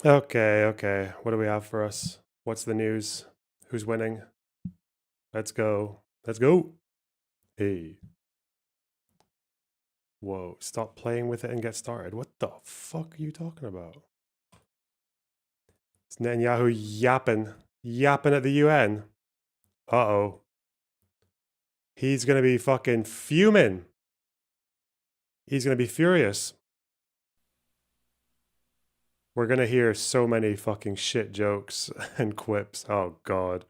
Okay, okay. What do we have for us? What's the news? Who's winning? Let's go. Let's go. Hey. Whoa, stop playing with it and get started. What the fuck are you talking about? It's Netanyahu yapping at the UN. Uh-oh. He's gonna be fucking fuming. He's gonna be furious. We're gonna hear so many fucking shit jokes and quips. Oh god.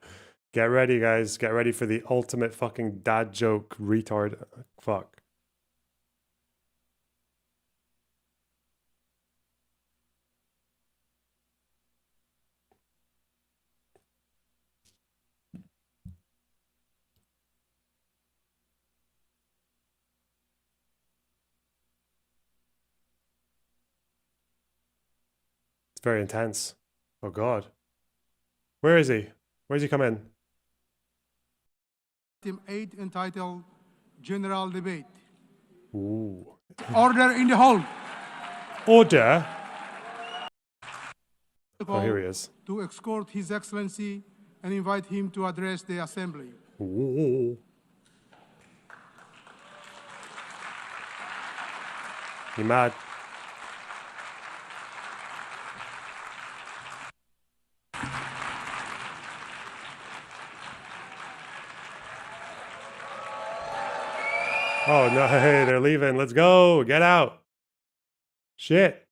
Get ready, guys. Get ready for the ultimate fucking dad joke retard. Fuck. It's very intense. Oh god. Where is he? Where's he come in? Item 8 entitled General Debate. Ooh. Order in the hall. Order? Oh, here he is. To escort His Excellency and invite him to address the Assembly. Ooh. You mad? Oh no, hey, they're leaving. Let's go. Get out. Shit.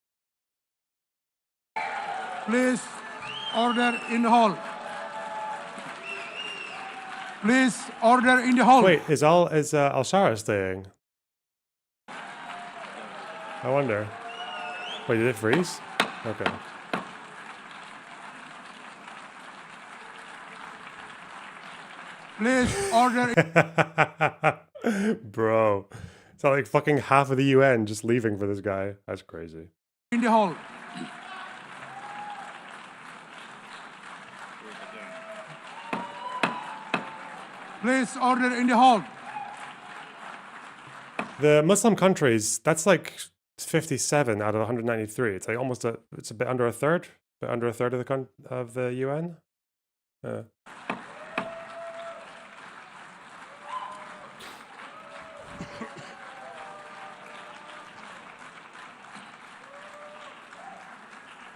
Please, order in the hall. Please, order in the hall. Wait, is Al-Shara staying? I wonder. Wait, did it freeze? Okay. Please, order. Bro, it's not like fucking half of the UN just leaving for this guy. That's crazy. In the hall. Please, order in the hall. The Muslim countries, that's like 57 out of 193. It's like almost it's a bit under a third, of the UN.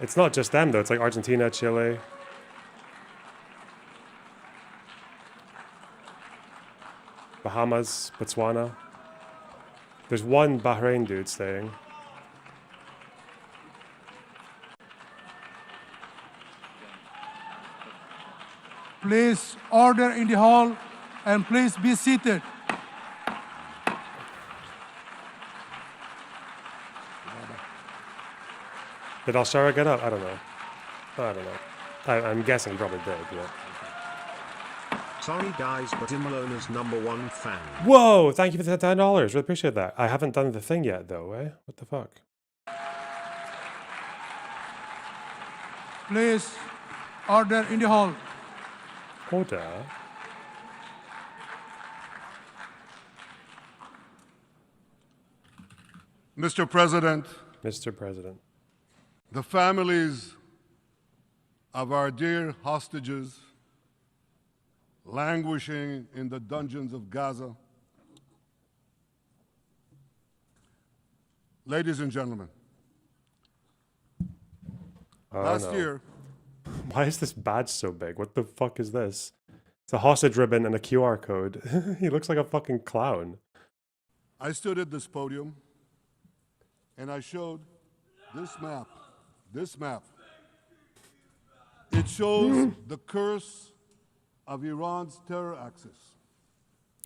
It's not just them though. It's like Argentina, Chile. Bahamas, Botswana. There's one Bahrain dude staying. Please order in the hall and please be seated. Did Al-Shara get up? I don't know. I don't know. I'm guessing probably did, yeah. Sorry guys, but Imalona's #1 fan. Whoa! Thank you for the $10. Really appreciate that. I haven't done the thing yet though, eh? What the fuck? Please order in the hall. Order? Mr. President, Mr. President. the families of our dear hostages languishing in the dungeons of Gaza, ladies and gentlemen, last year, Why is this badge so big? What the fuck is this? It's a hostage ribbon and a QR code. He looks like a fucking clown. I stood at this podium and I showed this map. This map. It shows the curse of Iran's terror axis.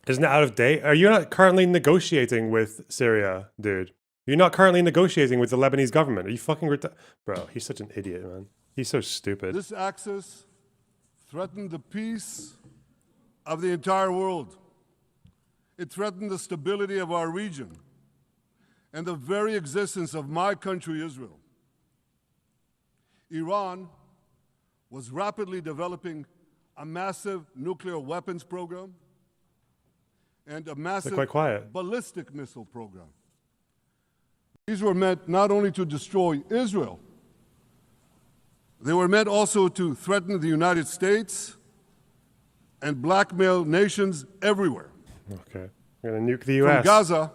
Isn't it out of date? Are you not currently negotiating with Syria, dude? You're not currently negotiating with the Lebanese government. Are you fucking Bro, he's such an idiot, man. He's so stupid. This axis threatened the peace of the entire world. It threatened the stability of our region and the very existence of my country, Israel. Iran was rapidly developing a massive nuclear weapons program and a massive ballistic missile program. These were meant not only to destroy Israel, They were meant also to threaten the United States and blackmail nations everywhere. Okay. We're going to nuke the From US. Gaza,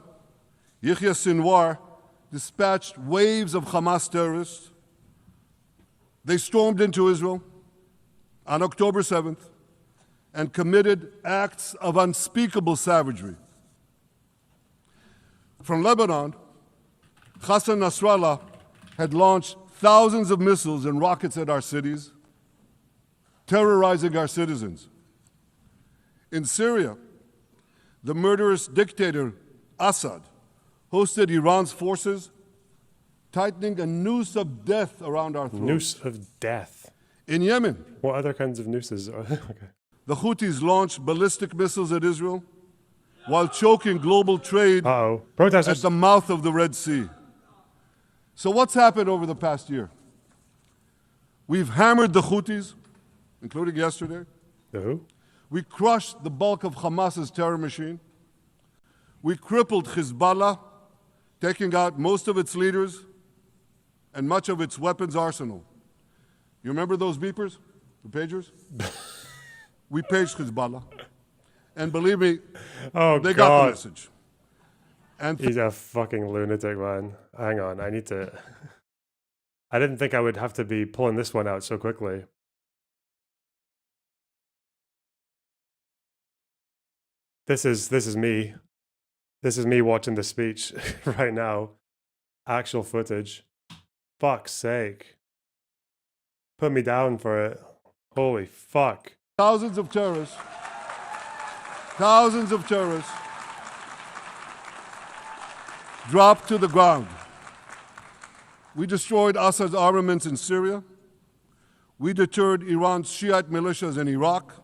Yahya Sinwar dispatched waves of Hamas terrorists. They stormed into Israel on October 7th and committed acts of unspeakable savagery. From Lebanon, Hassan Nasrallah had launched thousands of missiles and rockets at our cities, terrorizing our citizens. In Syria, the murderous dictator Assad hosted Iran's forces, tightening a noose of death around our throats. Noose of death. In Yemen, What other kinds of nooses are okay. the Houthis launched ballistic missiles at Israel while choking global trade Uh-oh. at Protesters. the mouth of the Red Sea. So what's happened over the past year? We've hammered the Houthis, including yesterday. The who? We crushed the bulk of Hamas's terror machine. We crippled Hezbollah, taking out most of its leaders and much of its weapons arsenal. You remember those beepers, the pagers? We paged Hezbollah. And believe me, Oh, they got the God. message. And He's a fucking lunatic, man. Hang on. I need to... I didn't think I would have to be pulling this one out so quickly. This is me. This is me watching the speech right now. Actual footage. Fuck's sake. Put me down for it. Holy fuck. thousands of terrorists dropped to the ground. We destroyed Assad's armaments in Syria. We deterred Iran's Shiite militias in Iraq.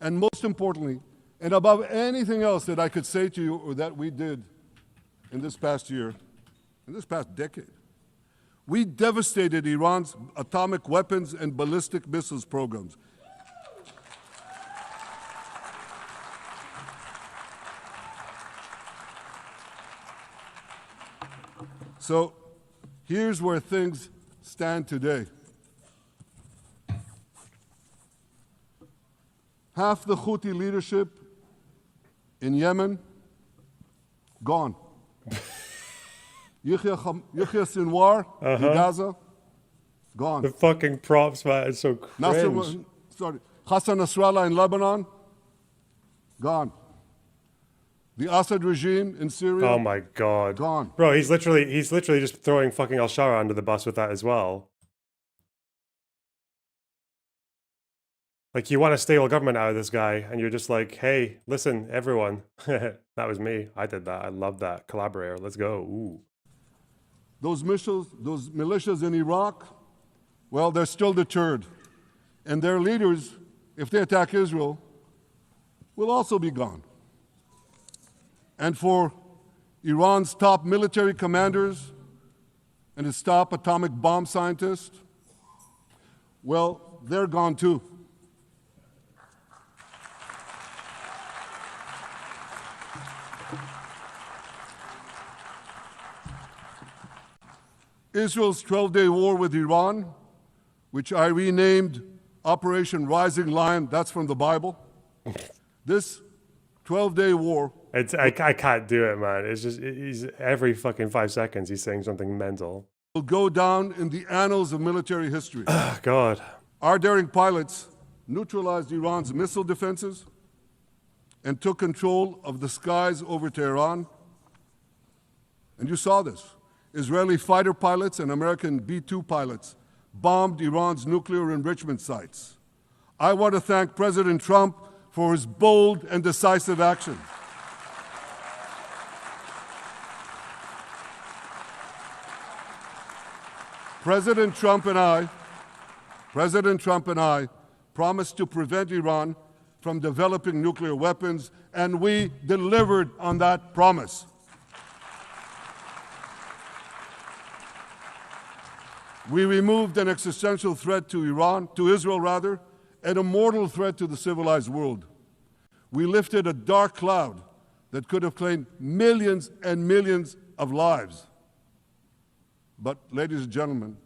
And most importantly, and above anything else that I could say to you or that we did in this past year, in this past decade, we devastated Iran's atomic weapons and ballistic missiles programs. So here's where things stand today. Half the Houthi leadership in Yemen, gone. Yahya Sinwar in Gaza, gone. The fucking props, man. It's so cringe. Hassan Nasrallah in Lebanon, gone. The Assad regime in Syria, Oh my god. gone. Bro, he's literally just throwing fucking Al-Shara under the bus with that as well. Like, you want a stable government out of this guy, and you're just like, hey, listen, everyone. That was me. I did that. I love that. Collaborator. Let's go. Ooh. Those militias in Iraq, well, they're still deterred. And their leaders, if they attack Israel, will also be gone. And for Iran's top military commanders and its top atomic bomb scientists, well, they're gone too. Israel's 12-day war with Iran, which I renamed Operation Rising Lion, that's from the Bible. This 12-day war I can't do it, man. It's just, he's every fucking 5 seconds he's saying something mental. will go down in the annals of military history. Oh, God. Our daring pilots neutralized Iran's missile defenses and took control of the skies over Tehran. And you saw this. Israeli fighter pilots and American B-2 pilots bombed Iran's nuclear enrichment sites. I want to thank President Trump for his bold and decisive action. President Trump and I promised to prevent Iran from developing nuclear weapons, and we delivered on that promise. We removed an existential threat to Israel, and a mortal threat to the civilized world. We lifted a dark cloud that could have claimed millions and millions of lives. But, ladies and gentlemen,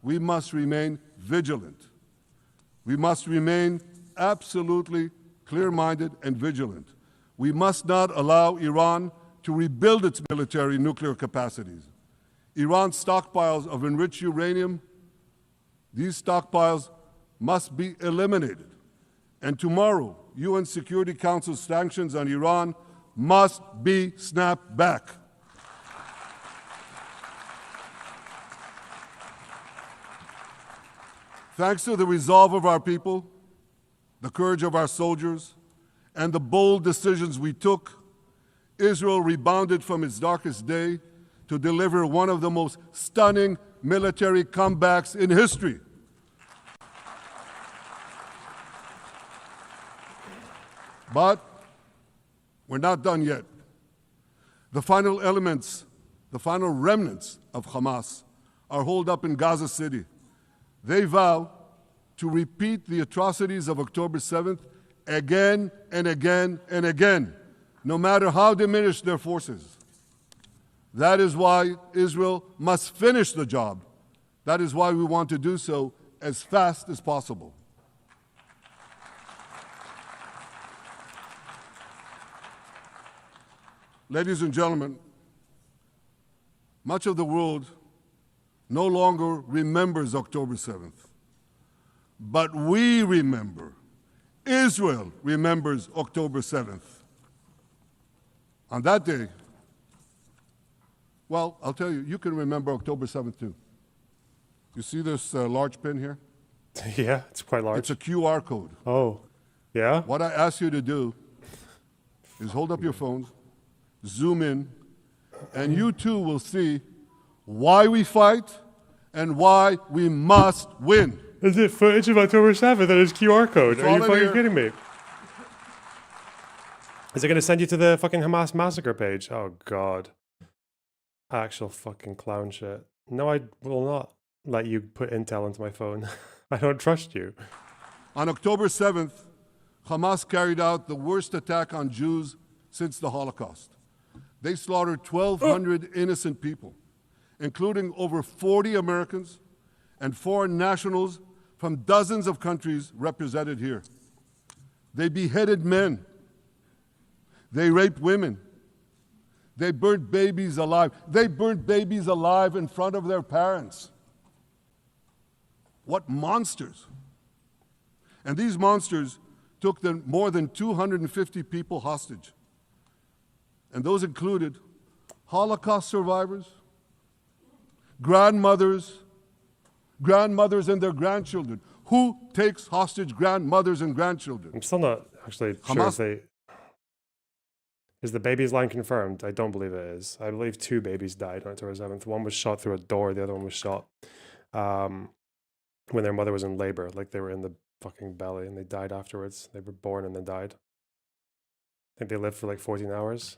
we must remain vigilant. We must remain absolutely clear-minded and vigilant. We must not allow Iran to rebuild its military nuclear capacities. Iran's stockpiles of enriched uranium, these stockpiles must be eliminated. And tomorrow, UN Security Council sanctions on Iran must be snapped back. Thanks to the resolve of our people, the courage of our soldiers, and the bold decisions we took, Israel rebounded from its darkest day to deliver one of the most stunning military comebacks in history. But we're not done yet. The final elements, the final remnants of Hamas are holed up in Gaza City. They vow to repeat the atrocities of October 7th again and again and again, no matter how diminished their forces. That is why Israel must finish the job. That is why we want to do so as fast as possible. Ladies and gentlemen, much of the world no longer remembers October 7th, but we remember. Israel remembers October 7th. On that day, well, I'll tell you, you can remember October 7th too. You see this large pin here? Yeah, it's quite large. It's a QR code. Oh, yeah? What I ask you to do is hold up your phones, zoom in, and you too will see why we fight and why we must win. Is it footage of October 7th and his QR code? It's Are all you in fucking here. kidding me? Is it going to send you to the fucking Hamas massacre page? Oh, God. Actual fucking clown shit. No, I will not let you put intel into my phone. I don't trust you. On October 7th, Hamas carried out the worst attack on Jews since the Holocaust. They slaughtered 1,200 innocent people, including over 40 Americans and foreign nationals from dozens of countries represented here. They beheaded men. They raped women. They burnt babies alive. They burnt babies alive in front of their parents. What monsters. And these monsters took them more than 250 people hostage. And those included Holocaust survivors, grandmothers and their grandchildren. Who takes hostage grandmothers and grandchildren? I'm still not actually sure Hamas- if they... Is the baby's line confirmed? I don't believe it is. I believe 2 babies died on October 7th. One was shot through a door. The other one was shot when their mother was in labor. Like they were in the fucking belly and they died afterwards. They were born and then died. I think they lived for like 14 hours.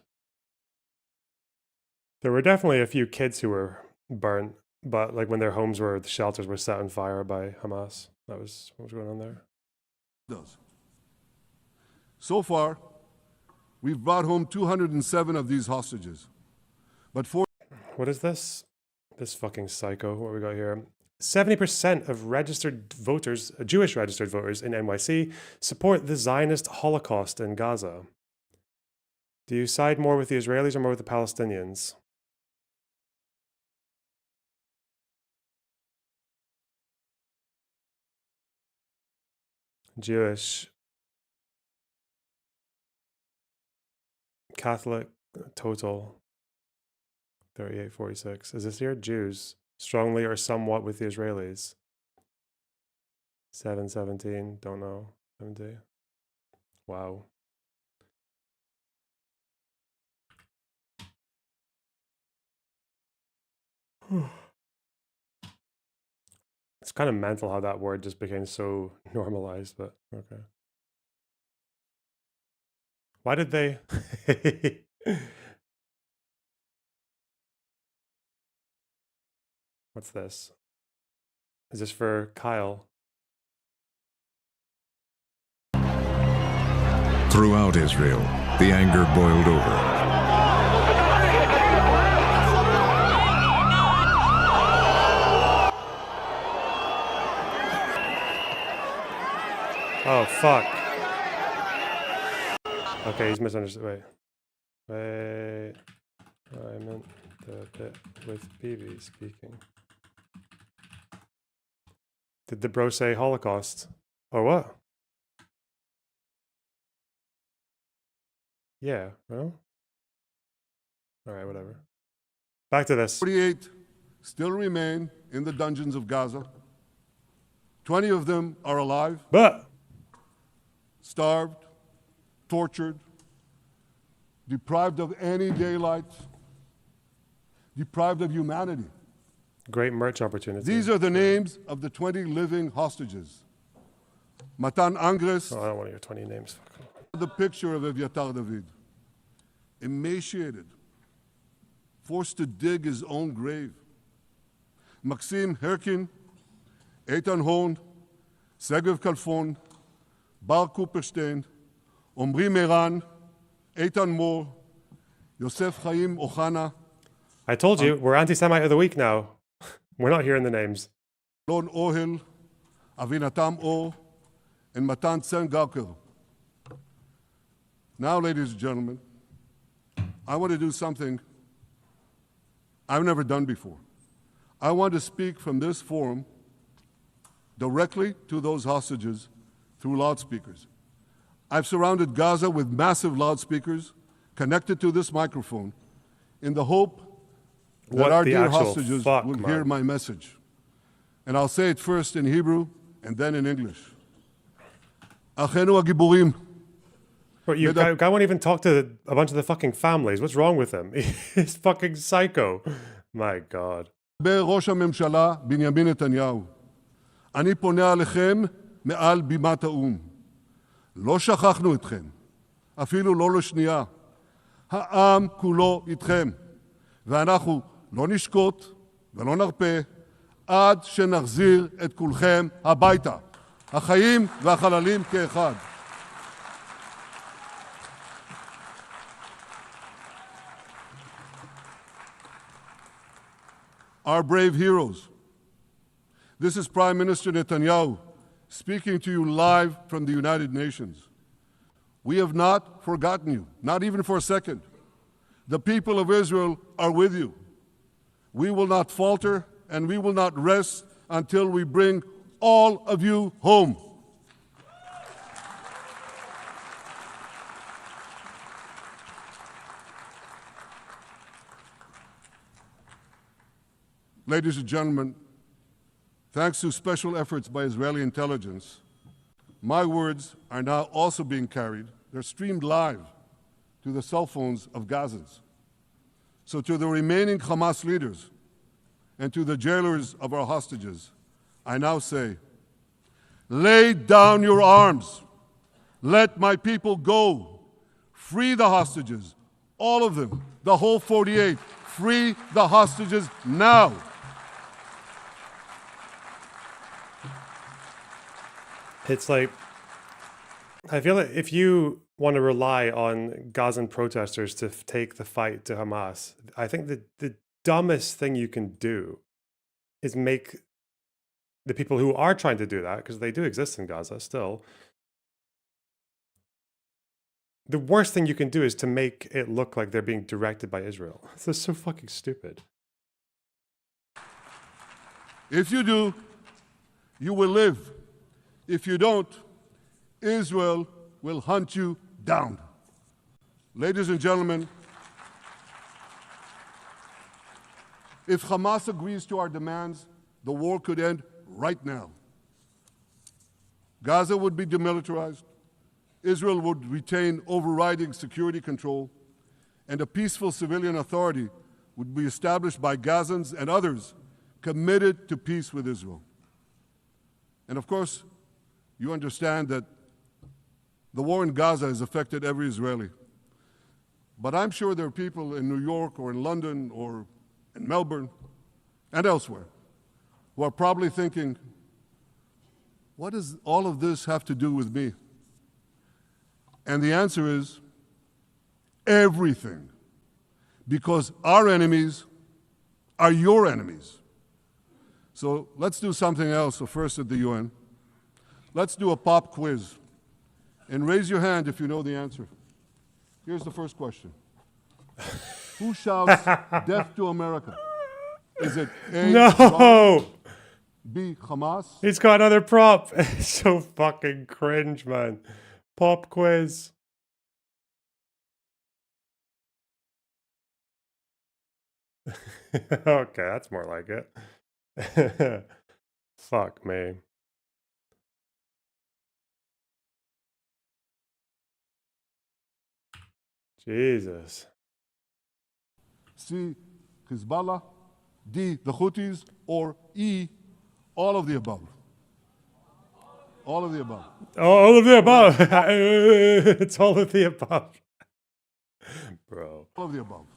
There were definitely a few kids who were burnt, but like when their homes were, the shelters were set on fire by Hamas. That was what was going on there. Does. So far, we've brought home 207 of these hostages. But What is this? This fucking psycho. What we got here? 70% of registered voters, Jewish registered voters in NYC, support the Zionist Holocaust in Gaza. Do you side more with the Israelis or more with the Palestinians? Jewish, Catholic, total 3846. Is this here? Jews, strongly or somewhat with the Israelis. 717, don't know. 70. Wow. It's kind of mental how that word just became so normalized, but okay. Why did they? What's this? Is this for Kyle? Throughout Israel, the anger boiled over. Oh, fuck. Okay, he's misunderstood. Wait. I meant the bit with BB speaking. Did the bro say Holocaust? Or what? Yeah, well. Alright, whatever. Back to this. 48 still remain in the dungeons of Gaza. 20 of them are alive, But starved, tortured, deprived of any daylight, deprived of humanity. great merch opportunity. These are the names of the 20 living hostages. Matan Angres, Oh, I don't want to hear 20 names. Fuck off. the picture of Evyatar David, emaciated, forced to dig his own grave. Maxim Herkin, Eitan Horn, Segev Kalfon, Bar Kupperstein, Omri Meran, Eitan Moore, Yosef Chaim Ochana, I told you, we're anti-Semite of the week now. We're not hearing the names. Lon Ohel, Avinatam Or, and Matan Tsengarker. Now, ladies and gentlemen, I want to do something I've never done before. I want to speak from this forum directly to those hostages through loudspeakers. I've surrounded Gaza with massive loudspeakers connected to this microphone in the hope that What our the dear actual hostages fuck, will hear man? my message. And I'll say it first in Hebrew and then in English. Achenu HaGiburim, But you guy won't even talk to a bunch of the fucking families. What's wrong with him? He's fucking psycho. My God. בראש הממשלה בנימין נתניהו, אני פונה עליכם מעל בימת האו"ם. לא שכחנו אתכם, אפילו לא לשנייה. העם כולו איתכם, ואנחנו לא נשקוט ולא נרפה עד שנחזיר את כולכם הביתה, החיים והחללים כאחד. Our brave heroes. This is Prime Minister Netanyahu speaking to you live from the United Nations. We have not forgotten you, not even for a second. The people of Israel are with you. We will not falter and we will not rest until we bring all of you home. Ladies and gentlemen, thanks to special efforts by Israeli intelligence, my words are now also being carried. They're streamed live to the cell phones of Gazans. So to the remaining Hamas leaders and to the jailers of our hostages, I now say, lay down your arms. Let my people go. Free the hostages, all of them, the whole 48. Free the hostages now. It's like, I feel like if you want to rely on Gazan protesters to take the fight to Hamas, I think the dumbest thing you can do is make the people who are trying to do that, because they do exist in Gaza still, the worst thing you can do is to make it look like they're being directed by Israel. This is so fucking stupid. If you do, you will live. If you don't, Israel will hunt you down. Ladies and gentlemen, if Hamas agrees to our demands, the war could end right now. Gaza would be demilitarized, Israel would retain overriding security control, and a peaceful civilian authority would be established by Gazans and others committed to peace with Israel. And of course, you understand that the war in Gaza has affected every Israeli. But I'm sure there are people in New York or in London or in Melbourne and elsewhere who are probably thinking, what does all of this have to do with me? And the answer is everything. Because our enemies are your enemies. So let's do something else. So first at the UN, let's do a pop quiz. And raise your hand if you know the answer. Here's the first question. Who shouts death to America? Is it A, Iran, No! B, Hamas? He's got another prop. It's so fucking cringe, man. Pop quiz. Okay, that's more like it. Fuck me. Jesus. C, Hezbollah, D, the Houthis, or E, all of the above? All of the above. All of the above. It's all of the above. Bro. All of the above.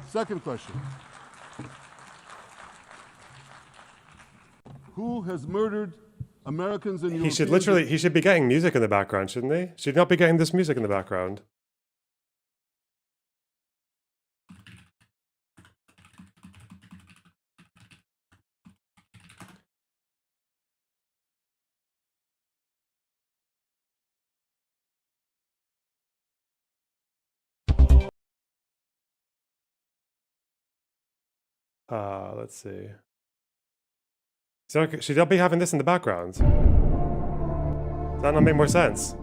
Second question. Who has murdered Americans and He should literally, he should be getting music in the background, shouldn't he? Should he not be getting this music in the background? Let's see. So should I be having this in the background? Does that not make more sense?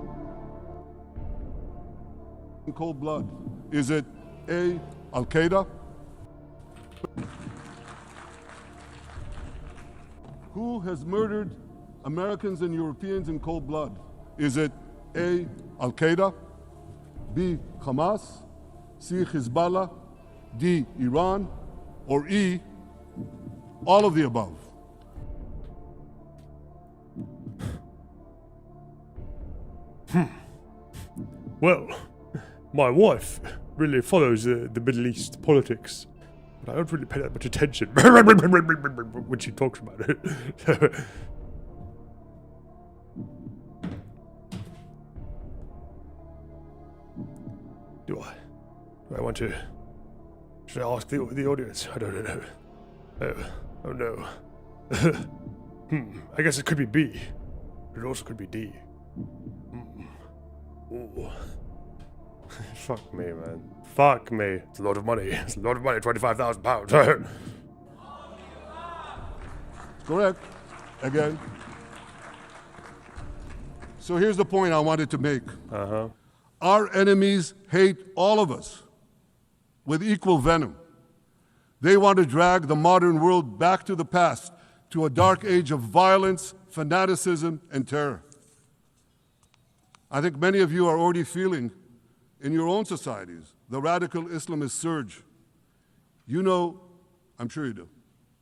in cold blood? Is it A, Al Qaeda? Who has murdered Americans and Europeans in cold blood? Is it A, Al Qaeda, B, Hamas, C, Hezbollah, D, Iran, or E, all of the above? Well, my wife really follows the Middle East politics, but I don't really pay that much attention when she talks about it. Do I want to? Should I ask the audience? I don't know. Oh no. I guess it could be B, but it also could be D. Ooh. Fuck me, man. Fuck me. It's a lot of money. It's a lot of money. £25,000. Correct. Again. So here's the point I wanted to make. Our enemies hate all of us with equal venom. They want to drag the modern world back to the past, to a dark age of violence, fanaticism, and terror. I think many of you are already feeling in your own societies the radical Islamist surge. You know, I'm sure you do,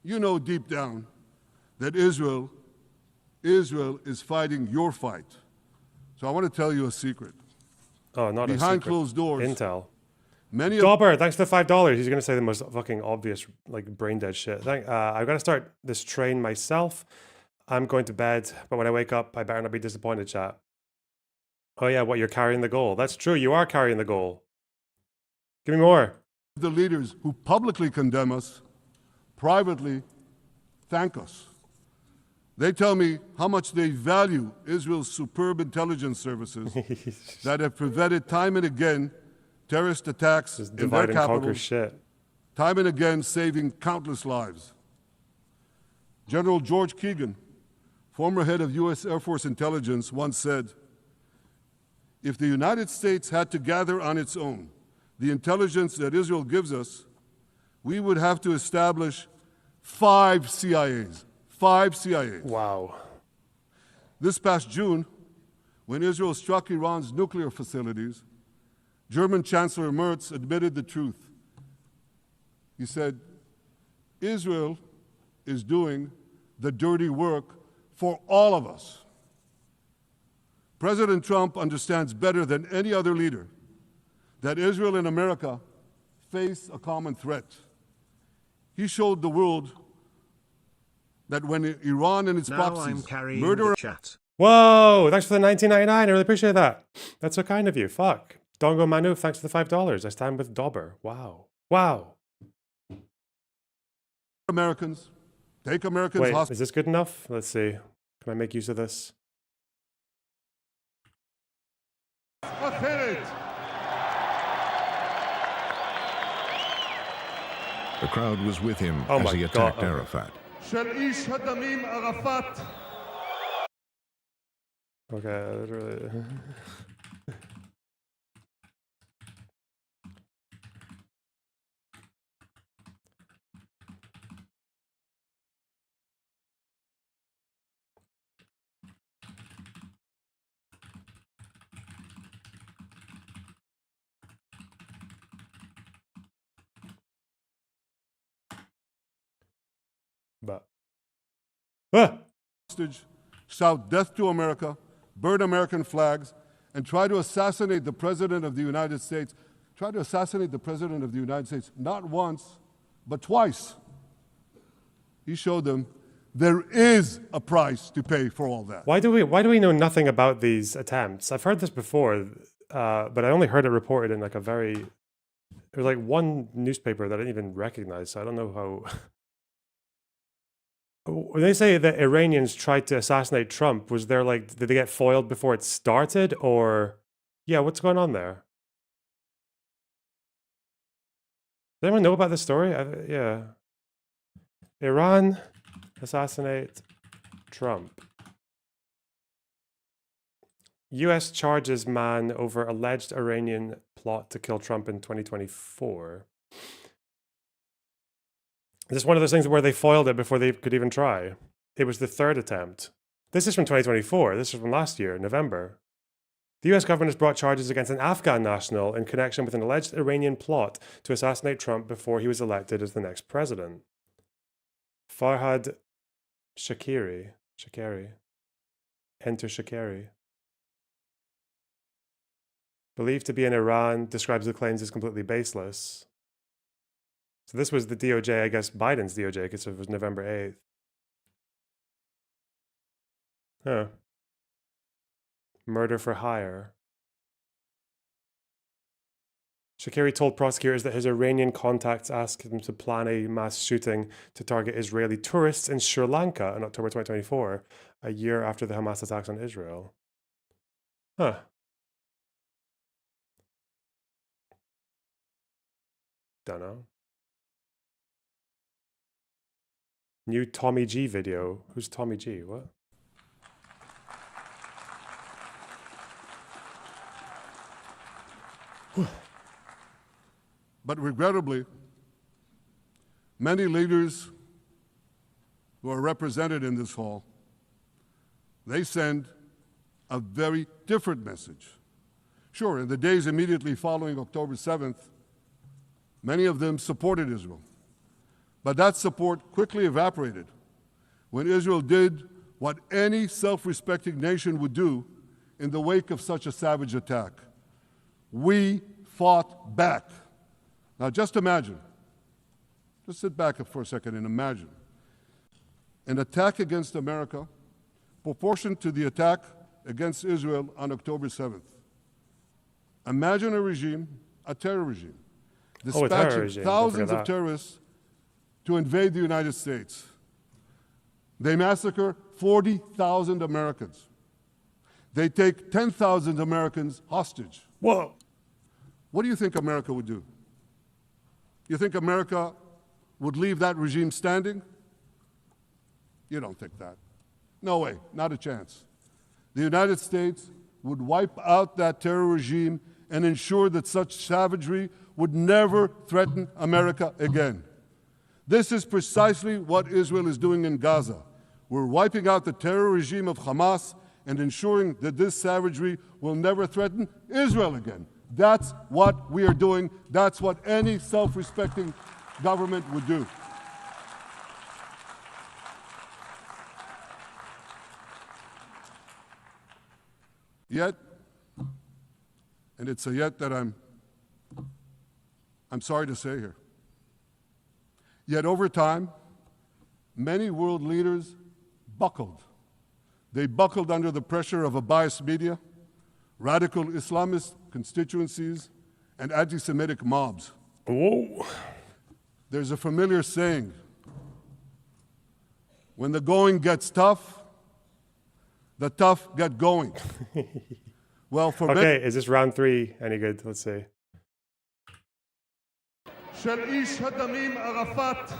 you know deep down that Israel is fighting your fight. So I want to tell you a secret. Oh, not a Behind secret. closed doors, Intel. many of Dauber, thanks for the $5. He's gonna say the most fucking obvious, like brain dead shit. I've got to start this train myself. I'm going to bed, but when I wake up, I better not be disappointed, chat. Oh yeah, what, you're carrying the goal. That's true, you are carrying the goal. Give me more. the leaders who publicly condemn us, privately thank us. They tell me how much they value Israel's superb intelligence services that have prevented time and again terrorist attacks Just in their divide and conquer capital, shit. time and again saving countless lives. General George Keegan, former head of U.S. Air Force intelligence, once said, "If the United States had to gather on its own the intelligence that Israel gives us, we would have to establish 5 CIAs. 5 CIAs. Wow. This past June, when Israel struck Iran's nuclear facilities, German Chancellor Merz admitted the truth. He said, Israel is doing the dirty work for all of us. President Trump understands better than any other leader that Israel and America face a common threat. He showed the world that when Iran and its Now I'm proxies carrying murder the chat. Whoa, thanks for the $19.99. I really appreciate that. That's so kind of you. Fuck. Dongo Manu, thanks for the $5. I stand with Dauber. Wow. Wow. Americans, take Americans Wait, hostage. is this good enough? Let's see. Can I make use of this? אחרת. The crowd was with him Oh as my he attacked God. Arafat. של איש הדמים ערפאת. Okay, that's really. But. Ah! Hostage, shout death to America, burn American flags, and try to assassinate the President of the United States. Try to assassinate the President of the United States not once, but twice. He showed them there is a price to pay for all that. Why do we know nothing about these attempts? I've heard this before, but I only heard it reported in like a very. There was like one newspaper that I didn't even recognize, so I don't know how. When they say that Iranians tried to assassinate Trump, was there like, did they get foiled before it started, or yeah, what's going on there? Does anyone know about this story? Yeah. Iran assassinate Trump. US charges man over alleged Iranian plot to kill Trump in 2024. Is this one of those things where they foiled it before they could even try? It was the third attempt. This is from 2024. This is from last year, November. The US government has brought charges against an Afghan national in connection with an alleged Iranian plot to assassinate Trump before he was elected as the next president. Farhad Shakiri. Enter Shakiri. Believed to be in Iran, describes the claims as completely baseless. So this was the DOJ, I guess Biden's DOJ, because it was November 8th. Huh. Murder for hire. Shakiri told prosecutors that his Iranian contacts asked him to plan a mass shooting to target Israeli tourists in Sri Lanka in October 2024, a year after the Hamas attacks on Israel. Huh. Don't know. New Tommy G video. Who's Tommy G? What? But regrettably, many leaders who are represented in this hall, they send a very different message. Sure, in the days immediately following October 7th, many of them supported Israel. But that support quickly evaporated when Israel did what any self-respecting nation would do in the wake of such a savage attack. We fought back. Now just imagine, just sit back for a second and imagine an attack against America proportioned to the attack against Israel on October 7th. Imagine a regime, a terror regime, dispatching thousands of terrorists to invade the United States. They massacre 40,000 Americans. They take 10,000 Americans hostage. Whoa. What do you think America would do? You think America would leave that regime standing? You don't think that. No way, not a chance. The United States would wipe out that terror regime and ensure that such savagery would never threaten America again. This is precisely what Israel is doing in Gaza. We're wiping out the terror regime of Hamas and ensuring that this savagery will never threaten Israel again. That's what we are doing. That's what any self-respecting government would do. Yet, and it's a yet that I'm sorry to say here, yet over time, many world leaders buckled. They buckled under the pressure of a biased media, radical Islamist constituencies, and anti-Semitic mobs. Whoa. There's a familiar saying, when the going gets tough, the tough get going. Well, for Okay, is this round 3 any good? Let's see. של איש הדמים ערפאת.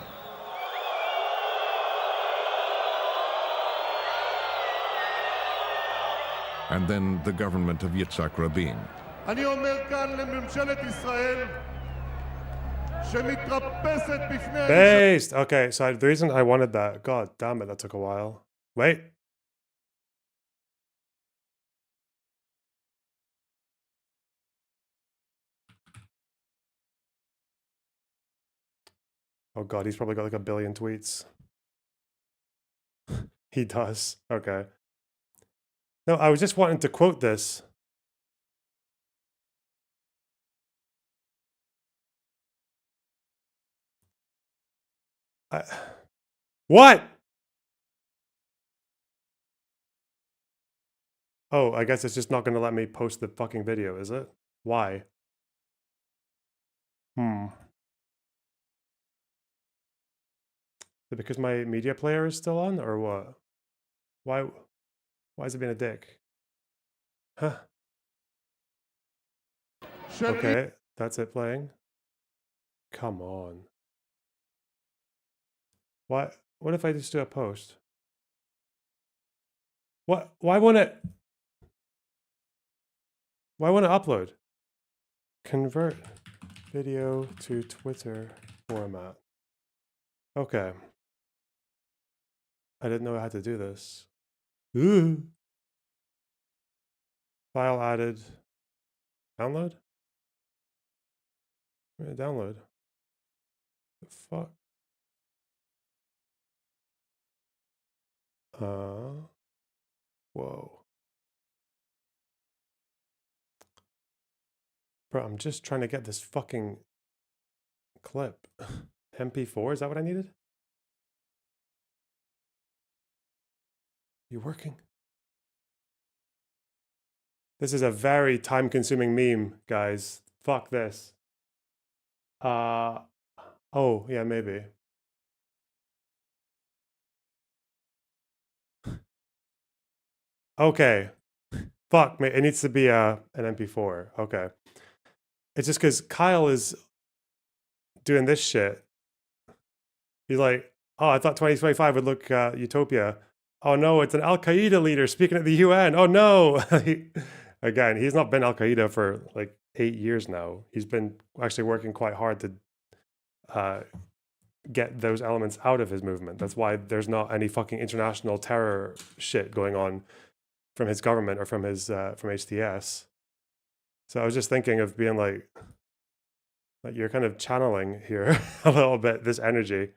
And then the government of Yitzhak Rabin. אני אומר כאן לממשלת ישראל שמתרפסת בפני האיש Based. Okay, so the reason I wanted that, god damn it, that took a while. Wait. Oh god, he's probably got like a billion tweets. He does. Okay. No, I was just wanting to quote this. What? Oh, I guess it's just not going to let me post the fucking video, is it? Why? Is it because my media player is still on, or what? Why is it being a dick? Huh. של Okay, that's it playing. Come on. What if I just do a post? What? Why won't it upload? Convert video to Twitter format. Okay. I didn't know I had to do this. Ooh. File added. Download? Download. The fuck? Whoa. Bro, I'm just trying to get this fucking clip. MP4, is that what I needed? You working? This is a very time-consuming meme, guys. Fuck this. Oh, yeah, maybe. Okay. Fuck, it needs to be an MP4. Okay. It's just because Kyle is doing this shit. He's like, oh, I thought 2025 would look utopia. Oh no, it's an Al-Qaeda leader speaking at the UN. Oh no. Again, he's not been Al-Qaeda for like 8 years now. He's been actually working quite hard to get those elements out of his movement. That's why there's not any fucking international terror shit going on from his government or from his from HTS. So I was just thinking of being like you're kind of channeling here a little bit this energy.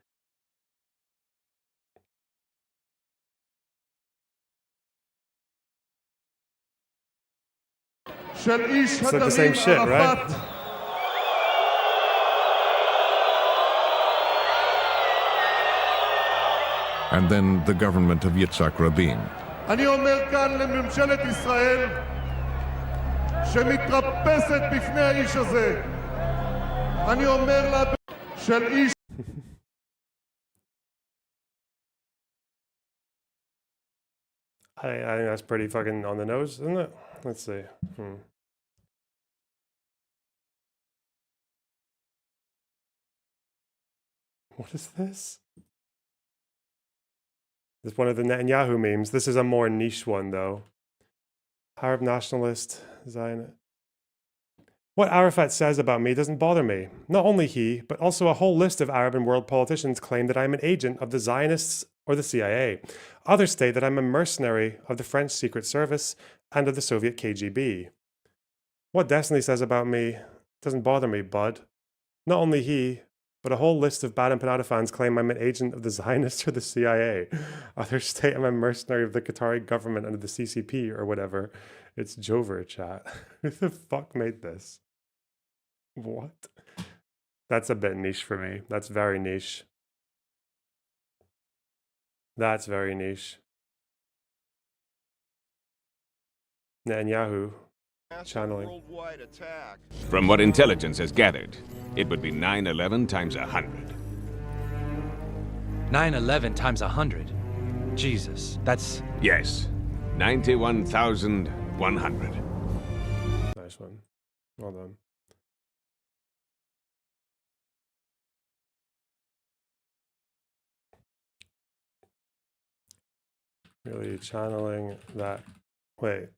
של איש It's like the הדמים same shit, right? ערפאת. And then the government of Yitzhak Rabin. אני אומר כאן לממשלת ישראל שמתרפסת בפני האיש הזה. אני אומר לה של איש I think that's pretty fucking on the nose, isn't it? Let's see. What is this? This is one of the Netanyahu memes. This is a more niche one, though. Arab nationalist, Zionist. What Arafat says about me doesn't bother me. Not only he, but also a whole list of Arab and world politicians claim that I'm an agent of the Zionists or the CIA. Others state that I'm a mercenary of the French Secret Service and of the Soviet KGB. What Destiny says about me doesn't bother me, bud. Not only he, but a whole list of Bad and Panada fans claim I'm an agent of the Zionists or the CIA. Others state I'm a mercenary of the Qatari government and of the CCP or whatever. It's Jover chat. Who the fuck made this? What? That's a bit niche for me. That's very niche. That's very niche. Netanyahu channeling. Worldwide attack. From what intelligence has gathered, it would be 9/11 times 100. 9/11 times 100. Jesus, that's... Yes, 91,100. Well done. Really channeling that. Wait.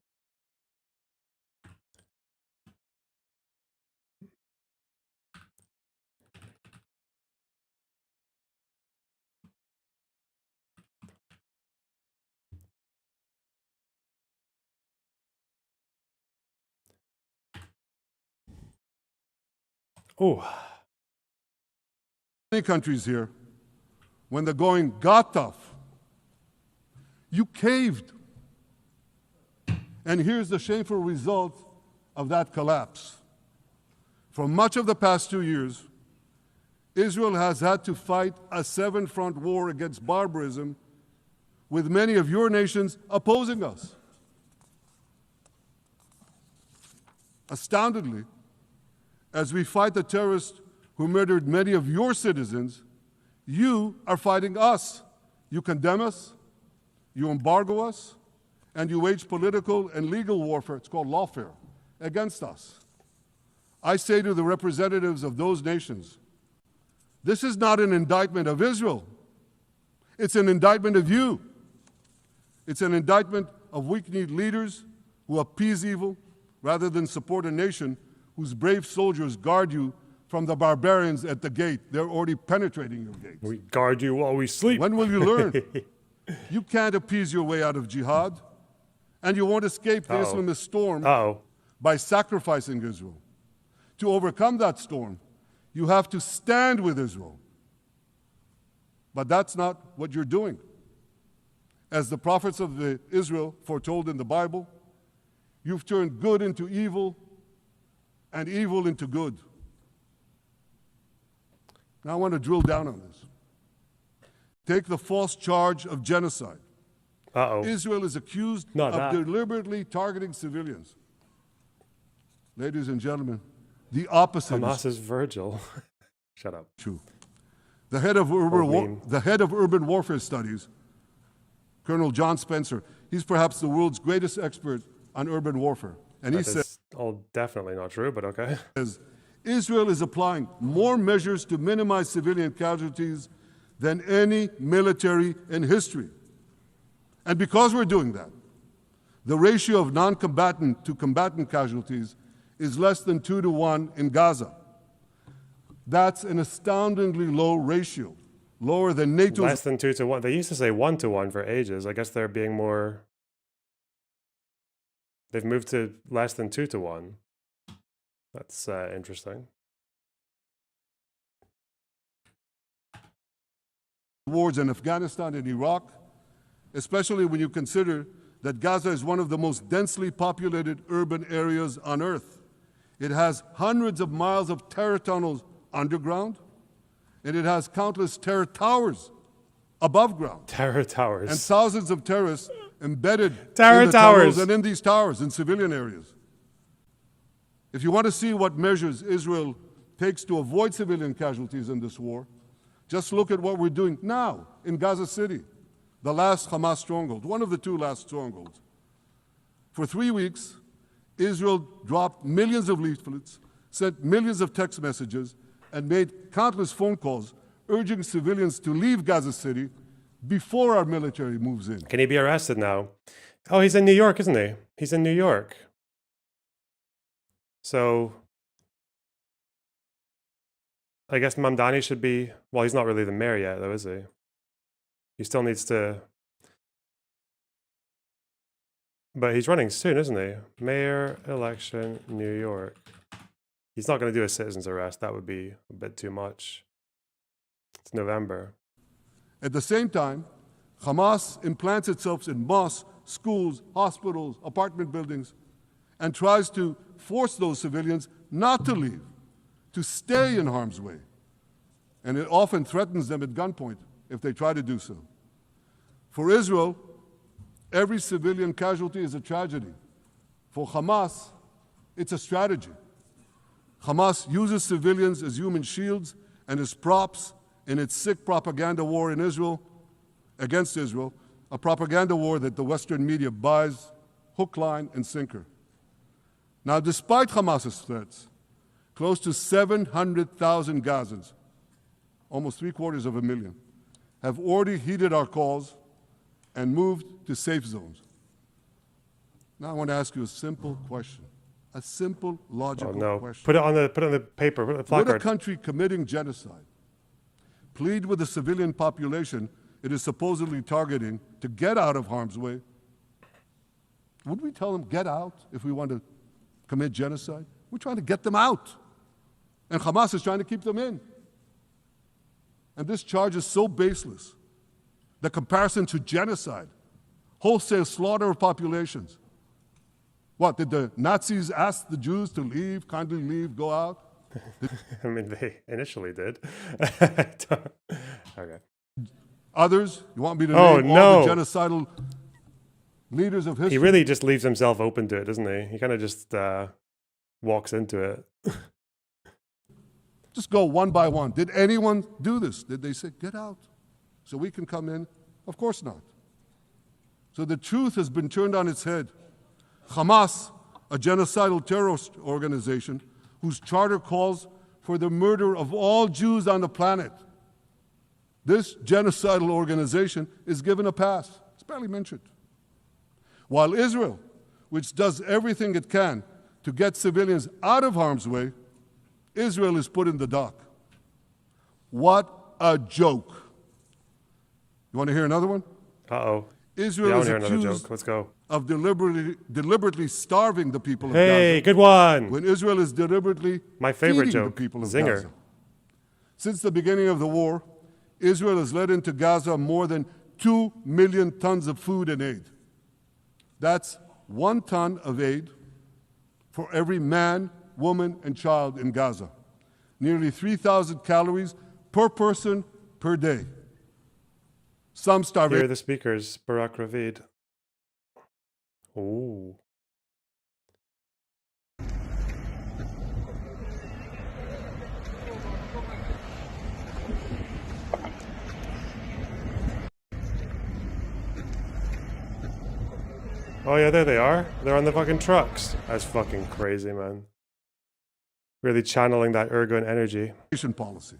Oh. Many countries here, when the going got tough, you caved. And here's the shameful result of that collapse. For much of the past 2 years, Israel has had to fight a seven-front war against barbarism, with many of your nations opposing us. Astoundingly, as we fight the terrorists who murdered many of your citizens, you are fighting us. You condemn us, you embargo us, and you wage political and legal warfare, it's called lawfare, against us. I say to the representatives of those nations, this is not an indictment of Israel. It's an indictment of you. It's an indictment of weak-kneed leaders who appease evil rather than support a nation whose brave soldiers guard you from the barbarians at the gate. They're already penetrating your gates. We guard you while we sleep. When will you learn? You can't appease your way out of jihad, and you won't escape the Islamist storm by sacrificing Israel. To overcome that storm, you have to stand with Israel. But that's not what you're doing. As the prophets of Israel foretold in the Bible, you've turned good into evil and evil into good. Now I want to drill down on this. Take the false charge of genocide. Israel is accused of deliberately targeting civilians. Ladies and gentlemen, the opposite Hamas is Virgil. Shut up. True. The head of urban warfare studies, Colonel John Spencer, he's perhaps the world's greatest expert on urban warfare. And he says, all definitely not true, but okay. Israel is applying more measures to minimize civilian casualties than any military in history. And because we're doing that, the ratio of non-combatant to combatant casualties is less than 2 to 1 in Gaza. That's an astoundingly low ratio, lower than NATO's. Less than 2 to 1. They used to say 1 to 1 for ages. I guess they're being more. They've moved to less than 2 to 1. That's interesting. Wars in Afghanistan and Iraq, especially when you consider that Gaza is one of the most densely populated urban areas on Earth. It has hundreds of miles of terror tunnels underground, and it has countless terror towers above ground. Terror towers. And thousands of terrorists embedded in the tunnels and in these towers in civilian areas. If you want to see what measures Israel takes to avoid civilian casualties in this war, just look at what we're doing now in Gaza City, the last Hamas stronghold, one of the 2 last strongholds. For 3 weeks, Israel dropped millions of leaflets, sent millions of text messages, and made countless phone calls urging civilians to leave Gaza City before our military moves in. Can he be arrested now? Oh, he's in New York, isn't he? He's in New York. So I guess Mamdani should be, well, he's not really the mayor yet, though, is he? He still needs to, but he's running soon, isn't he? Mayor election, New York. He's not going to do a citizen's arrest. That would be a bit too much. It's November. At the same time, Hamas implants itself in mosques, schools, hospitals, apartment buildings, and tries to force those civilians not to leave, to stay in harm's way. And it often threatens them at gunpoint if they try to do so. For Israel, every civilian casualty is a tragedy. For Hamas, it's a strategy. Hamas uses civilians as human shields and as props in its sick propaganda war in Israel, against Israel, a propaganda war that the Western media buys hook, line, and sinker. Now, despite Hamas's threats, close to 700,000 Gazans, almost 750,000, have already heeded our calls and moved to safe zones. Now I want to ask you a simple question. A simple, logical question. Put it on the paper, put it on the Would a placard. country committing genocide plead with the civilian population it is supposedly targeting to get out of harm's way? Would we tell them, get out, if we want to commit genocide? We're trying to get them out. And Hamas is trying to keep them in. And this charge is so baseless. The comparison to genocide, wholesale slaughter of populations. What, did the Nazis ask the Jews to leave, kindly leave, go out? I mean, they initially did. Okay. Others, you want me to Oh, name all the no. genocidal leaders of history? He really just leaves himself open to it, doesn't he? He kind of just walks into it. Just go one by one. Did anyone do this? Did they say, get out so we can come in? Of course not. So the truth has been turned on its head. Hamas, a genocidal terrorist organization whose charter calls for the murder of all Jews on the planet, this genocidal organization is given a pass. It's barely mentioned. While Israel, which does everything it can to get civilians out of harm's way, Israel is put in the dock. What a joke. You want to hear another one? Uh-oh. Israel Yeah, I is want to hear another accused joke. Let's go. of deliberately starving the people of Hey, Gaza, good one. when Israel is deliberately My favorite feeding joke. the people of Zinger. Gaza. Since the beginning of the war, Israel has let into Gaza more than 2 million tons of food and aid. That's 1 ton of aid for every man, woman, and child in Gaza. Nearly 3,000 calories per person per day. Some Here are starvation. the speakers. Barak Ravid. Ooh. Oh yeah, there they are. They're on the fucking trucks. That's fucking crazy, man. Really channeling that Irgun energy. Policy.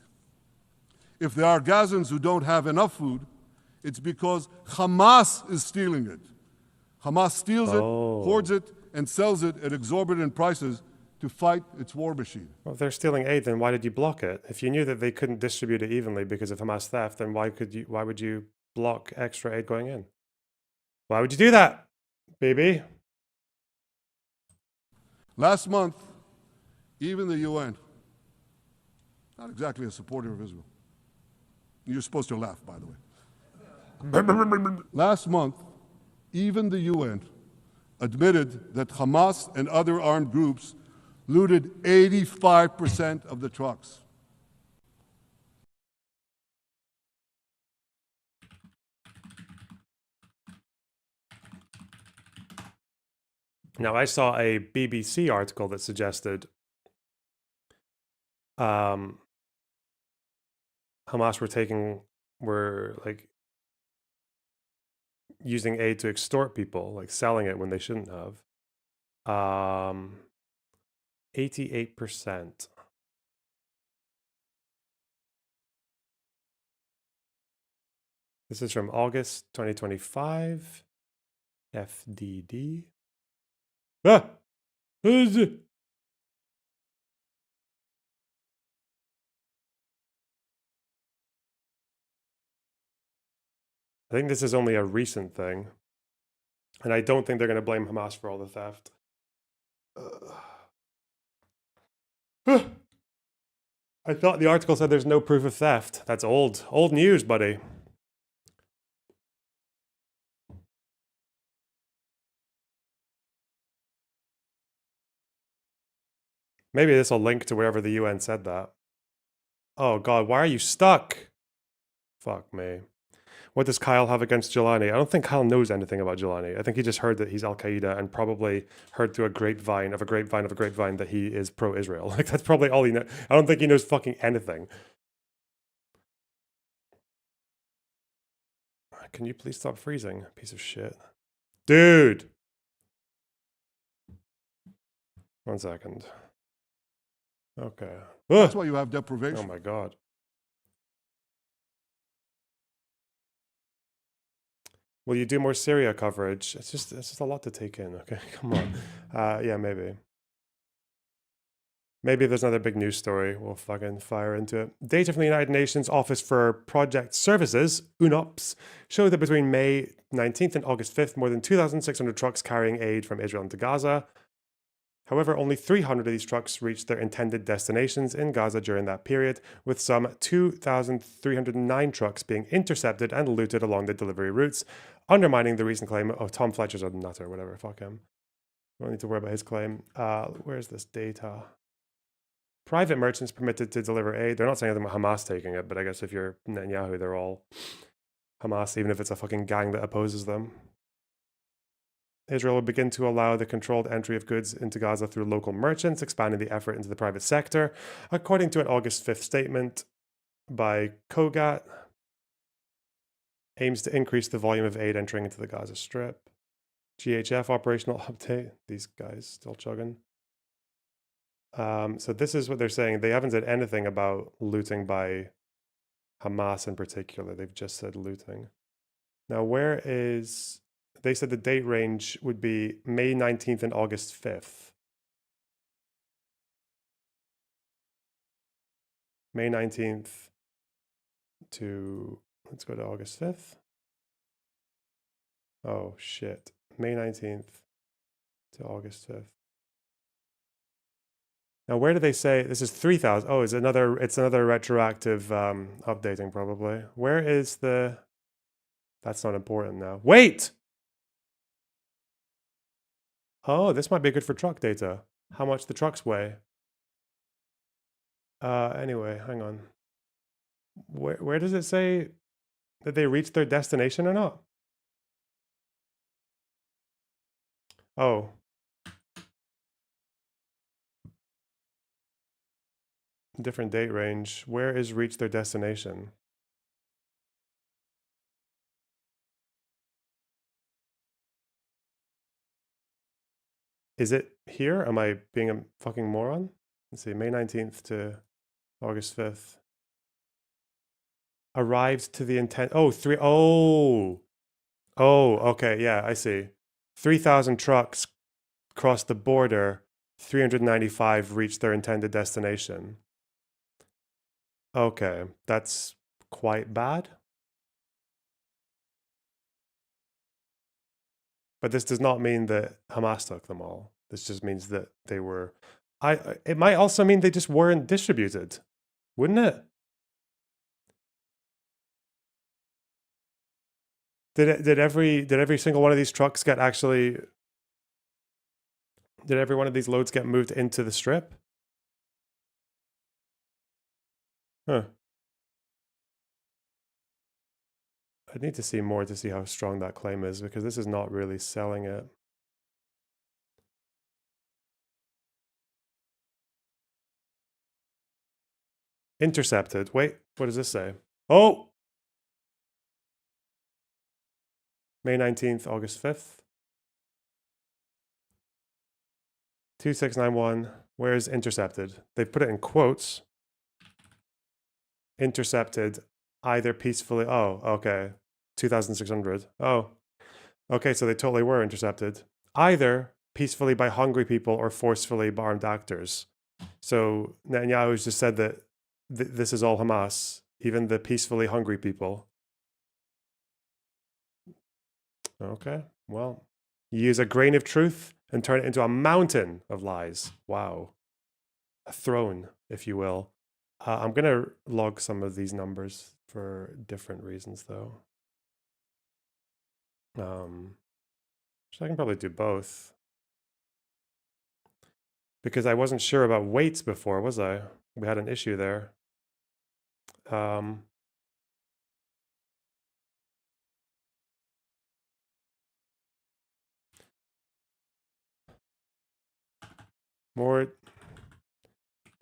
If there are Gazans who don't have enough food, it's because Hamas is stealing it. Hamas steals it, hoards it, and sells it at exorbitant prices to fight its war machine. Well, if they're stealing aid, then why did you block it? If you knew that they couldn't distribute it evenly because of Hamas theft, then why would you block extra aid going in? Why would you do that, baby? Last month, even the UN, not exactly a supporter of Israel. You're supposed to laugh, by the way. Last month, even the UN admitted that Hamas and other armed groups looted 85% of the trucks. Now, I saw a BBC article that suggested Hamas were like using aid to extort people, like selling it when they shouldn't have. 88%. This is from August 2025. FDD. Ah! What is it? I think this is only a recent thing. And I don't think they're going to blame Hamas for all the theft. I thought the article said there's no proof of theft. That's old. Old news, buddy. Maybe this will link to wherever the UN said that. Oh God, why are you stuck? Fuck me. What does Kyle have against Jelani? I don't think Kyle knows anything about Jelani. I think he just heard that he's Al-Qaeda and probably heard through a grapevine of a grapevine of a grapevine that he is pro-Israel. Like, that's probably all he knows. I don't think he knows fucking anything. Can you please stop freezing? Piece of shit. Dude! 1 second. Okay. That's Ugh! why you have Oh deprivation. my god. Will you do more Syria coverage? It's just a lot to take in. Okay, come on. Yeah, maybe. Maybe if there's another big news story, we'll fucking fire into it. Data from the United Nations Office for Project Services, UNOPS, show that between May 19th and August 5th, more than 2,600 trucks carrying aid from Israel into Gaza. However, only 300 of these trucks reached their intended destinations in Gaza during that period, with some 2,309 trucks being intercepted and looted along the delivery routes, undermining the recent claim of Tom Fletcher's a nutter, whatever, fuck him. We don't need to worry about his claim. Where's this data? Private merchants permitted to deliver aid. They're not saying anything about Hamas taking it, but I guess if you're Netanyahu, they're all Hamas, even if it's a fucking gang that opposes them. Israel will begin to allow the controlled entry of goods into Gaza through local merchants, expanding the effort into the private sector, according to an August 5th statement by Kogat. Aims to increase the volume of aid entering into the Gaza Strip. GHF operational update. These guys still chugging. So this is what they're saying. They haven't said anything about looting by Hamas in particular. They've just said looting. Now, where is... They said the date range would be May 19th and August 5th. May 19th to... Let's go to August 5th. Oh, shit. May 19th to August 5th. Now, where do they say this is 3,000? Oh, it's another retroactive updating probably. Where is the... That's not important now. Wait! Oh, this might be good for truck data. How much the trucks weigh. Anyway, hang on. Where does it say that they reached their destination or not? Oh. Different date range. Where is reach their destination? Is it here? Am I being a fucking moron? Let's see, May 19th to August 5th. Arrived to the intent. Oh, okay, yeah, I see. 3,000 trucks crossed the border. 395 reached their intended destination. Okay, that's quite bad. But this does not mean that Hamas took them all. This just means that they were... It might also mean they just weren't distributed, wouldn't it? Did every single one of these trucks get actually... Did every one of these loads get moved into the strip? Huh. I'd need to see more to see how strong that claim is, because this is not really selling it. Intercepted. Wait, what does this say? Oh! May 19th, August 5th. 2691. Where's intercepted? They've put it in quotes. Intercepted either peacefully. Oh, okay. 2,600. Oh, okay. So they totally were intercepted. Either peacefully by hungry people or forcefully by armed actors. So Netanyahu's just said that this is all Hamas, even the peacefully hungry people. Okay. Well, you use a grain of truth and turn it into a mountain of lies. Wow. A throne, if you will. I'm going to log some of these numbers for different reasons, though. So I can probably do both. Because I wasn't sure about weights before, was I? We had an issue there.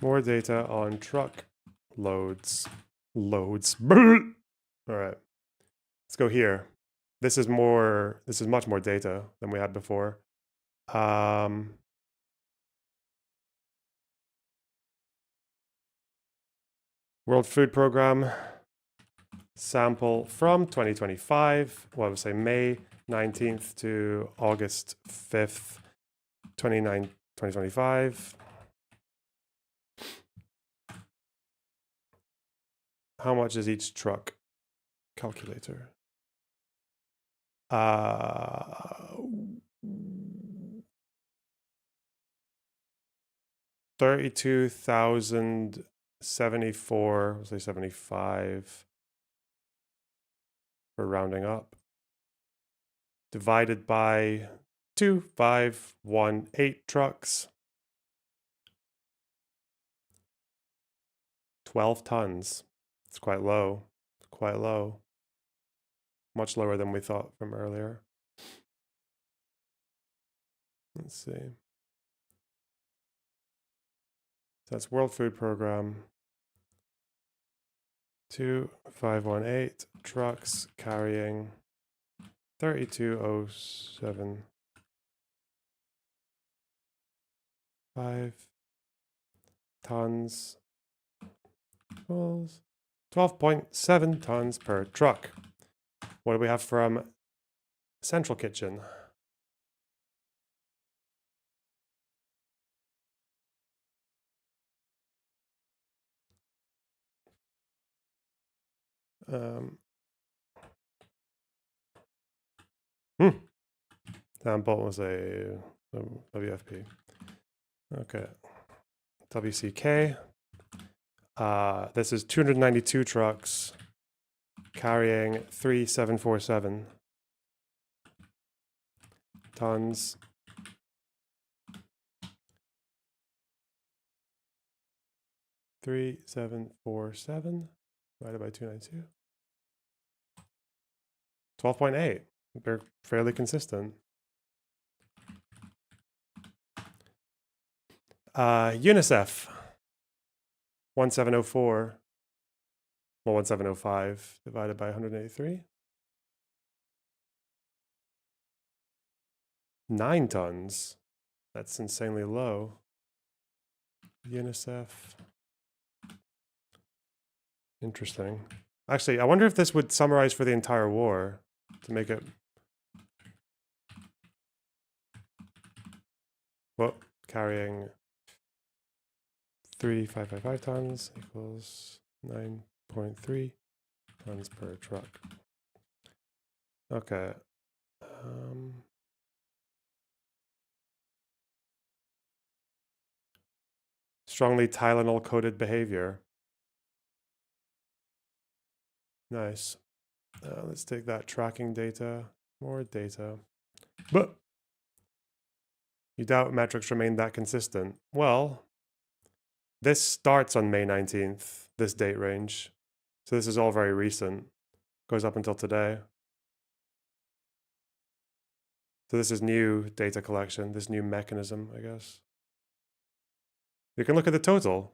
More data on truck loads. Loads. All right. Let's go here. This is much more data than we had before. World Food Program sample from 2025. What would I say? May 19th to August 5th, 2025. How much is each truck? Calculator. 32,074, say 75 for rounding up. Divided by 2,518 trucks. 12 tons. It's quite low. It's quite low. Much lower than we thought from earlier. Let's see. So that's World Food Program. 2,518 trucks carrying 32,075 tons. 12.7 tons per truck. What do we have from Central Kitchen? Sample was a WFP. Okay. WCK. This is 292 trucks carrying 3,747 tons. $3,747 divided by 292. 12.8. They're fairly consistent. UNICEF 1704. Well, 1705 divided by 183. 9 tons. That's insanely low. UNICEF. Interesting. Actually, I wonder if this would summarize for the entire war to make it. Well, carrying 3,555 tons equals 9.3 tons per truck. Okay. Strongly Tylenol-coated behavior. Nice. Let's take that tracking data. More data. But you doubt metrics remain that consistent. Well, this starts on May 19th, this date range. So this is all very recent. Goes up until today. So this is new data collection, this new mechanism, I guess. You can look at the total.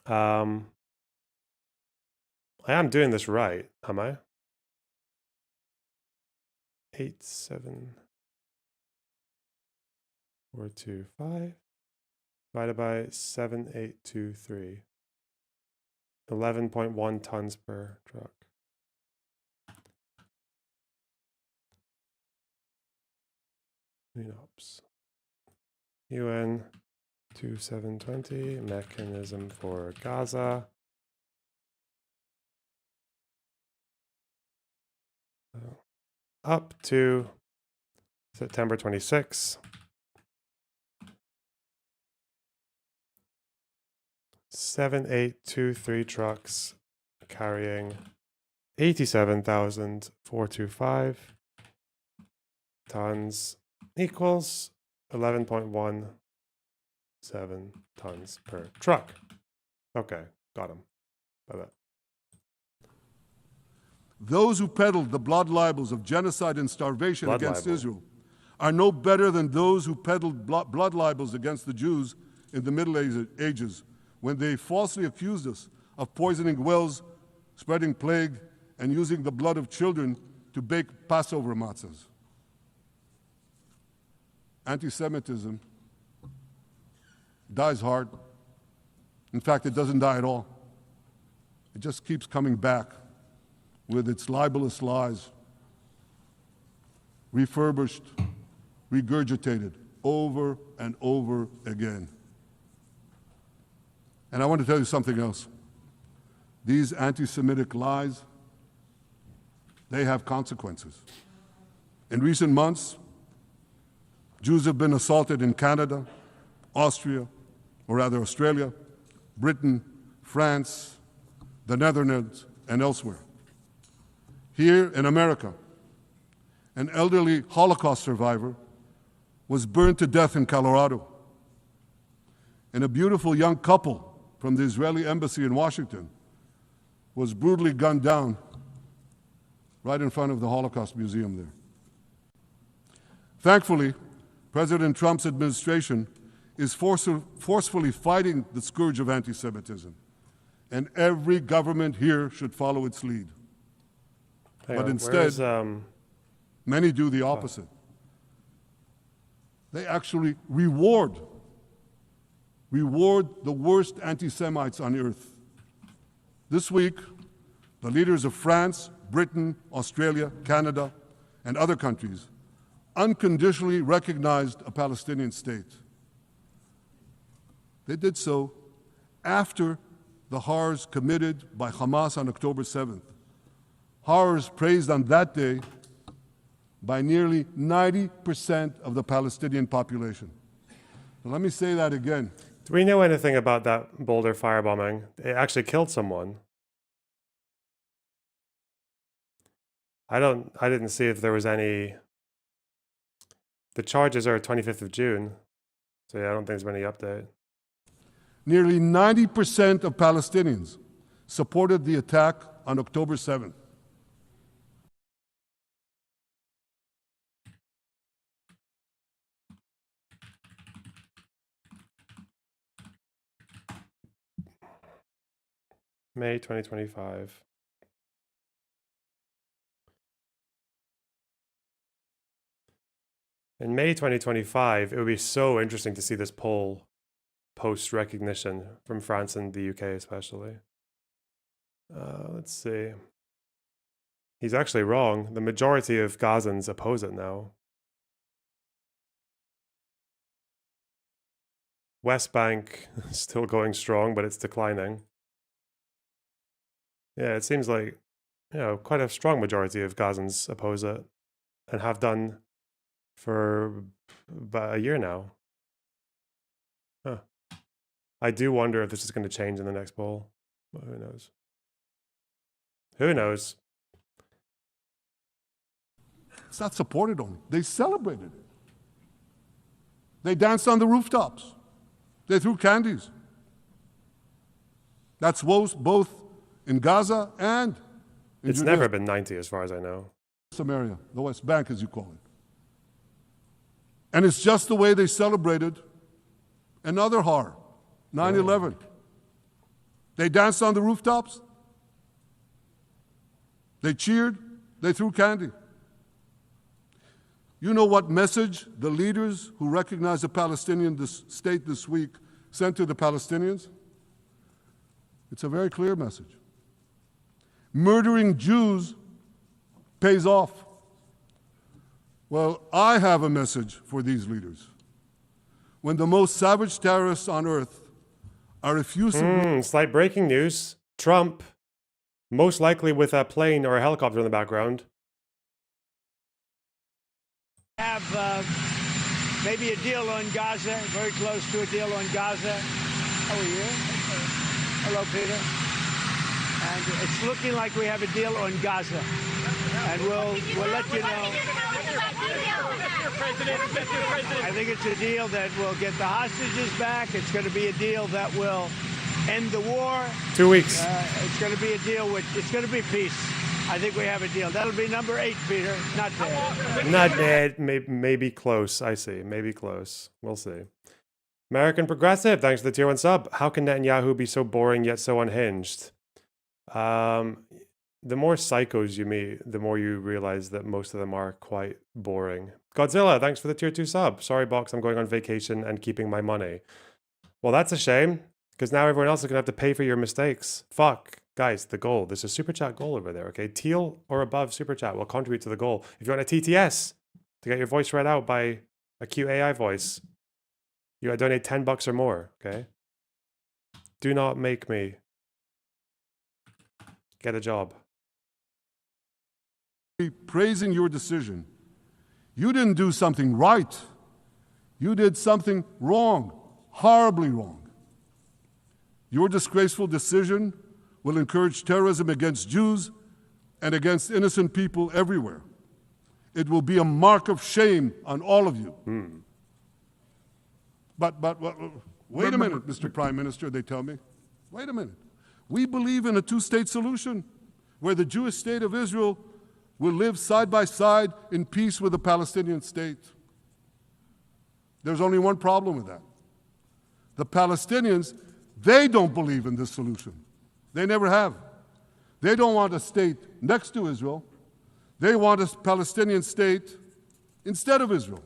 I am doing this right, am I? 87425 divided by 7823. 11.1 tons per truck. UNOPS. UN 2720 mechanism for Gaza. Up to September 26. 7823 trucks carrying 87,425 tons equals 11.17 tons per truck. Okay, got him. Bye-bye. Those who peddled the blood libels of genocide and starvation Blood against libel. Israel are no better than those who peddled blood libels against the Jews in the Middle Ages, when they falsely accused us of poisoning wells, spreading plague, and using the blood of children to bake Passover matzahs. Anti-Semitism dies hard. In fact, it doesn't die at all. It just keeps coming back with its libelous lies, refurbished, regurgitated over and over again. And I want to tell you something else. These anti-Semitic lies, they have consequences. In recent months, Jews have been assaulted in Canada, Austria, or rather Australia, Britain, France, the Netherlands, and elsewhere. Here in America, an elderly Holocaust survivor was burned to death in Colorado. And a beautiful young couple from the Israeli embassy in Washington was brutally gunned down right in front of the Holocaust Museum there. Thankfully, President Trump's administration is forcefully fighting the scourge of anti-Semitism, and every government here should follow its lead. But instead, many do the opposite. They actually reward the worst anti-Semites on earth. This week, the leaders of France, Britain, Australia, Canada, and other countries unconditionally recognized a Palestinian state. They did so after the horrors committed by Hamas on October 7th. Horrors praised on that day by nearly 90% of the Palestinian population. Now, let me say that again. Do we know anything about that Boulder firebombing? It actually killed someone. I didn't see if there was any. The charges are 25th of June. So yeah, I don't think there's been any update. Nearly 90% of Palestinians supported the attack on October 7th. May 2025. In May 2025, it would be so interesting to see this poll post recognition from France and the UK especially. Let's see. He's actually wrong. The majority of Gazans oppose it now. West Bank still going strong, but it's declining. Yeah, it seems like, quite a strong majority of Gazans oppose it and have done for about a year now. Huh. I do wonder if this is going to change in the next poll. But who knows? Who knows? It's not supported only. They celebrated it. They danced on the rooftops. They threw candies. That's both in Gaza and in It's Judea. never been 90 as far as I know. Samaria, the West Bank as you call it. And it's just the way they celebrated another horror, 9/11. They danced on the rooftops. They cheered. They threw candy. You know what message the leaders who recognize the Palestinian state this week sent to the Palestinians? It's a very clear message. Murdering Jews pays off. Well, I have a message for these leaders. When the most savage terrorists on earth are refusing... Slight breaking news. Trump, most likely with a plane or a helicopter in the background. Have maybe a deal on Gaza, very close to a deal on Gaza. How are you? Hello, Peter. And it's looking like we have a deal on Gaza. And we'll let you know. I think it's a deal that will get the hostages back. It's going to be a deal that will end the war. 2 weeks. It's going to be a deal it's going to be peace. I think we have a deal. That'll be number 8, Peter. Not bad. Not bad. Maybe close. I see. Maybe close. We'll see. American Progressive, thanks for the tier 1 sub. How can Netanyahu be so boring yet so unhinged? The more psychos you meet, the more you realize that most of them are quite boring. Godzilla, thanks for the tier 2 sub. Sorry, Box, I'm going on vacation and keeping my money. Well, that's a shame, because now everyone else is going to have to pay for your mistakes. Fuck. Guys, the goal. There's a super chat goal over there, okay? Teal or above super chat will contribute to the goal. If you want a TTS to get your voice read out by a cute AI voice, you gotta donate $10 or more, okay? Do not make me get a job. Praising your decision. You didn't do something right. You did something wrong, horribly wrong. Your disgraceful decision will encourage terrorism against Jews and against innocent people everywhere. It will be a mark of shame on all of you. But wait a minute, Mr. Prime Minister, they tell me. Wait a minute. We believe in a two-state solution where the Jewish state of Israel will live side by side in peace with the Palestinian state. There's only one problem with that. The Palestinians, they don't believe in this solution. They never have. They don't want a state next to Israel. They want a Palestinian state instead of Israel.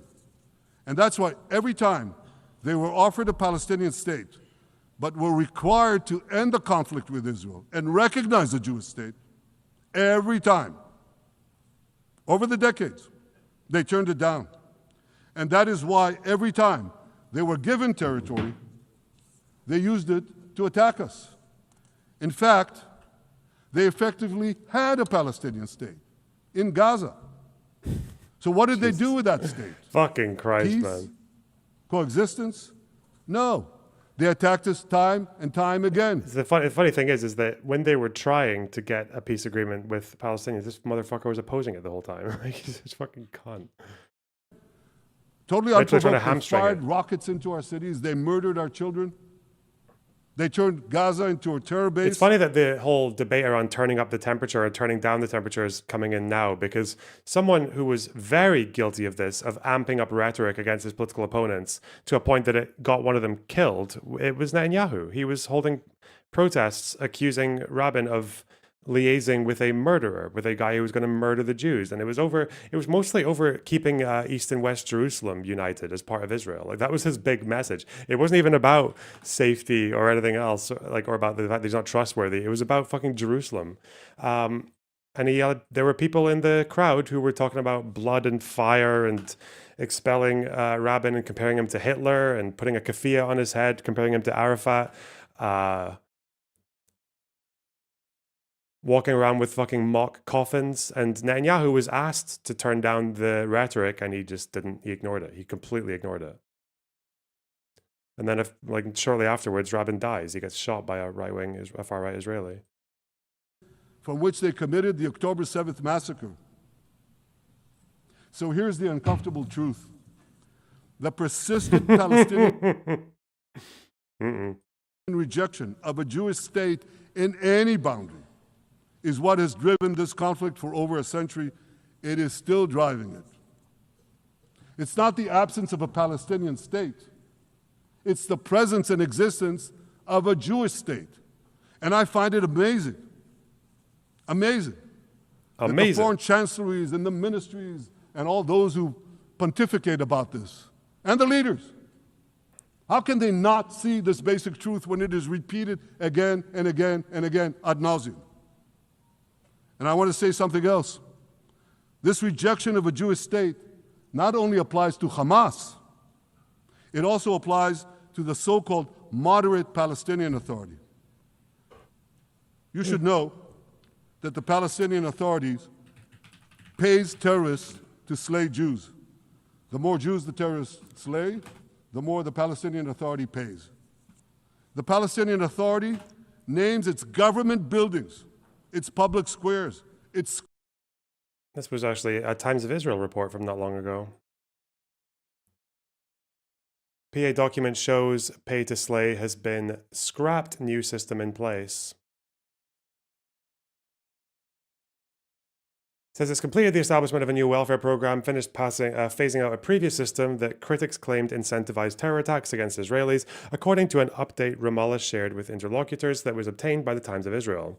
And that's why every time they were offered a Palestinian state, but were required to end the conflict with Israel and recognize the Jewish state, every time, over the decades, they turned it down. And that is why every time they were given territory, they used it to attack us. In fact, they effectively had a Palestinian state in Gaza. So what did they do with that state? Fucking Christ, Peace? man. Coexistence? No. They attacked us time and time again. The funny thing is that when they were trying to get a peace agreement with Palestinians, this motherfucker was opposing it the whole time. Like, he's just fucking cunt. Totally Literally trying to unprovoked. They hamstring fired it. rockets into our cities. They murdered our children. They turned Gaza into a terror base. It's funny that the whole debate around turning up the temperature or turning down the temperature is coming in now, because someone who was very guilty of this, of amping up rhetoric against his political opponents to a point that it got one of them killed, it was Netanyahu. He was holding protests accusing Rabin of liaising with a murderer, with a guy who was going to murder the Jews. And it was mostly over keeping East and West Jerusalem united as part of Israel. Like, that was his big message. It wasn't even about safety or anything else, like, or about the fact that he's not trustworthy. It was about fucking Jerusalem. And there were people in the crowd who were talking about blood and fire and expelling Rabin and comparing him to Hitler and putting a keffiyeh on his head, comparing him to Arafat. Walking around with fucking mock coffins, and Netanyahu was asked to turn down the rhetoric, and he just didn't. He ignored it. He completely ignored it. And then, shortly afterwards, Rabin dies. He gets shot by a far-right Israeli. From which they committed the October 7th massacre. So here's the uncomfortable truth. The persistent Palestinian rejection of a Jewish state in any boundary is what has driven this conflict for over a century. It is still driving it. It's not the absence of a Palestinian state. It's the presence and existence of a Jewish state. And I find it amazing. Amazing. That the foreign chancelleries and the ministries and all those who pontificate about this, and the leaders, how can they not see this basic truth when it is repeated again and again and again ad nauseum? And I want to say something else. This rejection of a Jewish state not only applies to Hamas, it also applies to the so-called moderate Palestinian Authority. You should know that the Palestinian authorities pays terrorists to slay Jews. The more Jews the terrorists slay, the more the Palestinian Authority pays. The Palestinian Authority names its government buildings, its public squares, its... This was actually a Times of Israel report from not long ago. PA document shows pay to slay has been scrapped, new system in place. Says it's completed the establishment of a new welfare program, finished phasing out a previous system that critics claimed incentivized terror attacks against Israelis, according to an update Ramallah shared with interlocutors that was obtained by the Times of Israel.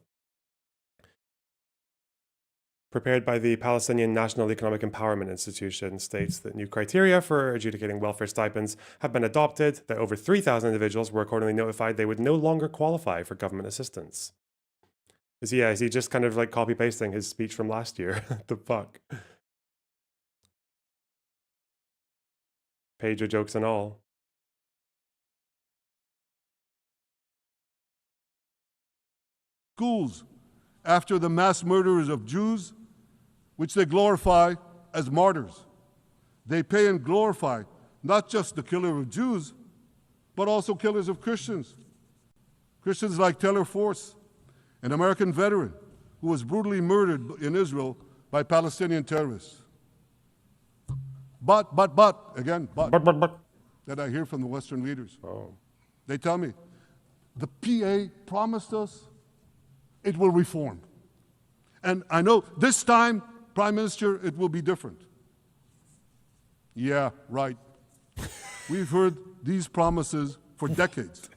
Prepared by the Palestinian National Economic Empowerment Institution, states that new criteria for adjudicating welfare stipends have been adopted, that over 3,000 individuals were accordingly notified they would no longer qualify for government assistance. Is he just kind of like copy pasting his speech from last year? The fuck? Pager jokes and all. Schools after the mass murderers of Jews, which they glorify as martyrs. They pay and glorify not just the killer of Jews, but also killers of Christians. Christians like Taylor Force, an American veteran who was brutally murdered in Israel by Palestinian terrorists. But, again, but, that I hear from the Western leaders. Oh. They tell me, the PA promised us it will reform. And I know this time, Prime Minister, it will be different. Yeah, right. We've heard these promises for decades.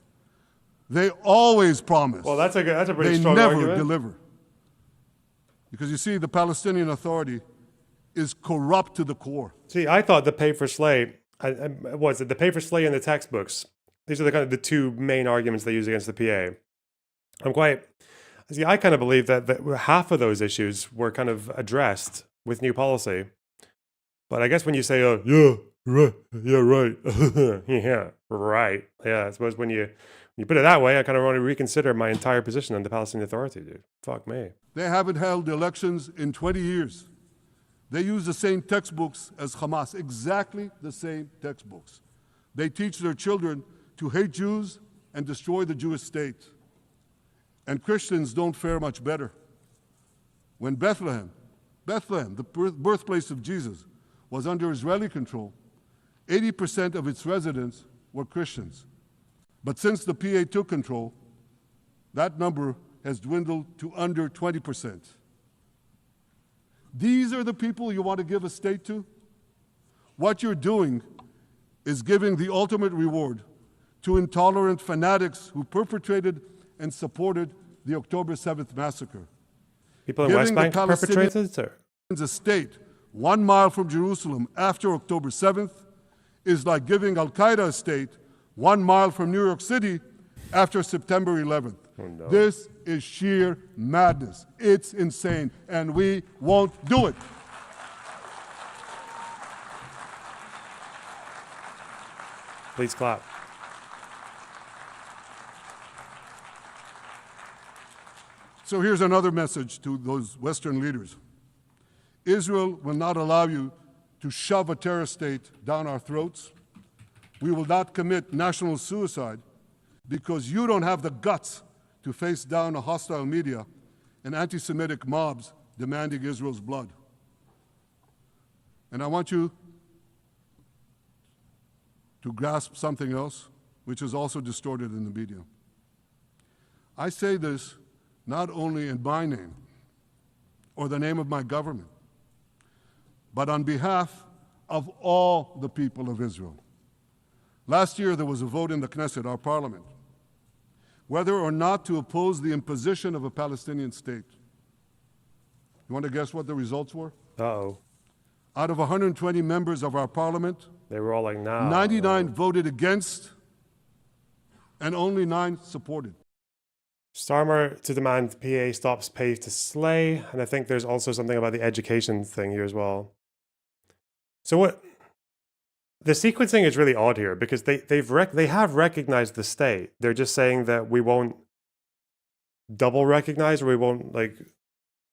They always promise. Well, that's a pretty they strong never argument. deliver. Because you see, the Palestinian Authority is corrupt to the core. See, I thought the pay for slay, was it the pay for slay in the textbooks? These are the kind of the two main arguments they use against the PA. I kind of believe that half of those issues were kind of addressed with new policy. But I guess when you say, yeah, right, yeah, right. Yeah, I suppose when you put it that way, I kind of want to reconsider my entire position on the Palestinian Authority, dude. Fuck me. They haven't held elections in 20 years. They use the same textbooks as Hamas, exactly the same textbooks. They teach their children to hate Jews and destroy the Jewish state. And Christians don't fare much better. When Bethlehem, the birthplace of Jesus, was under Israeli control, 80% of its residents were Christians. But since the PA took control, that number has dwindled to under 20%. These are the people you want to give a state to? What you're doing is giving the ultimate reward to intolerant fanatics who perpetrated and supported the October 7th massacre. People in West Bank perpetrated? Or? A state 1 mile from Jerusalem after October 7th is like giving Al-Qaeda a state 1 mile from New York City after September 11th. Oh, no. This is sheer madness. It's insane, and we won't do it. Please clap. So here's another message to those Western leaders. Israel will not allow you to shove a terrorist state down our throats. We will not commit national suicide because you don't have the guts to face down a hostile media and anti-Semitic mobs demanding Israel's blood. And I want you to grasp something else, which is also distorted in the media. I say this not only in my name or the name of my government, but on behalf of all the people of Israel. Last year, there was a vote in the Knesset, our parliament, whether or not to oppose the imposition of a Palestinian state. You want to guess what the results were? Uh-oh. Out of 120 members of our parliament, They were all like, nah. 99 voted against, and only 9 supported. Starmer to demand PA stops pay to slay, and I think there's also something about the education thing here as well. So what? The sequencing is really odd here because they have recognized the state. They're just saying that we won't double recognize, or we won't like.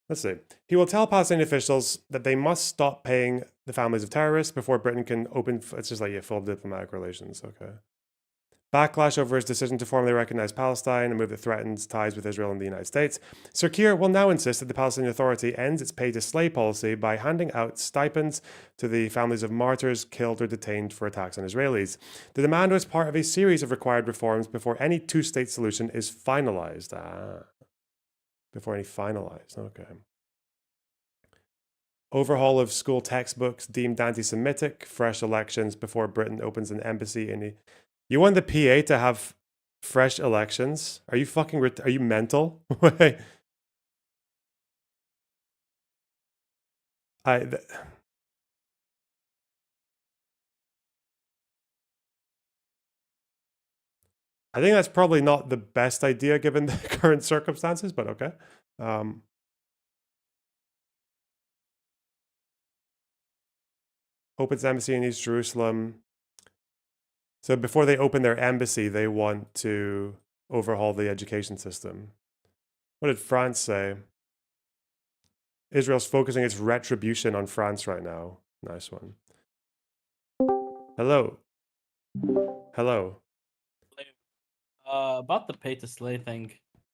Let's see. He will tell Palestinian officials that they must stop paying the families of terrorists before Britain can open. It's just like full diplomatic relations. Okay. Backlash over his decision to formally recognize Palestine, a move that threatens ties with Israel and the United States. Sir Keir will now insist that the Palestinian Authority ends its pay to slay policy by handing out stipends to the families of martyrs killed or detained for attacks on Israelis. The demand was part of a series of required reforms before any two-state solution is finalized. Before any finalized, okay. Overhaul of school textbooks deemed anti-Semitic, fresh elections before Britain opens an embassy in... You want the PA to have fresh elections? Are you fucking... are you mental? I think that's probably not the best idea given the current circumstances, but okay. Um, opens embassy in East Jerusalem. So before they open their embassy, they want to overhaul the education system. What did France say? Israel's focusing its retribution on France right now. Nice one. Hello. Hello. About the pay to slay thing,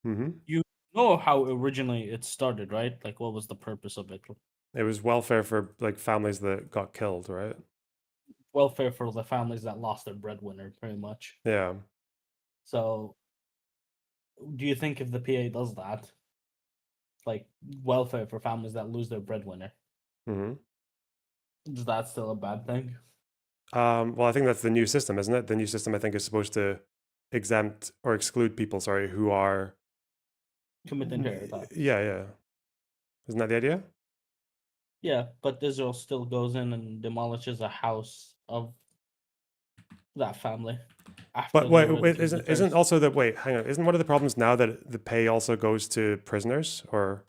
Mm-hmm. you know how originally it started, right? Like, what was the purpose of it? It was welfare for like families that got killed, right? Welfare for the families that lost their breadwinner, pretty much. Yeah. So, do you think if the PA does that, like welfare for families that lose their breadwinner, Mm-hmm. is that still a bad thing? Well, I think that's the new system, isn't it? The new system, I think, is supposed to exempt or exclude people, sorry, who are. Committing terror attacks. Yeah. Isn't that the idea? Yeah, but Israel still goes in and demolishes a house of that family. After But they wait, already killed the isn't first. also that wait, hang on, isn't one of the problems now that the pay also goes to prisoners or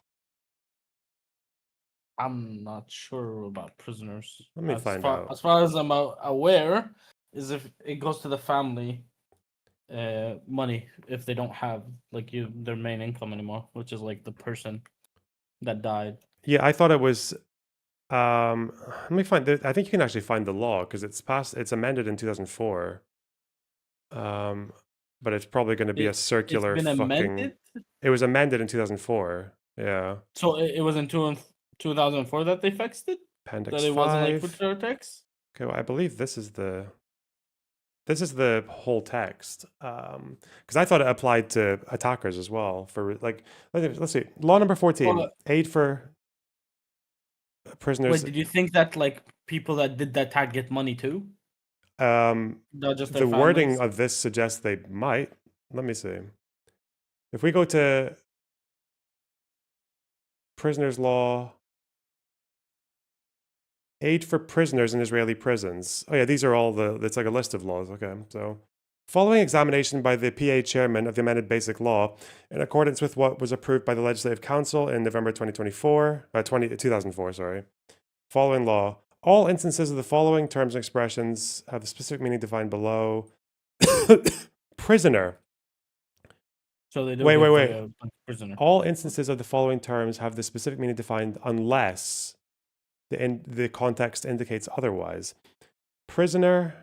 I'm not sure about prisoners. Let me find out. As far as I'm aware, is if it goes to the family, money if they don't have like their main income anymore, which is like the person that died. Yeah, I thought it was let me find I think you can actually find the law because it's amended in 2004. But it's probably going to be a circular It's been amended. It was amended in 2004. Yeah. So it was in 2004 that they fixed it. Appendix That it wasn't like 5. for terror text. Okay, well, I believe this is the whole text. Because I thought it applied to attackers as well. For like, let's see, law number 14, Well, aid for prisoners. Wait, did you think that like people that did that attack get money too? Not just their The wording families? of this suggests they might. Let me see. If we go to prisoners law, aid for prisoners in Israeli prisons. Oh yeah, these are all it's like a list of laws. Okay, so following examination by the PA chairman of the amended basic law, in accordance with what was approved by the Legislative Council in November 2004, sorry. Following law, all instances of the following terms and expressions have the specific meaning defined below. Prisoner. So they do Wait. a prisoner. All instances of the following terms have the specific meaning defined unless the context indicates otherwise. Prisoner,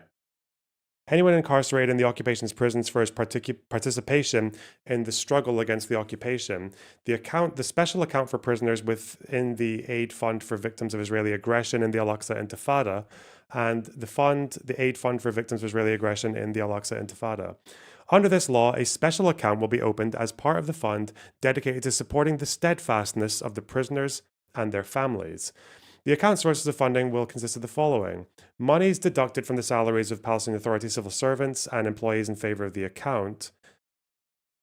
anyone incarcerated in the occupation's prisons for his participation in the struggle against the occupation. The special account for prisoners within the aid fund for victims of Israeli aggression in the Al-Aqsa Intifada, and the aid fund for victims of Israeli aggression in the Al-Aqsa Intifada. Under this law, a special account will be opened as part of the fund dedicated to supporting the steadfastness of the prisoners and their families. The account sources of funding will consist of the following: monies deducted from the salaries of Palestinian Authority civil servants and employees in favor of the account.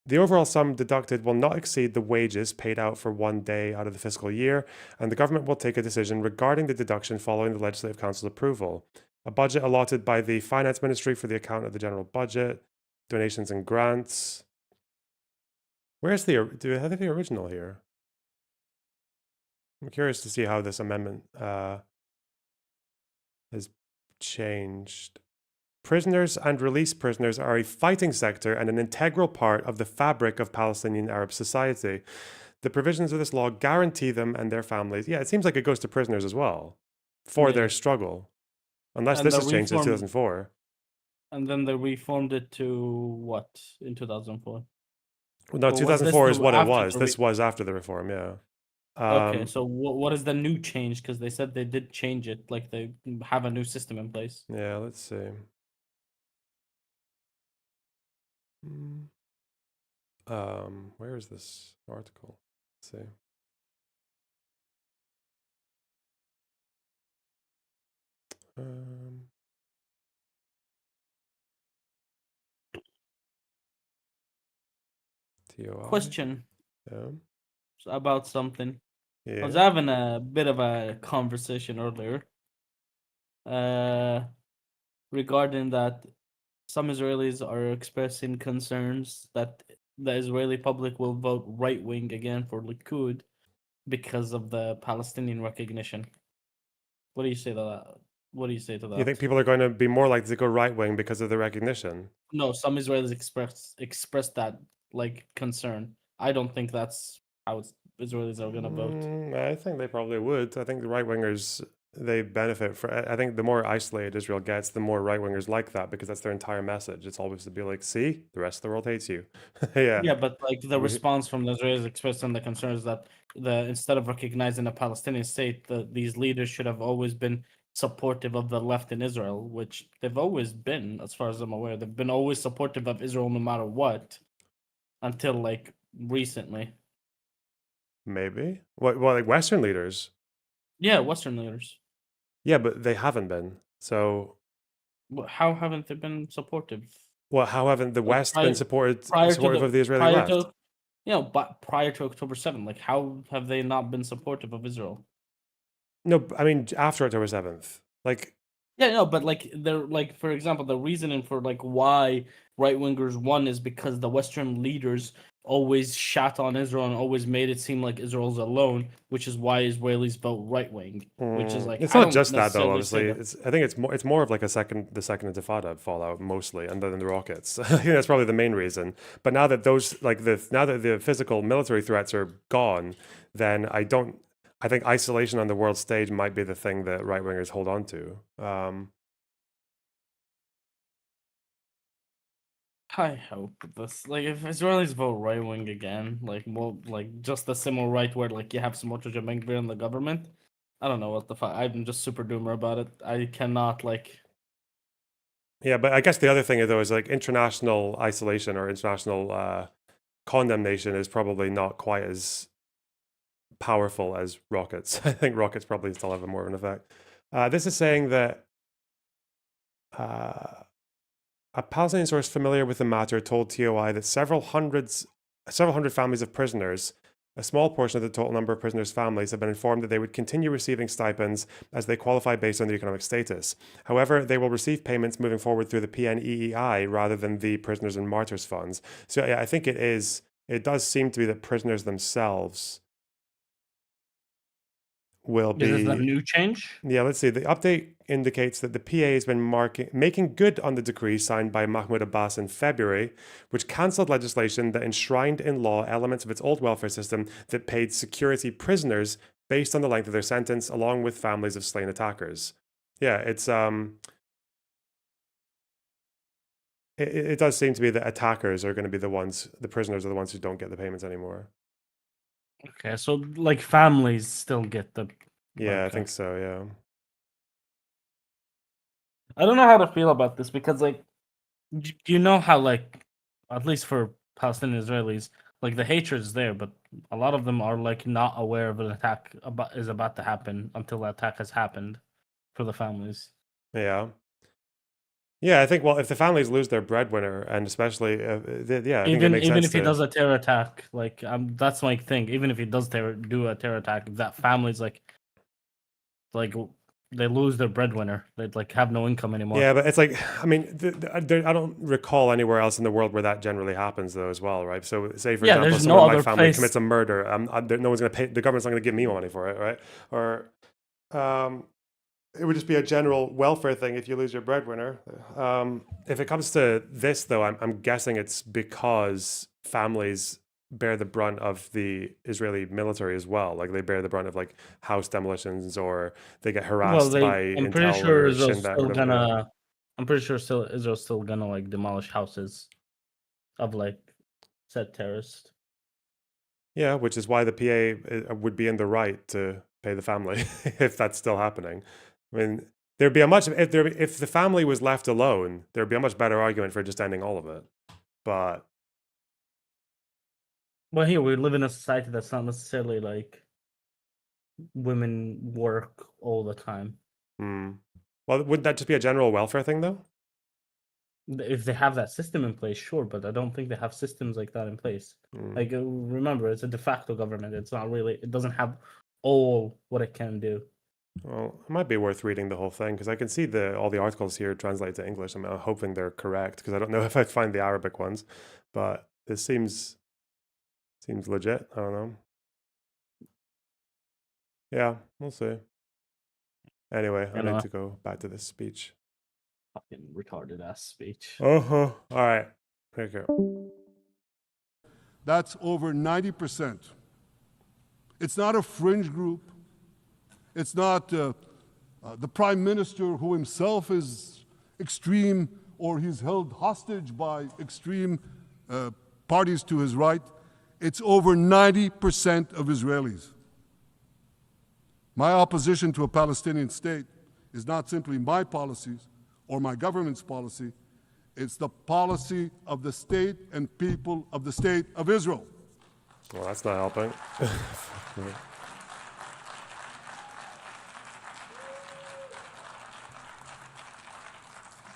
The overall sum deducted will not exceed the wages paid out for 1 day out of the fiscal year, and the government will take a decision regarding the deduction following the Legislative Council's approval. A budget allotted by the Finance Ministry for the account of the general budget, donations and grants. Where's do we have the original here? I'm curious to see how this amendment has changed. Prisoners and released prisoners are a fighting sector and an integral part of the fabric of Palestinian Arab society. The provisions of this law guarantee them and their families. Yeah, it seems like it goes to prisoners as well for their struggle. Unless this has changed in 2004. And then they reformed it to what in 2004? No, 2004 is what it was. This was after the reform, yeah. Okay, so what is the new change? Because they said they did change it, like they have a new system in place. Yeah, let's see. Where is this article? Let's see. TOI. Question. Yeah. About something. Yeah. I was having a bit of a conversation earlier. Regarding that some Israelis are expressing concerns that the Israeli public will vote right wing again for Likud because of the Palestinian recognition. What do you say to that? What do you say to that? You think people are going to be more likely to go right wing because of the recognition? No, some Israelis express that like concern. I don't think that's how Israelis are gonna vote. I think they probably would. I think the right wingers they benefit for. I think the more isolated Israel gets, the more right wingers like that because that's their entire message. It's always to be like, see, the rest of the world hates you. Yeah. Yeah, but like the We- response from the Israelis expressing the concerns that instead of recognizing a Palestinian state, these leaders should have always been supportive of the left in Israel, which they've always been, as far as I'm aware. They've been always supportive of Israel no matter what, until like recently. Maybe. What? Well, like Western leaders. Yeah, Western leaders. Yeah, but they haven't been. So, How haven't they been supportive? well, how haven't the Like, West been supportive of the Israeli prior left? to but prior to October 7th, like how have they not been supportive of Israel? No, I mean after October 7th. Like, Yeah, no, but like they're like, for example, the reasoning for like why right wingers won is because the Western leaders always shat on Israel and always made it seem like Israel's alone, which is why Israelis vote right wing. Which is like, it's I not don't just that though. necessarily say Obviously, that. I think it's more of like the second Intifada fallout mostly, and then the rockets. I think that's probably the main reason. But now that now that the physical military threats are gone, then I think isolation on the world stage might be the thing that right wingers hold on to. I hope this, like, if Israelis vote right wing again, like more like just the similar right where like you have Smotrich and Ben Gvir in the government. I don't know what the fuck. I'm just super doomer about it. I cannot like. Yeah, but I guess the other thing though is like international isolation or international condemnation is probably not quite as powerful as rockets. I think rockets probably still have more of an effect. This is saying that a Palestinian source familiar with the matter told TOI that several hundred families of prisoners, a small portion of the total number of prisoners' families, have been informed that they would continue receiving stipends as they qualify based on their economic status. However, they will receive payments moving forward through the PNEEI rather than the Prisoners and Martyrs funds. So yeah, I think it does seem to be that prisoners themselves will be. Is this a new change? Yeah, let's see. The update indicates that the PA has been making good on the decree signed by Mahmoud Abbas in February, which cancelled legislation that enshrined in law elements of its old welfare system that paid security prisoners based on the length of their sentence, along with families of slain attackers. Yeah, it does seem to be that attackers are going to be the prisoners are the ones who don't get the payments anymore. Okay, so like families still get the. Yeah, I Okay. think so. Yeah. I don't know how to feel about this because like, you know how like, at least for Palestinian Israelis, like the hatred is there, but a lot of them are like not aware of an attack is about to happen until the attack has happened for the families. Yeah. Yeah, I think, well, if the families lose their breadwinner, and especially, yeah, I think it makes Even sense if he to. does a terror attack, like that's my thing. Even if he does do a terror attack, if that family's like they lose their breadwinner, they like have no income anymore. Yeah, but it's like, I mean, I don't recall anywhere else in the world where that generally happens, though, as well, right? So, say for Yeah, example, there's someone no in my other family place. commits a murder, no one's going to pay. The government's not going to give me money for it, right? Or, it would just be a general welfare thing if you lose your breadwinner. If it comes to this, though, I'm guessing it's because families bear the brunt of the Israeli military as well. Like they bear the brunt of like house demolitions, or they get harassed by I'm pretty Intel sure or Israel's Shin Bet. still Whatever, yeah. gonna. I'm pretty sure Israel's still gonna like demolish houses of like said terrorists. Yeah, which is why the PA would be in the right to pay the family if that's still happening. I mean, there'd be a much if the family was left alone, there'd be a much better argument for just ending all of it. But Well, here we live in a society that's not necessarily like women work all the time. Well, wouldn't that just be a general welfare thing, though? If they have that system in place, sure, but I don't think they have systems like that in place. Like, remember, it's a de facto government. It's not really. It doesn't have all what it can do. Well, it might be worth reading the whole thing because I can see all the articles here translated to English. I'm hoping they're correct because I don't know if I'd find the Arabic ones, but This seems legit. I don't know. Yeah, we'll see. Anyway, I need to go back to this speech. Fucking retarded ass speech. All right. Okay. That's over 90%. It's not a fringe group. It's not the prime minister who himself is extreme or he's held hostage by extreme parties to his right. It's over 90% of Israelis. My opposition to a Palestinian state is not simply my policies or my government's policy. It's the policy of the state and people of the state of Israel. Well, that's not helping.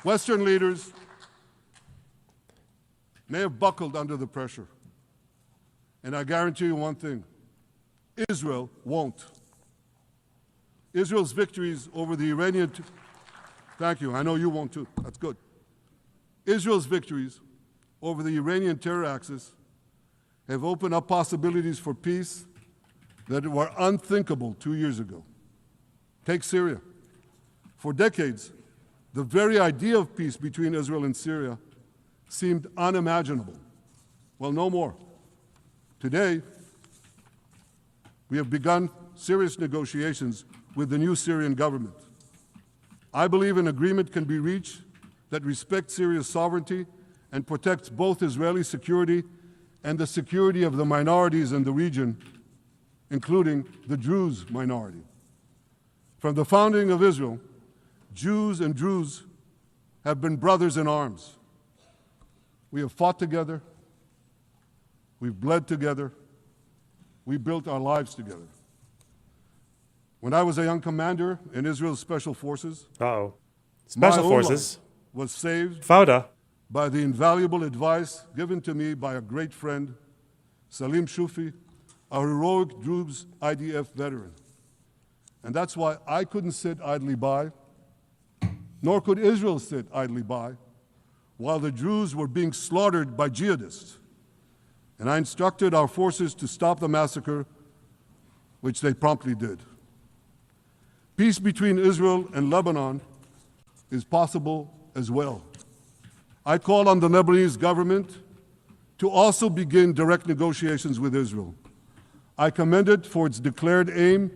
Western leaders may have buckled under the pressure. And I guarantee you one thing, Israel won't. Israel's victories over the Iranian... Thank you, I know you won't too, that's good. Israel's victories over the Iranian terror axis have opened up possibilities for peace that were unthinkable 2 years ago. Take Syria. For decades, the very idea of peace between Israel and Syria seemed unimaginable. Well, no more. Today, we have begun serious negotiations with the new Syrian government. I believe an agreement can be reached that respects Syria's sovereignty and protects both Israeli security and the security of the minorities in the region, including the Druze minority. From the founding of Israel, Jews and Druze have been brothers in arms. We have fought together, we've bled together, we built our lives together. When I was a young commander in Israel's Special Forces, Special my Forces life was saved Fauda. by the invaluable advice given to me by a great friend, Salim Shufi, a heroic Druze IDF veteran. And that's why I couldn't sit idly by, nor could Israel sit idly by, while the Druze were being slaughtered by jihadists. And I instructed our forces to stop the massacre, which they promptly did. Peace between Israel and Lebanon is possible as well. I call on the Lebanese government to also begin direct negotiations with Israel. I commend it for its declared aim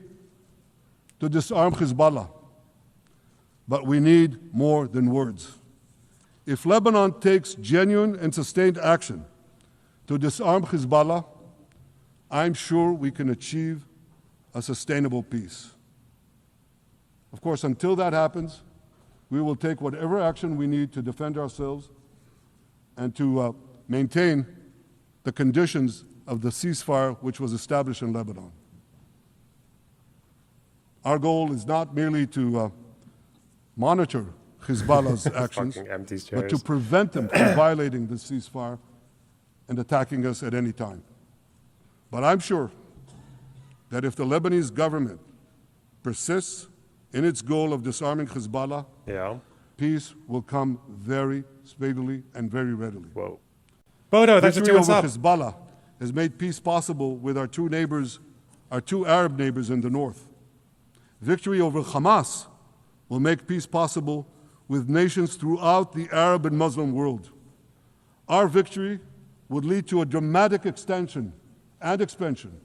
to disarm Hezbollah. But we need more than words. If Lebanon takes genuine and sustained action to disarm Hezbollah, I'm sure we can achieve a sustainable peace. Of course, until that happens, we will take whatever action we need to defend ourselves and to maintain the conditions of the ceasefire which was established in Lebanon. Our goal is not merely to monitor Hezbollah's actions, but to prevent them from violating the ceasefire and attacking us at any time. But I'm sure that if the Lebanese government persists in its goal of disarming Hezbollah, peace will come very speedily and very readily. Whoa. Bodo, thanks for Victory tuning over us up. Hezbollah has made peace possible with our two Arab neighbors in the north. Victory over Hamas will make peace possible with nations throughout the Arab and Muslim world. Our victory would lead to a dramatic extension and expansion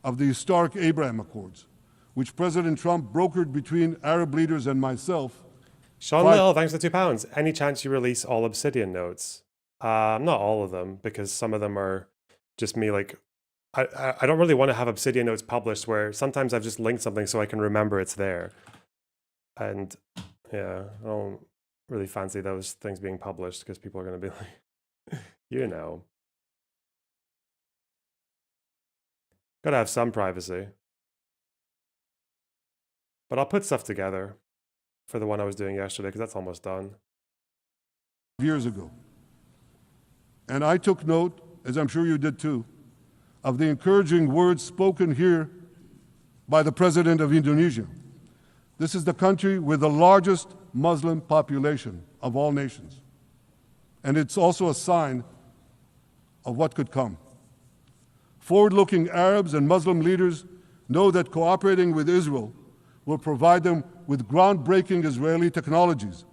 of the historic Abraham Accords, which President Trump brokered between Arab leaders and myself. Sean Lill, thanks for the £2. Any chance you release all Obsidian notes? Not all of them, because some of them are just me, like, I don't really want to have Obsidian notes published where sometimes I've just linked something so I can remember it's there. And yeah, I don't really fancy those things being published because people are going to be like, you know. Gotta have some privacy. But I'll put stuff together for the one I was doing yesterday because that's almost done. Years ago. And I took note, as I'm sure you did too, of the encouraging words spoken here by the President of Indonesia. This is the country with the largest Muslim population of all nations. And it's also a sign of what could come. Forward-looking Arabs and Muslim leaders know that cooperating with Israel will provide them with groundbreaking Israeli technologies,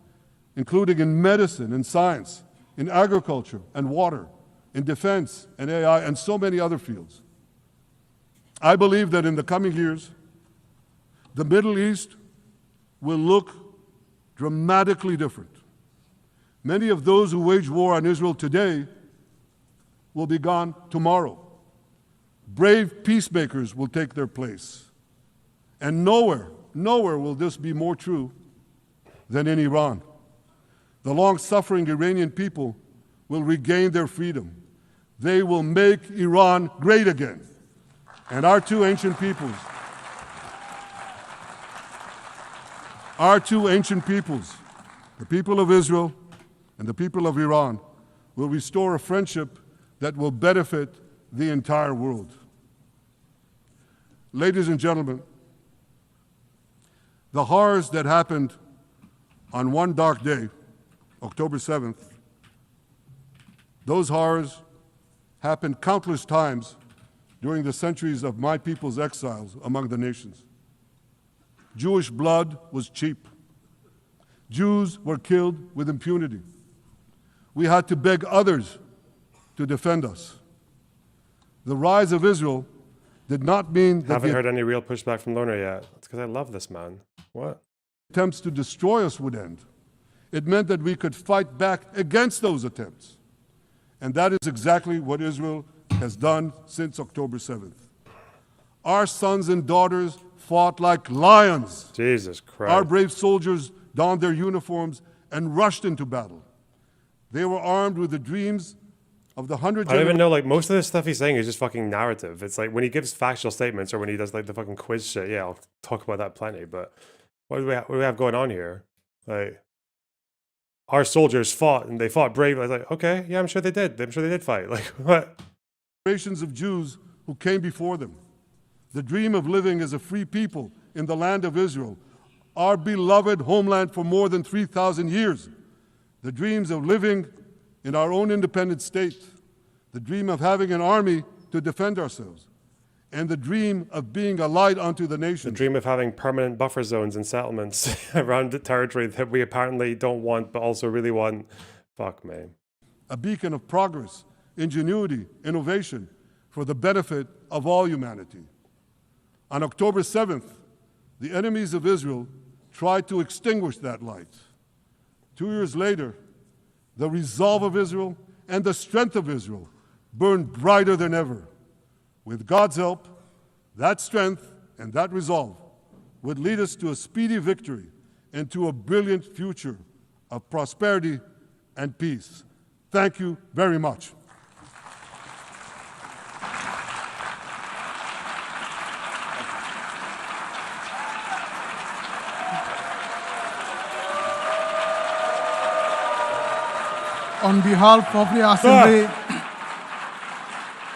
including in medicine and science, in agriculture and water, in defense and AI, and so many other fields. I believe that in the coming years, the Middle East will look dramatically different. Many of those who wage war on Israel today will be gone tomorrow. Brave peacemakers will take their place. And nowhere will this be more true than in Iran. The long-suffering Iranian people will regain their freedom. They will make Iran great again. And our two ancient peoples, the people of Israel and the people of Iran, will restore a friendship that will benefit the entire world. Ladies and gentlemen, the horrors that happened on one dark day, October 7th, those horrors happened countless times during the centuries of my people's exiles among the nations. Jewish blood was cheap. Jews were killed with impunity. We had to beg others to defend us. The rise of Israel did not mean that Haven't heard any real pushback from Lerner yet. That's because I love this man. What? Attempts to destroy us would end. It meant that we could fight back against those attempts. And that is exactly what Israel has done since October 7th. Our sons and daughters fought like lions. Jesus Christ. Our brave soldiers donned their uniforms and rushed into battle. They were armed with the dreams of the 100 I don't even know, like, most of the stuff he's saying is just fucking narrative. It's like when he gives factual statements or when he does like the fucking quiz shit, yeah, I'll talk about that plenty. But what do we have going on here? Like, our soldiers fought and they fought bravely. I was like, okay, yeah, I'm sure they did. I'm sure they did fight. Like, what? Generations of Jews who came before them. The dream of living as a free people in the land of Israel, our beloved homeland for more than 3,000 years. The dreams of living in our own independent state. The dream of having an army to defend ourselves. And the dream of being a light unto the nation. The dream of having permanent buffer zones and settlements around the territory that we apparently don't want, but also really want. Fuck, man. A beacon of progress, ingenuity, innovation for the benefit of all humanity. On October 7th, the enemies of Israel tried to extinguish that light. 2 years later, the resolve of Israel and the strength of Israel burned brighter than ever. With God's help, that strength and that resolve would lead us to a speedy victory and to a brilliant future of prosperity and peace. Thank you very much. On behalf of the Assembly,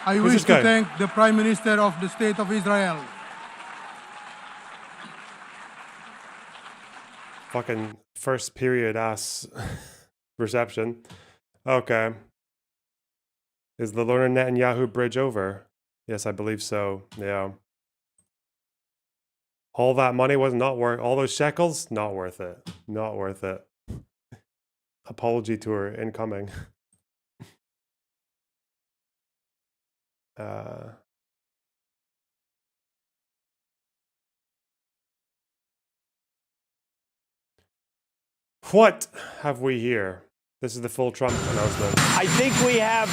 I wish this to guy? thank the Prime Minister of the State of Israel. Fucking first period ass reception. Okay. Is the Lerner Netanyahu bridge over? Yes, I believe so. Yeah. All that money was not worth, all those shekels, not worth it. Not worth it. Apology tour incoming. What have we here? This is the full Trump announcement. I think we have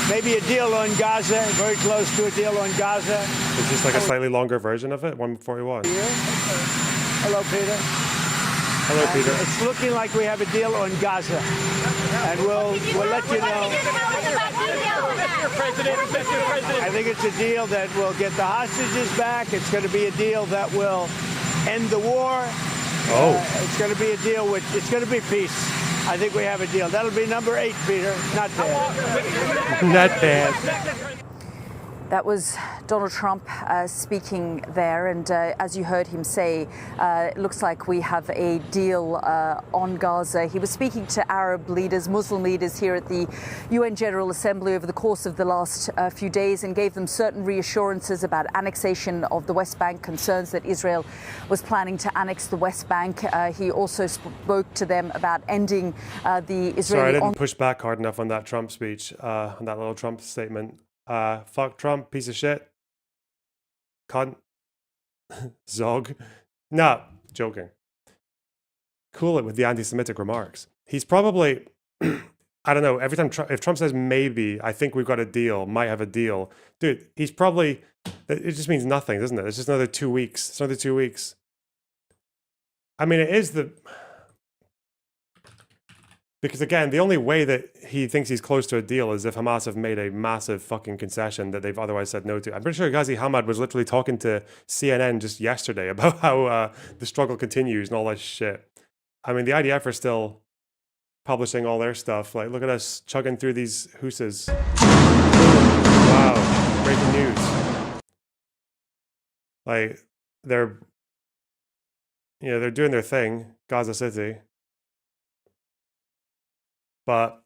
maybe a deal on Gaza, very close to a deal on Gaza. Is this like a slightly longer version of it? 141. Here. Hello, Peter. Hello, Peter. It's looking like we have a deal on Gaza, and we'll let you know. I think it's a deal that will get the hostages back. It's going to be a deal that will end the war. It's going to be a deal with. It's going to be peace. I think we have a deal. That'll be number 8, Peter. Not bad. Not bad. That was Donald Trump speaking there, and as you heard him say, it looks like we have a deal on Gaza. He was speaking to Arab leaders, Muslim leaders here at the UN General Assembly over the course of the last few days, and gave them certain reassurances about annexation of the West Bank, concerns that Israel was planning to annex the West Bank. He also spoke to them about ending the Israeli... Sorry, I didn't push back hard enough on that Trump speech, on that little Trump statement. Fuck Trump, piece of shit. Cunt. Zog. Nah, joking. Cool it with the anti-Semitic remarks. He's probably, I don't know, every time if Trump says maybe, I think we've got a deal, might have a deal. Dude, he's probably, it just means nothing, doesn't it? It's just another 2 weeks. It's another 2 weeks. I mean, it is the... Because again, the only way that he thinks he's close to a deal is if Hamas have made a massive fucking concession that they've otherwise said no to. I'm pretty sure Ghazi Hamad was literally talking to CNN just yesterday about how the struggle continues and all that shit. I mean, the IDF are still publishing all their stuff. Like, look at us chugging through these hooses. Wow, breaking news. Like, they're doing their thing, Gaza City. But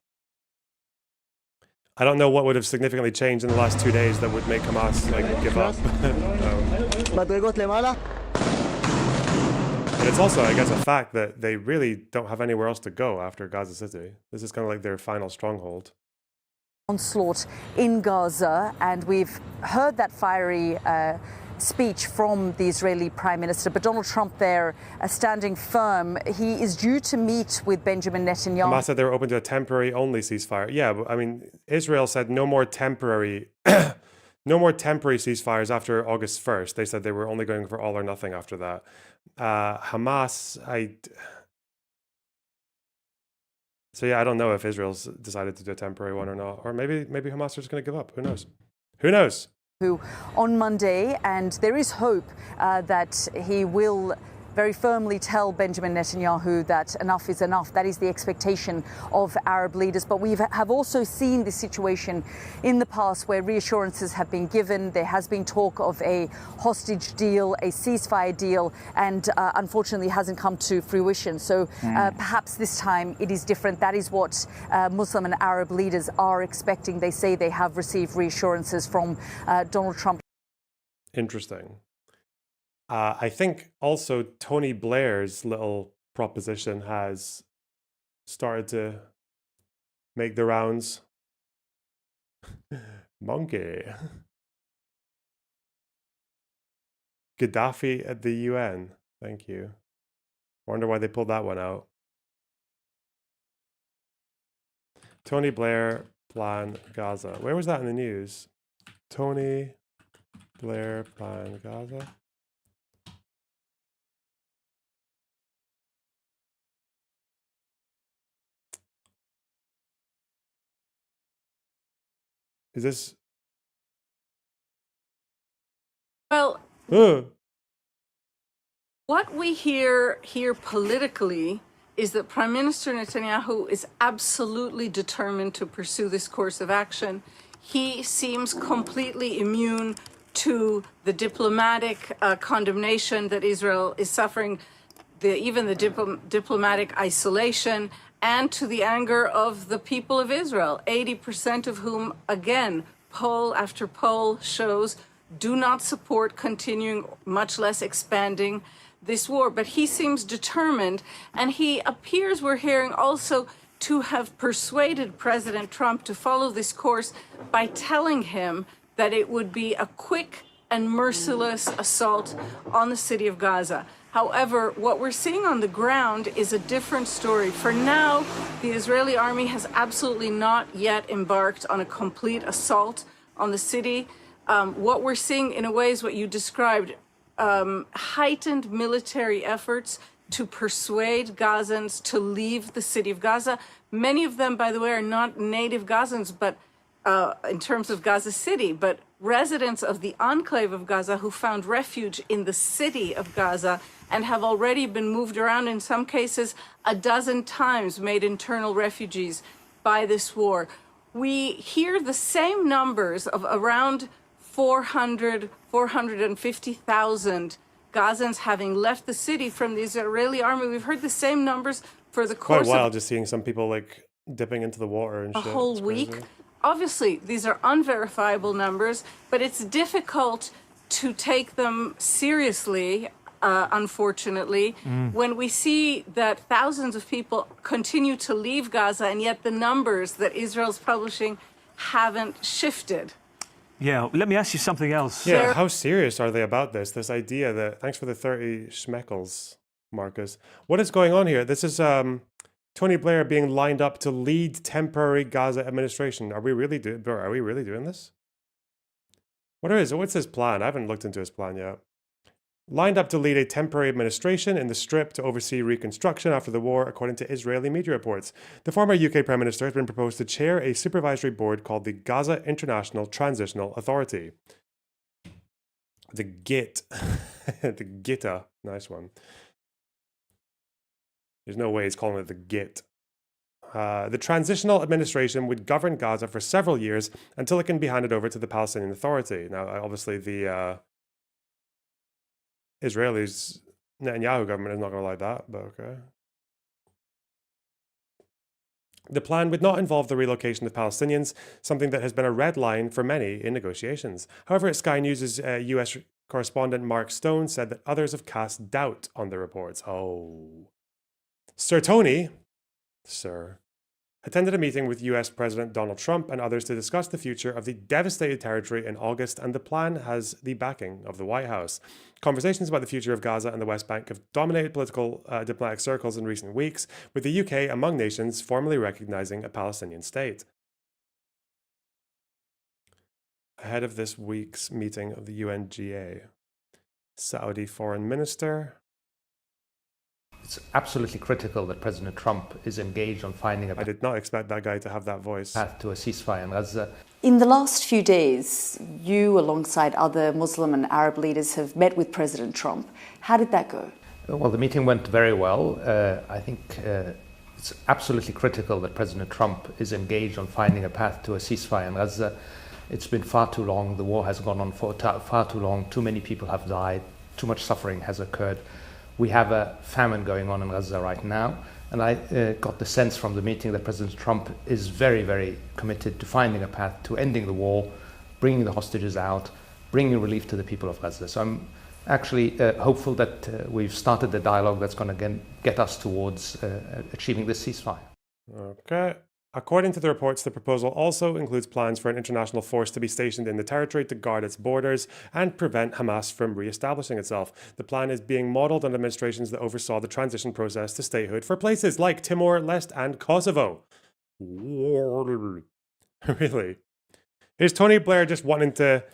I don't know what would have significantly changed in the last 2 days that would make Hamas like give up. But it's also, I guess, a fact that they really don't have anywhere else to go after Gaza City. This is kind of like their final stronghold. Onslaught in Gaza, and we've heard that fiery speech from the Israeli Prime Minister, but Donald Trump there standing firm. He is due to meet with Benjamin Netanyahu. Hamas said they were open to a temporary only ceasefire. Yeah, but I mean, Israel said no more temporary ceasefires after August 1st. They said they were only going for all or nothing after that. Hamas, so yeah, I don't know if Israel's decided to do a temporary one or not, or maybe Hamas are just going to give up. Who knows? Who knows? Who on Monday, and there is hope that he will very firmly tell Benjamin Netanyahu that enough is enough. That is the expectation of Arab leaders. But we have also seen this situation in the past where reassurances have been given. There has been talk of a hostage deal, a ceasefire deal, and unfortunately hasn't come to fruition. So perhaps this time it is different. That is what Muslim and Arab leaders are expecting. They say they have received reassurances from Donald Trump. Interesting. I think also Tony Blair's little proposition has started to make the rounds. Monkey. Gaddafi at the UN. Thank you. Wonder why they pulled that one out. Tony Blair plan Gaza. Where was that in the news? Tony Blair plan Gaza. Is this? Well, what we hear here politically is that Prime Minister Netanyahu is absolutely determined to pursue this course of action. He seems completely immune to the diplomatic condemnation that Israel is suffering, even the diplomatic isolation, and to the anger of the people of Israel, 80% of whom, again, poll after poll shows, do not support continuing, much less expanding this war. But he seems determined, and he appears, we're hearing also, to have persuaded President Trump to follow this course by telling him that it would be a quick and merciless assault on the city of Gaza. However, what we're seeing on the ground is a different story. For now, the Israeli army has absolutely not yet embarked on a complete assault on the city. What we're seeing, in a way, is what you described, heightened military efforts to persuade Gazans to leave the city of Gaza. Many of them, by the way, are not native Gazans, but in terms of Gaza City, but residents of the enclave of Gaza who found refuge in the city of Gaza and have already been moved around, in some cases a dozen times, made internal refugees by this war. We hear the same numbers of around 450,000 Gazans having left the city from the Israeli army. We've heard the same numbers for the Quite course wild of just seeing some people like dipping into the water and a shit. whole It's week. crazy. Obviously, these are unverifiable numbers, but it's difficult to take them seriously, unfortunately, when we see that thousands of people continue to leave Gaza, and yet the numbers that Israel's publishing haven't shifted. Yeah, let me ask you something else. Yeah, how serious are they about this? This idea that, thanks for the 30 schmeckles, Marcus. What is going on here? This is Tony Blair being lined up to lead temporary Gaza administration. Are we really doing this? What's his plan? I haven't looked into his plan yet. Lined up to lead a temporary administration in the Strip to oversee reconstruction after the war, according to Israeli media reports. The former UK Prime Minister has been proposed to chair a supervisory board called the Gaza International Transitional Authority. The GIT. The GITA. Nice one. There's no way he's calling it the GIT. The transitional administration would govern Gaza for several years until it can be handed over to the Palestinian Authority. Now, obviously, the Israelis, Netanyahu government is not going to like that, but okay. The plan would not involve the relocation of Palestinians, something that has been a red line for many in negotiations. However, Sky News' US correspondent Mark Stone said that others have cast doubt on the reports. Oh. Sir Tony, attended a meeting with US President Donald Trump and others to discuss the future of the devastated territory in August, and the plan has the backing of the White House. Conversations about the future of Gaza and the West Bank have dominated political diplomatic circles in recent weeks, with the UK among nations formally recognizing a Palestinian state. Ahead of this week's meeting of the UNGA, Saudi Foreign Minister... It's absolutely critical that President Trump is engaged on finding I did not expect that guy to have that voice. Path to a ceasefire in Gaza. In the last few days, you, alongside other Muslim and Arab leaders, have met with President Trump. How did that go? Well, the meeting went very well. I think it's absolutely critical that President Trump is engaged on finding a path to a ceasefire in Gaza. It's been far too long. The war has gone on for far too long. Too many people have died. Too much suffering has occurred. We have a famine going on in Gaza right now, and I got the sense from the meeting that President Trump is very, very committed to finding a path to ending the war, bringing the hostages out, bringing relief to the people of Gaza. So I'm actually hopeful that we've started the dialogue that's going to get us towards achieving this ceasefire. Okay. According to the reports, the proposal also includes plans for an international force to be stationed in the territory to guard its borders and prevent Hamas from re-establishing itself. The plan is being modelled on administrations that oversaw the transition process to statehood for places like Timor-Leste and Kosovo. Really? Is Tony Blair just wanting to...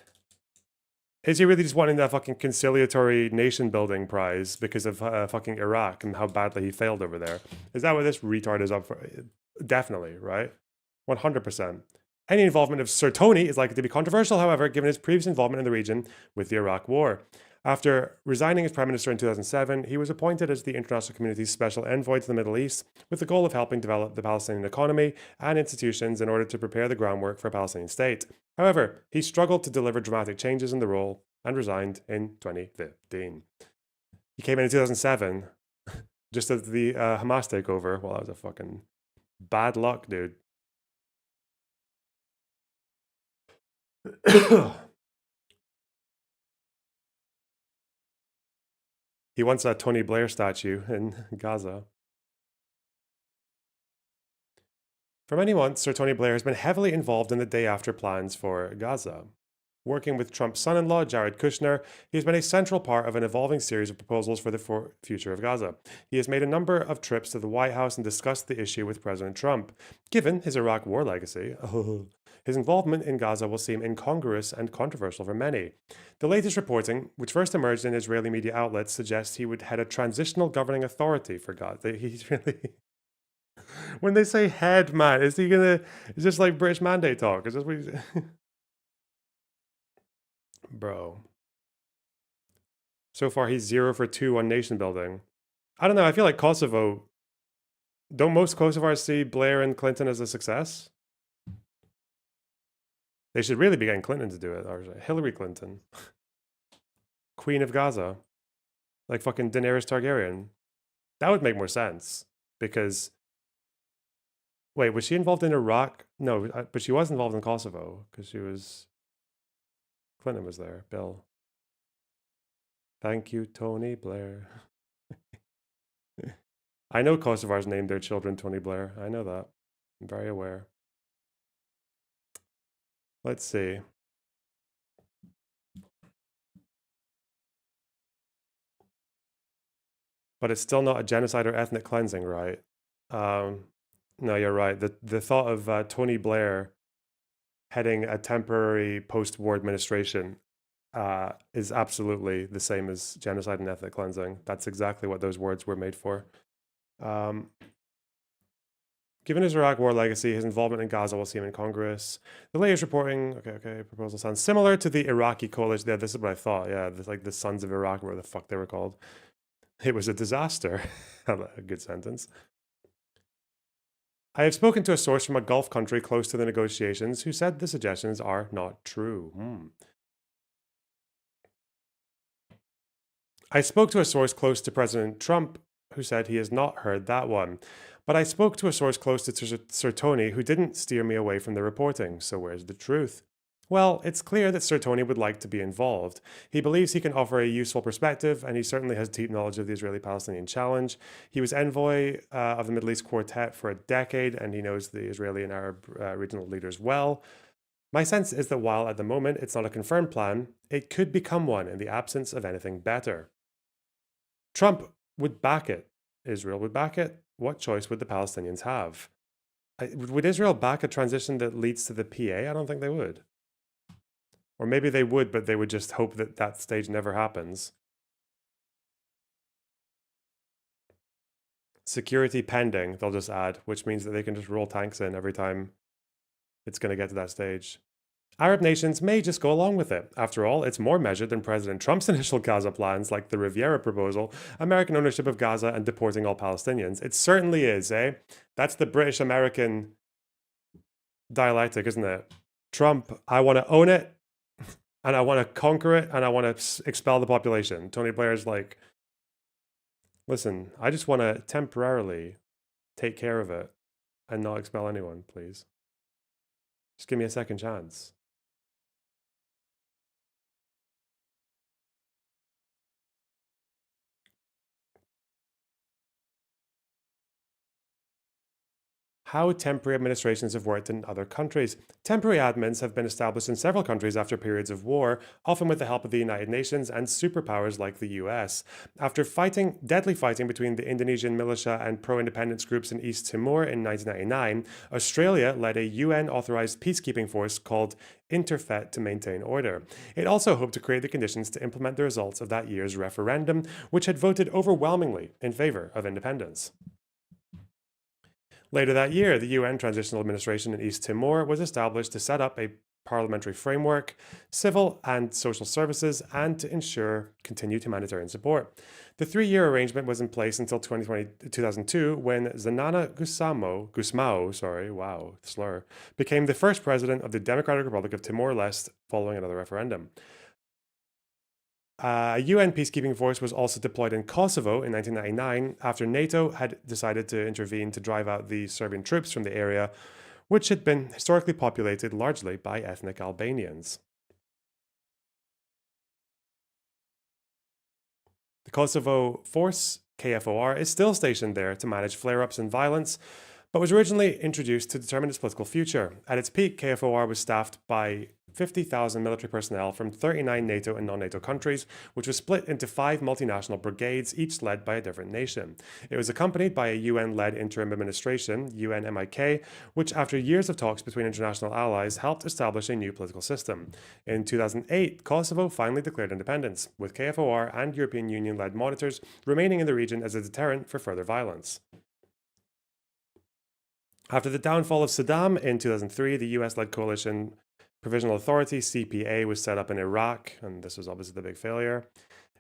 Is he really just wanting that fucking conciliatory nation building prize because of fucking Iraq and how badly he failed over there? Is that what this retard is up for? Definitely, right? 100%. Any involvement of Sir Tony is likely to be controversial, however, given his previous involvement in the region with the Iraq War. After resigning as Prime Minister in 2007, he was appointed as the international community's special envoy to the Middle East with the goal of helping develop the Palestinian economy and institutions in order to prepare the groundwork for a Palestinian state. However, he struggled to deliver dramatic changes in the role and resigned in 2015. He came in 2007, just as the Hamas takeover. Well, that was a fucking bad luck, dude. He wants a Tony Blair statue in Gaza. For many months, Sir Tony Blair has been heavily involved in the day-after plans for Gaza. Working with Trump's son-in-law, Jared Kushner, he has been a central part of an evolving series of proposals for the future of Gaza. He has made a number of trips to the White House and discussed the issue with President Trump. Given his Iraq War legacy, his involvement in Gaza will seem incongruous and controversial for many. The latest reporting, which first emerged in Israeli media outlets, suggests he would head a transitional governing authority for Gaza. He's really... When they say head, man, is this like British mandate talk? Is this what he's... Bro. So far, he's 0 for 2 on nation building. I don't know. I feel like Kosovo... Don't most Kosovars see Blair and Clinton as a success? They should really be getting Clinton to do it, or Hillary Clinton. Queen of Gaza. Like fucking Daenerys Targaryen. That would make more sense. Because... Wait, was she involved in Iraq? No, but she was involved in Kosovo. Because she was... Clinton was there. Bill. Thank you, Tony Blair. I know Kosovars named their children Tony Blair. I know that. I'm very aware. Let's see. But it's still not a genocide or ethnic cleansing, right? No, you're right. The thought of Tony Blair heading a temporary post-war administration is absolutely the same as genocide and ethnic cleansing. That's exactly what those words were made for. Given his Iraq war legacy, his involvement in Gaza will see him in Congress. The latest reporting, okay, proposal sounds similar to the Iraqi coalition. Yeah, this is what I thought. Yeah, like the Sons of Iraq, whatever the fuck they were called. It was a disaster. A good sentence. I have spoken to a source from a Gulf country close to the negotiations who said the suggestions are not true. I spoke to a source close to President Trump who said he has not heard that one. But I spoke to a source close to Sertoni who didn't steer me away from the reporting. So where's the truth? Well, it's clear that Sertoni would like to be involved. He believes he can offer a useful perspective, and he certainly has deep knowledge of the Israeli-Palestinian challenge. He was envoy of the Middle East Quartet for a decade, and he knows the Israeli and Arab regional leaders well. My sense is that while at the moment it's not a confirmed plan, it could become one in the absence of anything better. Trump would back it. Israel would back it. What choice would the Palestinians have? Would Israel back a transition that leads to the PA? I don't think they would. Or maybe they would, but they would just hope that that stage never happens. Security pending, they'll just add, which means that they can just roll tanks in every time it's going to get to that stage. Arab nations may just go along with it. After all, it's more measured than President Trump's initial Gaza plans, like the Riviera proposal, American ownership of Gaza, and deporting all Palestinians. It certainly is, eh? That's the British-American dialectic, isn't it? Trump, I want to own it, and I want to conquer it, and I want to expel the population. Tony Blair's like, listen, I just want to temporarily take care of it and not expel anyone, please. Just give me a second chance. How temporary administrations have worked in other countries. Temporary admins have been established in several countries after periods of war, often with the help of the United Nations and superpowers like the US. After deadly fighting between the Indonesian militia and pro-independence groups in East Timor in 1999, Australia led a UN-authorized peacekeeping force called Interfet to maintain order. It also hoped to create the conditions to implement the results of that year's referendum, which had voted overwhelmingly in favor of independence. Later that year, the UN Transitional Administration in East Timor was established to set up a parliamentary framework, civil and social services, and to ensure continued humanitarian support. The 3-year arrangement was in place until 2002, when Xanana Gusmao, became the first president of the Democratic Republic of Timor-Leste following another referendum. A UN peacekeeping force was also deployed in Kosovo in 1999 after NATO had decided to intervene to drive out the Serbian troops from the area, which had been historically populated largely by ethnic Albanians. The Kosovo Force, KFOR, is still stationed there to manage flare-ups and violence, but was originally introduced to determine its political future. At its peak, KFOR was staffed by 50,000 military personnel from 39 NATO and non-NATO countries, which was split into 5 multinational brigades, each led by a different nation. It was accompanied by a UN-led interim administration, UNMIK, which after years of talks between international allies helped establish a new political system. In 2008, Kosovo finally declared independence, with KFOR and European Union-led monitors remaining in the region as a deterrent for further violence. After the downfall of Saddam in 2003, the US-led coalition Provisional Authority, CPA, was set up in Iraq, and this was obviously the big failure.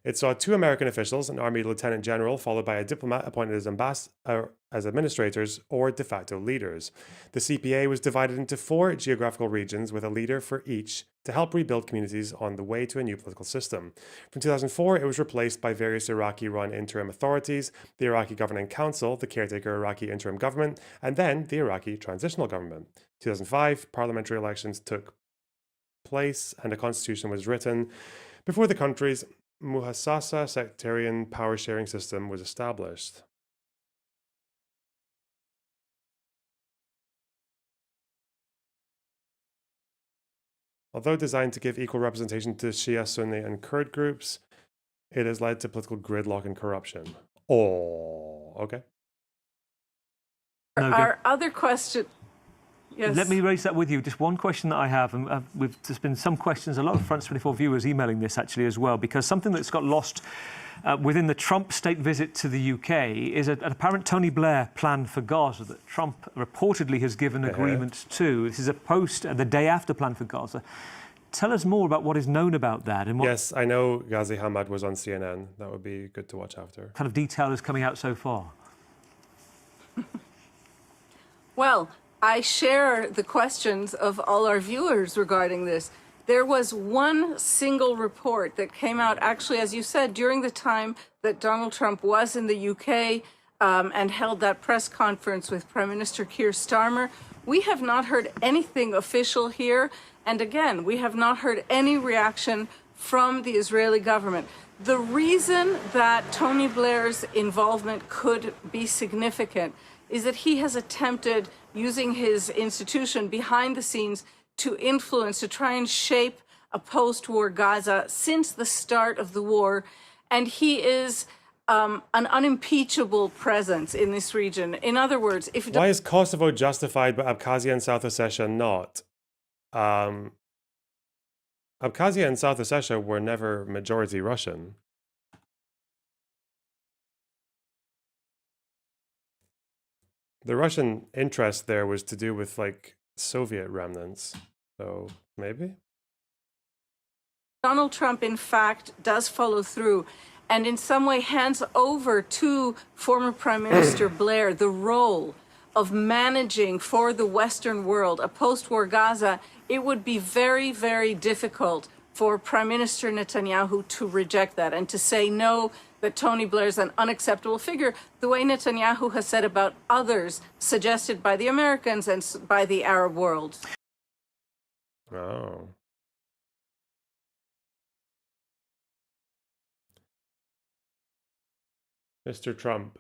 It saw 2 American officials, an Army Lieutenant General, followed by a diplomat appointed as administrators or de facto leaders. The CPA was divided into 4 geographical regions with a leader for each to help rebuild communities on the way to a new political system. From 2004, it was replaced by various Iraqi-run interim authorities, the Iraqi Governing Council, the caretaker Iraqi interim government, and then the Iraqi transitional government. 2005, parliamentary elections took place and a constitution was written before the country's Muhassasa sectarian power sharing system was established. Although designed to give equal representation to Shia, Sunni, and Kurd groups, it has led to political gridlock and corruption. Oh, okay. Our other question. Yes. Let me raise that with you. Just one question that I have, and there's been some questions, a lot of France 24 viewers emailing this actually as well, because something that's got lost within the Trump state visit to the UK is an apparent Tony Blair plan for Gaza that Trump reportedly has given agreement to. This is a post the day after plan for Gaza. Tell us more about what is known about that. And what yes, I know Ghazi Hamad was on CNN. That would be good to watch after. kind of detail is coming out so far? Well, I share the questions of all our viewers regarding this. There was one single report that came out, actually, as you said, during the time that Donald Trump was in the UK and held that press conference with Prime Minister Keir Starmer. We have not heard anything official here. And again, we have not heard any reaction from the Israeli government. The reason that Tony Blair's involvement could be significant is that he has attempted, using his institution behind the scenes, to influence, to try and shape a post-war Gaza since the start of the war. And he is an unimpeachable presence in this region. In other words, if... Why is Kosovo justified but Abkhazia and South Ossetia not? Abkhazia and South Ossetia were never majority Russian. The Russian interest there was to do with like Soviet remnants, so maybe? Donald Trump, in fact, does follow through and in some way hands over to former Prime Minister Blair the role of managing for the Western world a post-war Gaza, it would be very, very difficult for Prime Minister Netanyahu to reject that and to say no, that Tony Blair is an unacceptable figure, the way Netanyahu has said about others suggested by the Americans and by the Arab world. Oh. Mr. Trump.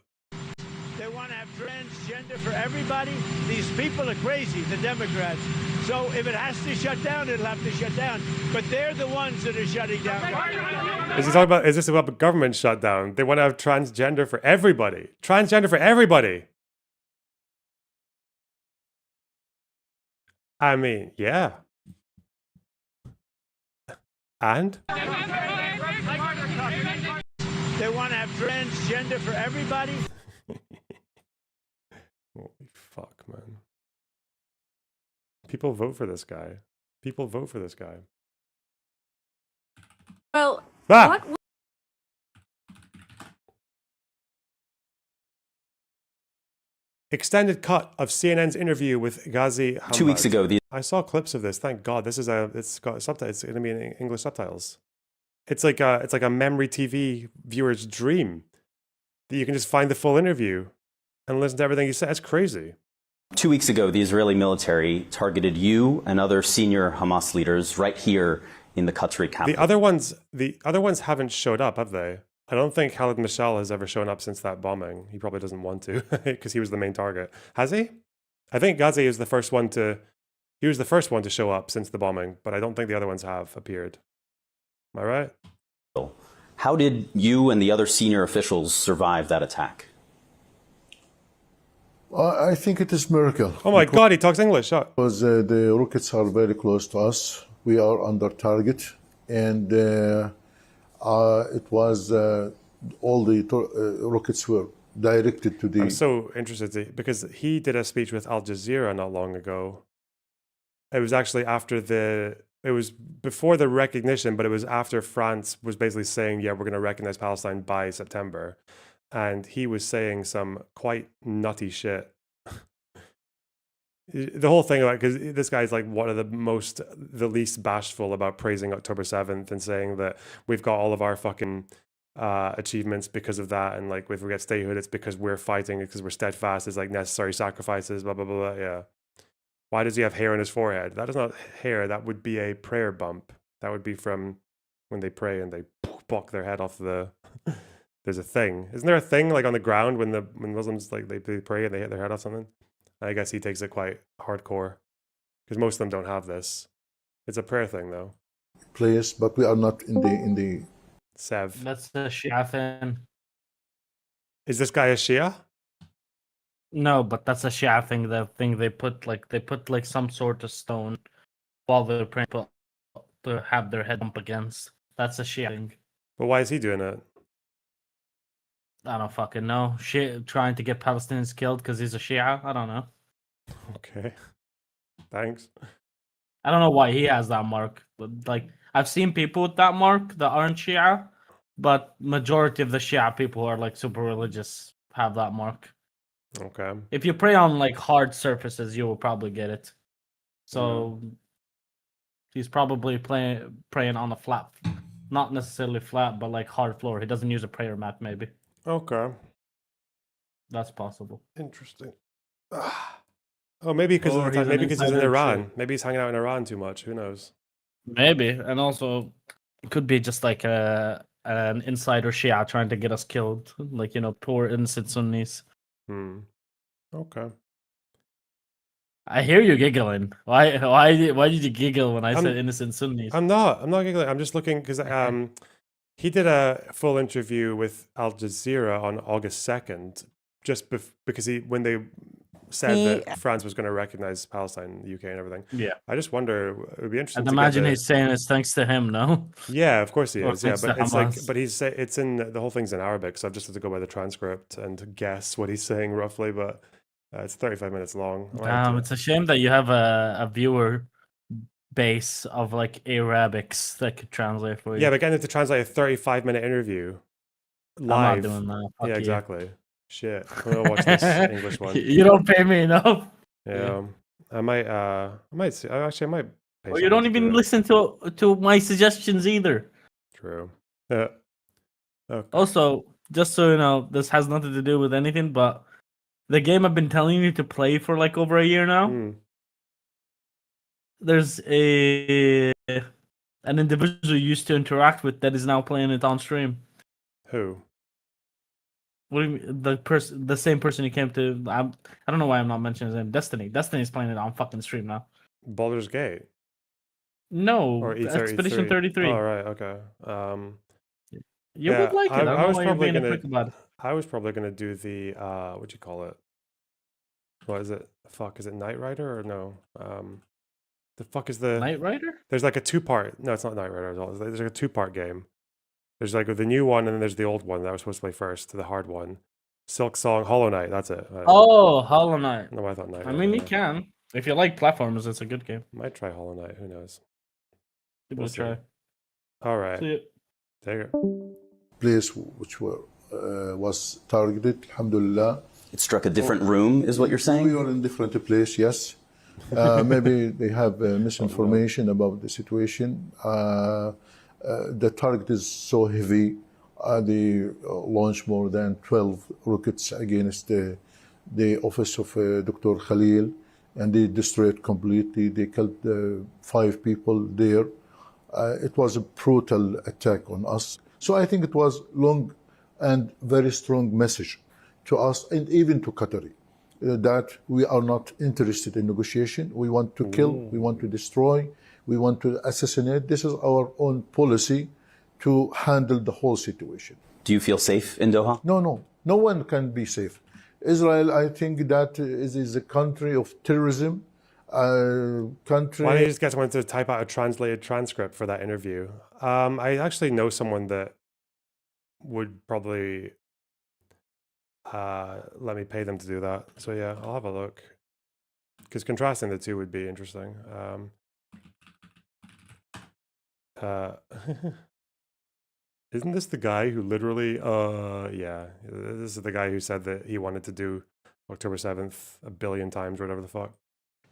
They want to have transgender for everybody. These people are crazy, the Democrats. So if it has to shut down, it'll have to shut down. But they're the ones that are shutting down. Is he talking about, is this about government shutdown? They want to have transgender for everybody. Transgender for everybody. I mean, yeah. And? They want to have transgender for everybody. Holy fuck, man. People vote for this guy. People vote for this guy. Well, what? Extended cut of CNN's interview with Ghazi Hamad. 2 weeks ago, I saw clips of this. Thank God. This is it's got subtitles. It's going to be in English subtitles. It's like a memory TV viewer's dream that you can just find the full interview and listen to everything he said. It's crazy. 2 weeks ago, the Israeli military targeted you and other senior Hamas leaders right here in the Qatari capital. The other ones haven't showed up, have they? I don't think Khaled Mashal has ever shown up since that bombing. He probably doesn't want to because he was the main target. Has he? I think Ghazi is the first one to. He was the first one to show up since the bombing, but I don't think the other ones have appeared. Am I right? How did you and the other senior officials survive that attack? I think it is a miracle. Oh my God, he talks English. Because the rockets are very close to us. We are under target. And it was all the rockets were directed to the... I'm so interested because he did a speech with Al Jazeera not long ago. It was actually after the before the recognition, but it was after France was basically saying, yeah, we're going to recognize Palestine by September. And he was saying some quite nutty shit. The whole thing about, because this guy's like one of the least bashful about praising October 7th and saying that we've got all of our fucking achievements because of that. And like, if we get statehood, it's because we're fighting, because we're steadfast, it's like necessary sacrifices, blah, blah, blah, blah. Yeah. Why does he have hair on his forehead? That is not hair. That would be a prayer bump. That would be from when they pray and they pluck their head off the. There's a thing. Isn't there a thing like on the ground when Muslims like they pray and they hit their head off something? I guess he takes it quite hardcore because most of them don't have this. It's a prayer thing though. Place, but we are not in the. Sev. That's the Shia thing. Is this guy a Shia? No, but that's a Shia thing. The thing they put like some sort of stone while they're praying to have their head up against. That's a Shia thing. But why is he doing it? I don't fucking know. Shit, trying to get Palestinians killed because he's a Shia. I don't know. Okay. Thanks. I don't know why he has that mark. But like, I've seen people with that mark that aren't Shia, but majority of the Shia people who are like super religious have that mark. Okay. If you pray on like hard surfaces, you will probably get it. So he's probably praying on a flat, not necessarily flat, but like hard floor. He doesn't use a prayer mat, maybe. Okay. That's possible. Interesting. Oh, maybe because he's in Iran. Maybe he's hanging out in Iran too much. Who knows? Maybe, and also it could be just like an insider Shia trying to get us killed, like poor innocent Sunnis. Okay. I hear you giggling. Why did you giggle when I said innocent Sunnis? I'm not giggling. I'm just looking because he did a full interview with Al Jazeera on August 2nd, just because when they said that France was going to recognize Palestine, the UK, and everything. Yeah. I just wonder. It would be interesting. I'd imagine he's saying it's thanks to him, no? Yeah, of course he is. Yeah, but it's Hamas. like, it's in the whole thing's in Arabic, so I've just had to go by the transcript and guess what he's saying roughly. But it's 35 minutes long. It's a shame that you have a viewer base of like Arabics that could translate for you. Yeah, but getting it to translate a 35-minute interview live. I'm not doing that. Fuck yeah, you. exactly. Shit, I'm gonna watch this English one. You don't pay me enough. Yeah, I might see. Actually, I might. Well, you don't even listen to my suggestions either. True. Yeah. Okay. Also, just so you know, this has nothing to do with anything, but the game I've been telling you to play for like over a year now. There's an individual you used to interact with that is now playing it on stream. Who? What do you mean? The same person you came to. I don't know why I'm not mentioning his name. Destiny. Destiny's playing it on fucking stream now. Baldur's Gate. No, Or Expedition 33. Oh right, okay. You would like it. I was probably gonna. I was probably gonna do the what do you call it? What is it? Fuck, is it Knight Rider or no? The fuck is the Knight Rider? There's like a 2-part. No, it's not Knight Rider at all. There's like a 2-part game. There's like the new one and then there's the old one that I was supposed to play first, the hard one. Silk Song, Hollow Knight. That's it. Oh, Hollow Knight. No, I thought Knight. I mean, you can if you like platformers. It's a good game. Might try Hollow Knight. Who knows? We'll try. All right. See it. Take it. Place which was targeted. Alhamdulillah. It struck a different room, is what you're saying? We are in different place. Yes. Maybe they have misinformation about the situation. The target is so heavy. They launched more than 12 rockets against the office of Dr. Khalil, and they destroyed completely. They killed 5 people there. It was a brutal attack on us. So I think it was long and very strong message to us and even to Qatari that we are not interested in negotiation. We want to kill, we want to destroy, we want to assassinate. This is our own policy to handle the whole situation. Do you feel safe in Doha? No. No one can be safe. Israel, I think that is a country of terrorism. Country. Why don't you just get someone to type out a translated transcript for that interview? I actually know someone that would probably let me pay them to do that. So yeah, I'll have a look. Because contrasting the two would be interesting. Isn't this the guy who literally, yeah, this is the guy who said that he wanted to do October 7th a billion times or whatever the fuck.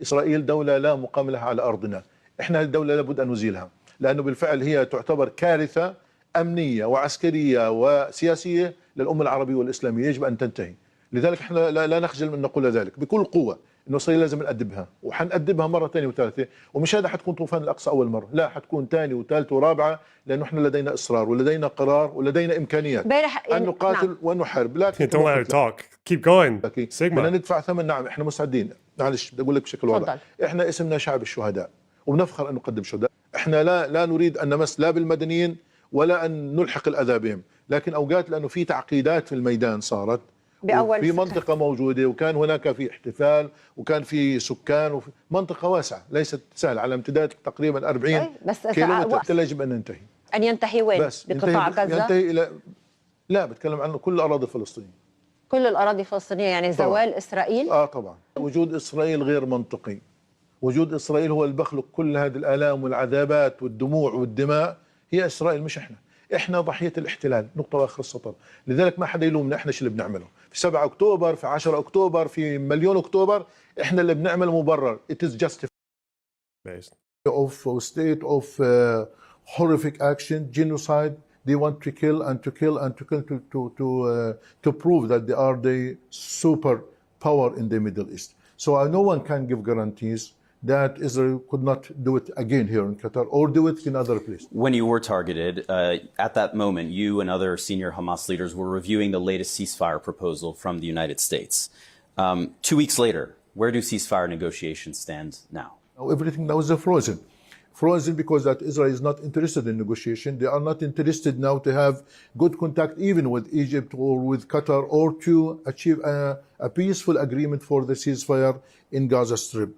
إسرائيل دولة لا مقام لها على أرضنا. إحنا الدولة لابد أن نزيلها لأنه بالفعل هي تعتبر كارثة أمنية وعسكرية وسياسية للأمة العربية والإسلامية، يجب أن تنتهي. لذلك احنا لا نخجل من نقول ذلك بكل قوة إنه إسرائيل لازم نأدبها، وحنأدبها مرة ثانية وثالثة، ومش هذا حتكون طوفان الأقصى أول مرة، لا حتكون ثانية وثالثة ورابعة، لأنه احنا لدينا إصرار ولدينا قرار ولدينا إمكانيات أن نقاتل نعم. ونحارب. لكن Don't let her talk. Keep going. بدنا ندفع ثمن. نعم احنا مستعدين. معلش بدي أقول لك بشكل واضح، احنا اسمنا شعب الشهداء وبنفخر أن نقدم شهداء. احنا لا نريد أن نمس لا بالمدنيين ولا أن نلحق الأذى بهم، لكن أوقات لأنه في تعقيدات في الميدان صارت في منطقة موجودة، وكان هناك في احتفال وكان في سكان وفي منطقة واسعة ليست سهلة على امتداد تقريبا 40 كيلومتر. يجب أن ننتهي. أن ينتهي وين؟ بقطاع غزة؟ ينتهي إلى لا بتكلم عنه كل الأراضي الفلسطينية. كل الأراضي الفلسطينية يعني زوال طبعا. إسرائيل؟ طبعا. وجود إسرائيل غير منطقي. وجود إسرائيل هو اللي بخلق كل هذه الآلام والعذابات والدموع والدماء. هي إسرائيل مش إحنا ضحية الاحتلال، نقطة وآخر السطر. لذلك ما حدا يلومنا، إحنا شو اللي بنعمله في 7 أكتوبر، في 10 أكتوبر، في مليون أكتوبر، إحنا اللي بنعمل مبرر. It is justified. Of state of horrific action, genocide. They want to kill and to kill and to kill to prove that they are the super power in the Middle East. So no one can give guarantees that Israel could not do it again here in Qatar or do it in other places. When you were targeted, at that moment, you and other senior Hamas leaders were reviewing the latest ceasefire proposal from the United States. 2 weeks later, where do ceasefire negotiations stand now? Everything now is frozen. Frozen because that Israel is not interested in negotiation. They are not interested now to have good contact even with Egypt or with Qatar or to achieve a peaceful agreement for the ceasefire in Gaza Strip.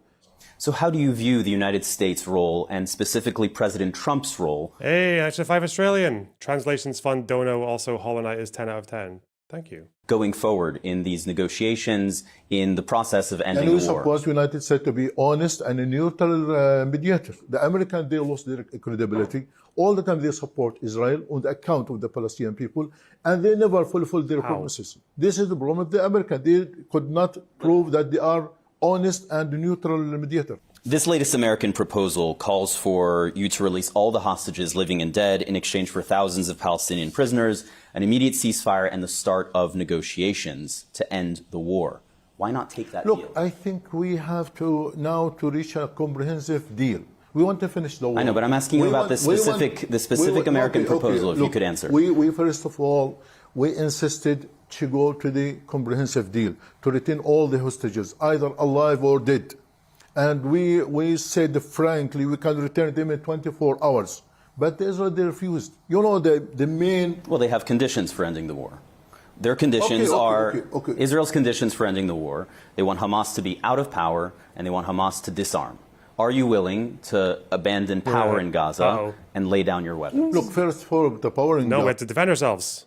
So how do you view the United States' role and specifically President Trump's role? Hey, Extra 5 Australian. Translations Fund Dono also Holonite is 10 out of 10. Thank you. Going forward in these negotiations, in the process of ending the war. And we suppose the United States to be honest and a neutral mediator. The Americans, they lost their credibility. All the time they support Israel on the account of the Palestinian people, and they never fulfill their promises. This is the problem of the Americans. They could not prove that they are honest and neutral mediator. This latest American proposal calls for you to release all the hostages, living and dead, in exchange for thousands of Palestinian prisoners, an immediate ceasefire, and the start of negotiations to end the war. Why not take that deal? Look, I think we have to now to reach a comprehensive deal. We want to finish the war. I know, but I'm asking you about the specific American proposal, if you could answer. We first of all, we insisted to go to the comprehensive deal, to retain all the hostages, either alive or dead. And we said frankly, we can return them in 24 hours. But Israel, they refused. You know, the main... Well, they have conditions for ending the war. Their conditions are Israel's conditions for ending the war. They want Hamas to be out of power, and they want Hamas to disarm. Are you willing to abandon power in Gaza and lay down your weapons? Look, first for the power in Gaza... No, we have to defend ourselves.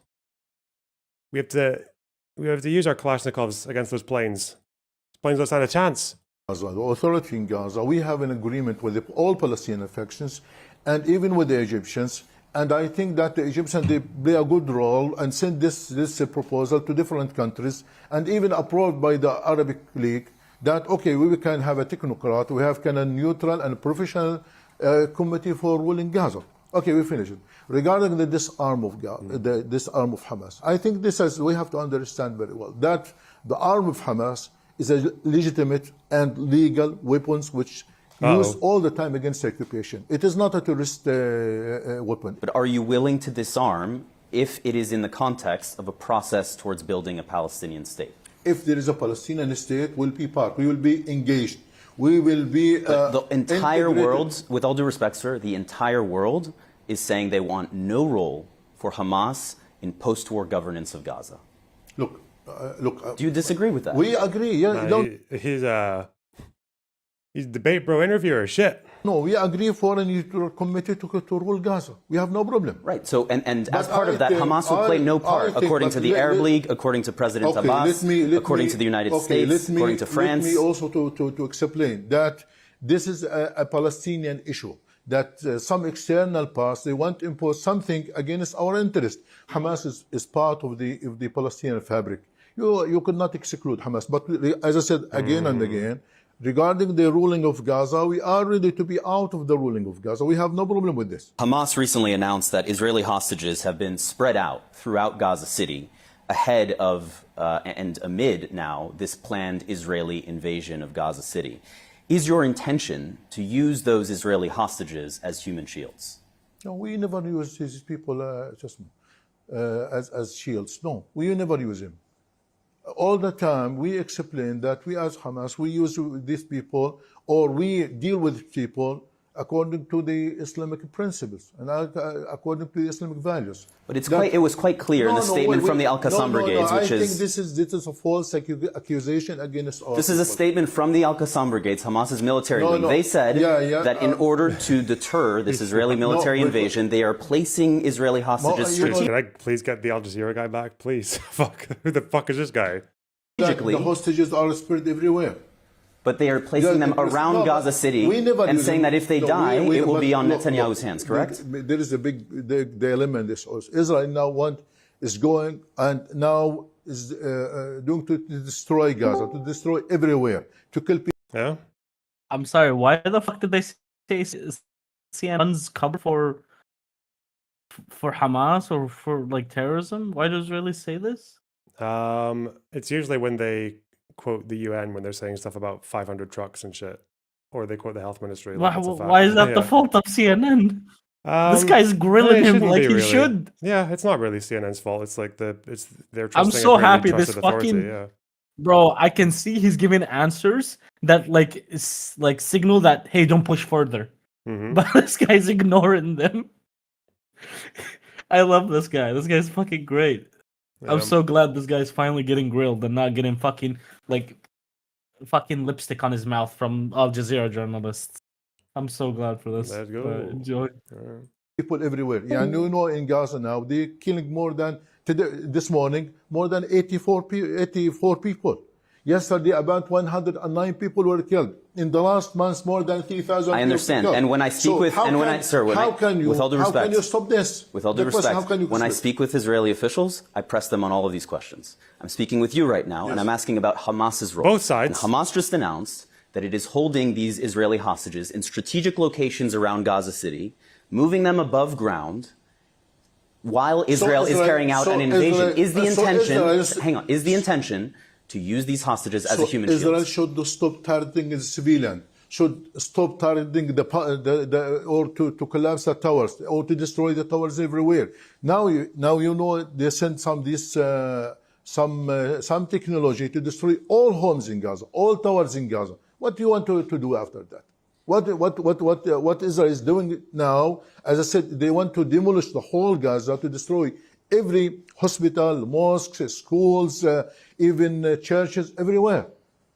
We have to use our Kalashnikovs against those planes. Those planes don't stand a chance. The authority in Gaza, we have an agreement with all Palestinian factions and even with the Egyptians. And I think that the Egyptians, they play a good role and send this proposal to different countries and even approved by the Arabic League that, okay, we can have a technocrat, we have kind of neutral and professional committee for ruling Gaza. Okay, we finish it. Regarding the disarm of disarm of Hamas, I think we have to understand very well that the arm of Hamas is a legitimate and legal weapons which used all the time against the occupation. It is not a terrorist weapon. But are you willing to disarm if it is in the context of a process towards building a Palestinian state? If there is a Palestinian state, we'll be part. We will be engaged. We will be... the entire world, with all due respect, sir, the entire world is saying they want no role for Hamas in post-war governance of Gaza. Look, do you disagree with that? We agree. Yeah, he's debate bro interviewer. Shit. No, we agree for a neutral committee to rule Gaza. We have no problem. Right. So, and as part of that, Hamas will play no part, according to the Arab League, according to President Abbas, according to the United States, according to France. Let me also to explain that this is a Palestinian issue. that some external powers, they want to impose something against our interest. Hamas is part of the Palestinian fabric. You could not exclude Hamas. But as I said again and again, regarding the ruling of Gaza, we are ready to be out of the ruling of Gaza. We have no problem with this. Hamas recently announced that Israeli hostages have been spread out throughout Gaza City ahead of and amid now this planned Israeli invasion of Gaza City. Is your intention to use those Israeli hostages as human shields? No, we never use these people as shields. No, we never use them. All the time we explain that we as Hamas, we use these people, or we deal with people according to the Islamic principles and according to the Islamic values. But it was quite clear in the statement from the Al-Qassam brigades, which I think this is a false accusation against all. This is a statement from the Al-Qassam brigades, Hamas's military wing. They said that in order to deter this Israeli military invasion, they are placing Israeli hostages. Can I please get the Al Jazeera guy back, please? Fuck, who the fuck is this guy? The hostages are spread everywhere. But they are placing them around Gaza City and saying that if they die, it will be on Netanyahu's hands, correct? There is a big dilemma in this. Israel now is going and now is going to destroy Gaza, to destroy everywhere, to kill people. Yeah. I'm sorry, why the fuck did they say CNN's cover for Hamas or for like terrorism? Why does Israeli say this? It's usually when they quote the UN when they're saying stuff about 500 trucks and shit, or they quote the health ministry. Like why is that the fault of CNN? This guy's grilling him like he should. Yeah, it's not really CNN's fault. It's like they're. I'm so happy this fucking bro. I can see he's giving answers that like signal that hey, don't push further. But this guy's ignoring them. I love this guy. This guy's fucking great. I'm so glad this guy's finally getting grilled and not getting fucking lipstick on his mouth from Al Jazeera journalists. I'm so glad for this. Let's go. Enjoy. People everywhere. Yeah, you know, in Gaza now, they're killing more than, this morning, more than 84 people. Yesterday, about 109 people were killed. In the last month, more than 3,000 I understand. And when I speak with, with all due respect, how can you stop this? With all due respect, when I speak with Israeli officials, I press them on all of these questions. I'm speaking with you right now, and I'm asking about Hamas's role. Both sides. And Hamas just announced that it is holding these Israeli hostages in strategic locations around Gaza City, moving them above ground, while Israel is carrying out an invasion. Is the intention to use these hostages as a human shield? Israel should stop targeting the civilian, should stop targeting or to collapse the towers, or to destroy the towers everywhere. Now you know they sent some technology to destroy all homes in Gaza, all towers in Gaza. What do you want to do after that? What Israel is doing now, as I said, they want to demolish the whole Gaza, to destroy every hospital, mosques, schools, even churches, everywhere.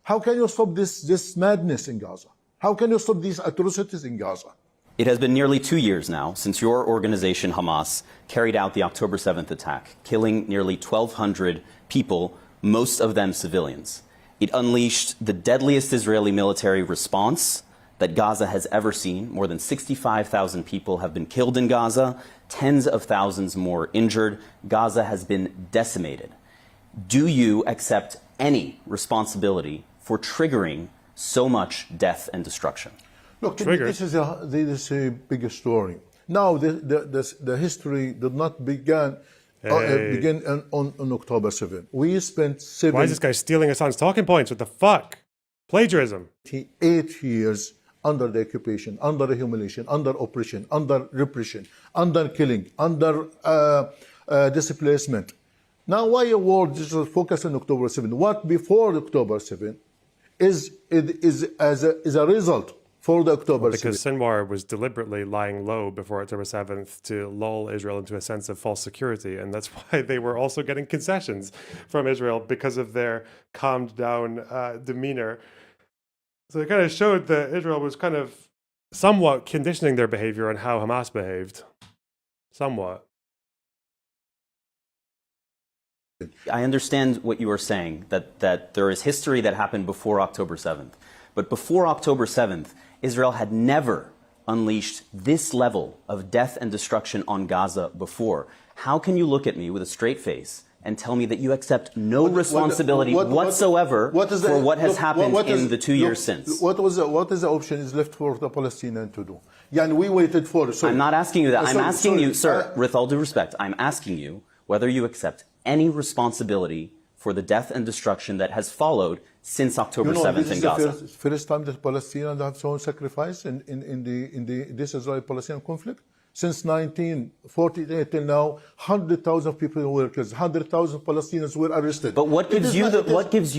How can you stop this madness in Gaza? How can you stop these atrocities in Gaza? It has been nearly 2 years now since your organization, Hamas, carried out the October 7th attack, killing nearly 1,200 people, most of them civilians. It unleashed the deadliest Israeli military response that Gaza has ever seen. More than 65,000 people have been killed in Gaza, tens of thousands more injured. Gaza has been decimated. Do you accept any responsibility for triggering so much death and destruction? Look, this is a big story. Now, the history did not begin on October 7. We spent 7... Why is this guy stealing Hassan's talking points? What the fuck? Plagiarism. 8 years under the occupation, under the humiliation, under oppression, under repression, under killing, under displacement. Now, why a war just focus on October 7? What before October 7 is a result for the October 7? Because Sinwar was deliberately lying low before October 7th to lull Israel into a sense of false security. And that's why they were also getting concessions from Israel, because of their calmed down demeanor. So it kind of showed that Israel was kind of somewhat conditioning their behavior on how Hamas behaved. Somewhat. I understand what you are saying, that there is history that happened before October 7th. But before October 7th, Israel had never unleashed this level of death and destruction on Gaza before. How can you look at me with a straight face and tell me that you accept no responsibility whatsoever for what has happened in the 2 years since? What is the option is left for the Palestinians to do? Yeah, and we waited for. I'm not asking you that. I'm asking you, sir, with all due respect, I'm asking you whether you accept any responsibility for the death and destruction that has followed since October 7th in Gaza. This is the first time that Palestinians have shown sacrifice in this Israeli-Palestinian conflict. Since 1948 till now, 100,000 people were killed, 100,000 Palestinians were arrested. But what gives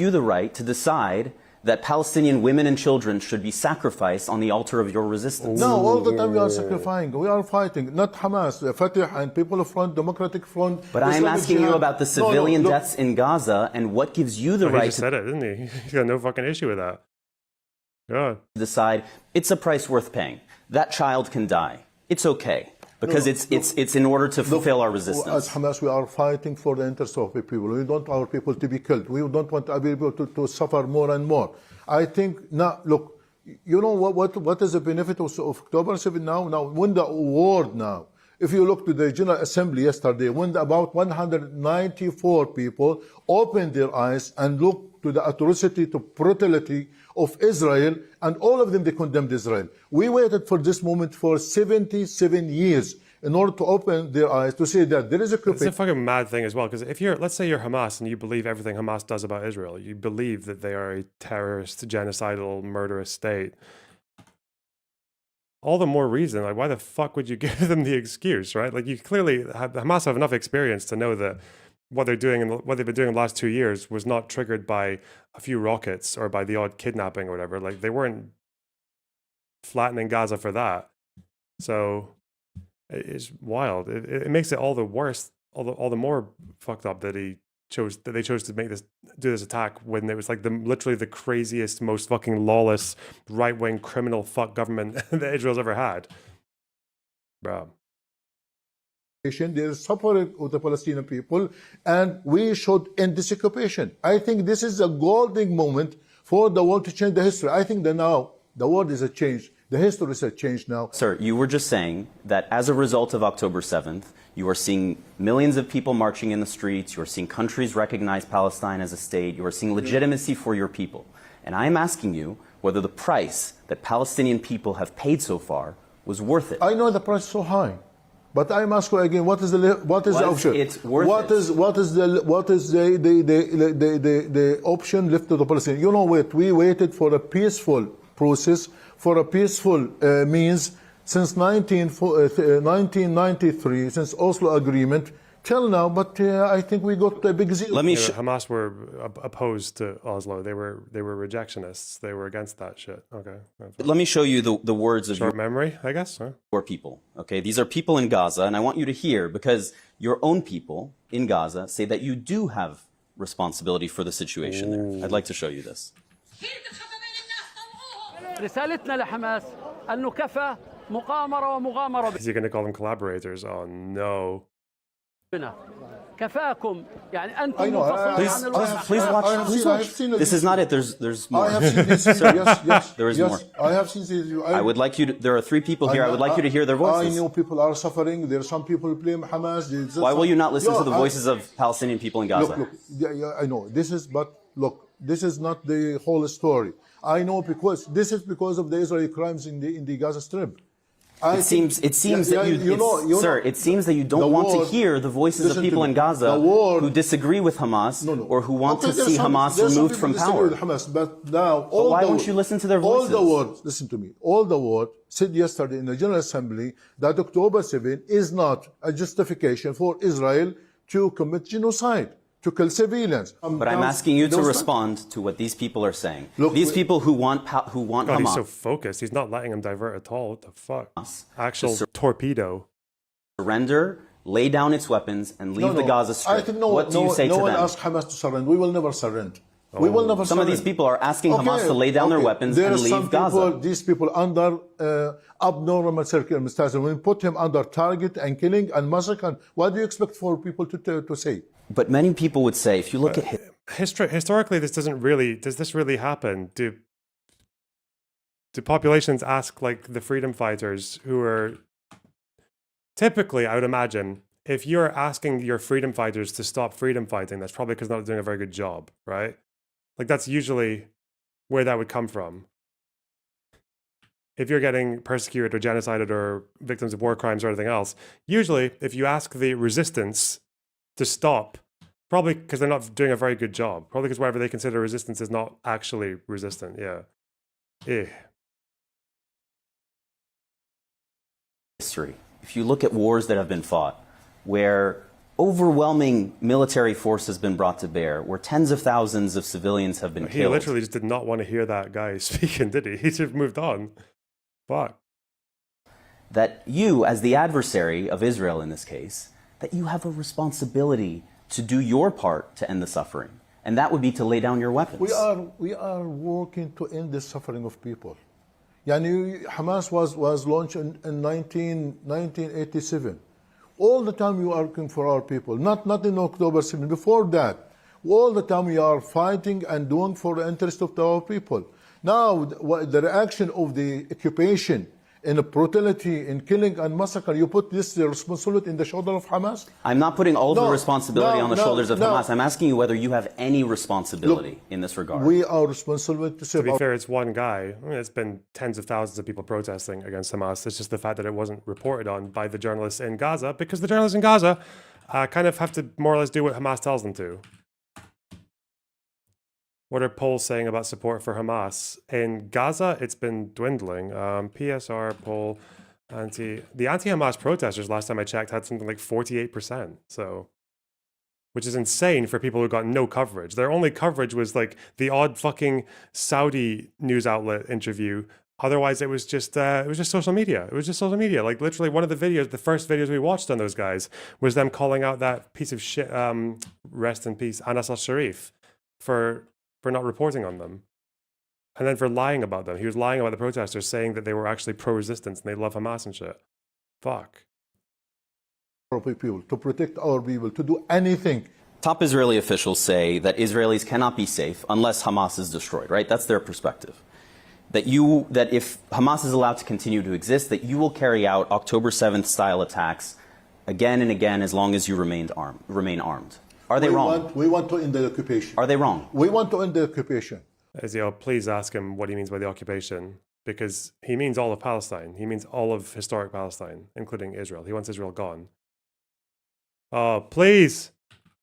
you the right to decide that Palestinian women and children should be sacrificed on the altar of your resistance? No, all the time we are sacrificing. We are fighting, not Hamas, Fatah and People Front, Democratic Front. But I'm asking you about the civilian deaths in Gaza and what gives you the right to... He just said it, didn't he? He's got no fucking issue with that. God. Decide it's a price worth paying. That child can die. It's okay. Because it's in order to fulfill our resistance. As Hamas, we are fighting for the interests of the people. We don't want our people to be killed. We don't want our people to suffer more and more. I think now, look, you know what is the benefit of October 7 now? Now, when the war now, if you look to the General Assembly yesterday, when about 194 people opened their eyes and looked to the atrocity, to brutality of Israel, and all of them, they condemned Israel. We waited for this moment for 77 years in order to open their eyes to say that there is a... It's a fucking mad thing as well, because if you're, let's say you're Hamas and you believe everything Hamas does about Israel, you believe that they are a terrorist, genocidal, murderous state, all the more reason, like, why the fuck would you give them the excuse, right? Like, you clearly have, Hamas have enough experience to know that what they're doing and what they've been doing in the last 2 years was not triggered by a few rockets or by the odd kidnapping or whatever. Like, they weren't flattening Gaza for that. So it's wild. It makes it all the worse, all the more fucked up that they chose to do this attack when it was like literally the craziest, most fucking lawless, right-wing criminal fuck government that Israel's ever had. Bro. They are suffering with the Palestinian people, and we should end this occupation. I think this is a golden moment for the world to change the history. I think that now the world is a change. The history is a change now. Sir, you were just saying that as a result of October 7th, you are seeing millions of people marching in the streets, you are seeing countries recognize Palestine as a state, you are seeing legitimacy for your people. And I'm asking you whether the price that Palestinian people have paid so far was worth it. I know the price is so high. But I'm asking again, what is the option? It's worth what is the option left to the Palestinians? You know what? We waited for a peaceful process, for a peaceful means since 1993, since Oslo Agreement till now. But I think we got a big zeal. Hamas were opposed to Oslo. They were rejectionists. They were against that shit. Okay. Let me show you the words of short memory, I guess. Huh? Your people. Okay, these are people in Gaza, and I want you to hear, because your own people in Gaza say that you do have responsibility for the situation there. I'd like to show you this. رسالتنا لحماس أنه كفى مقامرة ومغامرة. Is he going to call them collaborators? Oh no. كفاكم يعني أنتم Please watch. This is not it. There's more. I have seen this. Yes. There is more. I have seen this. I would like you to. There are 3 people here. I would like you to hear their voices. I know people are suffering. There are some people blame Hamas. Why will you not listen to the voices of Palestinian people in Gaza? Look. Yeah, I know. This is not the whole story. I know because of the Israeli crimes in the Gaza Strip. It seems that it seems that you don't want to hear the voices of people in Gaza who disagree with Hamas or who want to see Hamas removed from power. But now, why won't you listen to their voices? All the world, listen to me. All the world said yesterday in the General Assembly that October 7 is not a justification for Israel to commit genocide, to kill civilians. But I'm asking you to respond to what these people are saying. These people who want Hamas. He's so focused. He's not letting him divert at all. What the fuck? Actual torpedo. Surrender, lay down its weapons, and leave the Gaza Strip. What do you say to them? No one asked Hamas to surrender. We will never surrender. We will never surrender. Some of these people are asking Hamas to lay down their weapons and leave Gaza. These people under abnormal circumstances. We put him under target and killing and massacre. What do you expect for people to say? But many people would say, if you look at historically, does this really happen? do populations ask like the freedom fighters who are typically, I would imagine, if you're asking your freedom fighters to stop freedom fighting, that's probably because they're not doing a very good job, right? Like that's usually where that would come from. If you're getting persecuted or genocided or victims of war crimes or anything else, usually if you ask the resistance to stop, probably because they're not doing a very good job, probably because whatever they consider resistance is not actually resistant, yeah. History. If you look at wars that have been fought, where overwhelming military force has been brought to bear, where tens of thousands of civilians have been killed. He literally just did not want to hear that guy speaking, did he? He just moved on. Fuck. That you, as the adversary of Israel in this case, that you have a responsibility to do your part to end the suffering. And that would be to lay down your weapons. We are working to end the suffering of people. Yani Hamas was launched in 1987. All the time we are working for our people, not in October 7. Before that, all the time we are fighting and doing for the interest of our people. Now, the reaction of the occupation in brutality, in killing and massacre, you put this responsibility in the shoulder of Hamas? I'm not putting all the responsibility on the shoulders of Hamas. I'm asking you whether you have any responsibility in this regard. We are responsible to say. To be fair, it's one guy. I mean, it's been tens of thousands of people protesting against Hamas. It's just the fact that it wasn't reported on by the journalists in Gaza, because the journalists in Gaza kind of have to more or less do what Hamas tells them to. What are polls saying about support for Hamas? In Gaza, it's been dwindling. PSR poll, the anti-Hamas protesters, last time I checked, had something like 48%. So, which is insane for people who got no coverage. Their only coverage was like the odd fucking Saudi news outlet interview. Otherwise, it was just social media. It was just social media. Like literally one of the videos, the first videos we watched on those guys was them calling out that piece of shit, rest in peace, Anas al-Sharif, for not reporting on them. And then for lying about them. He was lying about the protesters, saying that they were actually pro-resistance and they love Hamas and shit. Fuck. People, to protect our people, to do anything. Top Israeli officials say that Israelis cannot be safe unless Hamas is destroyed, right? That's their perspective. That if Hamas is allowed to continue to exist, that you will carry out October 7th style attacks again and again as long as you remain armed. Are they wrong? We want to end the occupation. Are they wrong? We want to end the occupation. Ezio, please ask him what he means by the occupation, because he means all of Palestine. He means all of historic Palestine, including Israel. He wants Israel gone. Oh, please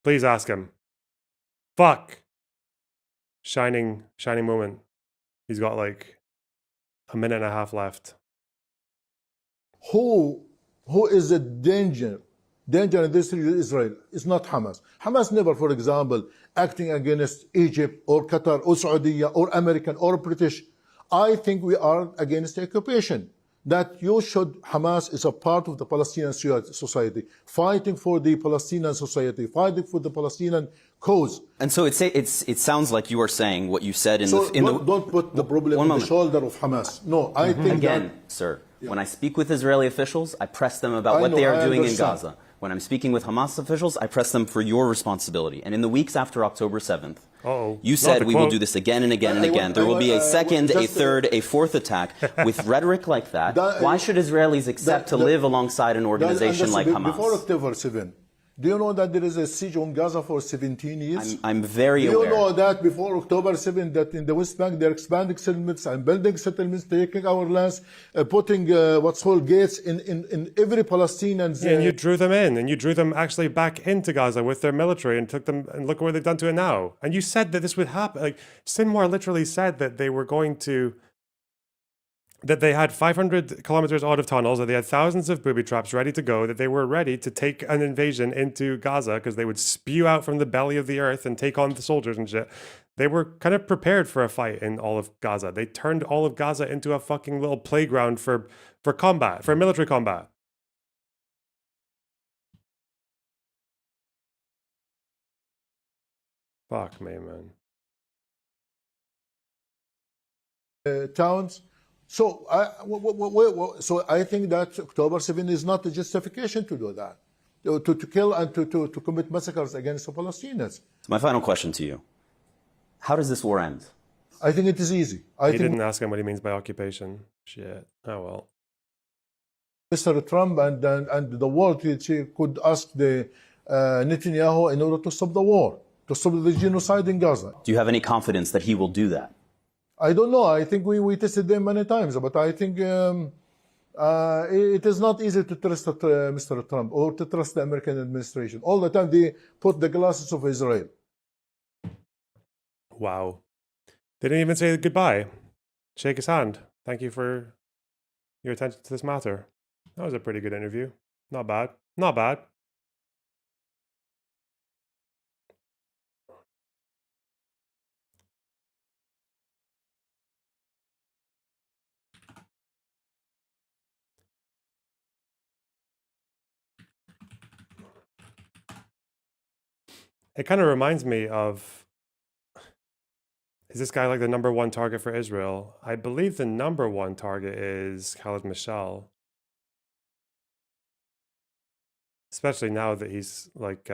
ask him. Fuck. Shining moment. He's got like a minute and a half left. Who is a danger in this Israel? It's not Hamas. Hamas never, for example, acting against Egypt or Qatar or Saudi or American or British. I think we are against the occupation. That Hamas is a part of the Palestinian society, fighting for the Palestinian society, fighting for the Palestinian cause. And so it sounds like you are saying what you said in the... Don't put the problem on the shoulder of Hamas. No, I think again, sir, when I speak with Israeli officials, I press them about what they are doing in Gaza. When I'm speaking with Hamas officials, I press them for your responsibility. And in the weeks after October 7th, you said we will do this again and again and again. There will be a second, a third, a fourth attack. With rhetoric like that, why should Israelis accept to live alongside an organization like Hamas? Before October 7, do you know that there is a siege on Gaza for 17 years? I'm very aware. Do you know that before October 7, that in the West Bank they're expanding settlements and building settlements, taking our lands, putting what's called gates in every Palestinian... Yeah, and you drew them in, and you drew them actually back into Gaza with their military and took them, and look where they've done to it now. And you said that this would happen. Like, Sinwar literally said that they were going to... that they had 500 kilometers out of tunnels, that they had thousands of booby traps ready to go, that they were ready to take an invasion into Gaza because they would spew out from the belly of the earth and take on the soldiers and shit. They were kind of prepared for a fight in all of Gaza. They turned all of Gaza into a fucking little playground for combat, for military combat. Fuck me, man. Towns. So I think that October 7 is not a justification to do that, to kill and to commit massacres against the Palestinians. My final question to you. How does this war end? I think it is easy. He didn't ask him what he means by occupation. Shit. Oh well. Mr. Trump and the world could ask the Netanyahu in order to stop the war, to stop the genocide in Gaza. Do you have any confidence that he will do that? I don't know. I think we tested them many times, but I think it is not easy to trust Mr. Trump or to trust the American administration. All the time they put the glasses of Israel. Wow. They didn't even say goodbye. Shake his hand. Thank you for your attention to this matter. That was a pretty good interview. Not bad. Not bad. It kind of reminds me of, is this guy like the #1 target for Israel? I believe the #1 target is Khaled Mashal. Especially now that he's like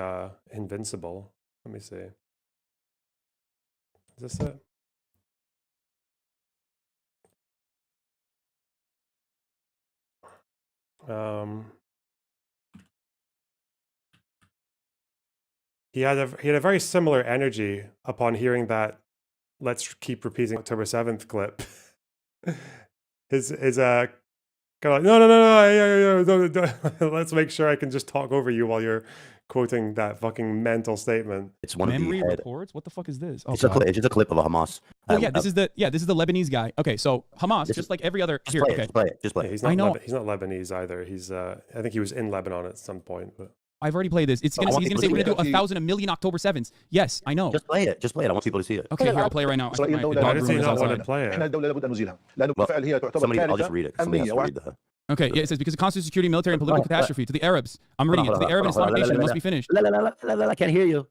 invincible. Let me see. Is this it? He had a very similar energy upon hearing that "Let's keep repeating October 7th" clip. his kind of like no, let's make sure I can just talk over you while you're quoting that fucking mental statement. It's one Memory of the reports. What the fuck is this? Oh, it's just a clip of a Hamas. Oh yeah, this is the Lebanese guy. Okay, so Hamas, just like every other. Just play it. Yeah, he's not I know. he's not Lebanese either. He's I think he was in Lebanon at some point. But I've already played this. He's gonna say we're gonna do 1,000, a million October 7th. Yes, I know. Just play it. Just play it. I want people to see it. Okay, here I'll play it right now. why did he not want to play it? I'll just read it. Somebody has to read that. Okay, yeah, it says because of constant security, military, and political catastrophe to the Arabs. I'm reading it. To the Arab and Islamic nation, it must be finished. I can't hear you.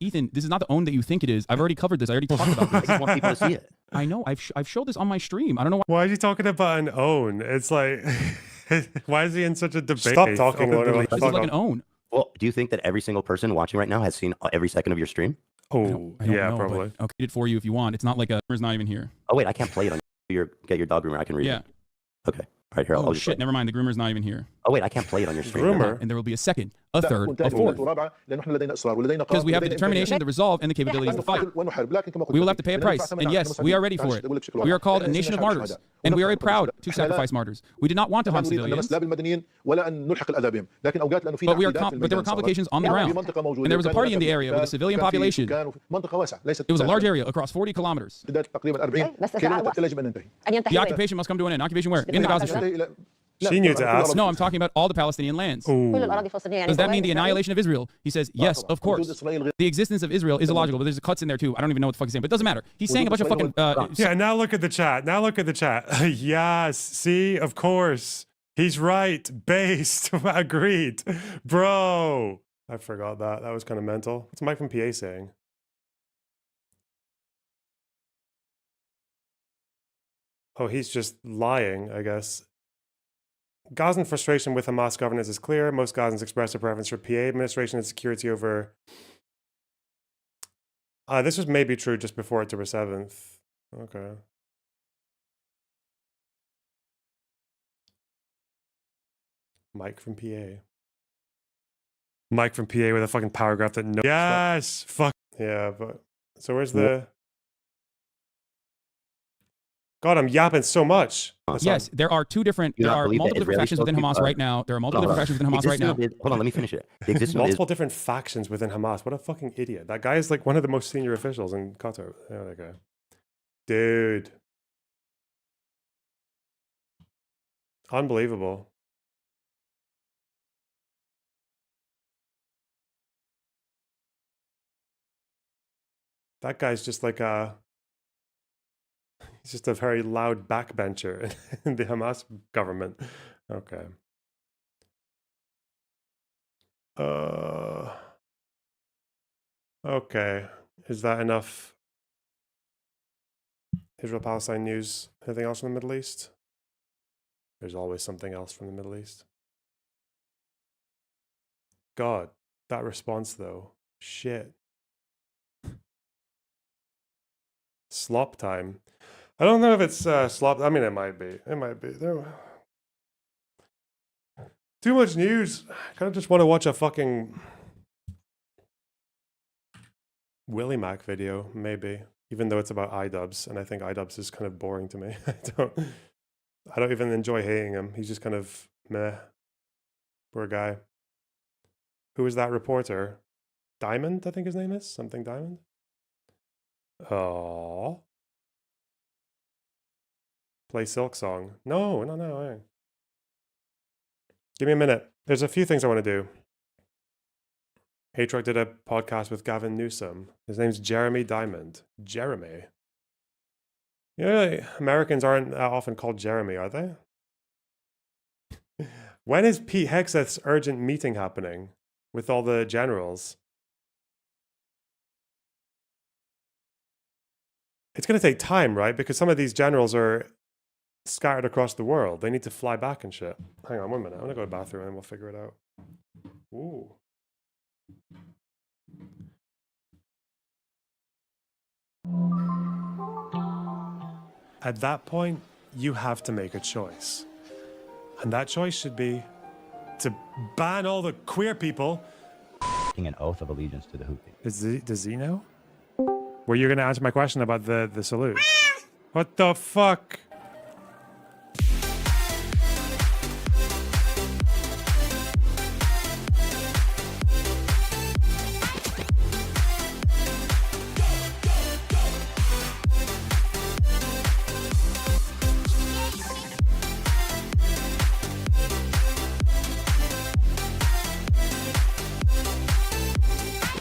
Ethan, this is not the own that you think it is. I've already covered this. I already talked about this. I just want people to see it. I know. I've showed this on my stream. I don't know why is he talking about an own? It's like, why is he in such a debate? Stop talking. This is like an own. Well, do you think that every single person watching right now has seen every second of your stream? Oh, I don't yeah, know, probably. But I'll read it for you if you want. It's not like a. It's not even here. Oh wait, I can't play it on get your dog groomer. I can read it. Okay. All right, here. Oh I'll just shit! Never mind. The groomer's not even here. Oh wait, I can't play it on your stream. Groomer. And there will be a second, a third, a fourth. Because we have the determination, the resolve, and the capabilities to fight. We will have to pay a price, and yes, we are ready for it. We are called a nation of martyrs, and we are proud to sacrifice martyrs. We did not want to harm civilians, but there were complications on the ground, and there was a party in the area with a civilian population. It was a large area across 40 kilometers. The occupation must come to an end. Occupation where? In the Gaza Strip. She knew to ask. No, I'm talking about all the Palestinian lands. Does that mean the annihilation of Israel? He says, yes, of course. The existence of Israel is illogical, but there's cuts in there too. I don't even know what the fuck he's saying, but it doesn't matter. He's saying a bunch of fucking... yeah, now look at the chat. Now look at the chat. Yes, see, of course. He's right. Based. Agreed. Bro. I forgot that. That was kind of mental. What's Mike from PA saying? Oh, he's just lying, I guess. Gazan frustration with Hamas governance is clear. Most Gazans express a preference for PA administration and security over... this was maybe true just before October 7th. Okay. Mike from PA. Mike from PA with a fucking paragraph that no... Yes! Fuck. Yeah, but... So where's the... God, I'm yapping so much. Yes, there are two different. There are multiple different factions within Hamas right now. There are multiple different factions within Hamas right now. Hold on, let me finish it. Multiple different factions within Hamas. What a fucking idiot. That guy is like one of the most senior officials in Qatar. Oh, that guy. Dude. Unbelievable. That guy's just like a... He's just a very loud backbencher in the Hamas government. Okay. Okay. Is that enough? Israel-Palestine news. Anything else from the Middle East? There's always something else from the Middle East. God, that response though. Shit. Slop time. I don't know if it's slop. I mean, it might be. It might be. Too much news. I kind of just want to watch a fucking Willie Mac video, maybe. Even though it's about iDubbbz, and I think iDubbbz is kind of boring to me. I don't even enjoy hating him. He's just kind of meh. Poor guy. Who is that reporter? Diamond, I think his name is? Something Diamond? Oh. Play Silk Song. No. Give me a minute. There's a few things I want to do. H-Rock did a podcast with Gavin Newsom. His name's Jeremy Diamond. Jeremy. Yeah, Americans aren't often called Jeremy, are they? When is Pete Hegseth's urgent meeting happening with all the generals? It's going to take time, right? Because some of these generals are scattered across the world. They need to fly back and shit. Hang on 1 minute. I'm going to go to the bathroom and we'll figure it out. Ooh. At that point, you have to make a choice. And that choice should be to ban all the queer people. Taking an oath of allegiance to the Houthi. Does he know? Were you going to answer my question about the salute? What the fuck?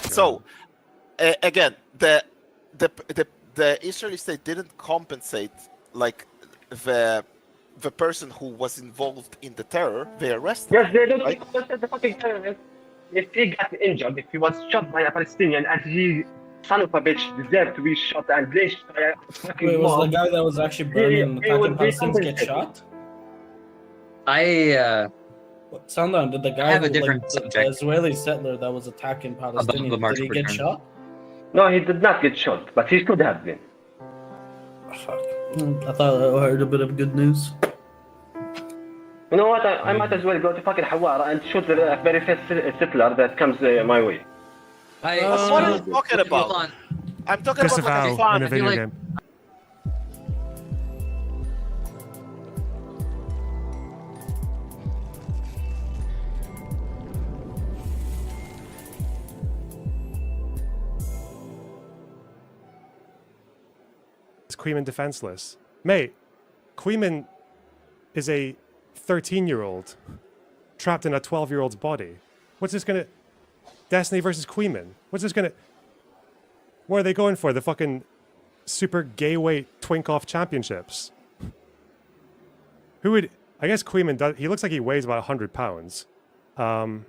So, again, the Israeli state didn't compensate like the person who was involved in the terror. They arrested. Yes, they don't right? compensate the fucking terrorist. If he got injured, if he was shot by a Palestinian, and he, son of a bitch, deserved to be shot and lynched by a fucking Wait, was mob, the guy that was actually burning and attacking Palestinians get shot? Sound did the guy have a who, different the subject. Israeli settler that was attacking Palestinians, did he get shot? No, he did not get shot, but he could have been. Fuck. I thought I heard a bit of good news. You know what? I might as well go to fucking Hawara and shoot the very first settler that comes my way. What are you talking about? I'm talking about like a fun. in a video game. Queeman defenseless. Mate, Queeman is a 13-year-old trapped in a 12-year-old's body. What's this gonna... Destiny versus Queeman. What's this gonna... What are they going for? The fucking super gay weight twink-off championships? Who would... I guess Queeman does... He looks like he weighs about 100 pounds. But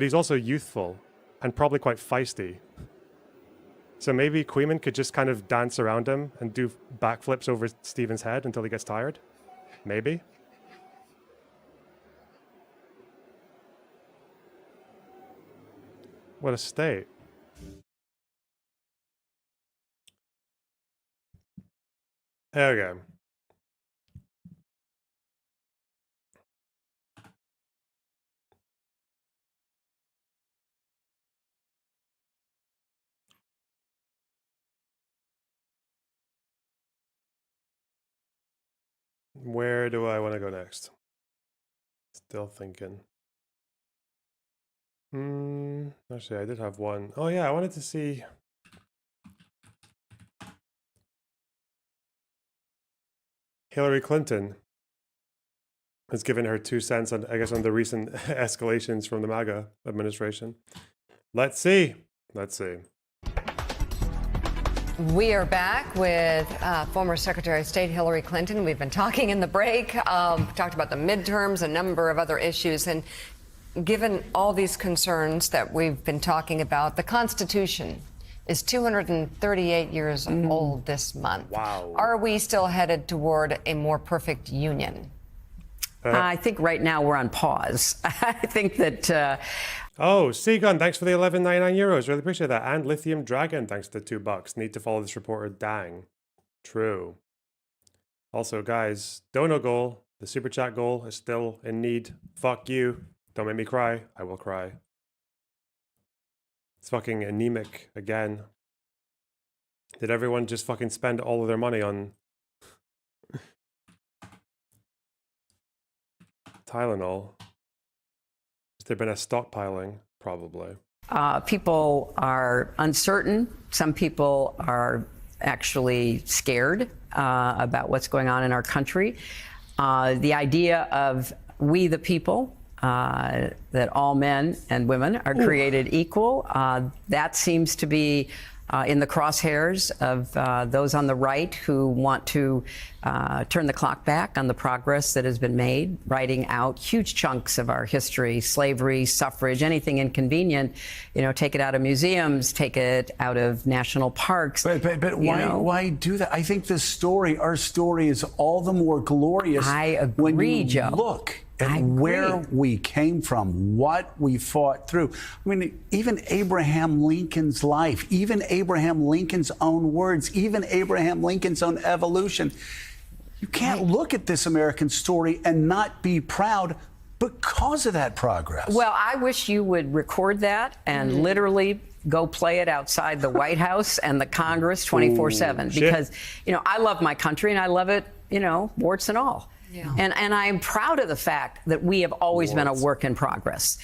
he's also youthful and probably quite feisty. So maybe Queeman could just kind of dance around him and do backflips over Steven's head until he gets tired? Maybe? What a state. There we go. Where do I want to go next? Still thinking. Actually, I did have one. Oh yeah, I wanted to see. Hillary Clinton has given her 2 cents on, I guess, on the recent escalations from the MAGA administration. Let's see. Let's see. We are back with former Secretary of State Hillary Clinton. We've been talking in the break, talked about the midterms, a number of other issues. And given all these concerns that we've been talking about, the Constitution is 238 years old this month. Wow. Are we still headed toward a more perfect union? I think right now we're on pause. I think that. Oh, Seagun, thanks for the 11.99 euros. Really appreciate that. And Lithium Dragon, thanks to $2. Need to follow this reporter. Dang. True. Also, guys, Dono goal. The super chat goal is still in need. Fuck you. Don't make me cry. I will cry. It's fucking anemic again. Did everyone just fucking spend all of their money on Tylenol? Has there been a stockpiling? Probably. People are uncertain. Some people are actually scared about what's going on in our country. The idea of we the people, that all men and women are created equal, that seems to be in the crosshairs of those on the right who want to turn the clock back on the progress that has been made, writing out huge chunks of our history, slavery, suffrage, anything inconvenient, take it out of museums, take it out of national parks. But why do that? I think our story is all the more glorious when you Joe. Look at where we came from, what we fought through. I mean, even Abraham Lincoln's life, even Abraham Lincoln's own words, even Abraham Lincoln's own evolution. You can't look at this American story and not be proud because of that progress. Well, I wish you would record that and literally go play it outside the White House and the Congress 24/7, because, I love my country and I love it, warts and all. Yeah. And I'm proud of the fact that we have always been a work in progress.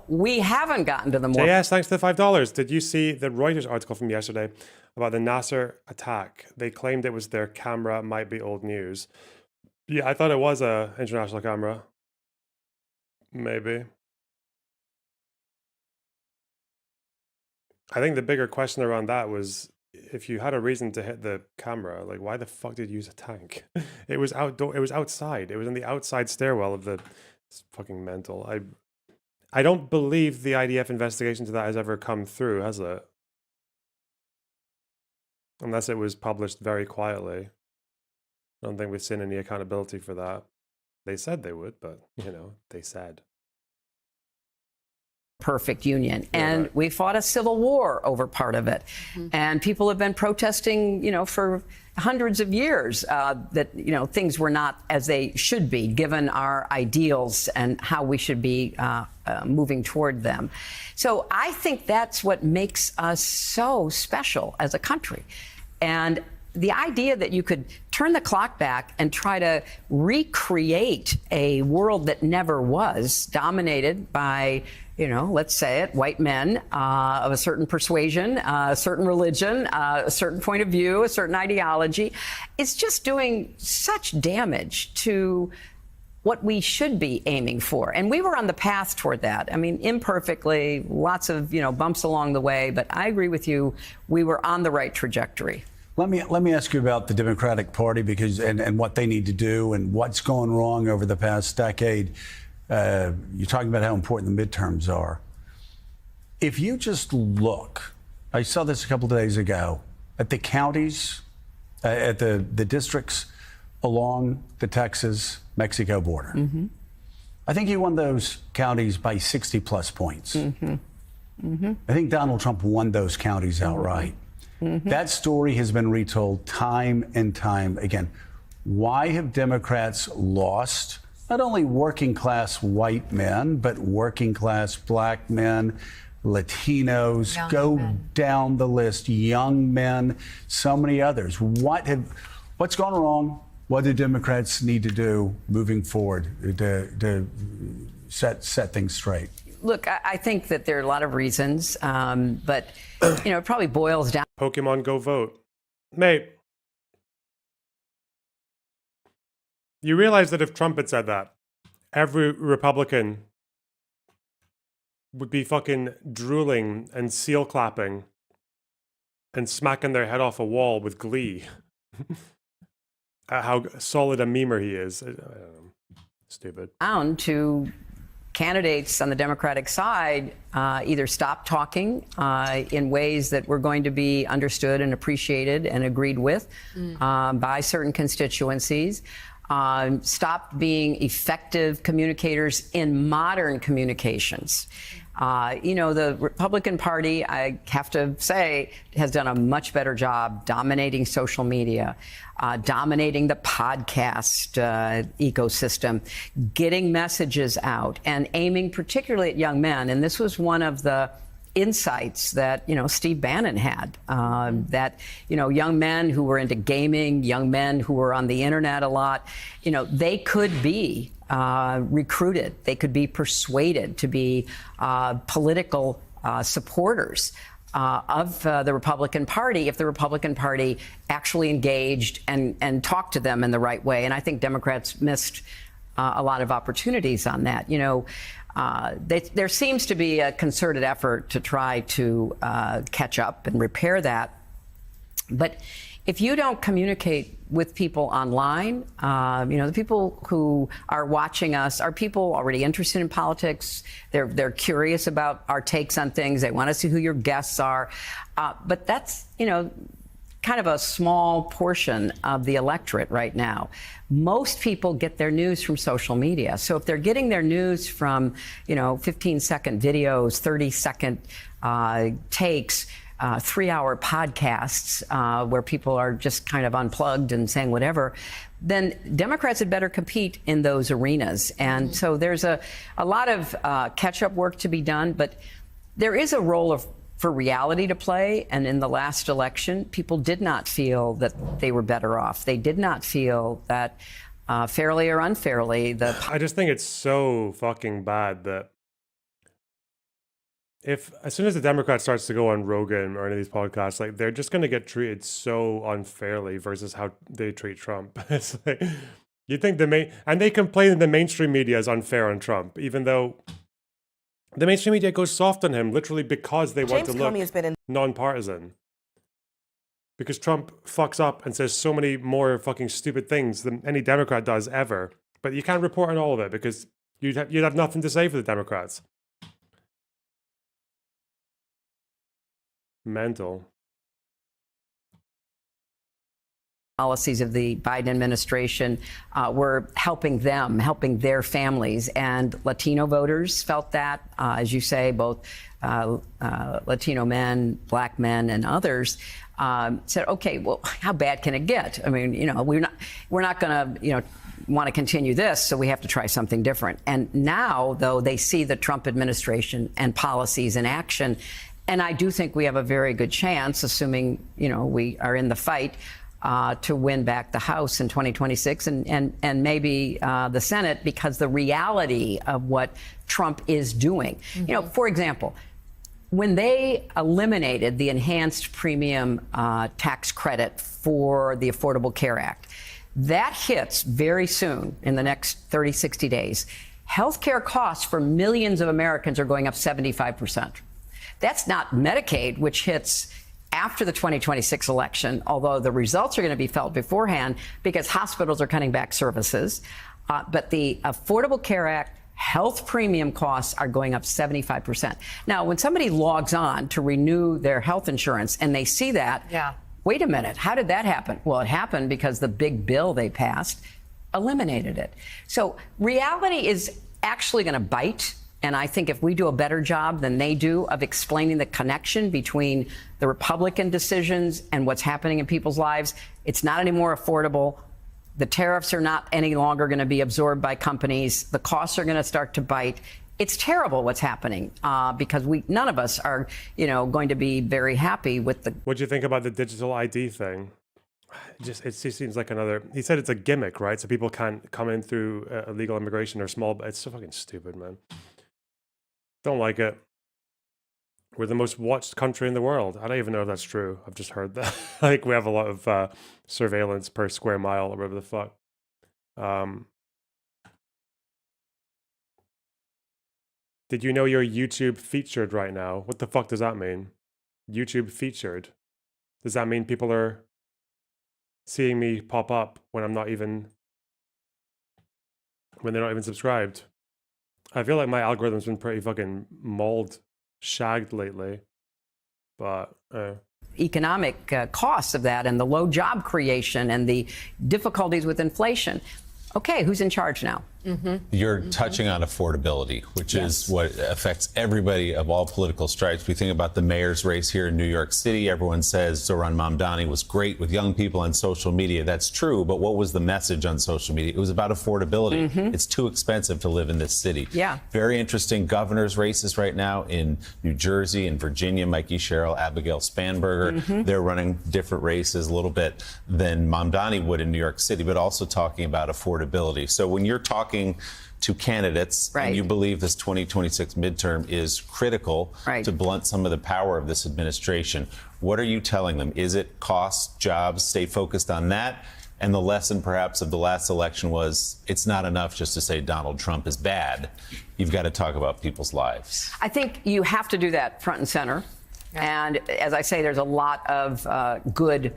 We haven't gotten to the more. JS, thanks to the $5. Did you see the Reuters article from yesterday about the Nasser attack? They claimed it was their camera, might be old news. Yeah, I thought it was a international camera. Maybe. I think the bigger question around that was, if you had a reason to hit the camera, like, why the fuck did you use a tank? It was outdoor. It was outside. It was in the outside stairwell of the. It's fucking mental. I don't believe the IDF investigation to that has ever come through, has it? Unless it was published very quietly. I don't think we've seen any accountability for that. They said they would, but they said. Perfect union. And we fought a civil war over part of it. And people have been protesting, for hundreds of years that, things were not as they should be, given our ideals and how we should be moving toward them. So I think that's what makes us so special as a country. And the idea that you could turn the clock back and try to recreate a world that never was, dominated by, let's say it, white men of a certain persuasion, a certain religion, a certain point of view, a certain ideology, is just doing such damage to what we should be aiming for. And we were on the path toward that. I mean, imperfectly, lots of, bumps along the way, but I agree with you, we were on the right trajectory. Let me ask you about the Democratic Party, because and what they need to do and what's gone wrong over the past decade. You're talking about how important the midterms are. If you just look, I saw this a couple of days ago, at the counties, at the districts along the Texas-Mexico border. I think you won those counties by 60-plus points. I think Donald Trump won those counties outright. That story has been retold time and time again. Why have Democrats lost not only working class white men, but working class black men, Latinos, down the list, young men, so many others? What's gone wrong? What do Democrats need to do moving forward to set things straight? Look, I think that there are a lot of reasons, but it probably boils down. Pokemon Go vote. Mate, you realize that if Trump had said that, every Republican would be fucking drooling and seal clapping and smacking their head off a wall with glee. How solid a memer he is. I don't know. Stupid. Down to candidates on the Democratic side either stop talking in ways that were going to be understood and appreciated and agreed with by certain constituencies, stopped being effective communicators in modern communications. The Republican Party, I have to say, has done a much better job dominating social media, dominating the podcast ecosystem, getting messages out, and aiming particularly at young men. And this was one of the insights that Steve Bannon had, that young men who were into gaming, young men who were on the internet a lot, they could be recruited, they could be persuaded to be political supporters of the Republican Party if the Republican Party actually engaged and talked to them in the right way. And I think Democrats missed a lot of opportunities on that. There seems to be a concerted effort to try to catch up and repair that. But if you don't communicate with people online, the people who are watching us are people already interested in politics. They're curious about our takes on things. They want to see who your guests are. But that's, kind of a small portion of the electorate right now. Most people get their news from social media. So if they're getting their news from, 15-second videos, 30-second takes, 3-hour podcasts where people are just kind of unplugged and saying whatever, then Democrats had better compete in those arenas. And so there's a lot of catch-up work to be done, but there is a role for reality to play. And in the last election, people did not feel that they were better off. They did not feel that fairly or unfairly. I just think it's so fucking bad that as soon as the Democrat starts to go on Rogan or any of these podcasts, like they're just going to get treated so unfairly versus how they treat Trump. It's like, you think and they complain that the mainstream media is unfair on Trump, even though the mainstream media goes soft on him literally because they want to look nonpartisan. Because Trump fucks up and says so many more fucking stupid things than any Democrat does ever. But you can't report on all of it because you'd have nothing to say for the Democrats. Mental. Policies of the Biden administration were helping their families, and Latino voters felt that, as you say, both Latino men, black men, and others said, "Okay, well, how bad can it get? I mean, we're not going to, want to continue this, so we have to try something different." And now, though, they see the Trump administration and policies in action, and I do think we have a very good chance, assuming we are in the fight, to win back the House in 2026 and maybe the Senate, because the reality of what Trump is doing. For example, when they eliminated the enhanced premium tax credit for the Affordable Care Act, that hits very soon in the next 30, 60 days. Healthcare costs for millions of Americans are going up 75%. That's not Medicaid, which hits after the 2026 election, although the results are going to be felt beforehand because hospitals are cutting back services. But the Affordable Care Act health premium costs are going up 75%. Now, when somebody logs on to renew their health insurance and they see that, wait a minute, how did that happen? Well, it happened because the big bill they passed eliminated it. So reality is actually going to bite. And I think if we do a better job than they do of explaining the connection between the Republican decisions and what's happening in people's lives, it's not any more affordable. The tariffs are not any longer going to be absorbed by companies. The costs are going to start to bite. It's terrible what's happening because none of us are, going to be very happy with the. What do you think about the digital ID thing? It just seems like another. He said it's a gimmick, right? So people can't come in through illegal immigration or small. It's so fucking stupid, man. Don't like it. We're the most watched country in the world. I don't even know if that's true. I've just heard that. Like we have a lot of surveillance per square mile or whatever the fuck. Did you know you're YouTube featured right now? What the fuck does that mean? YouTube featured. Does that mean people are seeing me pop up when they're not even subscribed? I feel like my algorithm's been pretty fucking shagged lately, but economic costs of that and the low job creation and the difficulties with inflation. Okay, who's in charge now? You're touching on affordability, which is what affects everybody of all political stripes. We think about the mayor's race here in New York City. Everyone says Zohran Mamdani was great with young people on social media. That's true, but what was the message on social media? It was about affordability. It's too expensive to live in this city. Yeah. Very interesting governor's races right now in New Jersey and Virginia. Mikey Sherrill, Abigail Spanberger. They're running different races a little bit than Mamdani would in New York City, but also talking about affordability. So when you're talking to candidates and you believe this 2026 midterm is critical to blunt some of the power of this administration, what are you telling them? Is it cost, jobs, stay focused on that? And the lesson perhaps of the last election was it's not enough just to say Donald Trump is bad. You've got to talk about people's lives. I think you have to do that front and center. And as I say, there's a lot of good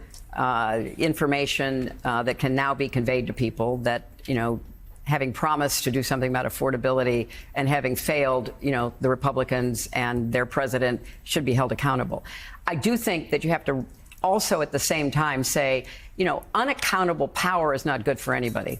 information that can now be conveyed to people that, you know, having promised to do something about affordability and having failed, you know, the Republicans and their president should be held accountable. I do think that you have to also at the same time say, you know, unaccountable power is not good for anybody.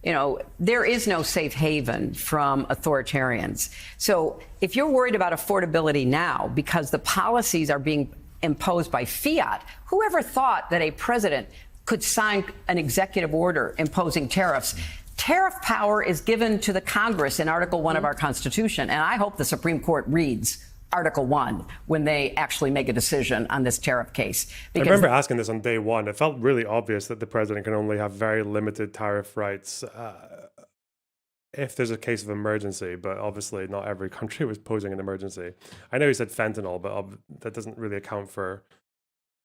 You know, there is no safe haven from authoritarians. So if you're worried about affordability now because the policies are being imposed by fiat, whoever thought that a president could sign an executive order imposing tariffs? Tariff power is given to the Congress in Article 1 of our Constitution, and I hope the Supreme Court reads Article 1 when they actually make a decision on this tariff case. I remember asking this on day one. It felt really obvious that the president can only have very limited tariff rights if there's a case of emergency, but obviously not every country was posing an emergency. I know he said fentanyl, but that doesn't really account for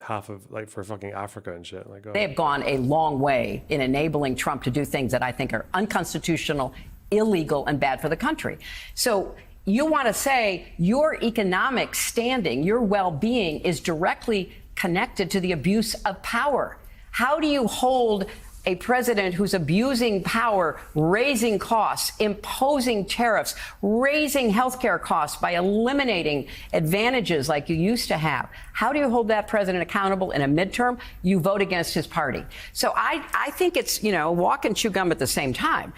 half of, like, for fucking Africa and shit. Like, They have gone a long way in enabling Trump to do things that I think are unconstitutional, illegal, and bad for the country. So you want to say your economic standing, your well-being is directly connected to the abuse of power. How do you hold a president who's abusing power, raising costs, imposing tariffs, raising healthcare costs by eliminating advantages like you used to have? How do you hold that president accountable in a midterm? You vote against his party. So I think it's, you know, walk and chew gum at the same time.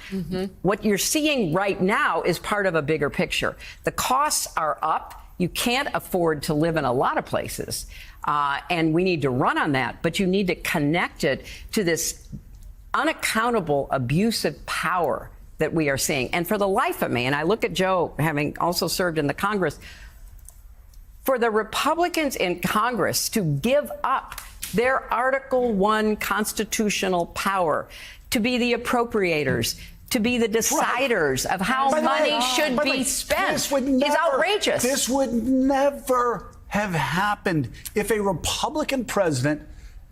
What you're seeing right now is part of a bigger picture. The costs are up. You can't afford to live in a lot of places. And we need to run on that. But you need to connect it to this unaccountable abusive power that we are seeing. And for the life of me, and I look at Joe having also served in the Congress, for the Republicans in Congress to give up their Article 1 constitutional power to be the appropriators, to be the deciders of how money should be spent is outrageous. This would never have happened if a Republican president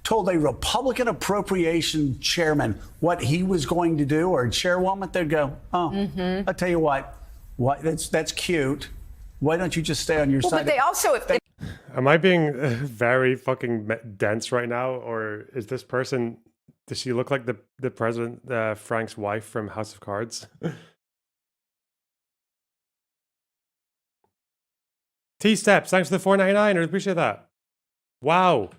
told a Republican appropriation chairman what he was going to do, or a chairwoman, they'd go, oh, I'll tell you what, that's cute. Why don't you just stay on your side? But they also... Am I being very fucking dense right now? Or is this person, does she look like the president, Frank's wife from House of Cards? T-Steps, thanks for the $4.99. I appreciate that. Wow.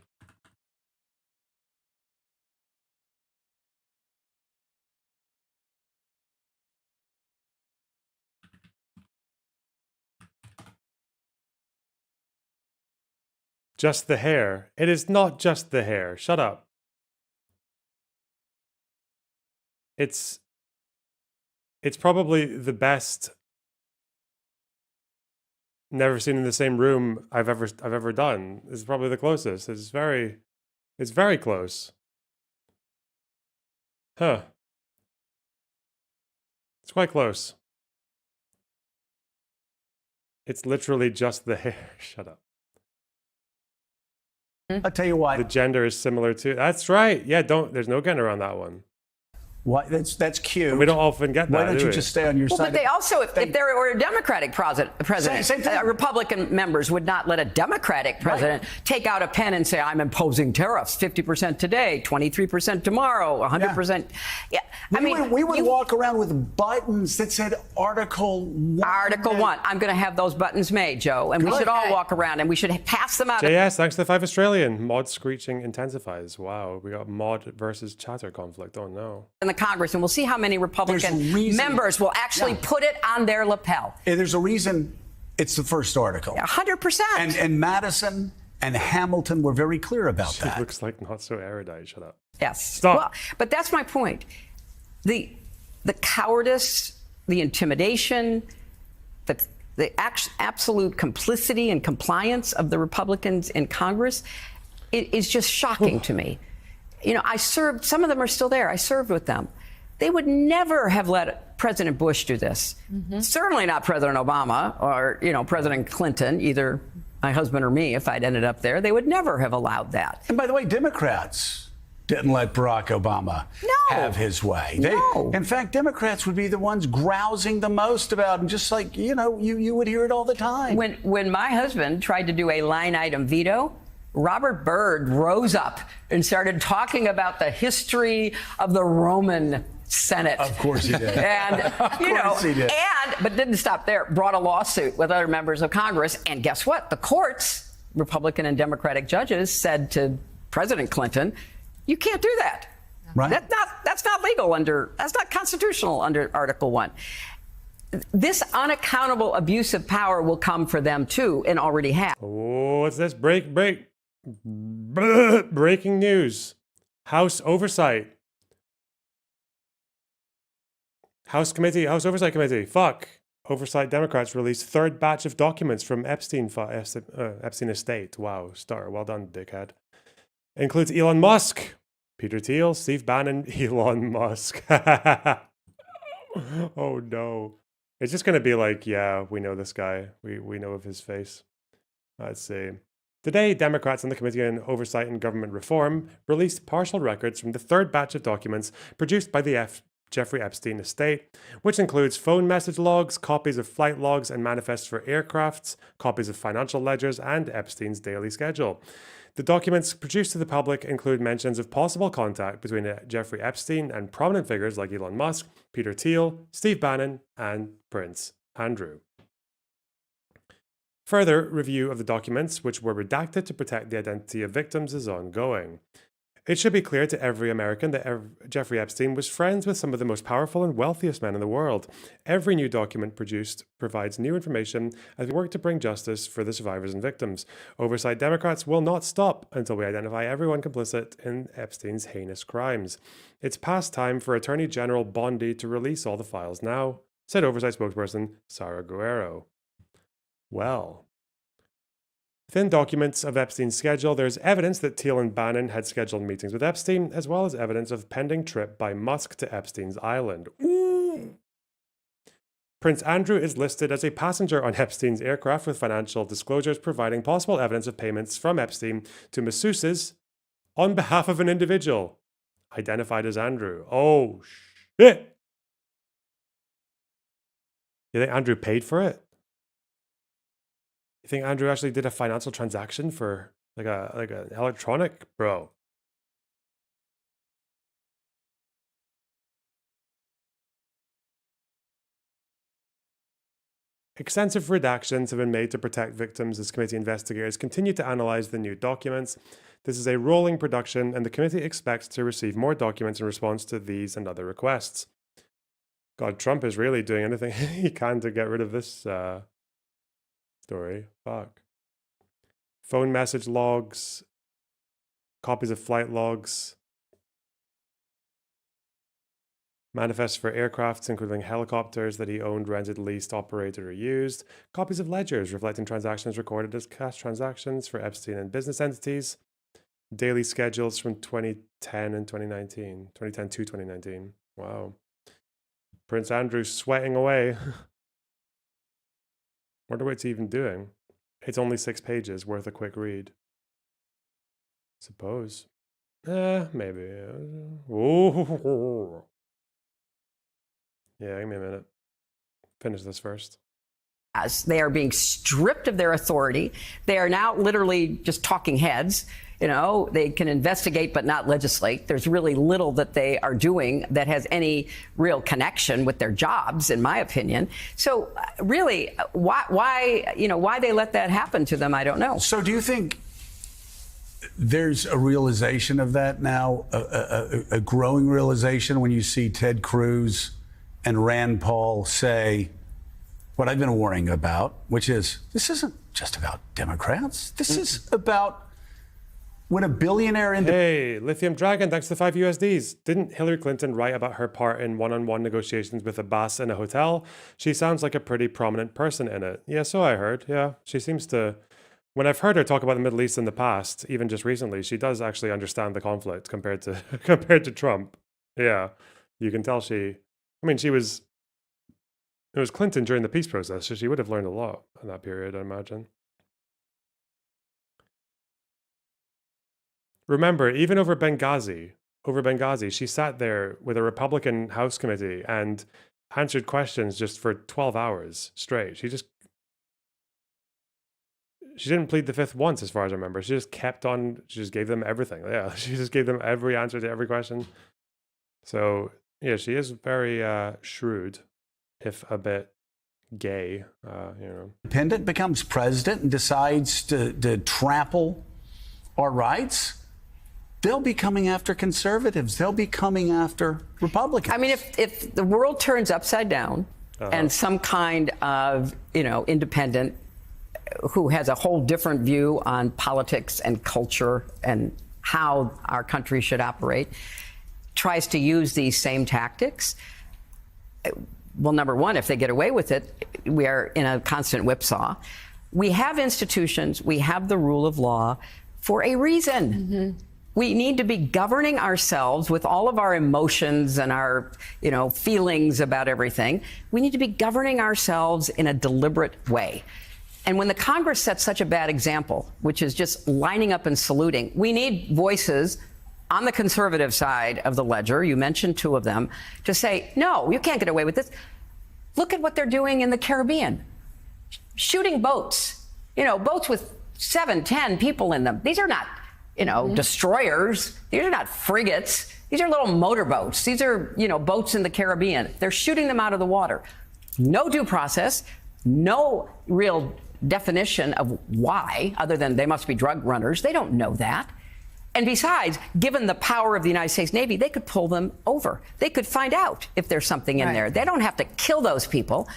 Just the hair. It is not just the hair. Shut up. It's probably the best never seen in the same room I've ever done. It's probably the closest. It's very close. Huh. It's quite close. It's literally just the hair. Shut up. I'll tell you what. The gender is similar to. That's right. Yeah, there's no getting around that one. What? That's cute. And we don't often get that. Why don't you just stay on your side? But they also, if there were a Democratic president, Republican members would not let a Democratic president take out a pen and say, I'm imposing tariffs 50% today, 23% tomorrow, 100%. Yeah. We would walk around with buttons that said Article 1. Article 1. I'm going to have those buttons made, Joe. And we should all walk around and we should pass them out. JS, thanks to the 5 Australian. Mod screeching intensifies. Wow. We got mod versus chatter conflict. Oh, no. In the Congress, and we'll see how many Republican members will actually put it on their lapel. And there's a reason it's the first article. 100%. And Madison and Hamilton were very clear about She that. looks like not so erudite. Shut up. Yes. Stop. Well, but that's my point. The cowardice, the intimidation, the absolute complicity and compliance of the Republicans in Congress, it is just shocking to me. You know, I served, some of them are still there. I served with them. They would never have let President Bush do this. Certainly not President Obama or, you know, President Clinton, either my husband or me, if I'd ended up there. They would never have allowed that. And by the way, Democrats didn't let Barack Obama have his way. In fact, Democrats would be the ones grousing the most about him, just like, you know, you would hear it all the time. When my husband tried to do a line item veto, Robert Byrd rose up and started talking about the history of the Roman Senate. Of course he did. And, you know, but didn't stop there, brought a lawsuit with other members of Congress. And guess what? The courts, Republican and Democratic judges, said to President Clinton, you can't do that. Right. That's not legal that's not constitutional under Article 1. This unaccountable abuse of power will come for them too, and already have. Oh, what's this? Breaking news. House Oversight. House Oversight Committee. Oversight Democrats released third batch of documents from Epstein estate. Wow, star. Well done, dickhead. Includes Elon Musk, Peter Thiel, Steve Bannon, Elon Musk. Oh no. It's just going to be like, yeah, we know this guy. We know of his face. Let's see. Today, Democrats on the Committee on Oversight and Government Reform released partial records from the third batch of documents produced by the Jeffrey Epstein estate, which includes phone message logs, copies of flight logs and manifests for aircrafts, copies of financial ledgers, and Epstein's daily schedule. The documents produced to the public include mentions of possible contact between Jeffrey Epstein and prominent figures like Elon Musk, Peter Thiel, Steve Bannon, and Prince Andrew. Further review of the documents, which were redacted to protect the identity of victims, is ongoing. It should be clear to every American that Jeffrey Epstein was friends with some of the most powerful and wealthiest men in the world. Every new document produced provides new information as we work to bring justice for the survivors and victims. Oversight Democrats will not stop until we identify everyone complicit in Epstein's heinous crimes. It's past time for Attorney General Bondi to release all the files now, said Oversight spokesperson Sara Guerrero. Well, within documents of Epstein's schedule, there's evidence that Thiel and Bannon had scheduled meetings with Epstein, as well as evidence of pending trip by Musk to Epstein's island. Ooh. Prince Andrew is listed as a passenger on Epstein's aircraft with financial disclosures providing possible evidence of payments from Epstein to masseuses on behalf of an individual, identified as Andrew. Oh, shit! You think Andrew paid for it? You think Andrew actually did a financial transaction for like an electronic? Bro. Extensive redactions have been made to protect victims as committee investigators continue to analyze the new documents. This is a rolling production, and the committee expects to receive more documents in response to these and other requests. God, Trump is really doing anything he can to get rid of this story. Fuck. Phone message logs, copies of flight logs, manifests for aircrafts, including helicopters that he owned, rented, leased, operated, or used, copies of ledgers reflecting transactions recorded as cash transactions for Epstein and business entities, daily schedules from 2010 and 2019, 2010 to 2019. Wow. Prince Andrew sweating away. Wonder what it's even doing. It's only 6 pages, worth a quick read. Suppose. Maybe. Ooh. Yeah, give me a minute. Finish this first. As they are being stripped of their authority. They are now literally just talking heads. You know, they can investigate but not legislate. There's really little that they are doing that has any real connection with their jobs, in my opinion. So really, why they let that happen to them, I don't know. So do you think there's a realization of that now, a growing realization when you see Ted Cruz and Rand Paul say what I've been worrying about, which is this isn't just about Democrats. This is about when a billionaire... Hey, Lithium Dragon, thanks to 5 USDs. Didn't Hillary Clinton write about her part in one-on-one negotiations with Abbas in a hotel? She sounds like a pretty prominent person in it. Yeah, so I heard. Yeah, she seems to... When I've heard her talk about the Middle East in the past, even just recently, she does actually understand the conflict compared to Trump. Yeah, you can tell she... I mean, it was Clinton during the peace process, so she would have learned a lot in that period, I imagine. Remember, even over Benghazi, she sat there with a Republican House committee and answered questions just for 12 hours straight. She didn't plead the fifth once, as far as I remember. She just kept on, she just gave them everything. Yeah, she just gave them every answer to every question. So, yeah, she is very shrewd, if a bit gay, Independent becomes president and decides to trample our rights. They'll be coming after conservatives. They'll be coming after Republicans. I mean, if the world turns upside down and some kind of, independent who has a whole different view on politics and culture and how our country should operate tries to use these same tactics, well, number one, if they get away with it, we are in a constant whipsaw. We have institutions, we have the rule of law for a reason. Mm-hmm. We need to be governing ourselves with all of our emotions and our, feelings about everything. We need to be governing ourselves in a deliberate way. And when the Congress sets such a bad example, which is just lining up and saluting, we need voices on the conservative side of the ledger, you mentioned two of them, to say, no, you can't get away with this. Look at what they're doing in the Caribbean. Shooting boats, boats with 7, 10 people in them. These are not destroyers. These are not frigates. These are little motorboats. These are, boats in the Caribbean. They're shooting them out of the water. No due process, no real definition of why, other than they must be drug runners. They don't know that. And besides, given the power of the United States Navy, they could pull them over. They could find out if there's something in there. They don't have to kill those people.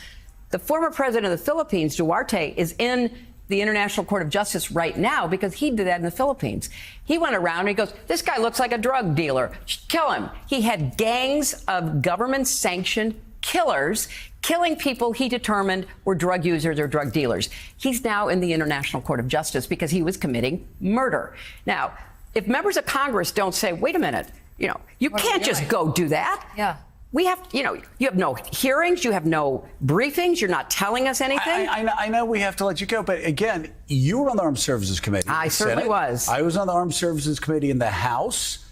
The former president of the Philippines, Duarte, is in the International Court of Justice right now because he did that in the Philippines. He went around and he goes, this guy looks like a drug dealer. Kill him. He had gangs of government-sanctioned killers killing people he determined were drug users or drug dealers. He's now in the International Court of Justice because he was committing murder. Now, if members of Congress don't say, wait a minute, you can't just go do that. Yeah. We have, you have no hearings, you have no briefings, you're not telling us anything. I know we have to let you go, but again, you were on the Armed Services Committee. I certainly was. I was on the Armed Services Committee in the House.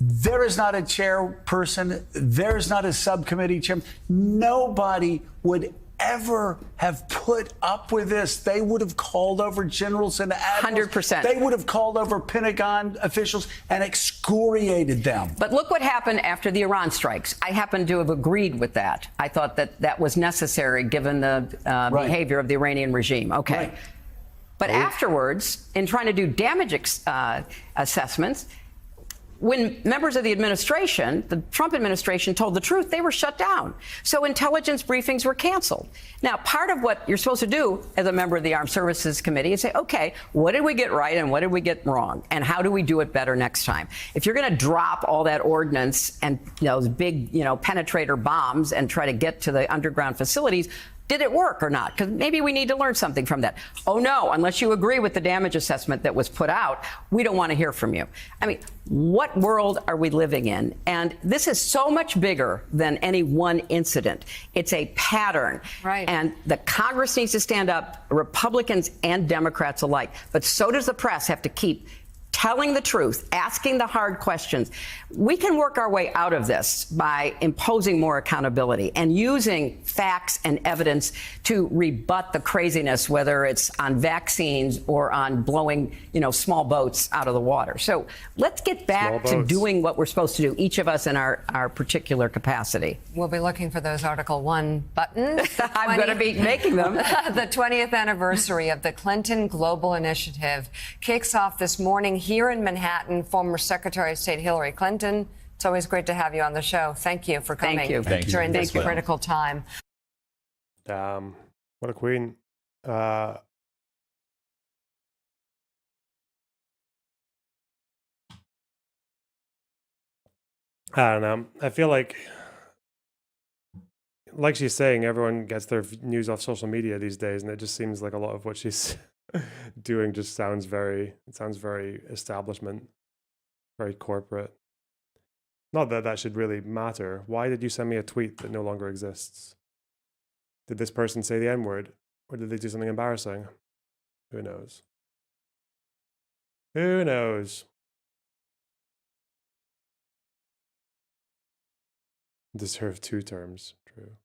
There is not a chairperson. There is not a subcommittee chairman. Nobody would ever have put up with this. They would have called over generals and admirals. 100%. They would have called over Pentagon officials and excoriated them. But look what happened after the Iran strikes. I happen to have agreed with that. I thought that was necessary given the behavior of the Iranian regime. Okay. Right. But afterwards, in trying to do damage assessments, when members of the administration, the Trump administration, told the truth, they were shut down. So intelligence briefings were canceled. Now, part of what you're supposed to do as a member of the Armed Services Committee is say, okay, what did we get right and what did we get wrong? And how do we do it better next time? If you're going to drop all that ordnance and those big, penetrator bombs and try to get to the underground facilities, did it work or not? Because maybe we need to learn something from that. Oh, no, unless you agree with the damage assessment that was put out, we don't want to hear from you. I mean, what world are we living in? And this is so much bigger than any one incident. It's a pattern. Right. And the Congress needs to stand up, Republicans and Democrats alike. But so does the press have to keep telling the truth, asking the hard questions. We can work our way out of this by imposing more accountability and using facts and evidence to rebut the craziness, whether it's on vaccines or on blowing, small boats out of the water. So let's get back to doing what we're supposed to do, each of us in our particular capacity. We'll be looking for those Article 1 buttons. I'm going to be making them. The 20th anniversary of the Clinton Global Initiative kicks off this morning here in Manhattan. Former Secretary of State Hillary Clinton. It's always great to have you on the show. Thank you for coming during this critical time. What a queen. I don't know. I feel like she's saying, everyone gets their news off social media these days, and it just seems like a lot of what she's doing just sounds very establishment, very corporate. Not that that should really matter. Why did you send me a tweet that no longer exists? Did this person say the N-word? Or did they do something embarrassing? Who knows? Who knows? Deserve 2 terms. True.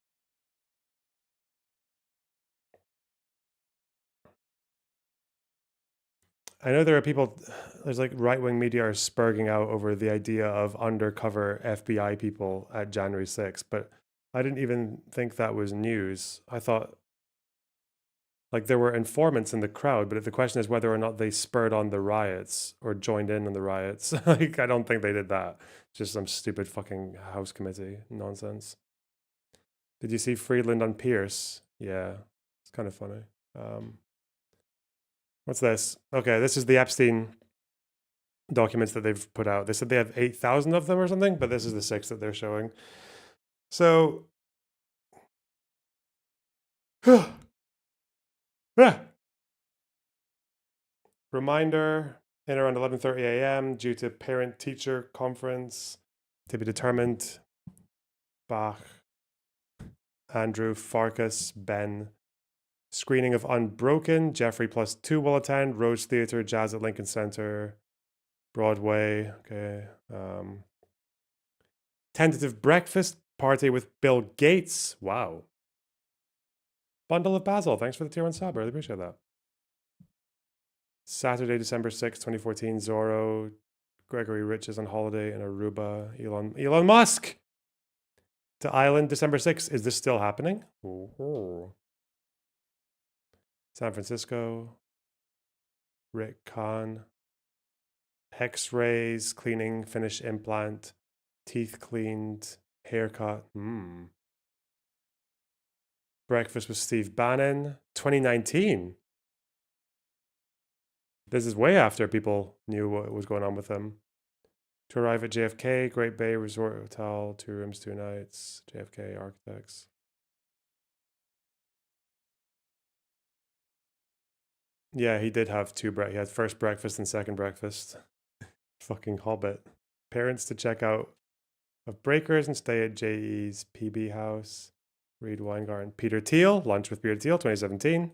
I know there are people, there's like right-wing media are spurging out over the idea of undercover FBI people at January 6th, but I didn't even think that was news. I thought like there were informants in the crowd, but the question is whether or not they spurred on the riots or joined in on the riots. Like, I don't think they did that. Just some stupid fucking House committee nonsense. Did you see Friedland on Pierce? Yeah, it's kind of funny. What's this? Okay, this is the Epstein documents that they've put out. They said they have 8,000 of them or something, but this is the 6 that they're showing. So, reminder, in around 11:30 a.m. due to parent-teacher conference to be determined. Bach, Andrew, Farkas, Ben. Screening of Unbroken, Jeffrey +2 will attend. Rose Theatre, Jazz at Lincoln Center, Broadway. Okay. Tentative breakfast party with Bill Gates. Wow. Bundle of Basil. Thanks for the tier 1 sub. I really appreciate that. Saturday, December 6th, 2014. Zorro. Gregory Rich is on holiday in Aruba. Elon Musk to Island, December 6th. Is this still happening? Ooh. San Francisco. Rick Kahn. X-rays, cleaning, finish implant, teeth cleaned, haircut. Breakfast with Steve Bannon, 2019. This is way after people knew what was going on with him. To arrive at JFK, Great Bay Resort Hotel, 2 rooms, 2 nights, JFK Architects. Yeah, he did have 2 he had first breakfast and second breakfast. Fucking Hobbit. Parents to check out of Breakers and stay at JE's PB House. Reed Weingarten. Peter Thiel. Lunch with Peter Thiel, 2017.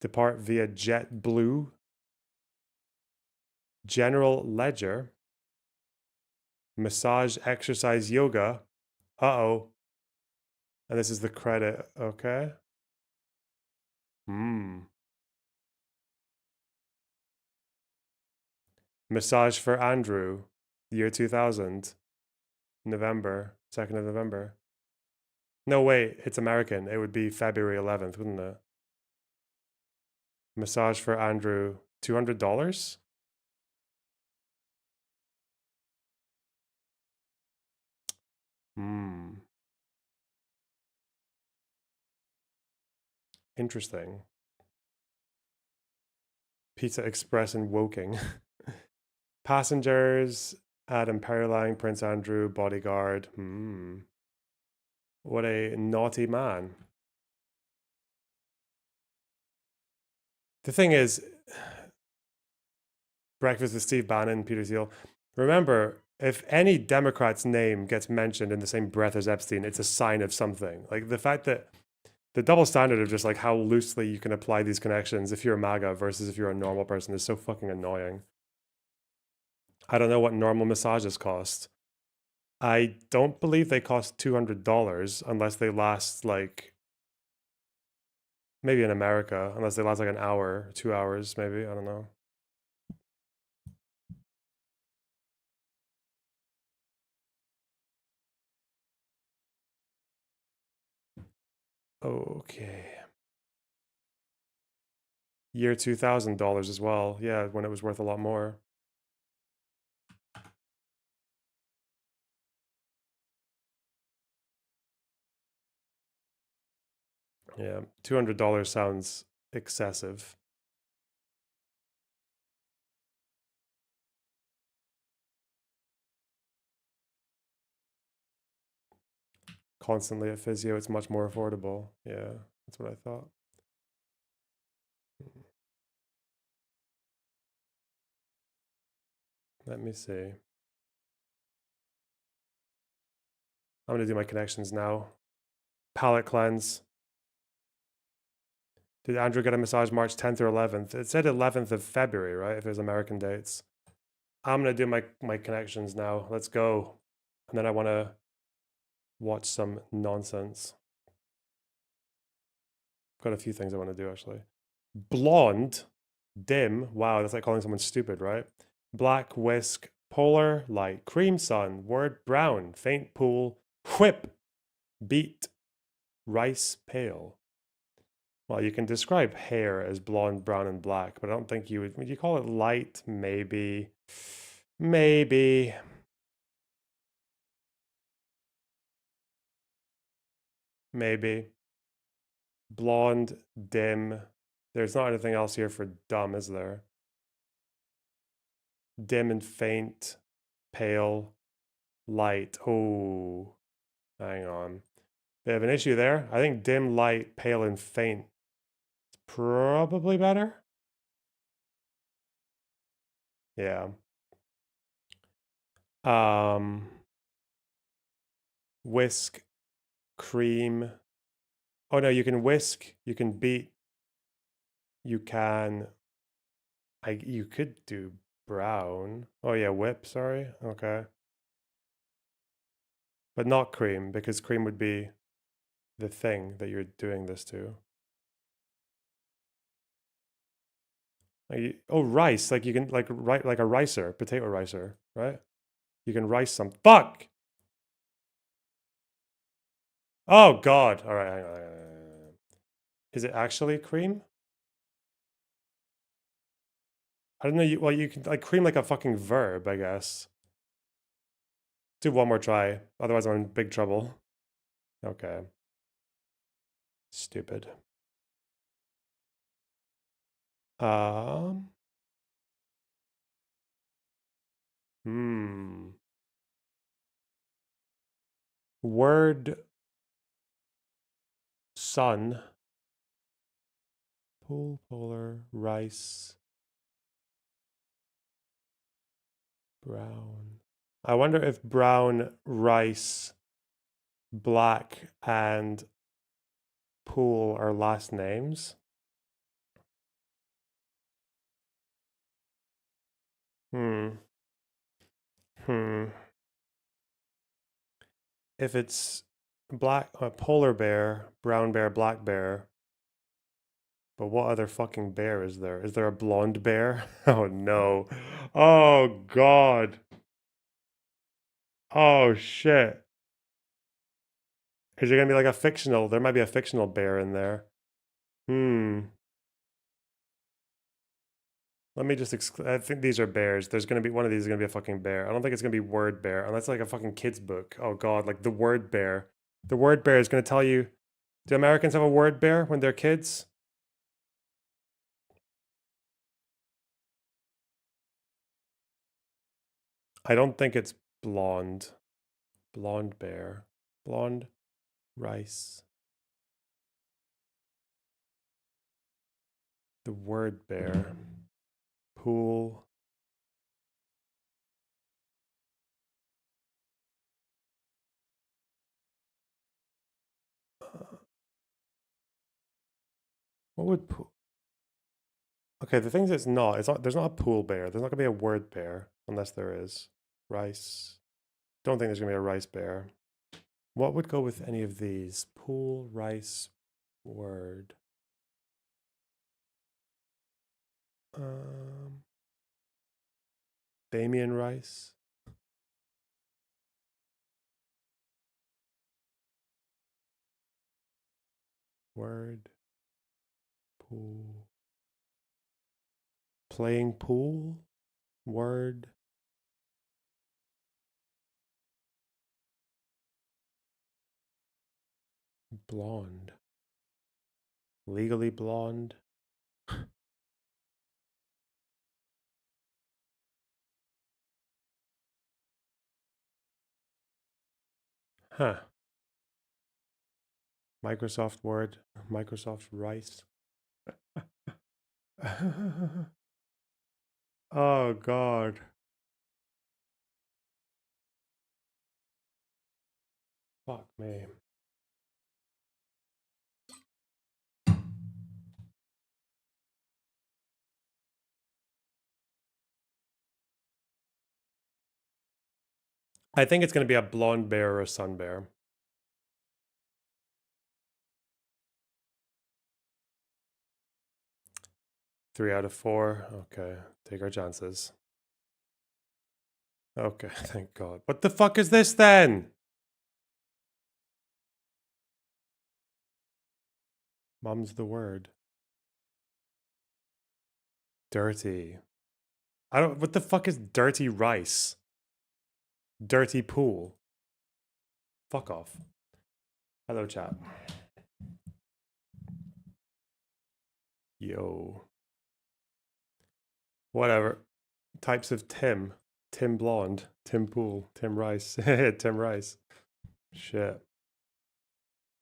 Depart via JetBlue. General Ledger. Massage, exercise, yoga. Uh-oh. And this is the credit. Okay. Massage for Andrew, year 2000, November, 2nd of November. No, wait, it's American. It would be February 11th, wouldn't it? Massage for Andrew, $200? Interesting. Pizza Express in Woking. Passengers at Imperial Line, Prince Andrew, bodyguard. What a naughty man. The thing is, breakfast with Steve Bannon, Peter Thiel. Remember, if any Democrat's name gets mentioned in the same breath as Epstein, it's a sign of something. Like the fact that The double standard of just like how loosely you can apply these connections if you're a MAGA versus if you're a normal person is so fucking annoying. I don't know what normal massages cost. I don't believe they cost $200 unless they last like, maybe in America, unless they last like an hour, 2 hours, maybe, I don't know. Okay. Year $2,000 as well. Yeah, when it was worth a lot more. Yeah, $200 sounds excessive. Constantly at physio, it's much more affordable. Yeah, that's what I thought. Let me see. I'm gonna do my connections now. Palate cleanse. Did Andrew get a massage March 10th or 11th? It said 11th of February, right? If there's American dates. I'm gonna do my connections now. Let's go. And then I wanna watch some nonsense. Got a few things I want to do actually. Blonde, dim. Wow, that's like calling someone stupid, right? Black, whisk, polar, light, cream sun, word, brown, faint pool, whip, beat, rice, pale. Well, you can describe hair as blonde, brown, and black, but I don't think you would you call it light? Maybe. Maybe. Maybe. Blonde, dim. There's not anything else here for dumb, is there? Dim and faint, pale, light. Oh, hang on. They have an issue there. I think dim, light, pale, and faint is probably better. Yeah. Whisk, cream. Oh no, you can whisk, you can beat, you can. You could do brown. Oh yeah, whip. Sorry. Okay. But not cream, because cream would be the thing that you're doing this to. Oh, rice. Like you can like a ricer, potato ricer, right? You can rice some. Fuck. Oh God. All right. Hang on. Is it actually cream? I don't know. Well, you can like cream like a fucking verb, I guess. Do one more try. Otherwise, I'm in big trouble. Okay. Stupid. Word. Sun. Pool, polar, rice. Brown. I wonder if brown, rice, black, and pool are last names. If it's black, polar bear, brown bear, black bear. But what other fucking bear is there? Is there a blonde bear? Oh no. Oh God. Oh shit. Is there gonna be like a fictional? There might be a fictional bear in there. Let me just I think these are bears. There's gonna be one of these is gonna be a fucking bear. I don't think it's gonna be word bear, unless like a fucking kid's book. Oh God, like the word bear. The word bear is gonna tell you. Do Americans have a word bear when they're kids? I don't think it's blonde. Blonde bear. Blonde rice. The word bear. Pool. What would okay, the thing is it's not there's not a pool bear. There's not gonna be a word bear unless there is. Rice. Don't think there's gonna be a rice bear. What would go with any of these? Pool, rice, word. Damien Rice. Word. Pool. Playing pool. Word. Blonde. Legally blonde. Huh. Microsoft Word, Microsoft Rice. Oh, God. Fuck me. I think it's going to be a blonde bear or a sun bear. Three out of four. Okay, take our chances. Okay, thank God. What the fuck is this then? Mum's the word. Dirty. I don't. What the fuck is dirty rice? Dirty pool. Fuck off. Hello, chat. Yo. Whatever. Types of Tim. Tim Blonde. Tim Pool. Tim Rice. Tim Rice. Shit.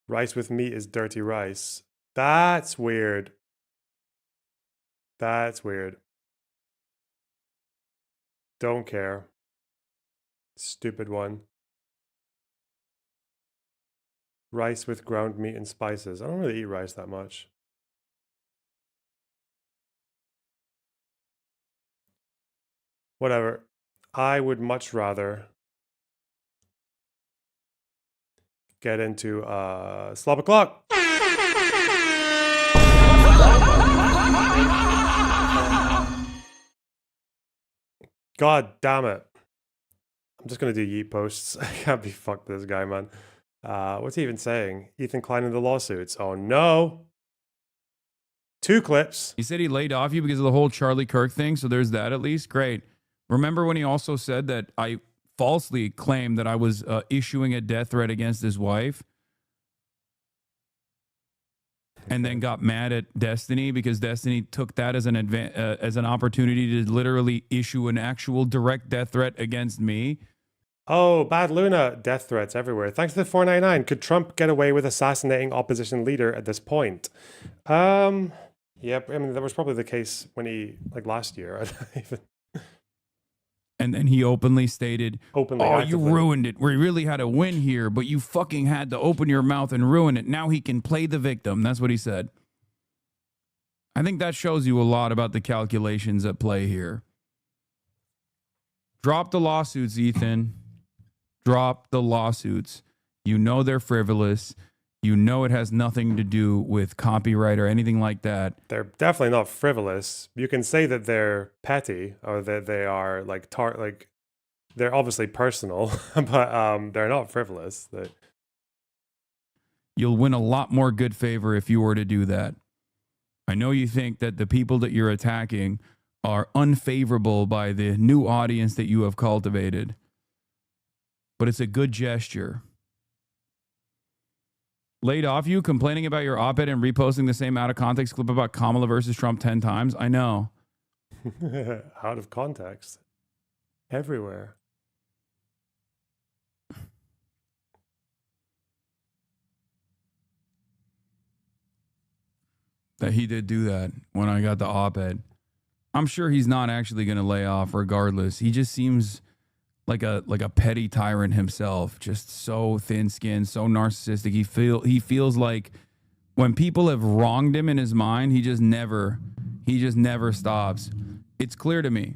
Rice with meat is dirty rice. That's weird. That's weird. Don't care. Stupid one. Rice with ground meat and spices. I don't really eat rice that much. Whatever. I would much rather get into Slop O'Clock. God damn it. I'm just going to do yeet posts. I can't be fucked with this guy, man. What's he even saying? Ethan Klein in the lawsuits. Oh, no. 2 clips. He said he laid off you because of the whole Charlie Kirk thing, so there's that at least. Great. Remember when he also said that I falsely claimed that I was issuing a death threat against his wife? And then got mad at Destiny because Destiny took that as an opportunity to literally issue an actual direct death threat against me. Oh, Bad Luna, death threats everywhere. Thanks to the 499. Could Trump get away with assassinating opposition leader at this point? Yep. I mean, that was probably the case when he, like last year. And then he openly stated, Openly, oh, actively. you ruined it. We really had a win here, but you fucking had to open your mouth and ruin it. Now he can play the victim. That's what he said. I think that shows you a lot about the calculations at play here. Drop the lawsuits, Ethan. Drop the lawsuits. You know they're frivolous. You know it has nothing to do with copyright or anything like that. They're definitely not frivolous. You can say that they're petty or that they are like they're obviously personal, but they're not frivolous. You'll win a lot more good favor if you were to do that. I know you think that the people that you're attacking are unfavorable by the new audience that you have cultivated, but it's a good gesture. Laid off you complaining about your op-ed and reposting the same out of context clip about Kamala versus Trump 10 times. I know. Out of context. Everywhere. That he did do that when I got the op-ed. I'm sure he's not actually going to lay off regardless. He just seems like a petty tyrant himself, just so thin-skinned, so narcissistic. He feels like when people have wronged him in his mind, he just never stops. It's clear to me.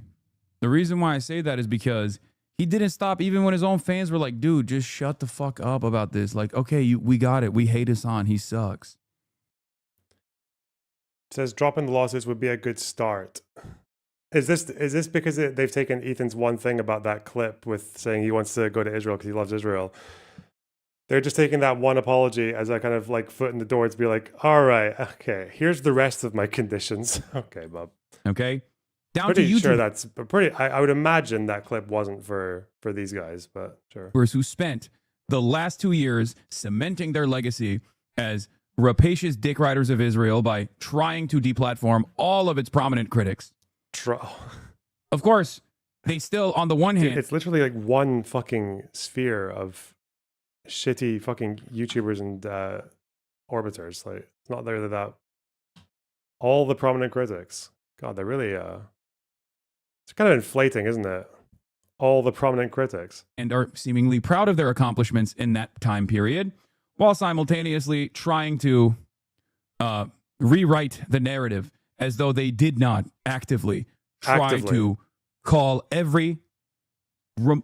The reason why I say that is because he didn't stop even when his own fans were like, dude, just shut the fuck up about this. Like, okay, we got it. We hate Hassan. He sucks. It says dropping the lawsuits would be a good start. Is this because they've taken Ethan's one thing about that clip with saying he wants to go to Israel because he loves Israel? They're just taking that one apology as a kind of like foot in the door to be like, all right, okay, here's the rest of my conditions. Okay, Bob. Okay. Down pretty to YouTube. sure that's pretty. I would imagine that clip wasn't for these guys, but sure. Who spent the last 2 years cementing their legacy as rapacious dick riders of Israel by trying to deplatform all of its prominent critics. Of course, they still, on the one hand, it's literally like one fucking sphere of shitty fucking YouTubers and orbiters. Like, it's not there that all the prominent critics. God, they're really it's kind of inflating, isn't it? All the prominent critics. And are seemingly proud of their accomplishments in that time period, while simultaneously trying to rewrite the narrative as though they did not actively try to call every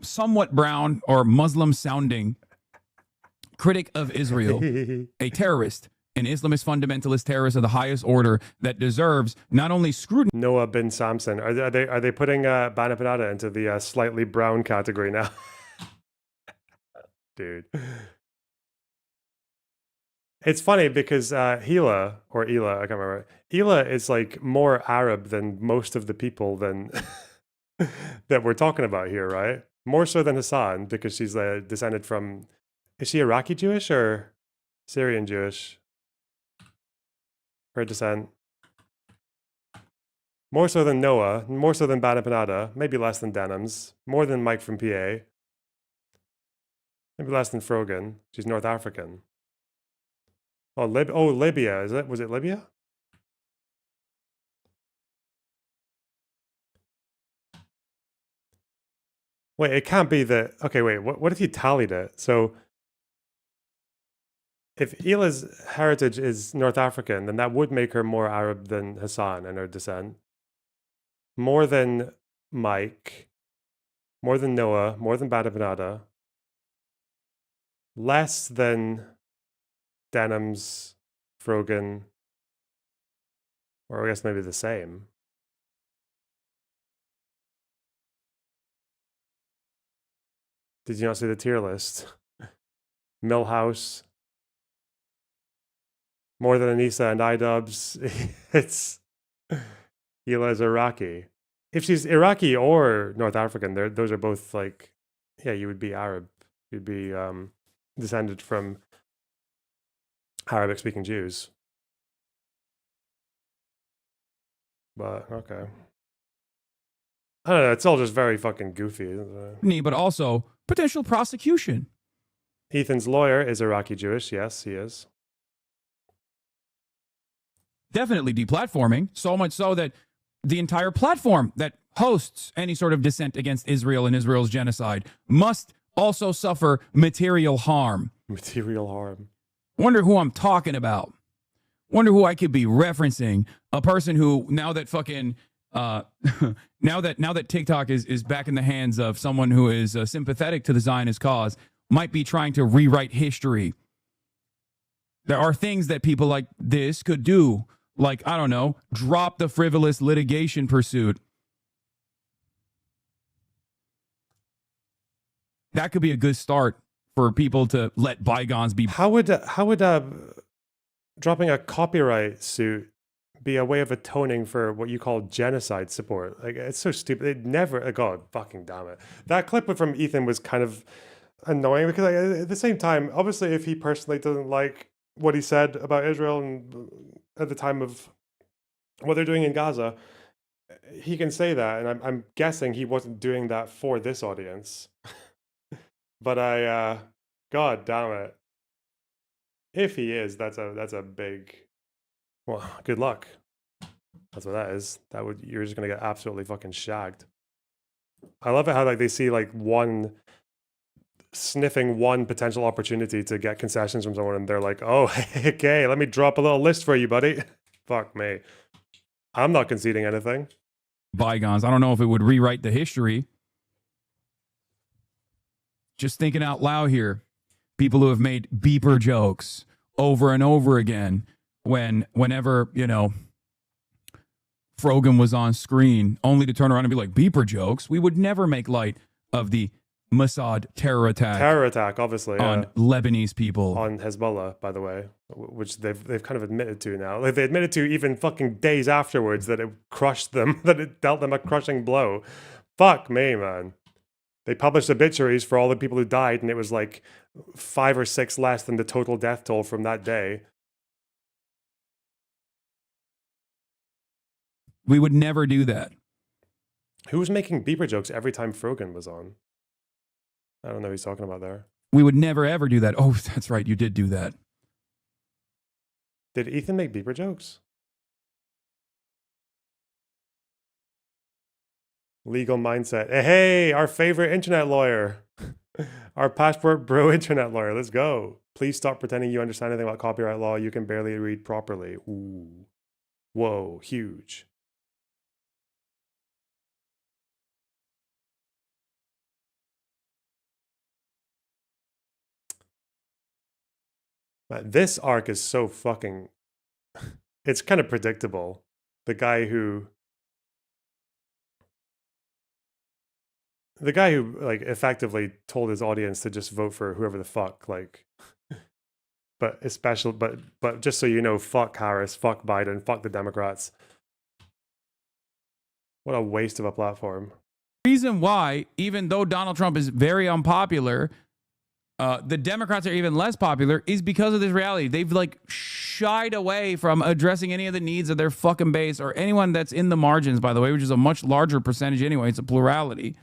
somewhat brown or Muslim-sounding critic of Israel a terrorist, an Islamist fundamentalist terrorist of the highest order that deserves not only scrutiny. Noah bin Samson. Are they putting Bana Panada into the slightly brown category now? Dude. It's funny because Hila, or Ela, I can't remember. Ela is like more Arab than most of the people that we're talking about here, right? More so than Hassan, because she's descended from, is she Iraqi Jewish or Syrian Jewish? Her descent. More so than Noah, more so than Bana Panada, maybe less than Denims, more than Mike from PA. Maybe less than Frogan. She's North African. Oh, Libya. Was it Libya? Wait, it can't be that. Okay, wait. What if you tallied it? So, if Ela's heritage is North African, then that would make her more Arab than Hassan in her descent. More than Mike. More than Noah. More than Bana Panada. Less than Denims, Frogan, or I guess maybe the same. Did you not see the tier list? Millhouse, more than Anissa and iDubbbz. It's Ela's Iraqi. If she's Iraqi or North African, those are both like, yeah, you would be Arab. You'd be descended from Arabic-speaking Jews. But, okay. I don't know, it's all just very fucking goofy, isn't it? But also potential prosecution. Ethan's lawyer is Iraqi Jewish. Yes, he is. Definitely deplatforming, so much so that the entire platform that hosts any sort of dissent against Israel and Israel's genocide must also suffer material harm. Material harm. Wonder who I'm talking about. Wonder who I could be referencing. A person who, now that fucking now that TikTok is back in the hands of someone who is sympathetic to the Zionist cause, might be trying to rewrite history. There are things that people like this could do, like, I don't know, drop the frivolous litigation pursuit. That could be a good start for people to let bygones be. How would dropping a copyright suit be a way of atoning for what you call genocide support? Like, it's so stupid. They'd never. God, fucking damn it! That clip from Ethan was kind of annoying because, like, at the same time, obviously, if he personally doesn't like what he said about Israel and at the time of what they're doing in Gaza, he can say that, and I'm guessing he wasn't doing that for this audience. But God damn it. If he is, that's a big, well, good luck. That's what that is. You're just gonna get absolutely fucking shagged. I love it how like they see like one sniffing one potential opportunity to get concessions from someone, and they're like, oh, okay, let me drop a little list for you, buddy. Fuck me. I'm not conceding anything. Bygones. I don't know if it would rewrite the history. Just thinking out loud here. People who have made beeper jokes over and over again whenever, you know, Frogan was on screen, only to turn around and be like, beeper jokes. We would never make light of the Mossad terror attack. Terror attack, obviously. On Lebanese people. On Hezbollah, by the way, which they've kind of admitted to now. Like, they admitted to even fucking days afterwards that it crushed them, that it dealt them a crushing blow. Fuck me, man. They published obituaries for all the people who died, and it was like 5 or 6 less than the total death toll from that day. We would never do that. Who was making beeper jokes every time Frogan was on? I don't know who he's talking about there. We would never, ever do that. Oh, that's right. You did do that. Did Ethan make beeper jokes? Legal mindset. Hey, our favorite internet lawyer. Our passport bro internet lawyer. Let's go. Please stop pretending you understand anything about copyright law. You can barely read properly. Ooh. Whoa, huge. Man, this arc is so fucking... It's kind of predictable. The guy who like effectively told his audience to just vote for whoever the fuck, like, but just so you know, fuck Harris, fuck Biden, fuck the Democrats. What a waste of a platform. Reason why, even though Donald Trump is very unpopular, the Democrats are even less popular is because of this reality. They've like shied away from addressing any of the needs of their fucking base or anyone that's in the margins, by the way, which is a much larger percentage anyway. It's a plurality.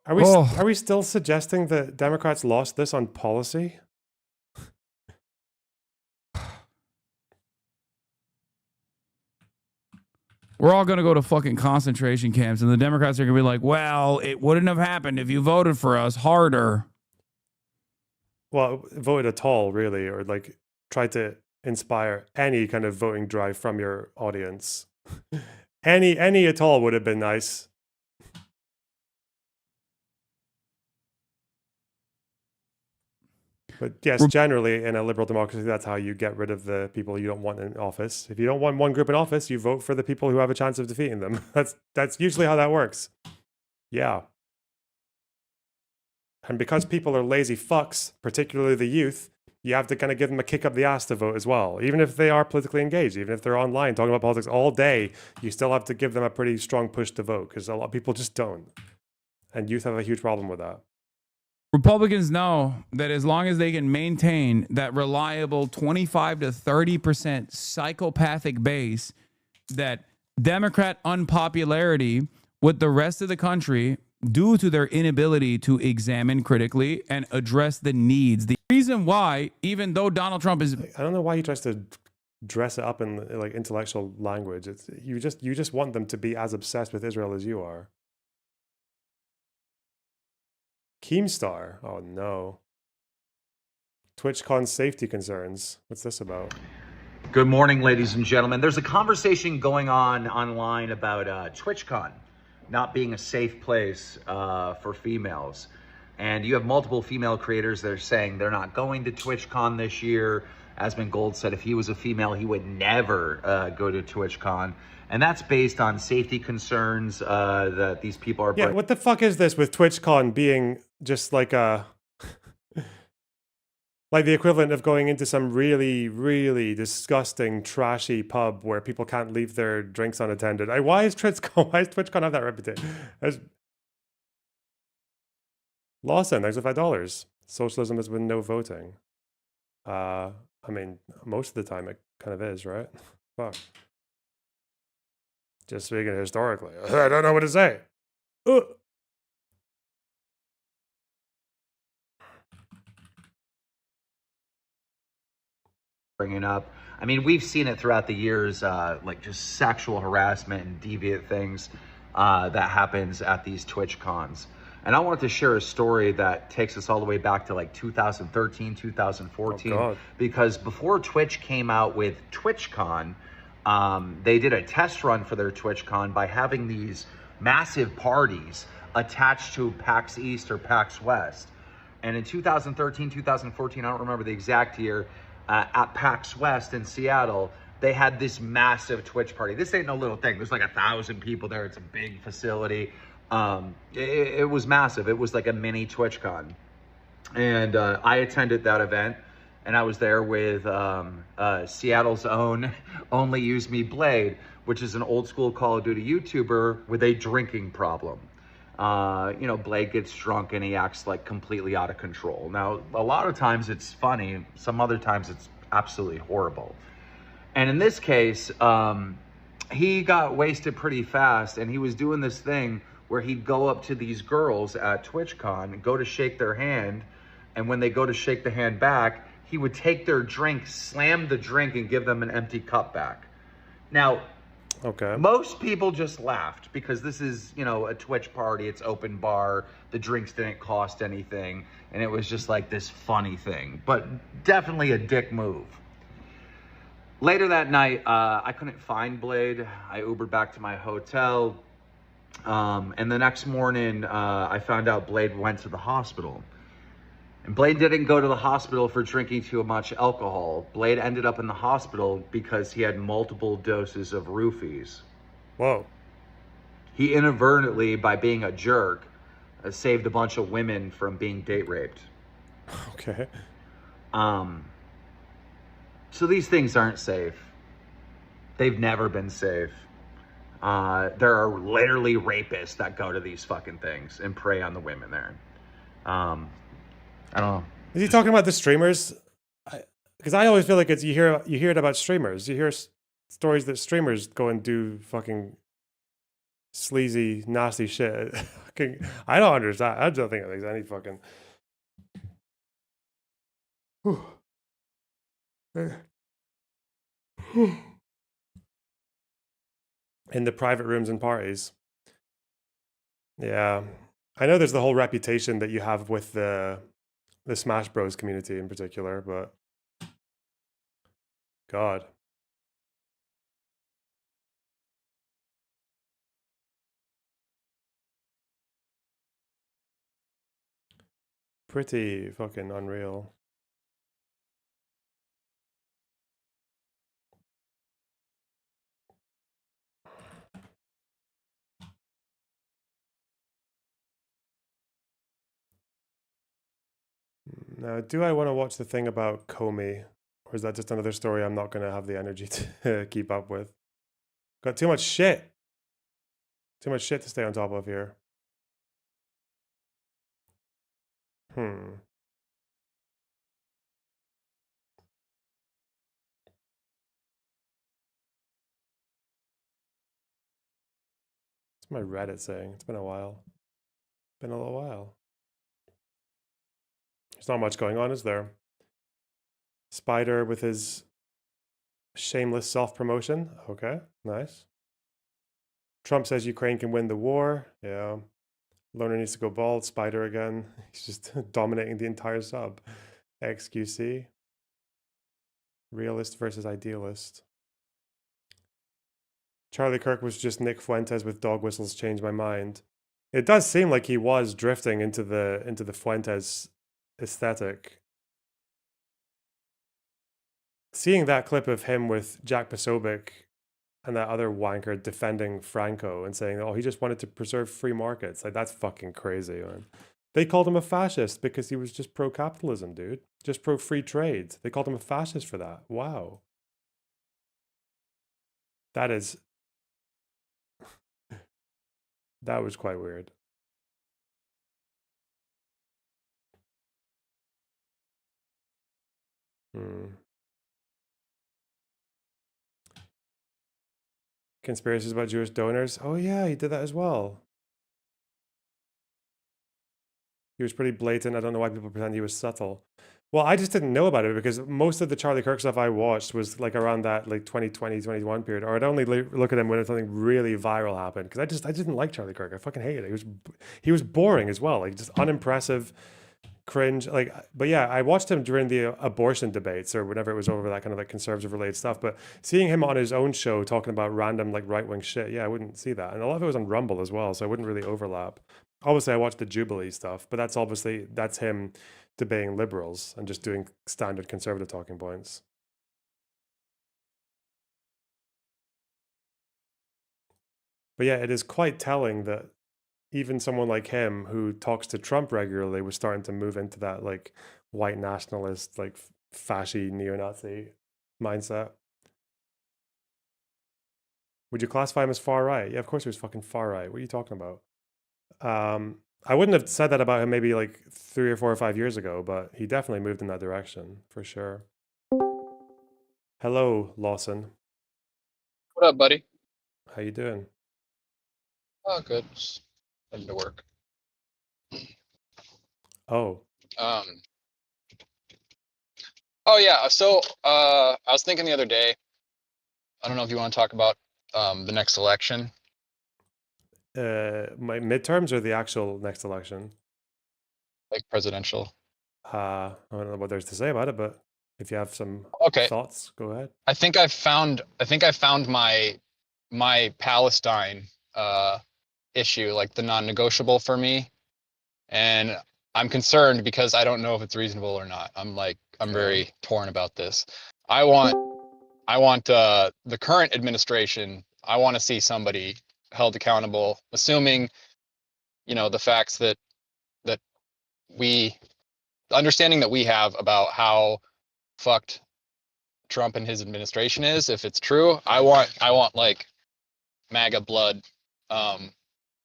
Are we still suggesting that Democrats lost this on policy? We're all going to go to fucking concentration camps, and the Democrats are going to be like, well, it wouldn't have happened if you voted for us harder. Well, voted at all, really, or like try to inspire any kind of voting drive from your audience. any at all would have been nice. But yes, generally in a liberal democracy, that's how you get rid of the people you don't want in office. If you don't want one group in office, you vote for the people who have a chance of defeating them. That's usually how that works. Yeah. And because people are lazy fucks, particularly the youth, you have to kind of give them a kick up the ass to vote as well. Even if they are politically engaged, even if they're online talking about politics all day, you still have to give them a pretty strong push to vote, because a lot of people just don't. And youth have a huge problem with that. Republicans know that as long as they can maintain that reliable 25 to 30% psychopathic base, that Democrat unpopularity with the rest of the country, due to their inability to examine critically and address the needs. The reason why, even though Donald Trump is... I don't know why he tries to dress it up in like intellectual language. You just want them to be as obsessed with Israel as you are. Keemstar. Oh no. TwitchCon safety concerns. What's this about? Good morning, ladies and gentlemen. There's a conversation going on online about TwitchCon not being a safe place for females. And you have multiple female creators that are saying they're not going to TwitchCon this year. Asmongold said if he was a female, he would never go to TwitchCon. And that's based on safety concerns that these people are... Yeah, what the fuck is this with TwitchCon being just like a... like the equivalent of going into some really, really disgusting, trashy pub where people can't leave their drinks unattended. Why is TwitchCon have that reputation? Lawson, thanks for $5. Socialism has been no voting. I mean, most of the time it kind of is, right? Fuck. Just speaking historically. I don't know what to say. Bringing up. I mean, we've seen it throughout the years, like just sexual harassment and deviant things that happens at these Twitch cons. And I wanted to share a story that takes us all the way back to like 2013, 2014, because before Twitch came out with TwitchCon, they did a test run for their TwitchCon by having these massive parties attached to PAX East or PAX West. And in 2013, 2014, I don't remember the exact year, at PAX West in Seattle, they had this massive Twitch party. This ain't no little thing. There's like 1,000 people there. It's a big facility. It was massive. It was like a mini TwitchCon. And I attended that event, and I was there with Seattle's own Only Use Me Blade, which is an old school Call of Duty YouTuber with a drinking problem. You know, Blade gets drunk and he acts like completely out of control. Now, a lot of times it's funny. Some other times it's absolutely horrible. And in this case, he got wasted pretty fast, and he was doing this thing where he'd go up to these girls at TwitchCon, go to shake their hand, and when they go to shake the hand back, he would take their drink, slam the drink, and give them an empty cup back. Now, most people just laughed because this is, you know, a Twitch party, it's open bar, the drinks didn't cost anything, and it was just like this funny thing, but definitely a dick move. Later that night, I couldn't find Blade. I Ubered back to my hotel. And the next morning, I found out Blade went to the hospital. And Blade didn't go to the hospital for drinking too much alcohol. Blade ended up in the hospital because he had multiple doses of roofies. Whoa. He inadvertently, by being a jerk, saved a bunch of women from being date raped. Okay. So these things aren't safe. They've never been safe. There are literally rapists that go to these fucking things and prey on the women there. I don't know. Is he talking about the streamers? Because I always feel like it's you hear it about streamers. You hear stories that streamers go and do fucking sleazy, nasty shit. I don't understand. I don't think there's any fucking. In the private rooms and parties. Yeah. I know there's the whole reputation that you have with the Smash Bros community in particular, but God. Pretty fucking unreal. Now, do I want to watch the thing about Comey? Or is that just another story I'm not going to have the energy to keep up with? Got too much shit. Too much shit to stay on top of here. What's my Reddit saying? It's been a while. Been a little while. There's not much going on, is there? Spider with his shameless self-promotion. Okay, nice. Trump says Ukraine can win the war. Yeah. Loner needs to go bald. Spider again. He's just dominating the entire sub. XQC. Realist versus idealist. Charlie Kirk was just Nick Fuentes with dog whistles changed my mind. It does seem like he was drifting into the Fuentes aesthetic. Seeing that clip of him with Jack Posobiec and that other wanker defending Franco and saying, oh, he just wanted to preserve free markets. Like, that's fucking crazy, man. They called him a fascist because he was just pro-capitalism, dude. Just pro-free trade. They called him a fascist for that. Wow. That is... that was quite weird. Conspiracies about Jewish donors. Oh yeah, he did that as well. He was pretty blatant. I don't know why people pretend he was subtle. Well, I just didn't know about it because most of the Charlie Kirk stuff I watched was like around that like 2020, 21 period, or I'd only look at him when something really viral happened because I didn't like Charlie Kirk. I fucking hated it. He was boring as well, like just unimpressive, cringe. Like, but yeah, I watched him during the abortion debates or whenever it was over that kind of like conservative related stuff. But seeing him on his own show talking about random like right wing shit, yeah, I wouldn't see that. And a lot of it was on Rumble as well, so I wouldn't really overlap. Obviously, I watched the Jubilee stuff, but that's him debating liberals and just doing standard conservative talking points. But yeah, it is quite telling that even someone like him who talks to Trump regularly was starting to move into that like white nationalist, like fascy neo-Nazi mindset. Would you classify him as far right? Yeah, of course he was fucking far right. What are you talking about? I wouldn't have said that about him maybe like 3 or 4 or 5 years ago, but he definitely moved in that direction for sure. Hello, Lawson. What up, buddy? How you doing? Oh, good. Just heading to work. Oh. Oh yeah. So I was thinking the other day. I don't know if you want to talk about the next election. My midterms or the actual next election? Like presidential. I don't know what there's to say about it, but if you have some thoughts, go ahead. I think I found my Palestine issue, like the non-negotiable for me, and I'm concerned because I don't know if it's reasonable or not. I'm very torn about this. I want the current administration. I want to see somebody held accountable, assuming the facts that understanding that we have about how fucked Trump and his administration is. If it's true, I want like MAGA blood,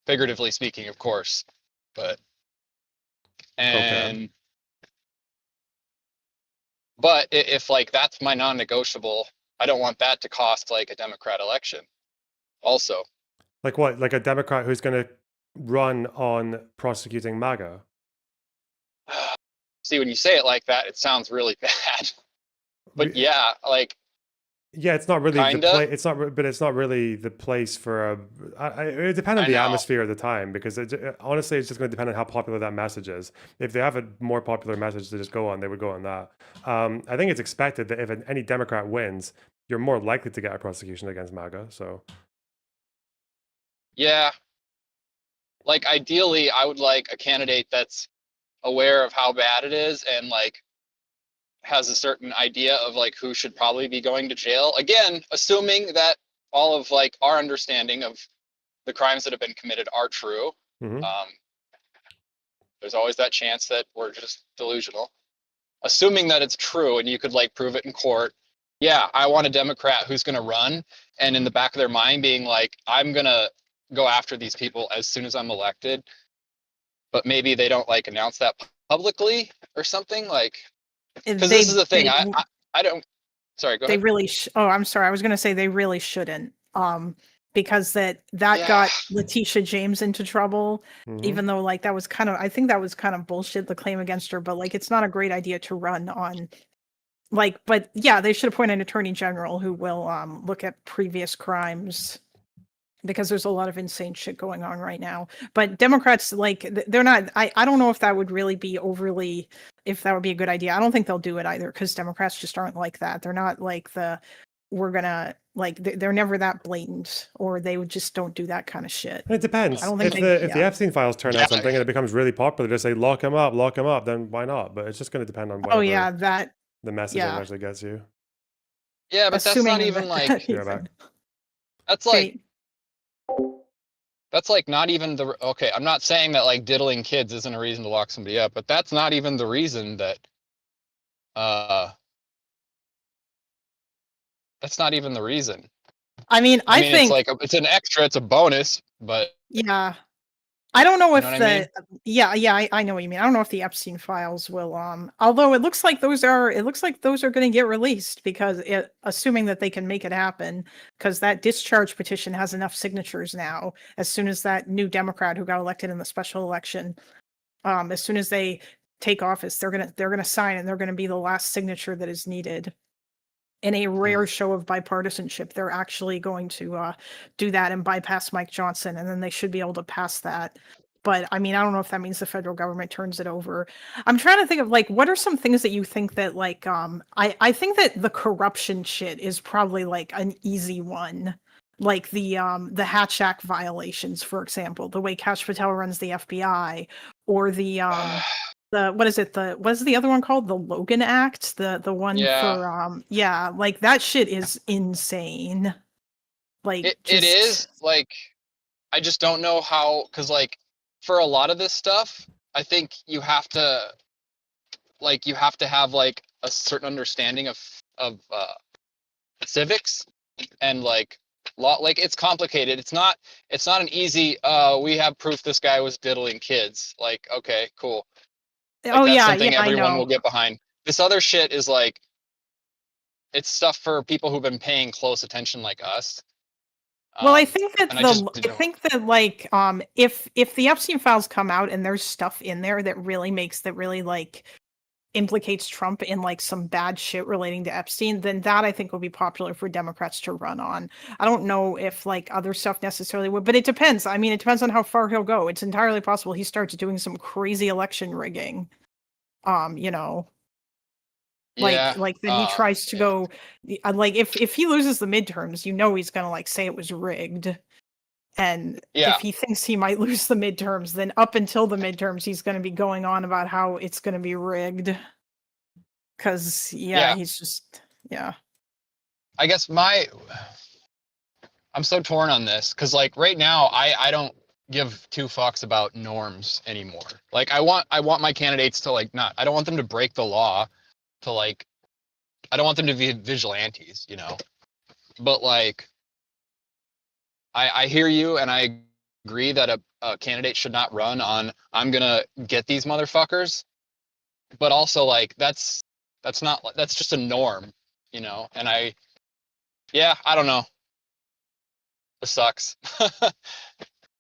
figuratively speaking, of course, but if like that's my non-negotiable, I don't want that to cost like a Democrat election also. Like what? Like a Democrat who's going to run on prosecuting MAGA? See, when you say it like that, it sounds really bad. But yeah, like. Yeah, it's not really but it's not really the place for it depends on the atmosphere of the time, because honestly, it's just going to depend on how popular that message is. If they have a more popular message to just go on, they would go on that. I think it's expected that if any Democrat wins, you're more likely to get a prosecution against MAGA. So. Yeah. Like ideally, I would like a candidate that's aware of how bad it is and like has a certain idea of like who should probably be going to jail. Again, assuming that all of like our understanding of the crimes that have been committed are true. Mm-hmm. There's always that chance that we're just delusional. Assuming that it's true and you could like prove it in court. Yeah, I want a Democrat who's going to run and in the back of their mind being like, I'm going to go after these people as soon as I'm elected. But maybe they don't like announce that publicly or something, like. Because this is the thing, I don't. Sorry, go ahead. They really. I'm sorry. I was going to say they really shouldn't. Because that got Letitia James into trouble, even though like that was kind of. I think that was kind of bullshit, the claim against her. But like, it's not a great idea to run on. Like, but yeah, they should appoint an attorney general who will look at previous crimes. Because there's a lot of insane shit going on right now. But Democrats, like, they're not, I don't know if that would really be if that would be a good idea. I don't think they'll do it either, because Democrats just aren't like that. They're not like they're never that blatant, or they would just don't do that kind of shit. It depends. I don't think if the Epstein files turn out something and it becomes really popular to say, lock him up, then why not? But it's just going to depend on whatever the message actually gets you. Yeah, but assuming that's not even like, that's like, that's like not even I'm not saying that like diddling kids isn't a reason to lock somebody up, but that's not even the reason that that's not even the reason. I mean, I think it's like it's an extra, it's a bonus, but yeah. I don't know if I know what you mean. I don't know if the Epstein files will although it looks like those are going to get released, because assuming that they can make it happen, because that discharge petition has enough signatures now. As soon as that new Democrat who got elected in the special election, as soon as they take office, they're gonna sign, and they're gonna be the last signature that is needed. In a rare show of bipartisanship, they're actually going to do that and bypass Mike Johnson, and then they should be able to pass that. But I mean, I don't know if that means the federal government turns it over. I'm trying to think of like, what are some things that you think that like, I think that the corruption shit is probably like an easy one. Like the Hatch Act violations, for example, the way Kash Patel runs the FBI, or the what is it? What's the other one called? The Logan Act, the one for like that shit is insane. Like it is like, I just don't know how, because like for a lot of this stuff, I think you have to have like a certain understanding of civics and like law. Like it's complicated. It's not an easy we have proof this guy was diddling kids. Like, okay, cool. Like, that's something everyone will get behind. This other shit is like, it's stuff for people who've been paying close attention like us. Well, I think that like if the Epstein files come out and there's stuff in there that really like implicates Trump in like some bad shit relating to Epstein, then that I think will be popular for Democrats to run on. I don't know if like other stuff necessarily would, but it depends. I mean, it depends on how far he'll go. It's entirely possible he starts doing some crazy election rigging. You know. Like then he tries to go like if he loses the midterms, you know he's gonna like say it was rigged. And if he thinks he might lose the midterms, then up until the midterms he's gonna be going on about how it's gonna be rigged. Cause he's just I guess I'm so torn on this because like right now I don't give two fucks about norms anymore. Like I want my candidates to like I don't want them to break the law. To like, I don't want them to be vigilantes, you know, but like, I hear you and I agree that a candidate should not run on, I'm gonna get these motherfuckers, but also like, that's just a norm, you know, and I don't know. It sucks.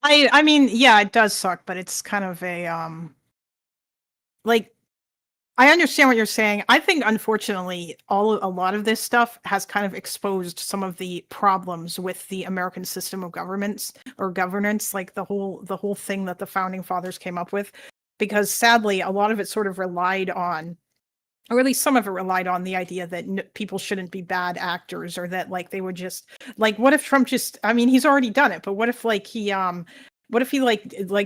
I mean, yeah, it does suck, but it's kind of a, like, I understand what you're saying. I think, unfortunately, a lot of this stuff has kind of exposed some of the problems with the American system of governance, like the whole thing that the founding fathers came up with, because sadly, a lot of it sort of relied on, or at least some of it relied on the idea that people shouldn't be bad actors, or that like they would just like, what if Trump just, I mean, he's already done it, but what if like he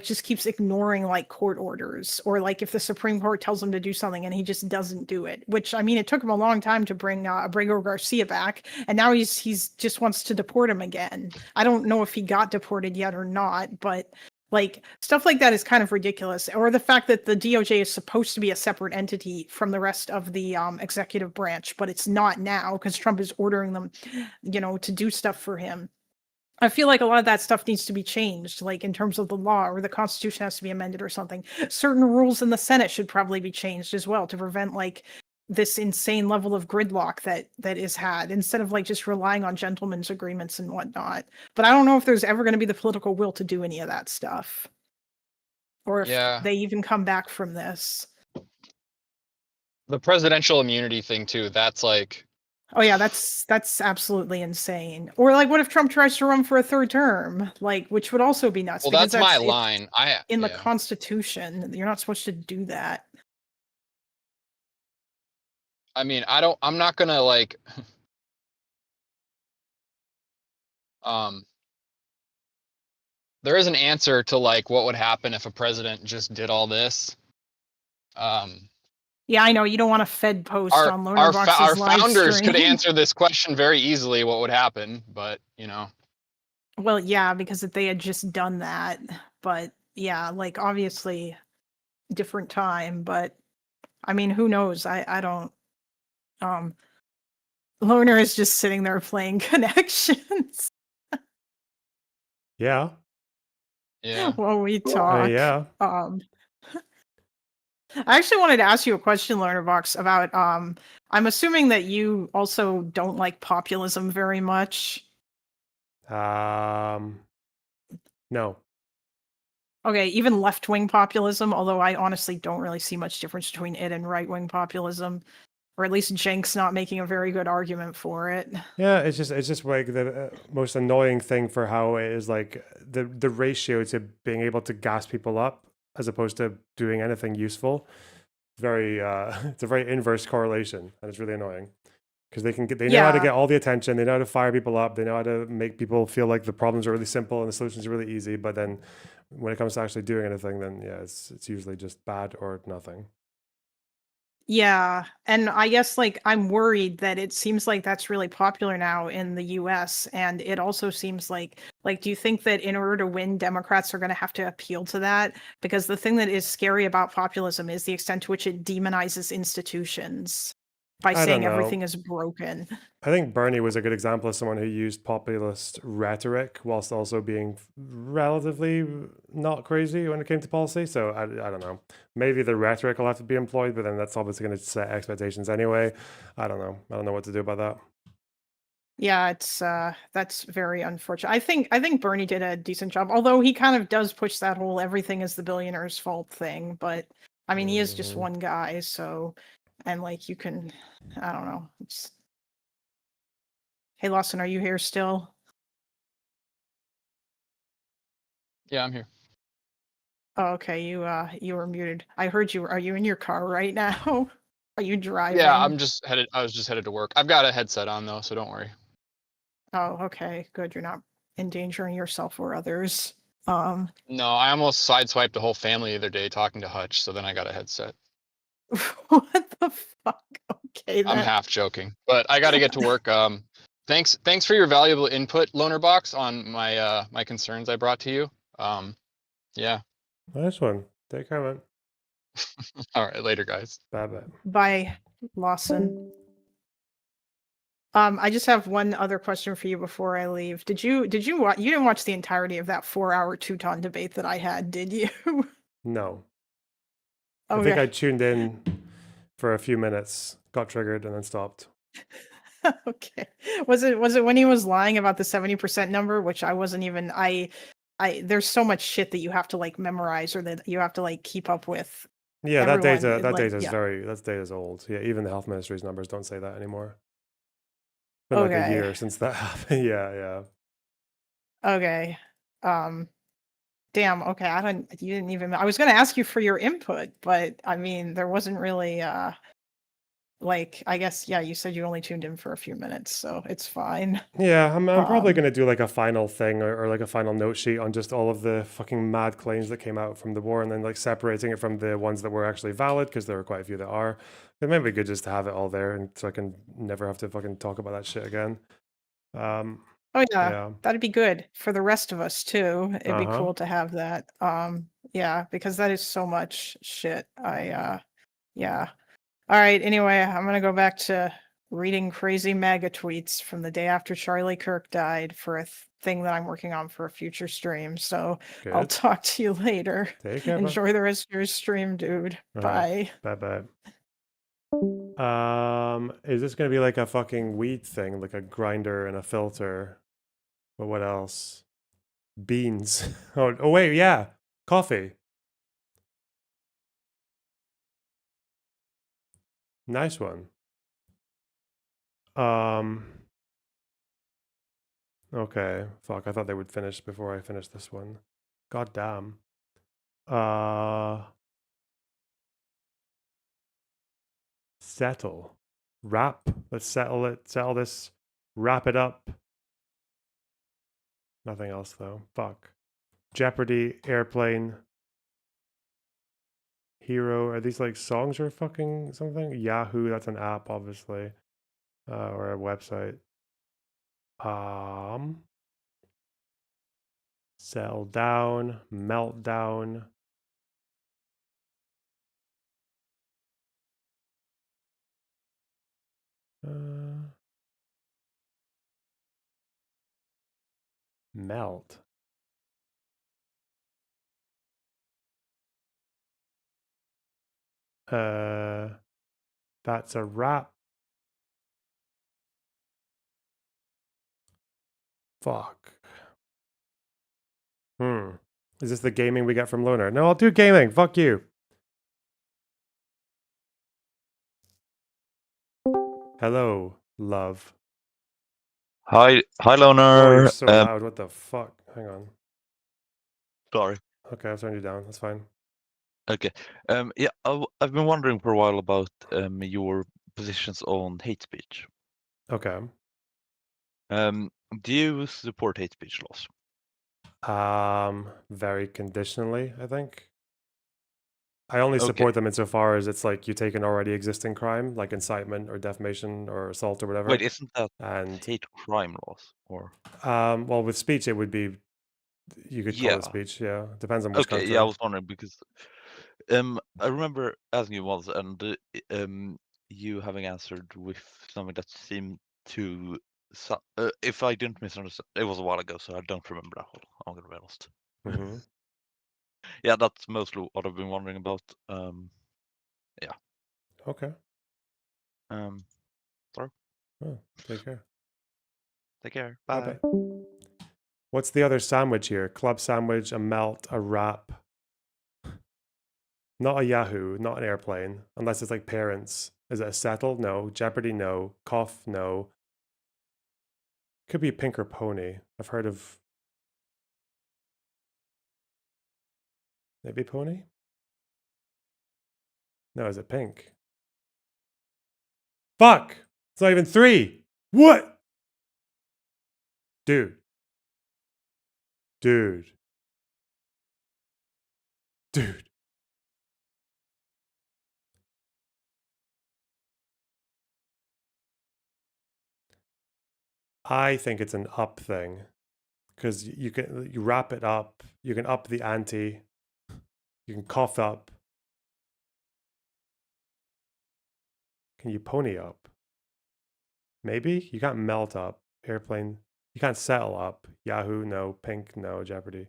just keeps ignoring like court orders, or like if the Supreme Court tells him to do something and he just doesn't do it, which I mean, it took him a long time to bring Abrego Garcia back, and now he's just wants to deport him again. I don't know if he got deported yet or not, but like stuff like that is kind of ridiculous. Or the fact that the DOJ is supposed to be a separate entity from the rest of the executive branch, but it's not now because Trump is ordering them, you know, to do stuff for him. I feel like a lot of that stuff needs to be changed, like in terms of the law, or the Constitution has to be amended or something. Certain rules in the Senate should probably be changed as well to prevent like this insane level of gridlock that is had, instead of like just relying on gentlemen's agreements and whatnot. But I don't know if there's ever going to be the political will to do any of that stuff, or if they even come back from this. The presidential immunity thing too, that's like, oh yeah, that's absolutely insane. Or like, what if Trump tries to run for a third term? Like, which would also be nuts. Well, that's my line. In the Constitution, you're not supposed to do that. I mean, I'm not gonna like, there is an answer to like what would happen if a president just did all this. Yeah, I know you don't want a Fed post on Loner Box's our live founders stream. could answer this question very easily. What would happen? But you know. Well, yeah, because if they had just done that, but yeah, like obviously, different time. But I mean, who knows? I don't. Loner is just sitting there playing Connections. Yeah. While we talk. Yeah. I actually wanted to ask you a question, Lernerbox, about I'm assuming that you also don't like populism very much. No. Okay, even left-wing populism, although I honestly don't really see much difference between it and right-wing populism, or at least Cenk's not making a very good argument for it. Yeah, it's just like the most annoying thing for how it is like the ratio to being able to gas people up as opposed to doing anything useful. Very it's a very inverse correlation, and it's really annoying because they know how to get all the attention, they know how to fire people up, they know how to make people feel like the problems are really simple and the solutions are really easy, but then when it comes to actually doing anything, then yeah, it's usually just bad or nothing. Yeah, and I guess like I'm worried that it seems like that's really popular now in the US, and it also seems like do you think that in order to win, Democrats are going to have to appeal to that? Because the thing that is scary about populism is the extent to which it demonizes institutions by I don't saying know. everything is broken. I think Bernie was a good example of someone who used populist rhetoric whilst also being relatively not crazy when it came to policy. So I don't know. Maybe the rhetoric will have to be employed, but then that's obviously going to set expectations anyway. I don't know. I don't know what to do about that. Yeah, it's that's very unfortunate. I think Bernie did a decent job, although he kind of does push that whole everything is the billionaire's fault thing, but I mean, he is just one guy, so and like you can I don't know. It's Hey Lawson, are you here still? Yeah, I'm here. Oh, okay, you were muted. I heard you. Are you in your car right now? Are you driving? Yeah, I was just headed to work. I've got a headset on though, so don't worry. Oh, okay, good. You're not endangering yourself or others. No, I almost sideswiped the whole family the other day talking to Hutch, so then I got a headset. What the fuck? Okay, I'm that half joking, but I got to get to work. Thanks for your valuable input, Loner Box, on my my concerns I brought to you. Yeah. Nice one. Take care, man. All right, later, guys. Bye bye. Bye, Lawson. I just have one other question for you before I leave. Did you watch? You didn't watch the entirety of that 4-hour Teuton debate that I had, did you? No. Oh, I think yeah. I tuned in for a few minutes, got triggered, and then stopped. Okay. Was it when he was lying about the 70% number, which I wasn't even I there's so much shit that you have to like memorize or that you have to like keep up with. Yeah, Everyone, that data is yeah. that data's old. Yeah, even the health ministry's numbers don't say that anymore. It's been like a Okay. year since that happened. Yeah. Okay. Damn, okay. You didn't even I was going to ask you for your input, but I mean, there wasn't really like I guess yeah, you said you only tuned in for a few minutes, so it's fine. Yeah, I'm probably going to do like a final thing or like a final note sheet on just all of the fucking mad claims that came out from the war and then like separating it from the ones that were actually valid because there were quite a few that are. It might be good just to have it all there and so I can never have to fucking talk about that shit again. Oh yeah, that'd be good for the rest of us too. It'd be Uh-huh. cool to have that. Yeah, because that is so much shit. Yeah. All right, anyway, I'm gonna go back to reading crazy MAGA tweets from the day after Charlie Kirk died for a thing that I'm working on for a future stream. So I'll Good. talk to you later. Take care, bud. Enjoy the rest of your stream, dude. All Bye. right. Bye. Is this gonna be like a fucking weed thing, like a grinder and a filter? But what else? Beans. Oh wait, yeah. Coffee. Nice one. Okay. Fuck, I thought they would finish before I finished this one. God damn. Settle. Wrap. Let's settle it. Settle this. Wrap it up. Nothing else though. Fuck. Jeopardy. Airplane. Hero. Are these like songs or fucking something? Yahoo. That's an app, obviously. Or a website. Sell down. Meltdown. Melt. That's a wrap. Fuck. Is this the gaming we get from Loner? No, I'll do gaming. Fuck you. Hello, love. Hi, Oh, Loner. you're so loud. What the fuck? Hang on. Sorry. Okay, I've turned you down. That's fine. Okay. Yeah, I've been wondering for a while about your positions on hate speech. Okay. Do you support hate speech laws? Very conditionally, I think. I only Okay. support them insofar as it's like you take an already existing crime, like incitement or defamation or assault or whatever. Wait, isn't that And hate crime laws or? well, with speech, it would be. You could call Yeah. it speech. Yeah, depends on which Okay. country. Yeah, I was wondering because I remember asking you once, and you having answered with something that seemed to. If I didn't misunderstand, it was a while ago, so I don't remember that whole. I'm gonna be honest. Mm-hmm. Yeah, that's mostly what I've been wondering about. Yeah. Okay. Sorry. Oh, take care. Take care. Bye Bye. bye. What's the other sandwich here? Club sandwich, a melt, a wrap. Not a Yahoo, not an airplane, unless it's like parents. Is it a settle? No. Jeopardy? No. Cough? No. Could be pink or pony. I've heard of. Maybe pony? No, is it pink? Fuck! It's not even 3! What? Dude. Dude. Dude. I think it's an up thing. Because you wrap it up, you can up the ante, you can cough up. Can you pony up? Maybe? You can't melt up. Airplane. You can't settle up. Yahoo, no. Pink, no. Jeopardy.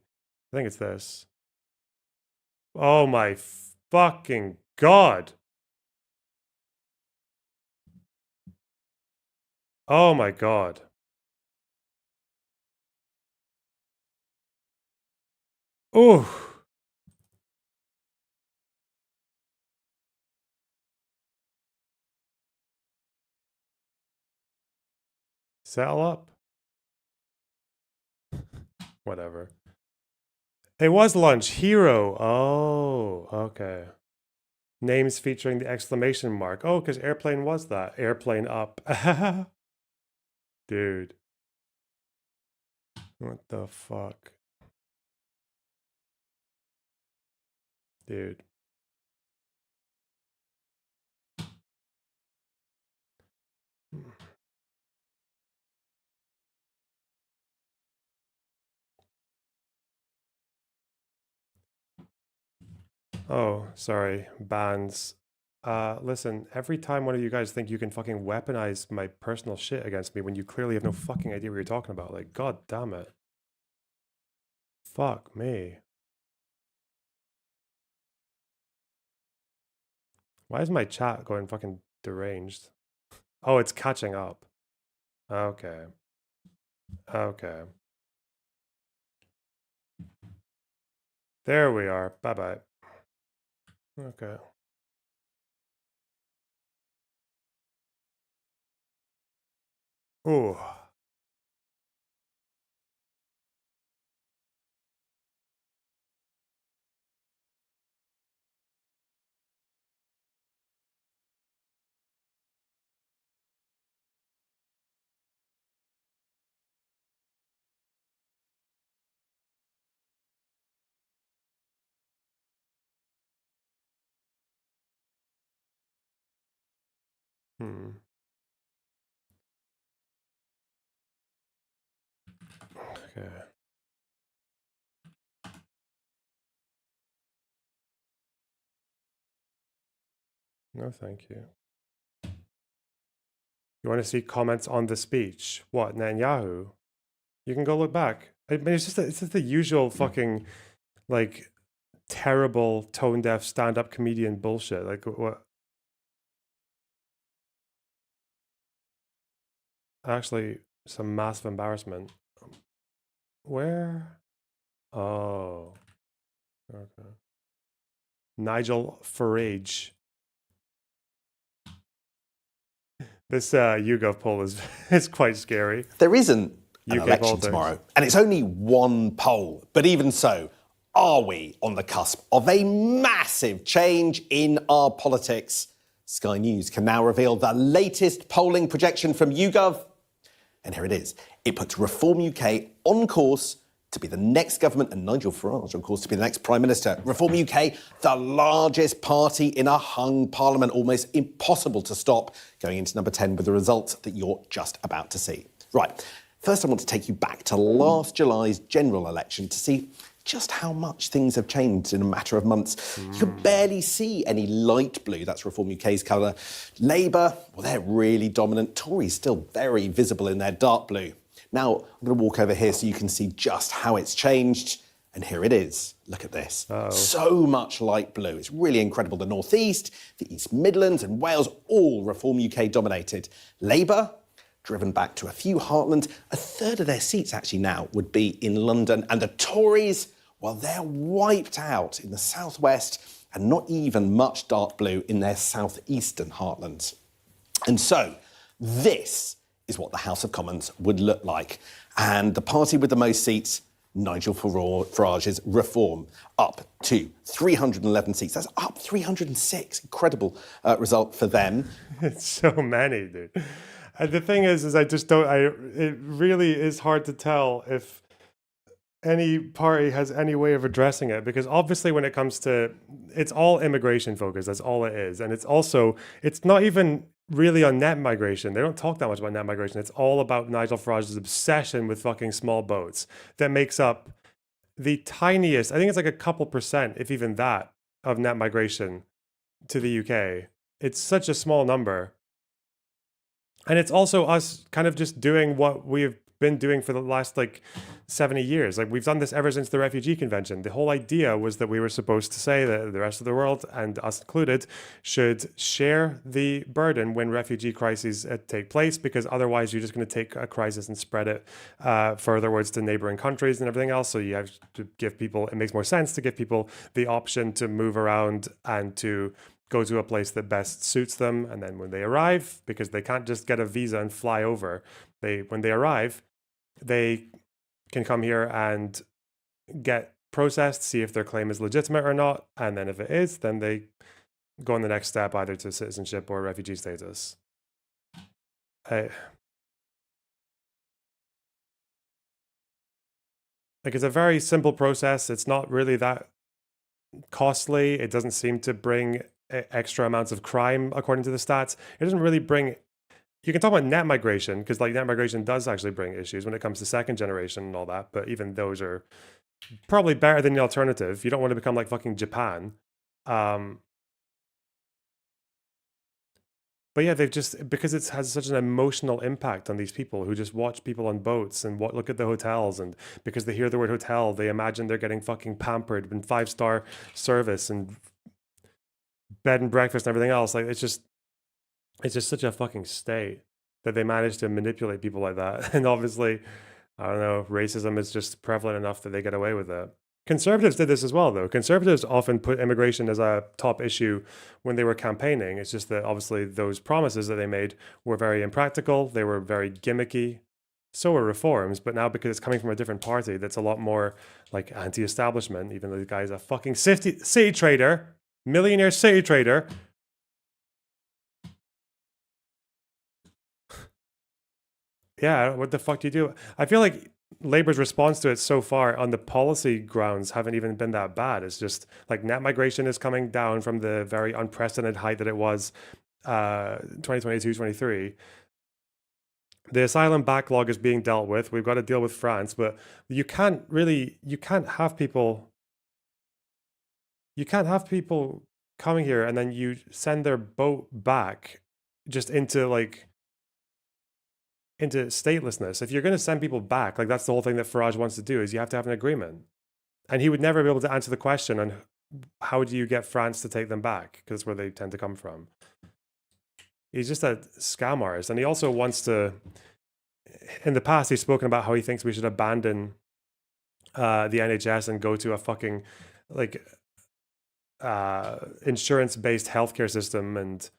I think it's this. Oh my fucking god. Oh my god. Oh. Settle up. Whatever. It was lunch. Hero. Oh, okay. Names featuring the exclamation mark. Oh, because airplane was that. Airplane up. Dude. What the fuck? Dude. Oh, sorry. Bans. Listen, every time one of you guys think you can fucking weaponize my personal shit against me when you clearly have no fucking idea what you're talking about, like, god damn it. Fuck me. Why is my chat going fucking deranged? Oh, it's catching up. Okay. Okay. There we are. Bye-bye. Okay. Ooh. Hmm. Okay. No, thank you. You want to see comments on the speech? What, Netanyahu? You can go look back. I mean, it's just the usual fucking, like, terrible tone-deaf stand-up comedian bullshit. Like, what? Actually, some massive embarrassment. Where? Oh. Okay. Nigel Farage. This YouGov poll is quite scary. There isn't an UK election politics. tomorrow, and it's only one poll. But even so, are we on the cusp of a massive change in our politics? Sky News can now reveal the latest polling projection from YouGov. And here it is. It puts Reform UK on course to be the next government, and Nigel Farage, of course, to be the next Prime Minister. Reform UK, the largest party in a hung parliament, almost impossible to stop, going into number 10 with the results that you're just about to see. Right, first I want to take you back to last July's general election to see just how much things have changed in a matter of months. You could barely see any light blue, that's Reform UK's colour. Labour, well, they're really dominant. Tories still very visible in their dark blue. Now, I'm going to walk over here so you can see just how it's changed. And here it is. Look at this. So much light blue. It's really incredible. The North East, the East Midlands and Wales, all Reform UK dominated. Labour, driven back to a few heartlands. A third of their seats actually now would be in London. And the Tories, well, they're wiped out in the southwest and not even much dark blue in their southeastern heartlands. And so this is what the House of Commons would look like. And the party with the most seats, Nigel Farage's Reform, up to 311 seats. That's up 306. Incredible result for them. It's so many, dude. And the thing is I just don't, it really is hard to tell if any party has any way of addressing it, because obviously when it comes to, it's all immigration focused, that's all it is. And it's also, it's not even really on net migration. They don't talk that much about net migration. It's all about Nigel Farage's obsession with fucking small boats that makes up the tiniest, I think it's like a couple percent, if even that, of net migration to the UK. It's such a small number. And it's also us kind of just doing what we've been doing for the last like 70 years. Like we've done this ever since the Refugee Convention. The whole idea was that we were supposed to say that the rest of the world, and us included, should share the burden when refugee crises take place, because otherwise you're just going to take a crisis and spread it furtherwards to neighboring countries and everything else. So you have to give people, it makes more sense to give people the option to move around and to go to a place that best suits them. And then when they arrive, because they can't just get a visa and fly over, when they arrive, they can come here and get processed, see if their claim is legitimate or not. And then if it is, then they go on the next step, either to citizenship or refugee status. Like, it's a very simple process. It's not really that costly. It doesn't seem to bring extra amounts of crime, according to the stats. It doesn't really bring, you can talk about net migration, because like net migration does actually bring issues when it comes to second generation and all that, but even those are probably better than the alternative. You don't want to become like fucking Japan. But yeah, they've just, because it has such an emotional impact on these people who just watch people on boats and look at the hotels, and because they hear the word hotel, they imagine they're getting fucking pampered and 5-star service and bed and breakfast and everything else. Like it's just such a fucking state that they manage to manipulate people like that. And obviously, I don't know, racism is just prevalent enough that they get away with it. Conservatives did this as well, though. Conservatives often put immigration as a top issue when they were campaigning. It's just that obviously those promises that they made were very impractical. They were very gimmicky. So were reforms, but now because it's coming from a different party that's a lot more like anti-establishment, even though the guy's a fucking city trader, millionaire city trader. Yeah, what the fuck do you do? I feel like Labour's response to it so far on the policy grounds haven't even been that bad. It's just like net migration is coming down from the very unprecedented height that it was 2022-23. The asylum backlog is being dealt with. We've got to deal with France, but you can't have people coming here and then you send their boat back just into statelessness. If you're going to send people back, like that's the whole thing that Farage wants to do, is you have to have an agreement. And he would never be able to answer the question on how do you get France to take them back, because that's where they tend to come from. He's just a scam artist. And he also wants to, in the past, he's spoken about how he thinks we should abandon the NHS and go to a fucking like insurance-based healthcare system, and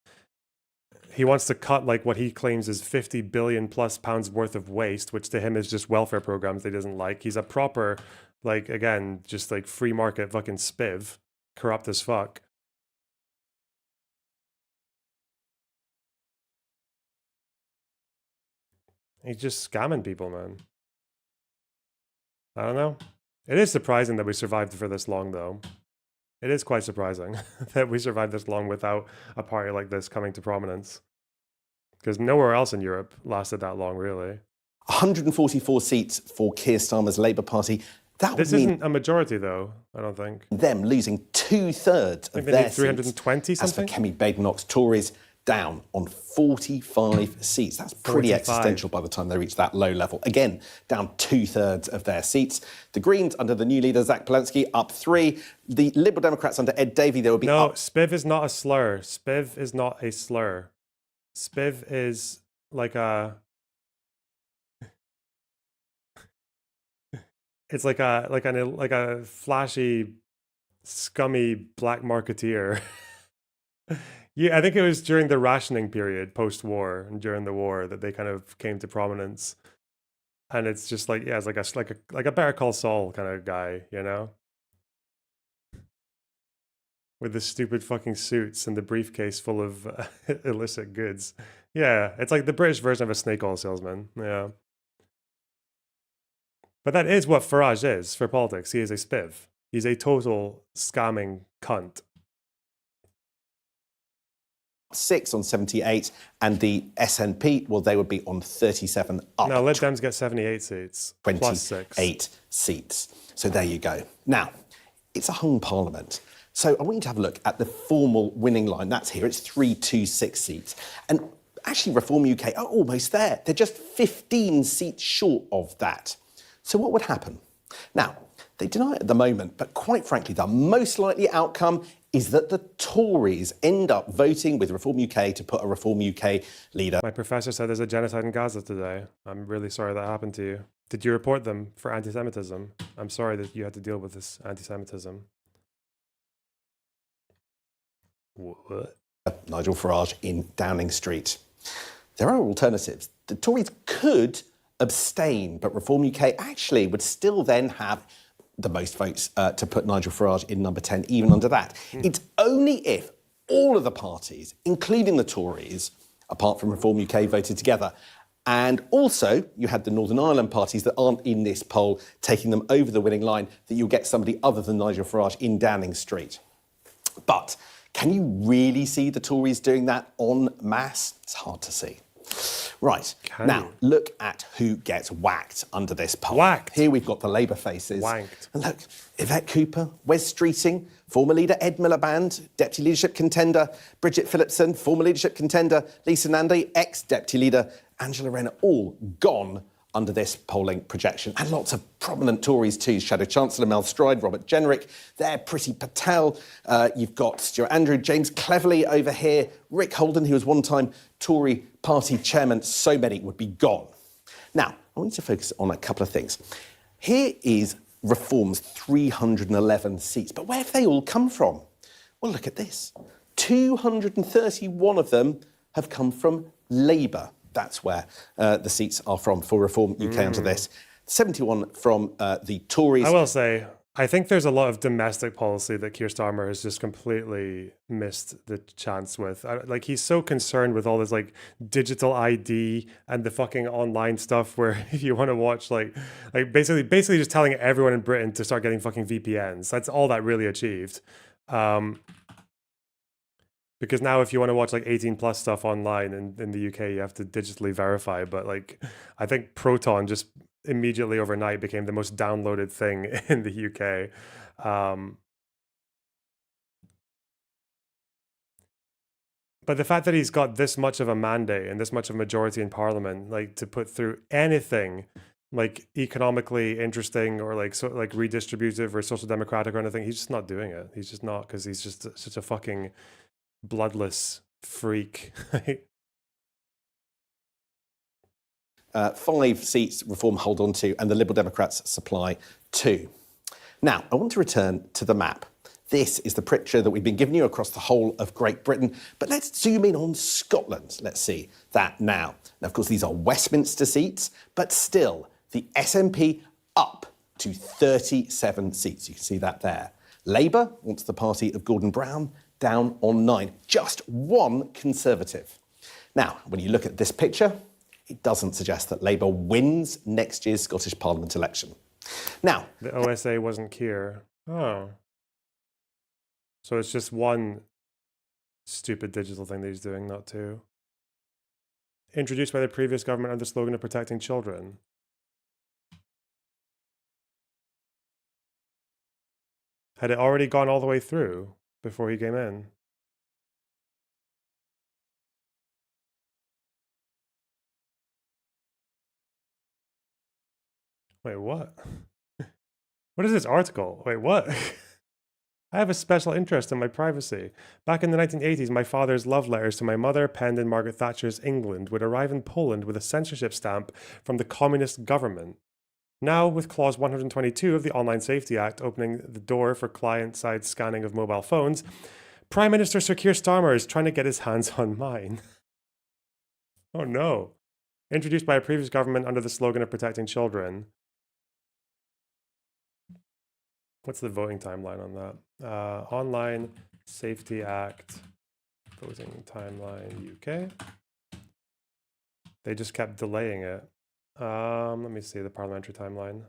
he wants to cut like what he claims is 50 billion plus pounds worth of waste, which to him is just welfare programs that he doesn't like. He's a proper, like, again, just like free market fucking spiv, corrupt as fuck. He's just scamming people, man. I don't know. It is surprising that we survived for this long, though. It is quite surprising that we survived this long without a party like this coming to prominence. Because nowhere else in Europe lasted that long, really. 144 seats for Keir Starmer's Labour Party. This isn't a majority, though, I don't think. Them losing 2/3 of their 320 seats. As for Kemi Badenoch's Tories, down on 45 seats. That's pretty 45. existential by the time they reach that low level. Again, down 2/3 of their seats. The Greens under the new leader, Zach Palensky, up 3. The Liberal Democrats under Ed Davey, they will be up. No, spiv is not a slur. Spiv is not a slur. Spiv is like a... It's like a flashy, scummy black marketeer. Yeah, I think it was during the rationing period post-war and during the war that they kind of came to prominence. And it's just like, yeah, it's like a Better Call Saul kind of guy, you know, with the stupid fucking suits and the briefcase full of illicit goods. Yeah, it's like the British version of a snake oil salesman. Yeah. But that is what Farage is for politics. He is a spiv. He's a total scamming cunt. 6 on 78, and the SNP, well, they would be on 37 up. No, Lib Dems get 78 seats. 28 seats. So there you go. Now, it's a hung parliament. So I want you to have a look at the formal winning line. That's here. It's 326 seats. And actually, Reform UK are almost there. They're just 15 seats short of that. So what would happen? Now, they deny it at the moment, but quite frankly, the most likely outcome is that the Tories end up voting with Reform UK to put a Reform UK leader. My professor said there's a genocide in Gaza today. I'm really sorry that happened to you. Did you report them for anti-Semitism? I'm sorry that you had to deal with this anti-Semitism. What? Nigel Farage in Downing Street. There are alternatives. The Tories could abstain, but Reform UK actually would still then have the most votes to put Nigel Farage in number 10, even under that. It's only if all of the parties, including the Tories, apart from Reform UK, voted together. And also, you had the Northern Ireland parties that aren't in this poll, taking them over the winning line, that you'll get somebody other than Nigel Farage in Downing Street. But can you really see the Tories doing that en masse? It's hard to see. Right, now look at who gets whacked under this poll. Whacked? Here we've got the Labour faces. Wanked. And look, Yvette Cooper, Wes Streeting, former leader Ed Miliband, deputy leadership contender Bridget Phillipson, former leadership contender Lisa Nandy, ex-deputy leader Angela Rayner, all gone under this polling projection. And lots of prominent Tories too. Shadow Chancellor Mel Stride, Robert Jenrick, there, Priti Patel. You've got Stuart Andrew, James Cleverly over here, Rick Holden, who was one-time Tory party chairman. So many would be gone. Now, I want you to focus on a couple of things. Here is Reform's 311 seats, but where have they all come from? Well, look at this. 231 of them have come from Labour. That's where the seats are from for Reform UK under this. 71 from the Tories. I will say, I think there's a lot of domestic policy that Keir Starmer has just completely missed the chance with. Like, he's so concerned with all this, like, digital ID and the fucking online stuff where if you want to watch, like basically just telling everyone in Britain to start getting fucking VPNs. That's all that really achieved. Because now if you want to watch like 18 plus stuff online in the UK, you have to digitally verify. But like, I think Proton just immediately overnight became the most downloaded thing in the UK. But the fact that he's got this much of a mandate and this much of a majority in Parliament, like to put through anything like economically interesting or like redistributive or social democratic or anything, he's just not doing it. He's just not, because he's just such a fucking bloodless freak. 5 seats Reform hold on to, and the Liberal Democrats supply 2. Now, I want to return to the map. This is the picture that we've been giving you across the whole of Great Britain. But let's zoom in on Scotland. Let's see that now. Now, of course, these are Westminster seats, but still, the SNP up to 37 seats. You can see that there. Labour wants the party of Gordon Brown down on 9. Just one Conservative. Now, when you look at this picture, it doesn't suggest that Labour wins next year's Scottish Parliament election. Now, the OSA wasn't Keir. Oh. So it's just one stupid digital thing that he's doing, not two. Introduced by the previous government under the slogan of protecting children. Had it already gone all the way through before he came in? Wait, what? What is this article? Wait, what? I have a special interest in my privacy. Back in the 1980s, my father's love letters to my mother, penned in Margaret Thatcher's England, would arrive in Poland with a censorship stamp from the communist government. Now, with Clause 122 of the Online Safety Act opening the door for client-side scanning of mobile phones, Prime Minister Sir Keir Starmer is trying to get his hands on mine. Oh no. Introduced by a previous government under the slogan of protecting children. What's the voting timeline on that? Online Safety Act, voting timeline UK. They just kept delaying it. Let me see the parliamentary timeline.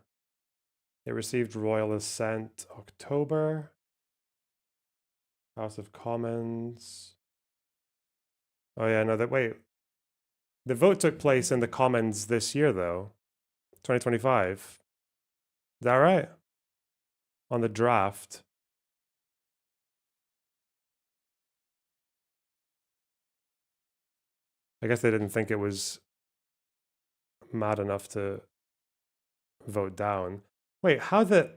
It received royal assent October. House of Commons. Oh yeah, no, wait. The vote took place in the Commons this year though. 2025. Is that right? On the draft. I guess they didn't think it was mad enough to vote down. Wait, how the...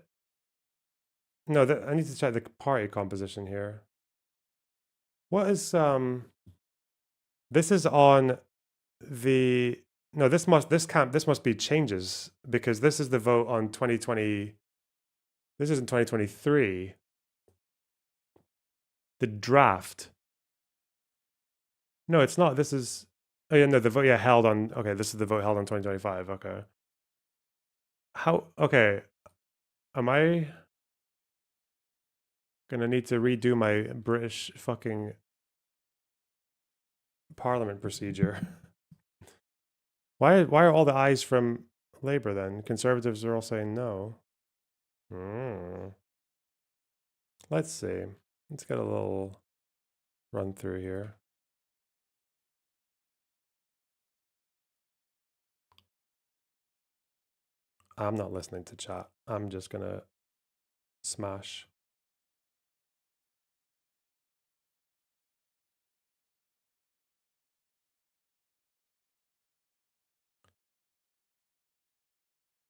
No, I need to check the party composition here. What is... This is on the... No, this must be changes, because this is the vote on 2020... This is in 2023. The draft. No, it's not. This is... Oh yeah, no, the vote held on... Okay, this is the vote held on 2025. Okay. How... Okay. Am I gonna need to redo my British fucking parliament procedure? Why are all the ayes from Labour then? Conservatives are all saying no. Let's see. Let's get a little run through here. I'm not listening to chat. I'm just gonna smash.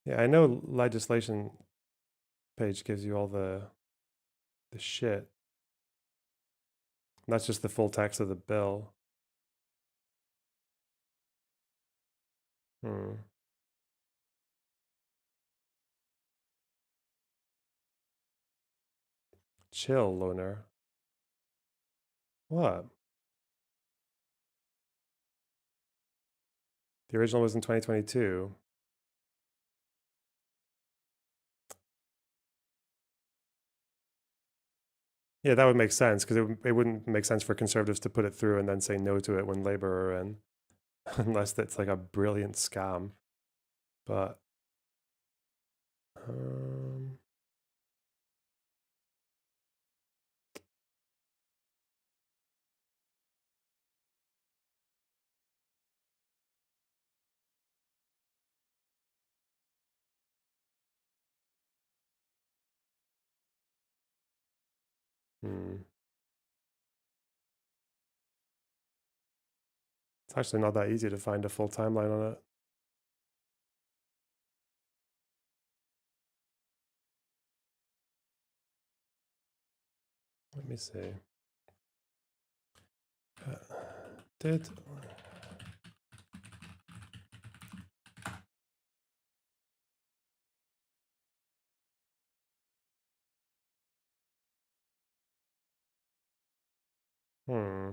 Yeah, I know legislation page gives you all the shit. That's just the full text of the bill. Chill, loner. What? The original was in 2022. Yeah, that would make sense, because it wouldn't make sense for conservatives to put it through and then say no to it when Labour are in, unless it's like a brilliant scam. But it's actually not that easy to find a full timeline on it. Let me see. Did Hmm.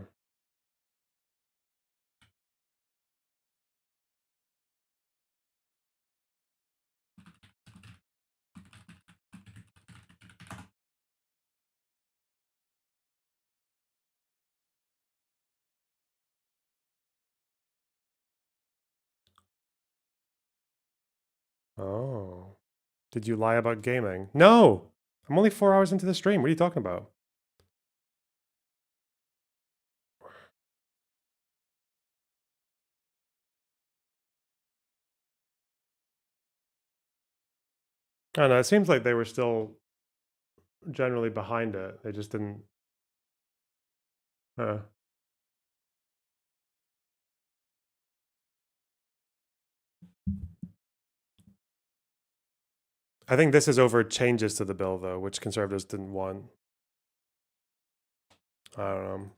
Oh. Did you lie about gaming? No! I'm only 4 hours into the stream. What are you talking about? I don't know. It seems like they were still generally behind it. They just didn't. I think this is over changes to the bill, though, which conservatives didn't want. I don't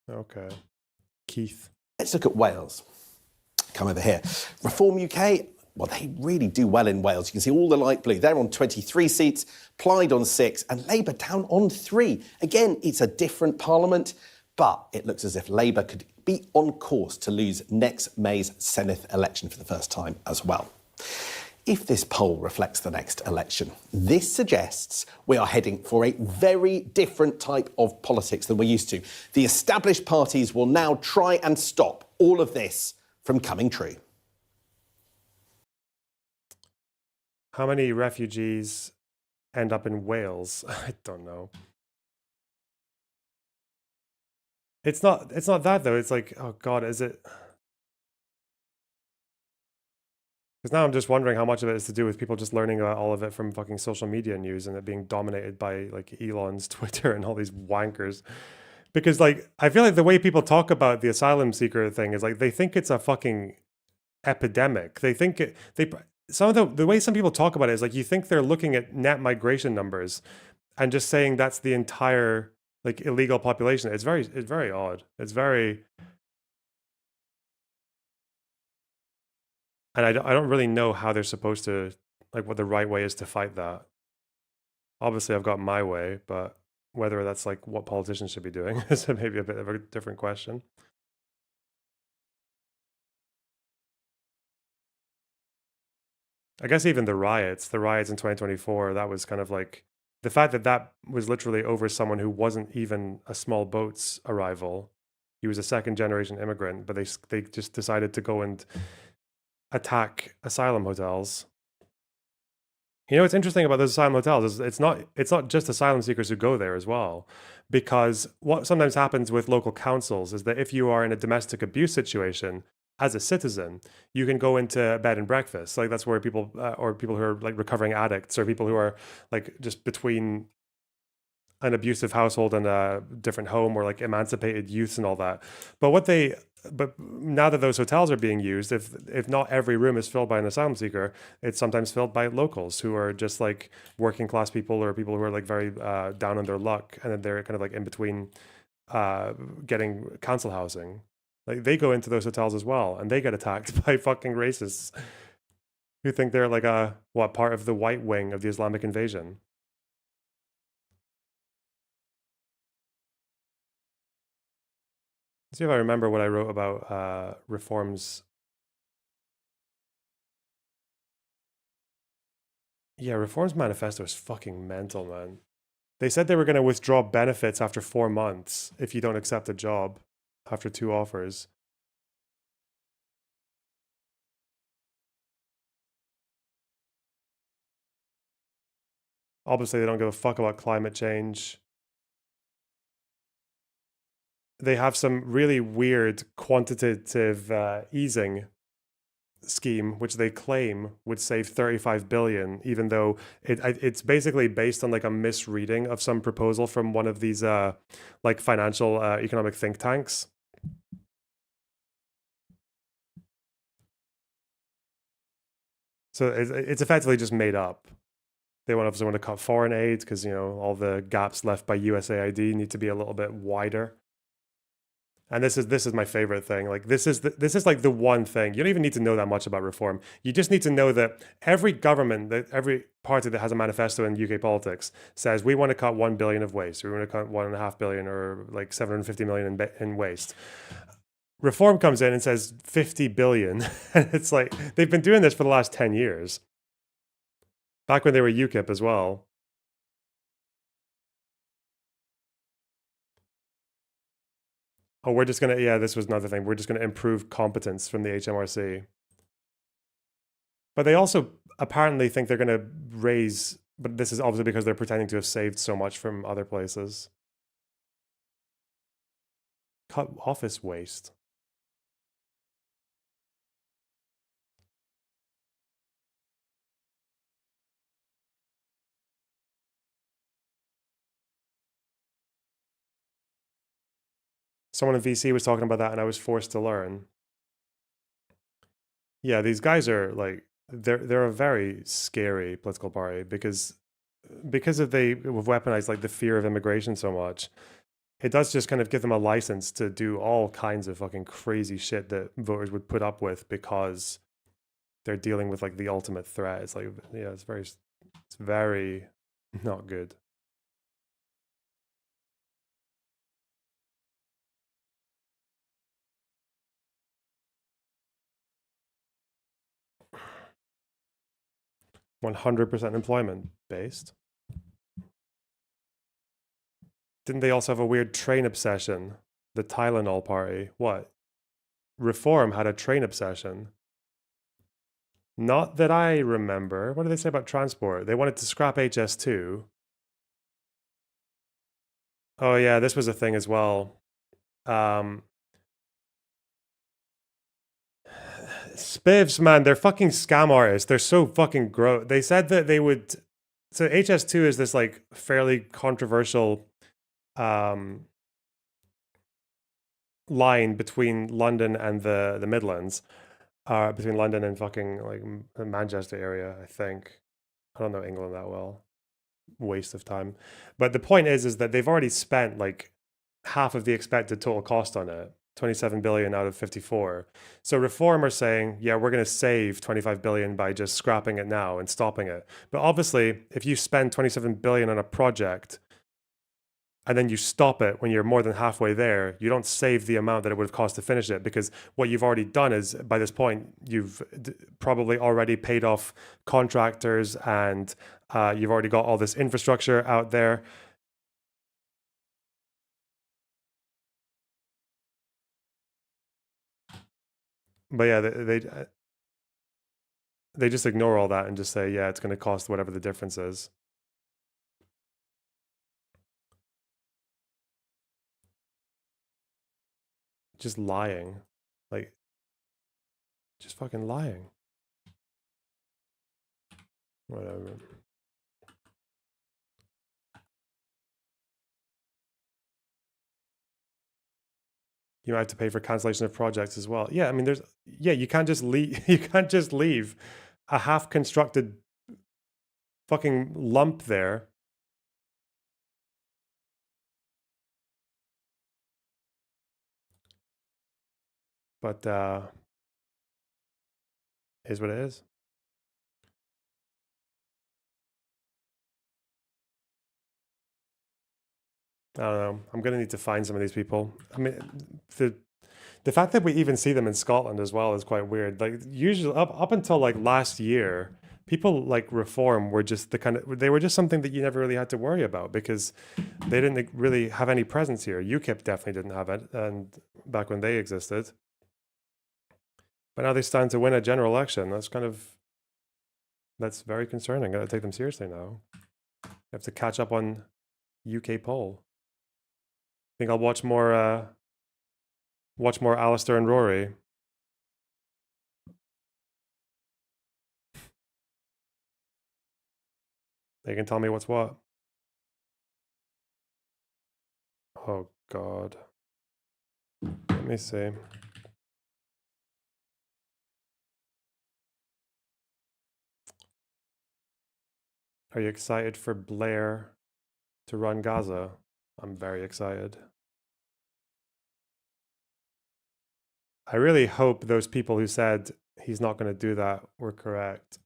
know. Okay. Keith. Let's look at Wales. Come over here. Reform UK, well, they really do well in Wales. You can see all the light blue. They're on 23 seats, Plaid on 6, and Labour down on 3. Again, it's a different parliament, but it looks as if Labour could be on course to lose next May's Senedd election for the first time as well. If this poll reflects the next election, this suggests we are heading for a very different type of politics than we're used to. The established parties will now try and stop all of this from coming true. How many refugees end up in Wales? I don't know. It's not that though. It's like, oh God, is it? Because now I'm just wondering how much of it is to do with people just learning about all of it from fucking social media news and it being dominated by like Elon's Twitter and all these wankers. Because like, I feel like the way people talk about the asylum seeker thing is like, they think it's a fucking epidemic. They think some of the way some people talk about it is like, you think they're looking at net migration numbers and just saying that's the entire like illegal population. It's very odd. It's very, and I don't really know how they're supposed to, like what the right way is to fight that. Obviously I've got my way, but whether that's like what politicians should be doing is maybe a bit of a different question. I guess even the riots in 2024, that was kind of like, the fact that that was literally over someone who wasn't even a small boat's arrival. He was a second generation immigrant, but they just decided to go and attack asylum hotels. You know what's interesting about those asylum hotels is it's not just asylum seekers who go there as well, because what sometimes happens with local councils is that if you are in a domestic abuse situation as a citizen, you can go into a bed and breakfast. Like that's where people or people who are like recovering addicts or people who are like just between an abusive household and a different home or like emancipated youths and all that. But now that those hotels are being used, if not every room is filled by an asylum seeker, it's sometimes filled by locals who are just like working class people or people who are like very down on their luck, and then they're kind of like in between getting council housing. Like they go into those hotels as well, and they get attacked by fucking racists who think they're like part of the white wing of the Islamic invasion. Let's see if I remember what I wrote about reforms. Yeah, Reforms Manifesto is fucking mental, man. They said they were going to withdraw benefits after 4 months if you don't accept a job after 2 offers. Obviously, they don't give a fuck about climate change. They have some really weird quantitative easing scheme, which they claim would save 35 billion, even though it's basically based on like a misreading of some proposal from one of these like financial economic think tanks. So it's effectively just made up. They obviously want to cut foreign aid because, you know, all the gaps left by USAID need to be a little bit wider. And this is my favorite thing. Like this is like the one thing. You don't even need to know that much about reform. You just need to know that every government, that every party that has a manifesto in UK politics says we want to cut 1 billion of waste, or we want to cut 1.5 billion, or like 750 million in waste. Reform comes in and says 50 billion. And it's like they've been doing this for the last 10 years. Back when they were UKIP as well. Oh, we're just going to, yeah, this was another thing. We're just going to improve competence from the HMRC. But they also apparently think they're going to raise, but this is obviously because they're pretending to have saved so much from other places. Cut office waste. Someone in VC was talking about that and I was forced to learn. Yeah, these guys are like, they're a very scary political party because if they've weaponized like the fear of immigration so much, it does just kind of give them a license to do all kinds of fucking crazy shit that voters would put up with because they're dealing with like the ultimate threat. It's like, yeah, it's very not good. %100% employment based. Didn't they also have a weird train obsession? The Tylenol party. What? Reform had a train obsession. Not that I remember. What did they say about transport? They wanted to scrap HS2. Oh yeah, this was a thing as well. Spivs, man, they're fucking scam artists. They're so fucking gross. They said that they would. So HS2 is this like fairly controversial line between London and the Midlands, between London and fucking like the Manchester area. I think I don't know England that well. Waste of time. But the point is that they've already spent like half of the expected total cost on it. 27 billion out of 54. So Reform are saying, yeah, we're going to save 25 billion by just scrapping it now and stopping it. But obviously, if you spend 27 billion on a project and then you stop it when you're more than halfway there, you don't save the amount that it would have cost to finish it, because what you've already done is, by this point, you've probably already paid off contractors and you've already got all this infrastructure out there. But yeah, they just ignore all that and just say, yeah, it's going to cost whatever the difference is. Just lying. Like, just fucking lying. Whatever. You might have to pay for cancellation of projects as well. Yeah, I mean, you can't just leave. You can't just leave a half-constructed fucking lump there. But is what it is. I don't know. I'm gonna need to find some of these people. I mean, the fact that we even see them in Scotland as well is quite weird. Like usually up until like last year, people like Reform were just they were just something that you never really had to worry about because they didn't really have any presence here. UKIP definitely didn't have it, and back when they existed. But now they stand to win a general election. That's very concerning. Gotta take them seriously now. You have to catch up on UK poll. I think I'll watch more Alistair and Rory. They can tell me what's what. Oh God. Let me see. Are you excited for Blair to run Gaza? I'm very excited. I really hope those people who said he's not going to do that were correct.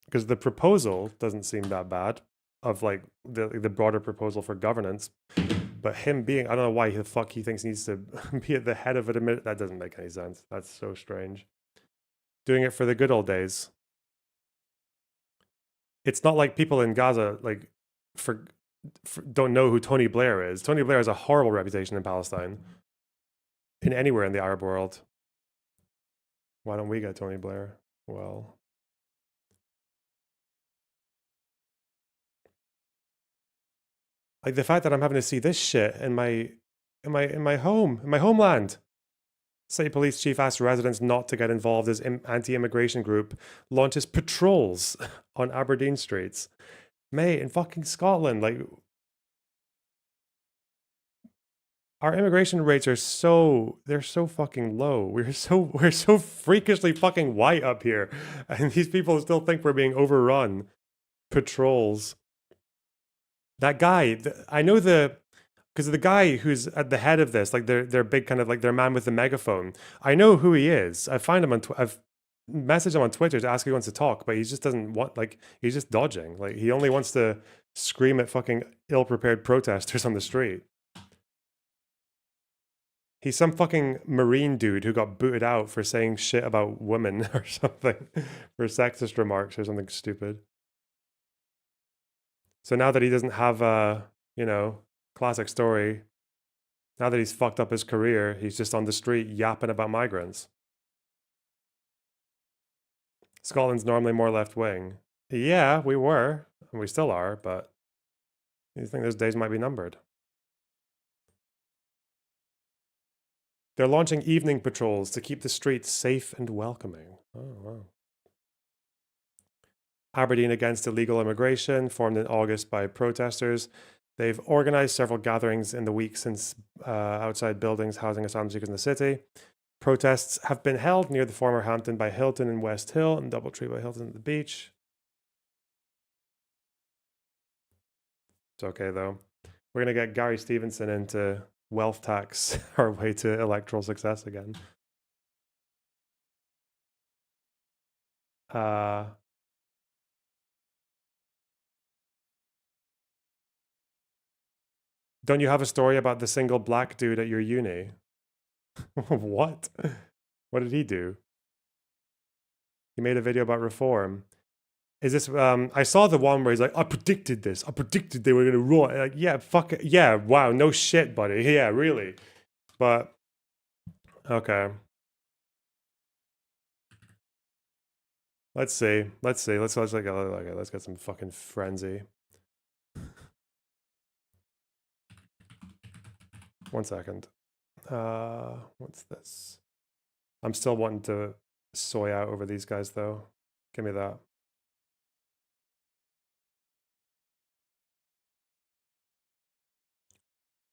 Because the proposal doesn't seem that bad, of like the broader proposal for governance. But him being, I don't know why the fuck he thinks he needs to be at the head of it. That doesn't make any sense. That's so strange. Doing it for the good old days. It's not like people in Gaza like don't know who Tony Blair is. Tony Blair has a horrible reputation in Palestine. In anywhere in the Arab world. Why don't we get Tony Blair? Well, like the fact that I'm having to see this shit in my homeland. City police chief asks residents not to get involved as anti-immigration group launches patrols on Aberdeen streets. Mate, in fucking Scotland, like our immigration rates are they're so fucking low. We're so freakishly fucking white up here. And these people still think we're being overrun. Patrols. That guy, I know because the guy who's at the head of this, like their big kind of like their man with the megaphone. I know who he is. I find him I've messaged him on Twitter to ask if he wants to talk, but he just doesn't want, like, he's just dodging. Like, he only wants to scream at fucking ill-prepared protesters on the street. He's some fucking Marine dude who got booted out for saying shit about women or something, for sexist remarks or something stupid. So now that he doesn't have a, classic story, now that he's fucked up his career, he's just on the street yapping about migrants. Scotland's normally more left-wing. Yeah, we were, and we still are, but I think those days might be numbered. They're launching evening patrols to keep the streets safe and welcoming. Oh, wow. Aberdeen Against Illegal Immigration, formed in August by protesters. They've organized several gatherings in the week since outside buildings housing asylum seekers in the city. Protests have been held near the former Hampton by Hilton in West Hill and Doubletree by Hilton at the beach. It's okay, though. We're going to get Gary Stevenson into wealth tax our way to electoral success again. Don't you have a story about the single black dude at your uni? What? What did he do? He made a video about reform. Is this, I saw the one where he's like, I predicted this. I predicted they were going to run. Like, yeah, fuck it. Yeah, wow, no shit, buddy. Yeah, really. But, okay. Let's see. Let's get some fucking frenzy. 1 second. What's this? I'm still wanting to soy out over these guys, though. Give me that.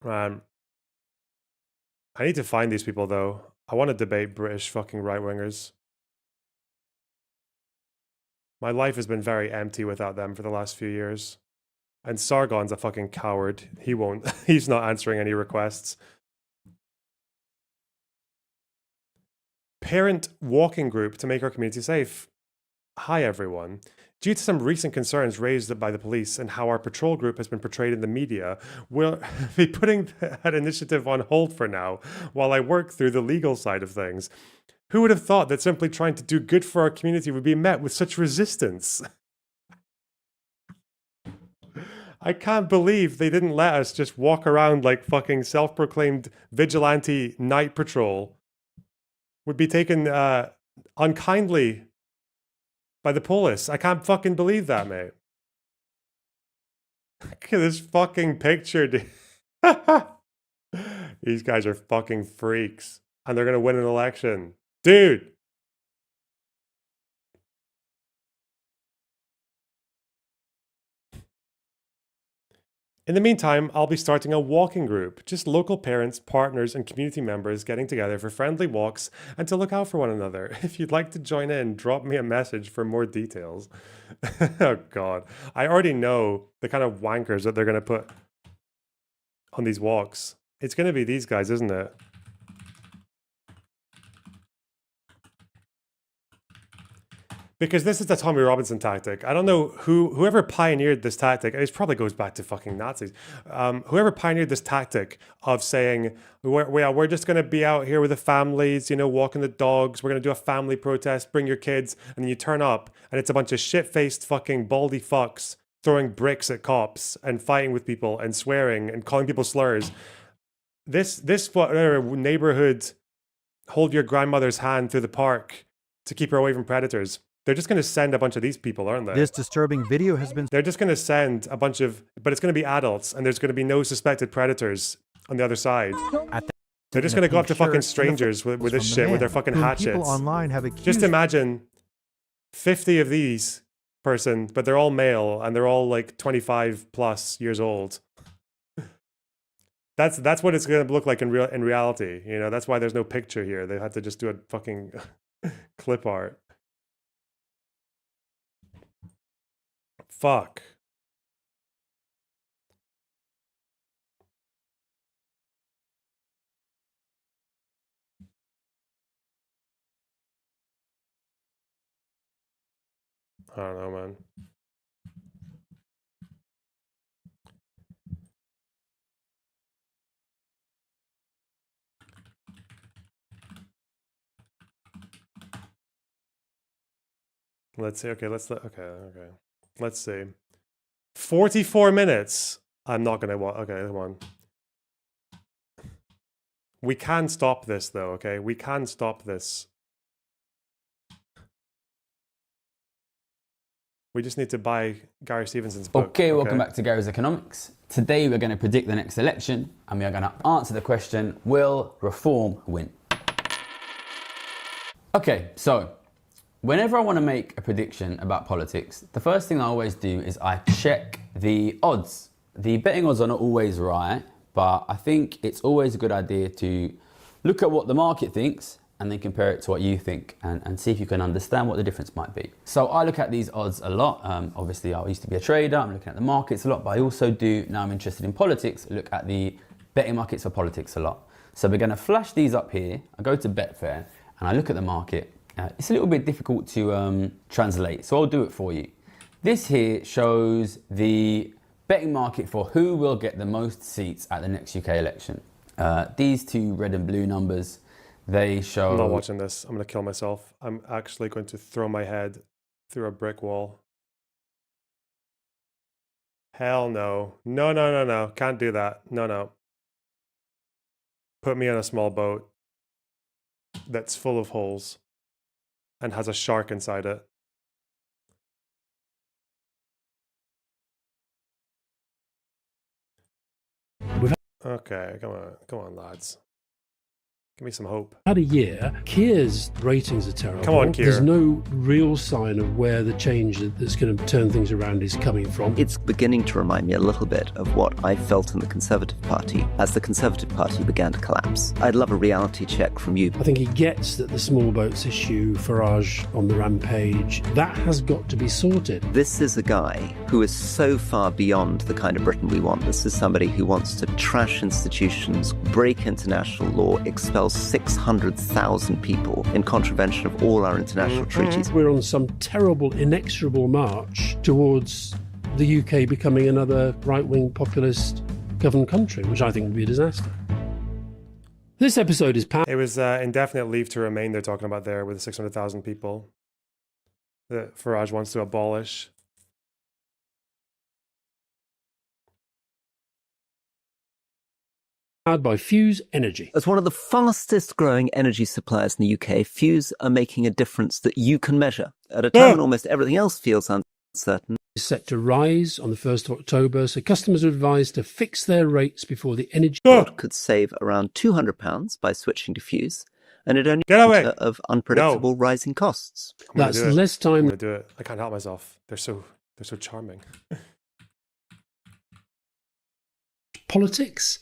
I need to find these people, though. I want to debate British fucking right-wingers. My life has been very empty without them for the last few years. And Sargon's a fucking coward. He won't. He's not answering any requests. Parent walking group to make our community safe. Hi, everyone. Due to some recent concerns raised by the police and how our patrol group has been portrayed in the media, we'll be putting that initiative on hold for now while I work through the legal side of things. Who would have thought that simply trying to do good for our community would be met with such resistance? I can't believe they didn't let us just walk around like fucking self-proclaimed vigilante night patrol. Would be taken unkindly by the police. I can't fucking believe that, mate. Look at this fucking picture, dude. These guys are fucking freaks. And they're gonna win an election. Dude! In the meantime, I'll be starting a walking group. Just local parents, partners, and community members getting together for friendly walks and to look out for one another. If you'd like to join in, drop me a message for more details. Oh, God. I already know the kind of wankers that they're going to put on these walks. It's going to be these guys, isn't it? Because this is the Tommy Robinson tactic. I don't know whoever pioneered this tactic. It probably goes back to fucking Nazis. Whoever pioneered this tactic of saying, we're just going to be out here with the families, walking the dogs. We're going to do a family protest, bring your kids. And then you turn up and it's a bunch of shit-faced fucking baldy fucks throwing bricks at cops and fighting with people and swearing and calling people slurs. This neighborhood, hold your grandmother's hand through the park to keep her away from predators. They're just going to send a bunch of these people, aren't they? This disturbing video has been... They're just going to send a bunch of... But it's going to be adults, and there's going to be no suspected predators on the other side. They're just going to go up to fucking strangers with this shit, with their fucking hatchets. People online have accused... Just imagine 50 of these person, but they're all male, and they're all like 25 plus years old. That's what it's going to look like in reality. That's why there's no picture here. They had to just do a fucking clip art. Fuck. I don't know, man. Let's see. Okay, okay. Let's see. 44 minutes. I'm not gonna watch. Okay, come on. We can stop this though, okay? We can stop this. We just need to buy Gary Stevenson's book. Okay, welcome back to Gary's Economics. Today we're going to predict the next election and we are going to answer the question, will reform win? Okay, so whenever I want to make a prediction about politics, the first thing I always do is I check the odds. The betting odds are not always right, but I think it's always a good idea to look at what the market thinks and then compare it to what you think and see if you can understand what the difference might be. So I look at these odds a lot. Obviously, I used to be a trader. I'm looking at the markets a lot, but I also do, now I'm interested in politics, look at the betting markets for politics a lot. So we're going to flash these up here. I go to Betfair and I look at the market. It's a little bit difficult to translate, so I'll do it for you. This here shows the betting market for who will get the most seats at the next UK election. These two red and blue numbers, they show... I'm not watching this. I'm going to kill myself. I'm actually going to throw my head through a brick wall. Hell no. No. Can't do that. No. Put me on a small boat that's full of holes and has a shark inside it. Okay, come on, lads. Give me some hope. About a year, Keir's ratings are terrible. Come on, Keir. There's no real sign of where the change that's going to turn things around is coming from. It's beginning to remind me a little bit of what I felt in the Conservative Party as the Conservative Party began to collapse. I'd love a reality check from you. I think he gets that the small boats issue, Farage on the rampage, that has got to be sorted. This is a guy who is so far beyond the kind of Britain we want. This is somebody who wants to trash institutions, break international law, expel 600,000 people in contravention of all our international treaties. We're on some terrible, inexorable march towards the UK becoming another right-wing populist governed country, which I think would be a disaster. This episode is... It was indefinite leave to remain they're talking about there with the 600,000 people that Farage wants to abolish. By Fuse Energy. As one of the fastest growing energy suppliers in the UK, Fuse are making a difference that you can measure. At a time when almost everything else feels uncertain. Is set to rise on the 1st of October, so customers are advised to fix their rates before the energy board could save around £200 by switching to Fuse, and it only of unpredictable rising costs. That's less time. I'm gonna do it. I can't help myself. They're so charming. Politics.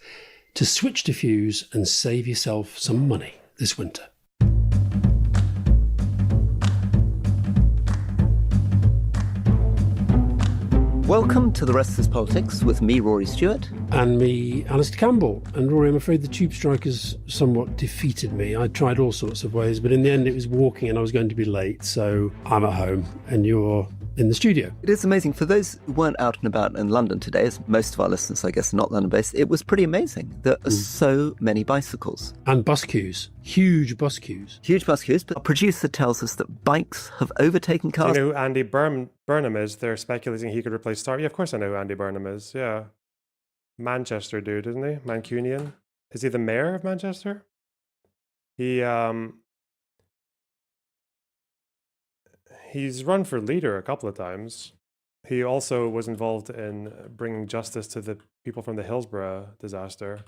To switch to Fuse and save yourself some money this winter. Welcome to The Rest Is Politics with me, Rory Stewart. And me, Alistair Campbell. And Rory, I'm afraid the tube strike has somewhat defeated me. I tried all sorts of ways, but in the end it was walking and I was going to be late. So I'm at home and you're in the studio. It is amazing. For those who weren't out and about in London today, as most of our listeners, I guess, are not London-based, it was pretty amazing. There are so many bicycles. And bus queues. Huge bus queues. Huge bus queues. But our producer tells us that bikes have overtaken cars. Do you know who Andy Burnham is? They're speculating he could replace Starmer. Yeah, of course I know who Andy Burnham is. Yeah. Manchester dude, isn't he? Mancunian. Is he the mayor of Manchester? He's run for leader a couple of times. He also was involved in bringing justice to the people from the Hillsborough disaster.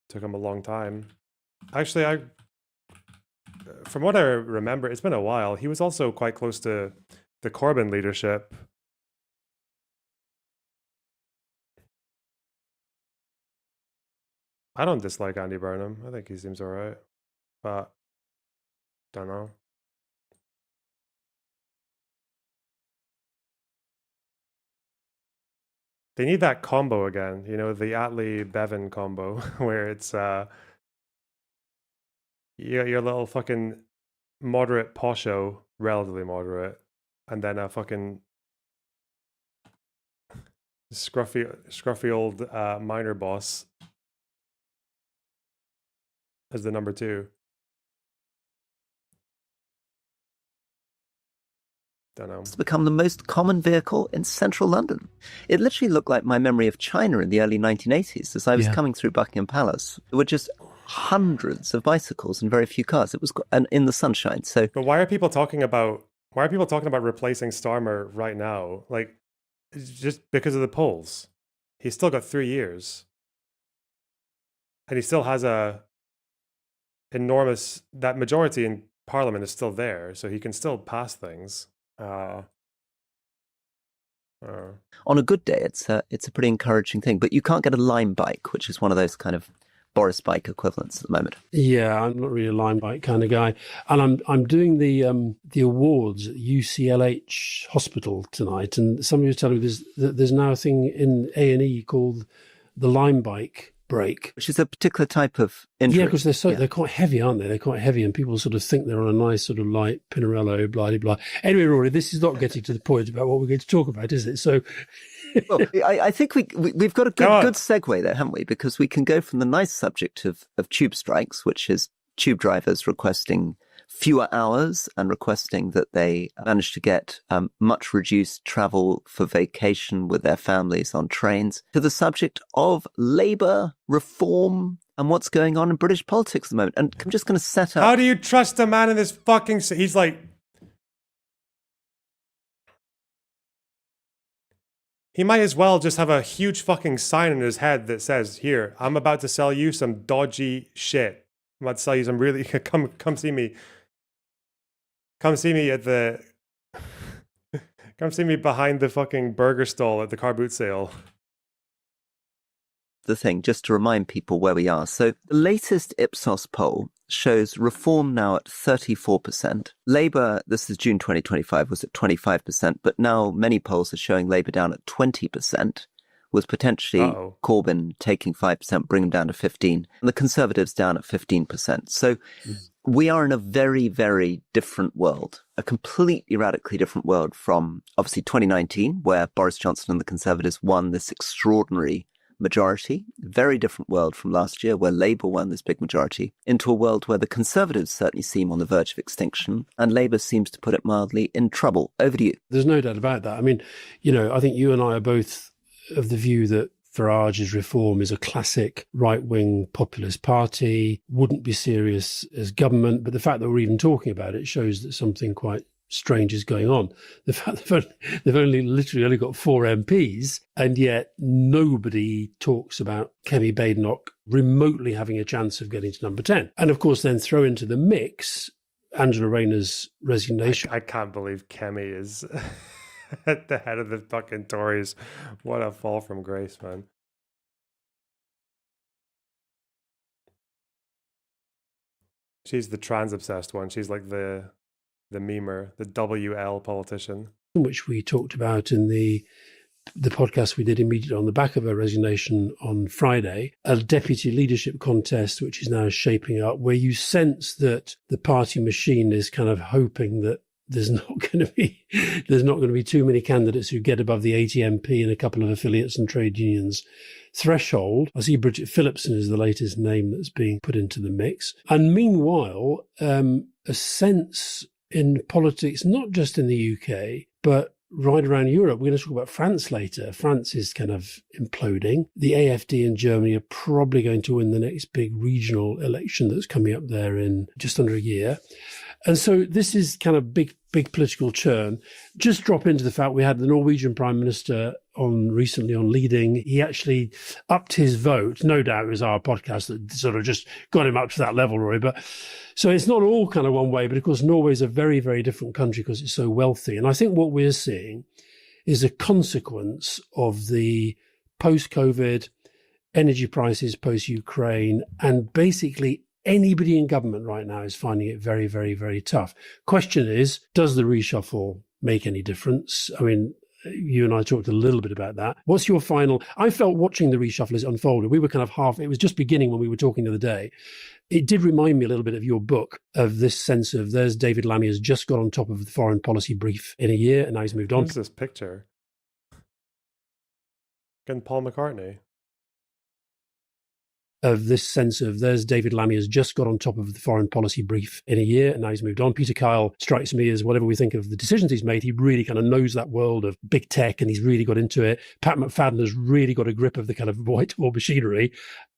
Took him a long time. Actually, from what I remember, it's been a while. He was also quite close to the Corbyn leadership. I don't dislike Andy Burnham. I think he seems all right. But, don't know. They need that combo again, you know, the Attlee-Bevin combo, where it's your little fucking moderate posho, relatively moderate, and then a fucking scruffy old minor boss as the number two. Don't know. It's become the most common vehicle in central London. It literally looked like my memory of China in the early 1980s. As I was coming through Buckingham Palace, there were just hundreds of bicycles and very few cars. It was and in the sunshine. So, but why are people talking about replacing Starmer right now? Like, it's just because of the polls. He's still got 3 years, and he still has a enormous, that majority in Parliament is still there, so he can still pass things. On a good day, it's a pretty encouraging thing. But you can't get a Lime bike, which is one of those kind of Boris bike equivalents at the moment. Yeah, I'm not really a Lime bike kind of guy, and I'm doing the awards at UCLH Hospital tonight, and somebody was telling me there's now a thing in A&E called the Lime bike break, which is a particular type of injury. Yeah, because they're quite heavy, aren't they? They're quite heavy, and people sort of think they're on a nice sort of light Pinarello, blah blah blah. Anyway, Rory, this is not getting to the point about what we're going to talk about, is it? So, well, I think we've got a good segue there, haven't we? Because we can go from the nice subject of tube strikes, which is tube drivers requesting fewer hours and requesting that they manage to get much reduced travel for vacation with their families on trains, to the subject of Labour reform and what's going on in British politics at the moment. And I'm just going to set up... How do you trust a man in this fucking... He's like... He might as well just have a huge fucking sign in his head that says, here, I'm about to sell you some dodgy shit. I'm about to sell you some really... Come see me. Come see me at the... Come see me behind the fucking burger stall at the car boot sale. The thing, just to remind people where we are. So the latest Ipsos poll shows Reform now at 34%. Labour, this is June 2025, was at 25%, but now many polls are showing Labour down at 20%, with potentially Corbyn taking 5%, bring them down to 15%, and the Conservatives down at 15%. So we are in a very, very different world, a completely radically different world from obviously 2019, where Boris Johnson and the Conservatives won this extraordinary majority. Very different world from last year, where Labour won this big majority, into a world where the Conservatives certainly seem on the verge of extinction and Labour seems, to put it mildly, in trouble. Over to you. There's no doubt about that. I mean, you know, I think you and I are both of the view that Farage's Reform is a classic right-wing populist party, wouldn't be serious as government, but the fact that we're even talking about it shows that something quite strange is going on. The fact that they've literally only got 4 MPs, and yet nobody talks about Kemi Badenoch remotely having a chance of getting to number 10. And of course, then throw into the mix Angela Rayner's resignation. I can't believe Kemi is at the head of the fucking Tories. What a fall from grace, man. She's the trans-obsessed one. She's like the memer, the WL politician. Which we talked about in the the podcast we did immediately on the back of her resignation on Friday, a deputy leadership contest, which is now shaping up, where you sense that the party machine is kind of hoping that there's not going to be too many candidates who get above the 80 MP and a couple of affiliates and trade unions threshold. I see Bridget Phillipson is the latest name that's being put into the mix. And meanwhile, a sense in politics, not just in the UK, but right around Europe. We're going to talk about France later. France is kind of imploding. The AfD in Germany are probably going to win the next big regional election that's coming up there in just under a year. And so this is kind of big political churn. Just drop into the fact we had the Norwegian Prime Minister on recently on Leading. He actually upped his vote. No doubt it was our podcast that sort of just got him up to that level, Rory. But so it's not all kind of one way, but of course Norway is a very, very different country because it's so wealthy. And I think what we're seeing is a consequence of the post-COVID energy prices, post-Ukraine, and basically anybody in government right now is finding it very, very, very tough. Question is, does the reshuffle make any difference? I mean, you and I talked a little bit about that. What's your final? I felt watching the reshuffle as it unfolded, we were kind of it was just beginning when we were talking the other day. It did remind me a little bit of your book, of this sense of there's David Lammy has just got on top of the foreign policy brief in a year and now he's moved on. What's this picture? Again, Paul McCartney. Of this sense of there's David Lammy has just got on top of the foreign policy brief in a year and now he's moved on. Peter Kyle strikes me as, whatever we think of the decisions he's made, he really kind of knows that world of big tech and he's really got into it. Pat McFadden has really got a grip of the kind of Whitehall machinery,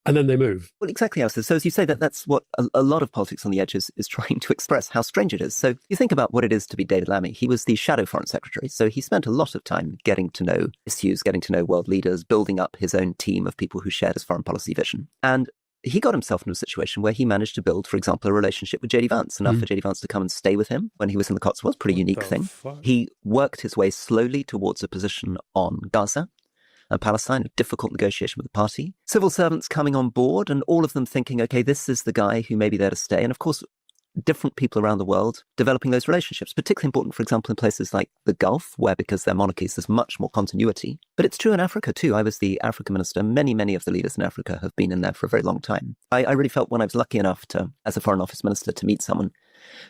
and then they move. Well, exactly, Alistair. So as you say, that's what a lot of politics on the edges is trying to express, how strange it is. So you think about what it is to be David Lammy. He was the shadow foreign secretary, so he spent a lot of time getting to know issues, getting to know world leaders, building up his own team of people who shared his foreign policy vision. And he got himself into a situation where he managed to build, for example, a relationship with JD Vance, enough for JD Vance to come and stay with him when he was in the Cotswolds. Pretty unique thing. He worked his way slowly towards a position on Gaza and Palestine, a difficult negotiation with the party. Civil servants coming on board and all of them thinking, okay, this is the guy who may be there to stay. And of course, different people around the world developing those relationships, particularly important, for example, in places like the Gulf, where because they're monarchies, there's much more continuity. But it's true in Africa too. I was the Africa minister. Many of the leaders in Africa have been in there for a very long time. I really felt when I was lucky enough to, as a Foreign Office minister, to meet someone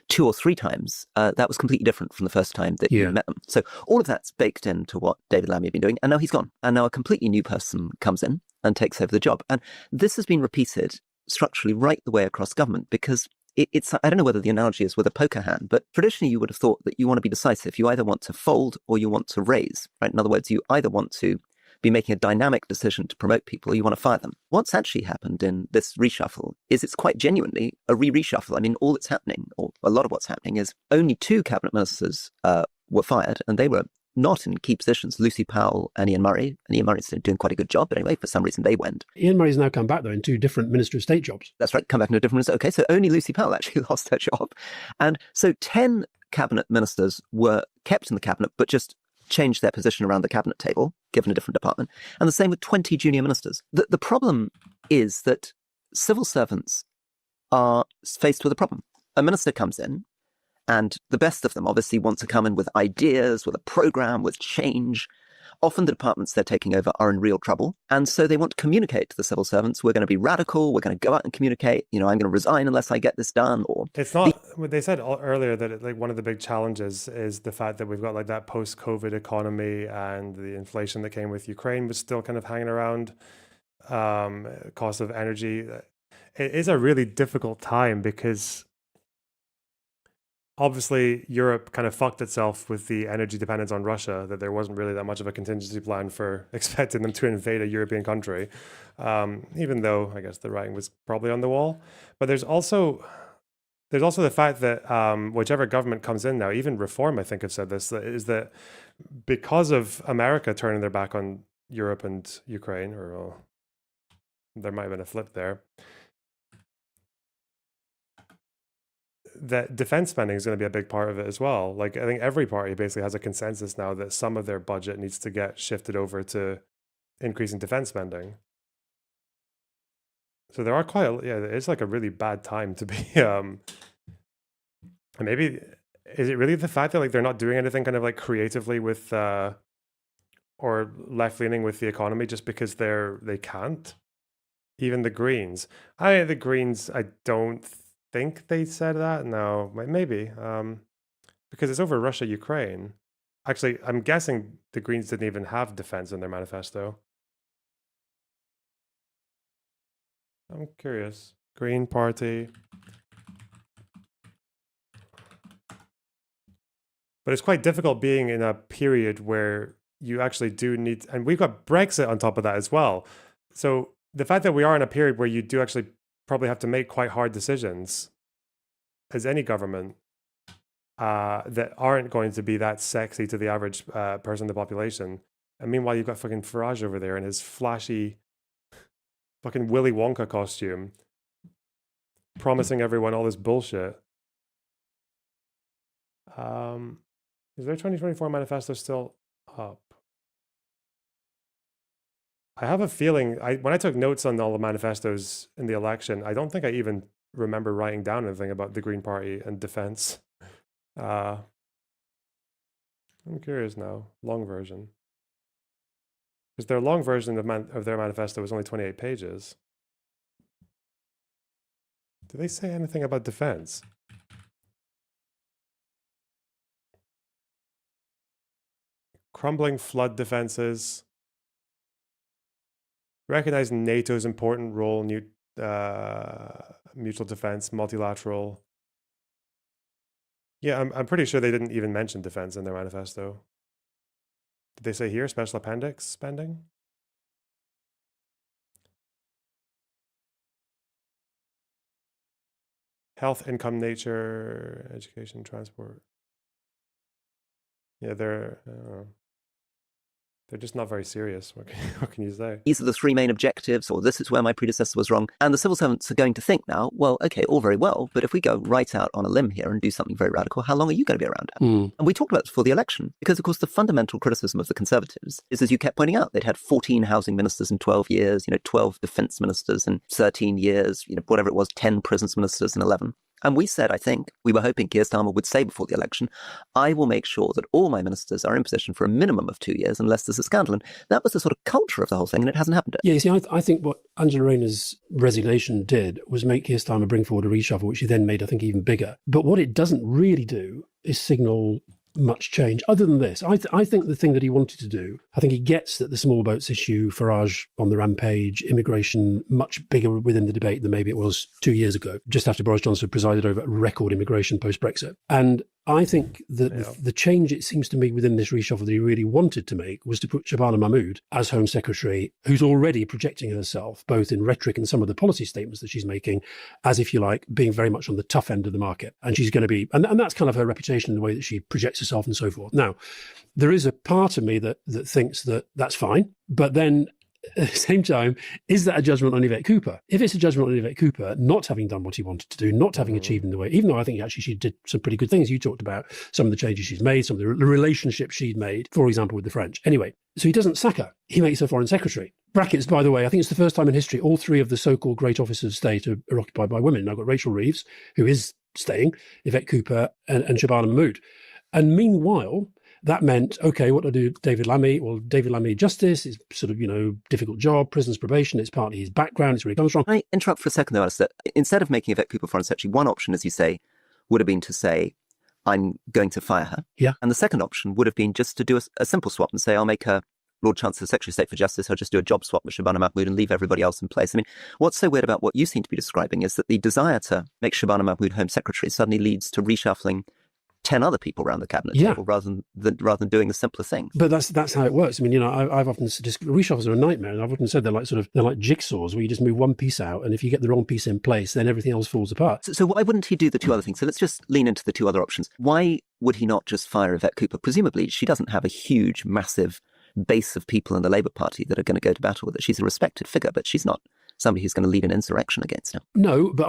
2 or 3 times, that was completely different from the first time that you met them. So all of that's baked into what David Lammy had been doing. And now he's gone. And now a completely new person comes in and takes over the job. And this has been repeated structurally right the way across government because it's, I don't know whether the analogy is with a poker hand, but traditionally you would have thought that you want to be decisive. You either want to fold or you want to raise, right? In other words, you either want to be making a dynamic decision to promote people or you want to fire them. What's actually happened in this reshuffle is it's quite genuinely a reshuffle. I mean, all that's happening, or a lot of what's happening, is only 2 cabinet ministers were fired, and they were not in key positions, Lucy Powell and Ian Murray. And Ian Murray's doing quite a good job, but anyway, for some reason they went. Ian Murray's now come back, though, in 2 different Minister of State jobs. That's right, come back in a different minister. Okay, so only Lucy Powell actually lost her job. And so 10 cabinet ministers were kept in the cabinet, but just changed their position around the cabinet table, given a different department. And the same with 20 junior ministers. The problem is that civil servants are faced with a problem. A minister comes in, and the best of them obviously want to come in with ideas, with a program, with change. Often the departments they're taking over are in real trouble. And so they want to communicate to the civil servants, we're going to be radical, we're going to go out and communicate, I'm going to resign unless I get this done. Or it's not, they said earlier that like one of the big challenges is the fact that we've got like that post-COVID economy and the inflation that came with Ukraine was still kind of hanging around, cost of energy. It is a really difficult time because obviously, Europe kind of fucked itself with the energy dependence on Russia, that there wasn't really that much of a contingency plan for expecting them to invade a European country, even though I guess the writing was probably on the wall. But there's also the fact that whichever government comes in now, even Reform, I think have said this, is that because of America turning their back on Europe and Ukraine, or there might have been a flip there, that defense spending is going to be a big part of it as well. Like, I think every party basically has a consensus now that some of their budget needs to get shifted over to increasing defense spending. So there are it's like a really bad time to be, and maybe, is it really the fact that like they're not doing anything kind of like creatively with or left-leaning with the economy just because they can't. Even the Greens. The Greens, I don't think they said that. No, maybe. Because it's over Russia, Ukraine. Actually, I'm guessing the Greens didn't even have defense in their manifesto. I'm curious. Green Party. But it's quite difficult being in a period where you actually do need, and we've got Brexit on top of that as well. So the fact that we are in a period where you do actually probably have to make quite hard decisions as any government that aren't going to be that sexy to the average person in the population. And meanwhile, you've got fucking Farage over there in his flashy fucking Willy Wonka costume, promising everyone all this bullshit. Is their 2024 manifesto still up? I have a feeling, when I took notes on all the manifestos in the election, I don't think I even remember writing down anything about the Green Party and defense. I'm curious now. Long version. Because their long version of their manifesto was only 28 pages. Do they say anything about defense? Crumbling flood defenses. Recognize NATO's important role in mutual defense, multilateral. Yeah, I'm pretty sure they didn't even mention defense in their manifesto. Did they say here special appendix spending? Health, income, nature, education, transport. Yeah, they're just not very serious. What can you say? These are the three main objectives, or this is where my predecessor was wrong. And the civil servants are going to think now, well, okay, all very well, but if we go right out on a limb here and do something very radical, how long are you going to be around? And we talked about this before the election, because of course the fundamental criticism of the Conservatives is, as you kept pointing out, they'd had 14 housing ministers in 12 years, 12 defence ministers in 13 years, whatever it was, 10 prisons ministers in 11. And we said, I think, we were hoping Keir Starmer would say before the election, I will make sure that all my ministers are in position for a minimum of 2 years unless there's a scandal. And that was the sort of culture of the whole thing, and it hasn't happened. Yeah, you see, I think what Angela Rayner's resignation did was make Keir Starmer bring forward a reshuffle, which he then made, I think, even bigger. But what it doesn't really do is signal much change. Other than this, I think the thing that he wanted to do, I think he gets that the small boats issue, Farage on the rampage, immigration, much bigger within the debate than maybe it was 2 years ago, just after Boris Johnson presided over record immigration post-Brexit. And I think that the change, it seems to me, within this reshuffle that he really wanted to make was to put Shabana Mahmood as Home Secretary, who's already projecting herself, both in rhetoric and some of the policy statements that she's making, as, if you like, being very much on the tough end of the market. And she's going to be, and that's kind of her reputation in the way that she projects herself and so forth. Now, there is a part of me that thinks that that's fine, but then at the same time, is that a judgment on Yvette Cooper? If it's a judgment on Yvette Cooper not having done what he wanted to do, not having achieved in the way, even though I think actually she did some pretty good things. You talked about some of the changes she's made, some of the relationships she'd made, for example, with the French. Anyway, so he doesn't sack her. He makes her foreign secretary. Brackets, by the way, I think it's the first time in history all three of the so-called great offices of state are occupied by women. Now I've got Rachel Reeves, who is staying, Yvette Cooper and Shabana Mahmood. And meanwhile, that meant, okay, what do I do with David Lammy? Well, David Lammy Justice is sort of, difficult job, prisoners probation, it's partly his background, it's where he comes from. Can I interrupt for a second though, Alistair? Instead of making Yvette Cooper foreign secretary, one option, as you say, would have been to say, I'm going to fire her. Yeah. And the second option would have been just to do a simple swap and say, I'll make her Lord Chancellor, Secretary of State for Justice, I'll just do a job swap with Shabana Mahmood and leave everybody else in place. I mean, what's so weird about what you seem to be describing is that the desire to make Shabana Mahmood Home Secretary suddenly leads to reshuffling 10 other people around the cabinet table rather than doing the simpler thing. But that's how it works. I mean, I've often said reshuffles are a nightmare, and I've often said they're like jigsaws where you just move one piece out, and if you get the wrong piece in place, then everything else falls apart. So why wouldn't he do the two other things? So let's just lean into the two other options. Why would he not just fire Yvette Cooper? Presumably, she doesn't have a huge, massive base of people in the Labour Party that are going to go to battle with her. She's a respected figure, but she's not somebody who's going to lead an insurrection against him. No, but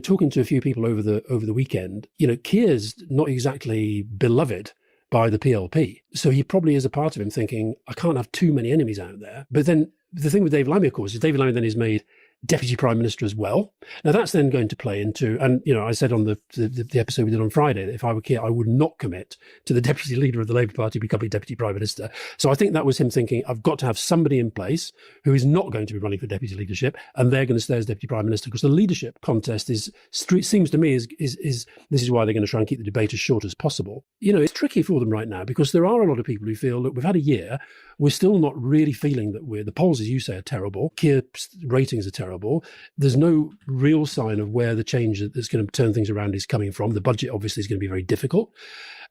talking to a few people over the weekend, Keir's not exactly beloved by the PLP. So he probably is a part of him thinking, I can't have too many enemies out there. But then the thing with David Lammy, of course, is David Lammy then is made deputy prime minister as well. Now that's then going to play into, and I said on the episode we did on Friday that if I were Keir, I would not commit to the deputy leader of the Labour Party becoming deputy prime minister. So I think that was him thinking, I've got to have somebody in place who is not going to be running for deputy leadership, and they're going to stay as deputy prime minister, because the leadership contest seems to me is this is why they're going to try and keep the debate as short as possible. It's tricky for them right now because there are a lot of people who feel that we've had a year, we're still not really feeling that the polls, as you say, are terrible. Keir's ratings are terrible. There's no real sign of where the change that's going to turn things around is coming from. The budget obviously is going to be very difficult.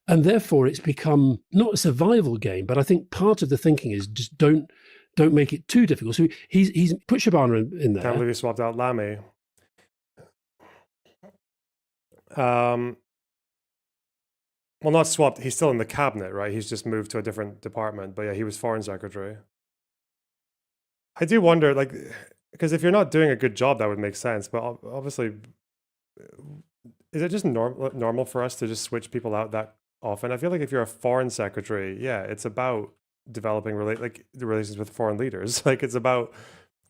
And therefore it's become not a survival game, but I think part of the thinking is just don't make it too difficult. So he's put Shabana in there. Can't believe he swapped out Lamy. Well, not swapped. He's still in the cabinet, right? He's just moved to a different department. But yeah, he was foreign secretary. I do wonder, because if you're not doing a good job, that would make sense. But obviously, is it just normal for us to just switch people out that often? I feel like if you're a foreign secretary, yeah, it's about developing the relations with foreign leaders. It's about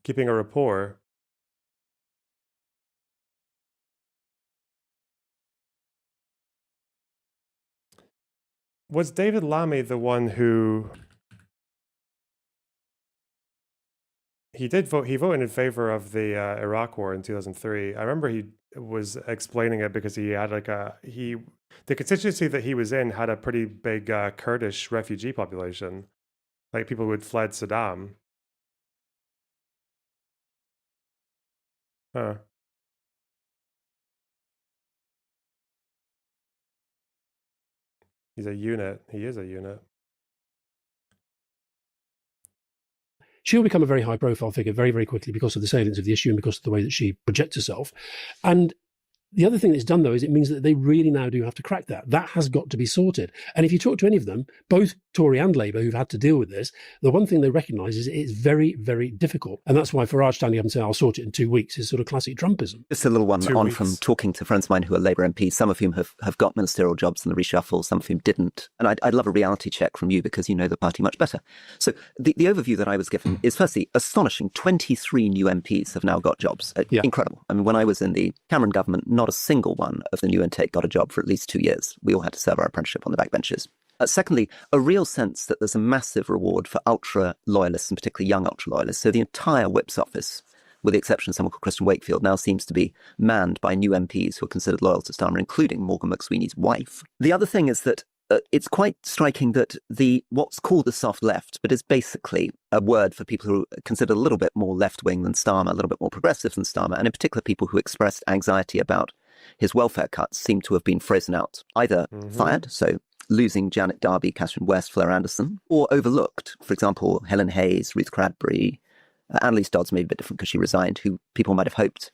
keeping a rapport. Was David Lammy the one who he voted in favor of the Iraq war in 2003? I remember he was explaining it because he had the constituency that he was in had a pretty big Kurdish refugee population, like people who had fled Saddam. Huh. He's a unit. He is a unit. She'll become a very high-profile figure very, very quickly because of the salience of the issue and because of the way that she projects herself. And the other thing that's done, though, is it means that they really now do have to crack that. That has got to be sorted. And if you talk to any of them, both Tory and Labour, who've had to deal with this, the one thing they recognise is it's very, very difficult. And that's why Farage standing up and saying, I'll sort it in 2 weeks, is sort of classic Trumpism. Just a little one on from talking to friends of mine who are Labour MPs, some of whom have got ministerial jobs in the reshuffle, some of whom didn't. And I'd love a reality check from you because you know the party much better. So the overview that I was given is firstly astonishing. 23 new MPs have now got jobs. Incredible. I mean, when I was in the Cameron government, not a single one of the new intake got a job for at least 2 years. We all had to serve our apprenticeship on the backbenches. Secondly, a real sense that there's a massive reward for ultra-loyalists, and particularly young ultra-loyalists. So the entire Whip's office, with the exception of someone called Christian Wakefield, now seems to be manned by new MPs who are considered loyal to Starmer, including Morgan McSweeney's wife. The other thing is that it's quite striking that what's called the soft left, but is basically a word for people who are considered a little bit more left-wing than Starmer, a little bit more progressive than Starmer, and in particular people who expressed anxiety about his welfare cuts seem to have been frozen out, either fired, so losing Janet Darby, Catherine West, Fleur Anderson, or overlooked. For example, Helen Hayes, Ruth Cradbury, Annalise Dodds may be a bit different because she resigned, who people might have hoped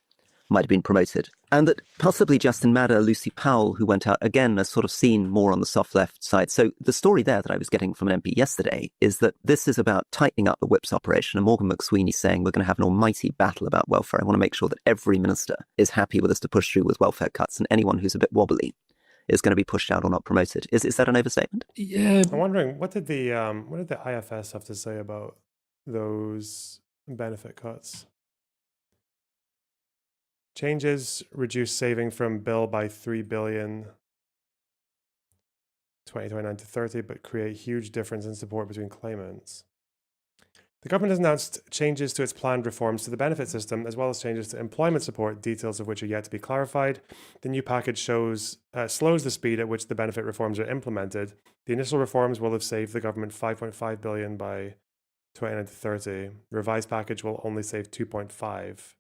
might have been promoted. And that possibly Justin Madder, Lucy Powell, who went out again, are sort of seen more on the soft left side. So the story there that I was getting from an MP yesterday is that this is about tightening up the Whip's operation. And Morgan McSweeney saying we're going to have an almighty battle about welfare. I want to make sure that every minister is happy with us to push through with welfare cuts, and anyone who's a bit wobbly is going to be pushed out or not promoted. Is that an overstatement? Yeah. I'm wondering, what did the IFS have to say about those benefit cuts? Changes reduce saving from bill by $3 billion 2029 to 30, but create huge difference in support between claimants. The government has announced changes to its planned reforms to the benefit system, as well as changes to employment support, details of which are yet to be clarified. The new package slows the speed at which the benefit reforms are implemented. The initial reforms will have saved the government $5.5 billion by 2029 to 30. The revised package will only save 2.5.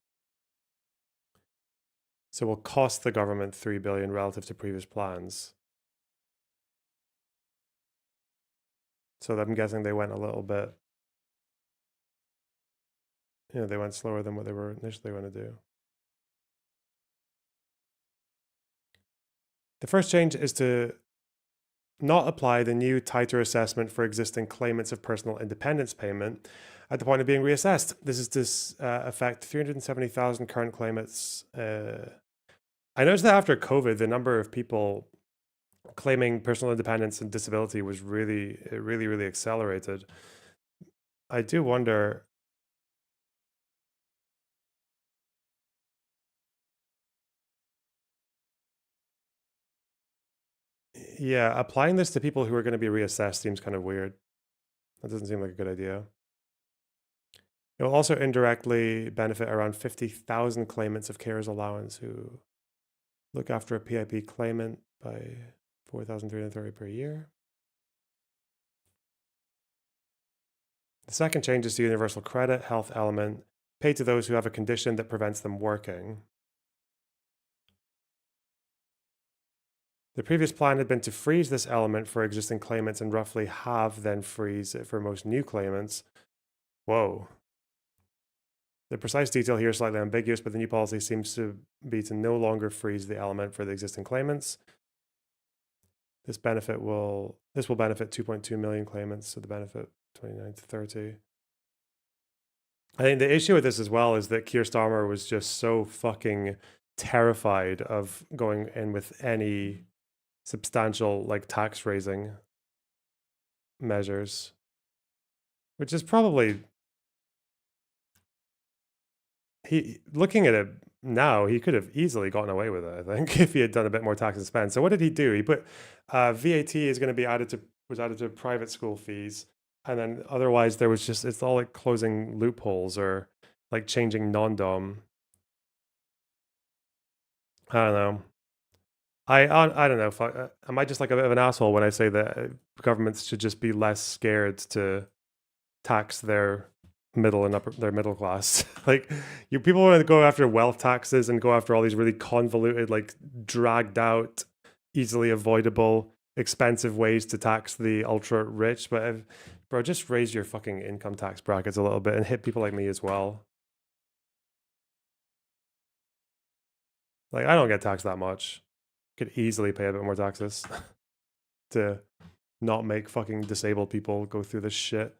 So it will cost the government $3 billion relative to previous plans. So I'm guessing they went a little bit, they went slower than what they were initially going to do. The first change is to not apply the new tighter assessment for existing claimants of personal independence payment at the point of being reassessed. This is to affect 370,000 current claimants. I noticed that after COVID, the number of people claiming personal independence and disability was really accelerated. I do wonder, Yeah, applying this to people who are going to be reassessed seems kind of weird. That doesn't seem like a good idea. It will also indirectly benefit around 50,000 claimants of carers allowance who look after a PIP claimant by $4,330 per year. The second change is to universal credit health element paid to those who have a condition that prevents them working. The previous plan had been to freeze this element for existing claimants and roughly halve then freeze it for most new claimants. Whoa. The precise detail here is slightly ambiguous, but the new policy seems to be to no longer freeze the element for the existing claimants. This will benefit 2.2 million claimants, so the benefit 29 to 30. I think the issue with this as well is that Keir Starmer was just so fucking terrified of going in with any substantial like tax raising measures, which is probably, looking at it now, he could have easily gotten away with it, I think, if he had done a bit more tax and spend. So what did he do? He put VAT is going to be added to private school fees, and then otherwise there was just, it's all like closing loopholes or like changing non-dom. I don't know. I don't know. Am I just like a bit of an asshole when I say that governments should just be less scared to tax their middle class? Like, people want to go after wealth taxes and go after all these really convoluted, like dragged out, easily avoidable, expensive ways to tax the ultra rich. But bro, just raise your fucking income tax brackets a little bit and hit people like me as well. Like, I don't get taxed that much. Could easily pay a bit more taxes to not make fucking disabled people go through this shit.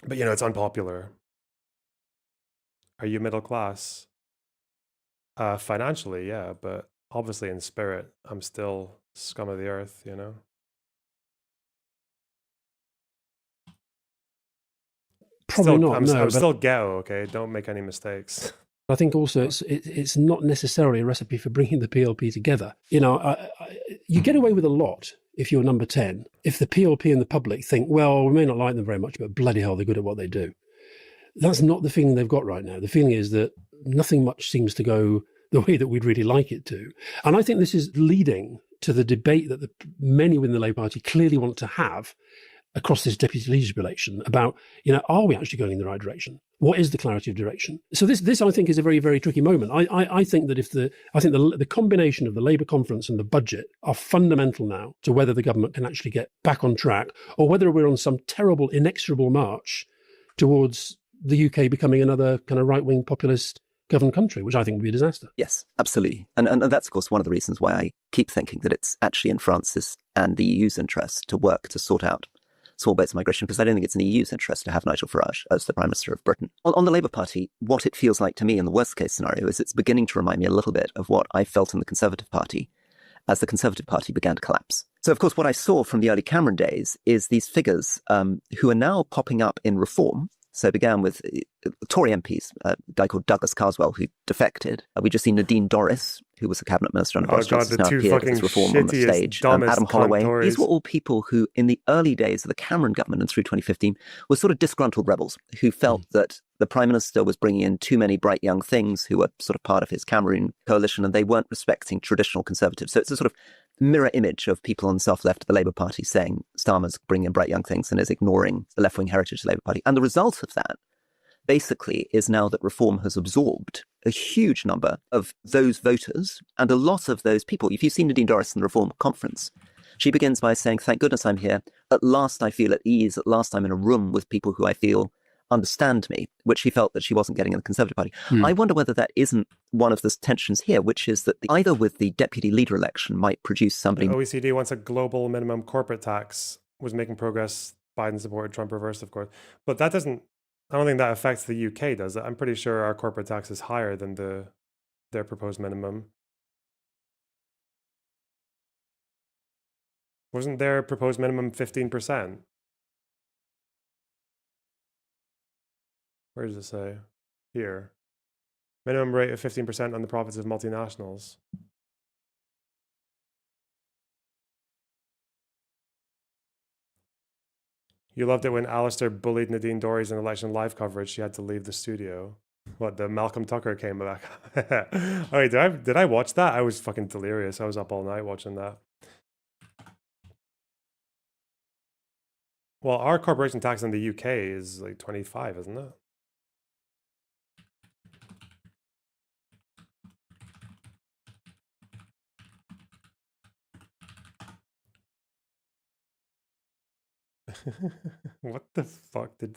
But you know, it's unpopular. Are you middle class? Financially, yeah, but obviously in spirit, I'm still scum of the earth, you know? Probably not. I'm still ghetto, okay? Don't make any mistakes. I think also it's not necessarily a recipe for bringing the PLP together. You know, you get away with a lot if you're number 10. If the PLP and the public think, well, we may not like them very much, but bloody hell, they're good at what they do. That's not the feeling they've got right now. The feeling is that nothing much seems to go the way that we'd really like it to. And I think this is leading to the debate that many within the Labour Party clearly want to have across this deputy leadership election about, you know, are we actually going in the right direction? What is the clarity of direction? So this I think is a very, very tricky moment. I think that the combination of the Labour conference and the budget are fundamental now to whether the government can actually get back on track or whether we're on some terrible, inexorable march towards the UK becoming another kind of right-wing populist governed country, which I think would be a disaster. Yes, absolutely. And that's, of course, one of the reasons why I keep thinking that it's actually in France's and the EU's interest to work to sort out small boats migration, because I don't think it's in the EU's interest to have Nigel Farage as the Prime Minister of Britain. On the Labour Party, what it feels like to me in the worst case scenario is it's beginning to remind me a little bit of what I felt in the Conservative Party as the Conservative Party began to collapse. So, of course, what I saw from the early Cameron days is these figures who are now popping up in reform. So it began with Tory MPs, a guy called Douglas Carswell, who defected. We just seen Nadine Dorris, who was a cabinet minister under Boris Johnson, now appeared as reform on the stage. Adam Holloway. These were all people who, in the early days of the Cameron government and through 2015, were sort of disgruntled rebels who felt that the Prime Minister was bringing in too many bright young things who were sort of part of his Cameroon coalition, and they weren't respecting traditional Conservatives. So it's a sort of mirror image of people on the soft left of the Labour Party saying Starmer's bringing in bright young things and is ignoring the left-wing heritage of the Labour Party. And the result of that, basically, is now that Reform has absorbed a huge number of those voters and a lot of those people. If you've seen Nadine Dorris in the Reform conference, she begins by saying, thank goodness I'm here. At last I feel at ease. At last I'm in a room with people who I feel understand me, which she felt that she wasn't getting in the Conservative Party. I wonder whether that isn't one of the tensions here, which is that either with the deputy leader election might produce somebody... The OECD wants a global minimum corporate tax, was making progress. Biden supported, Trump reversed, of course. But that doesn't... I don't think that affects the UK, does it? I'm pretty sure our corporate tax is higher than their proposed minimum. Wasn't their proposed minimum 15%? Where does it say? Here. Minimum rate of 15% on the profits of multinationals. You loved it when Alistair bullied Nadine Dorries in election live coverage. She had to leave the studio. What, the Malcolm Tucker came back? Oh, wait, did I watch that? I was fucking delirious. I was up all night watching that. Well, our corporation tax in the UK is like 25, isn't it? What the fuck did...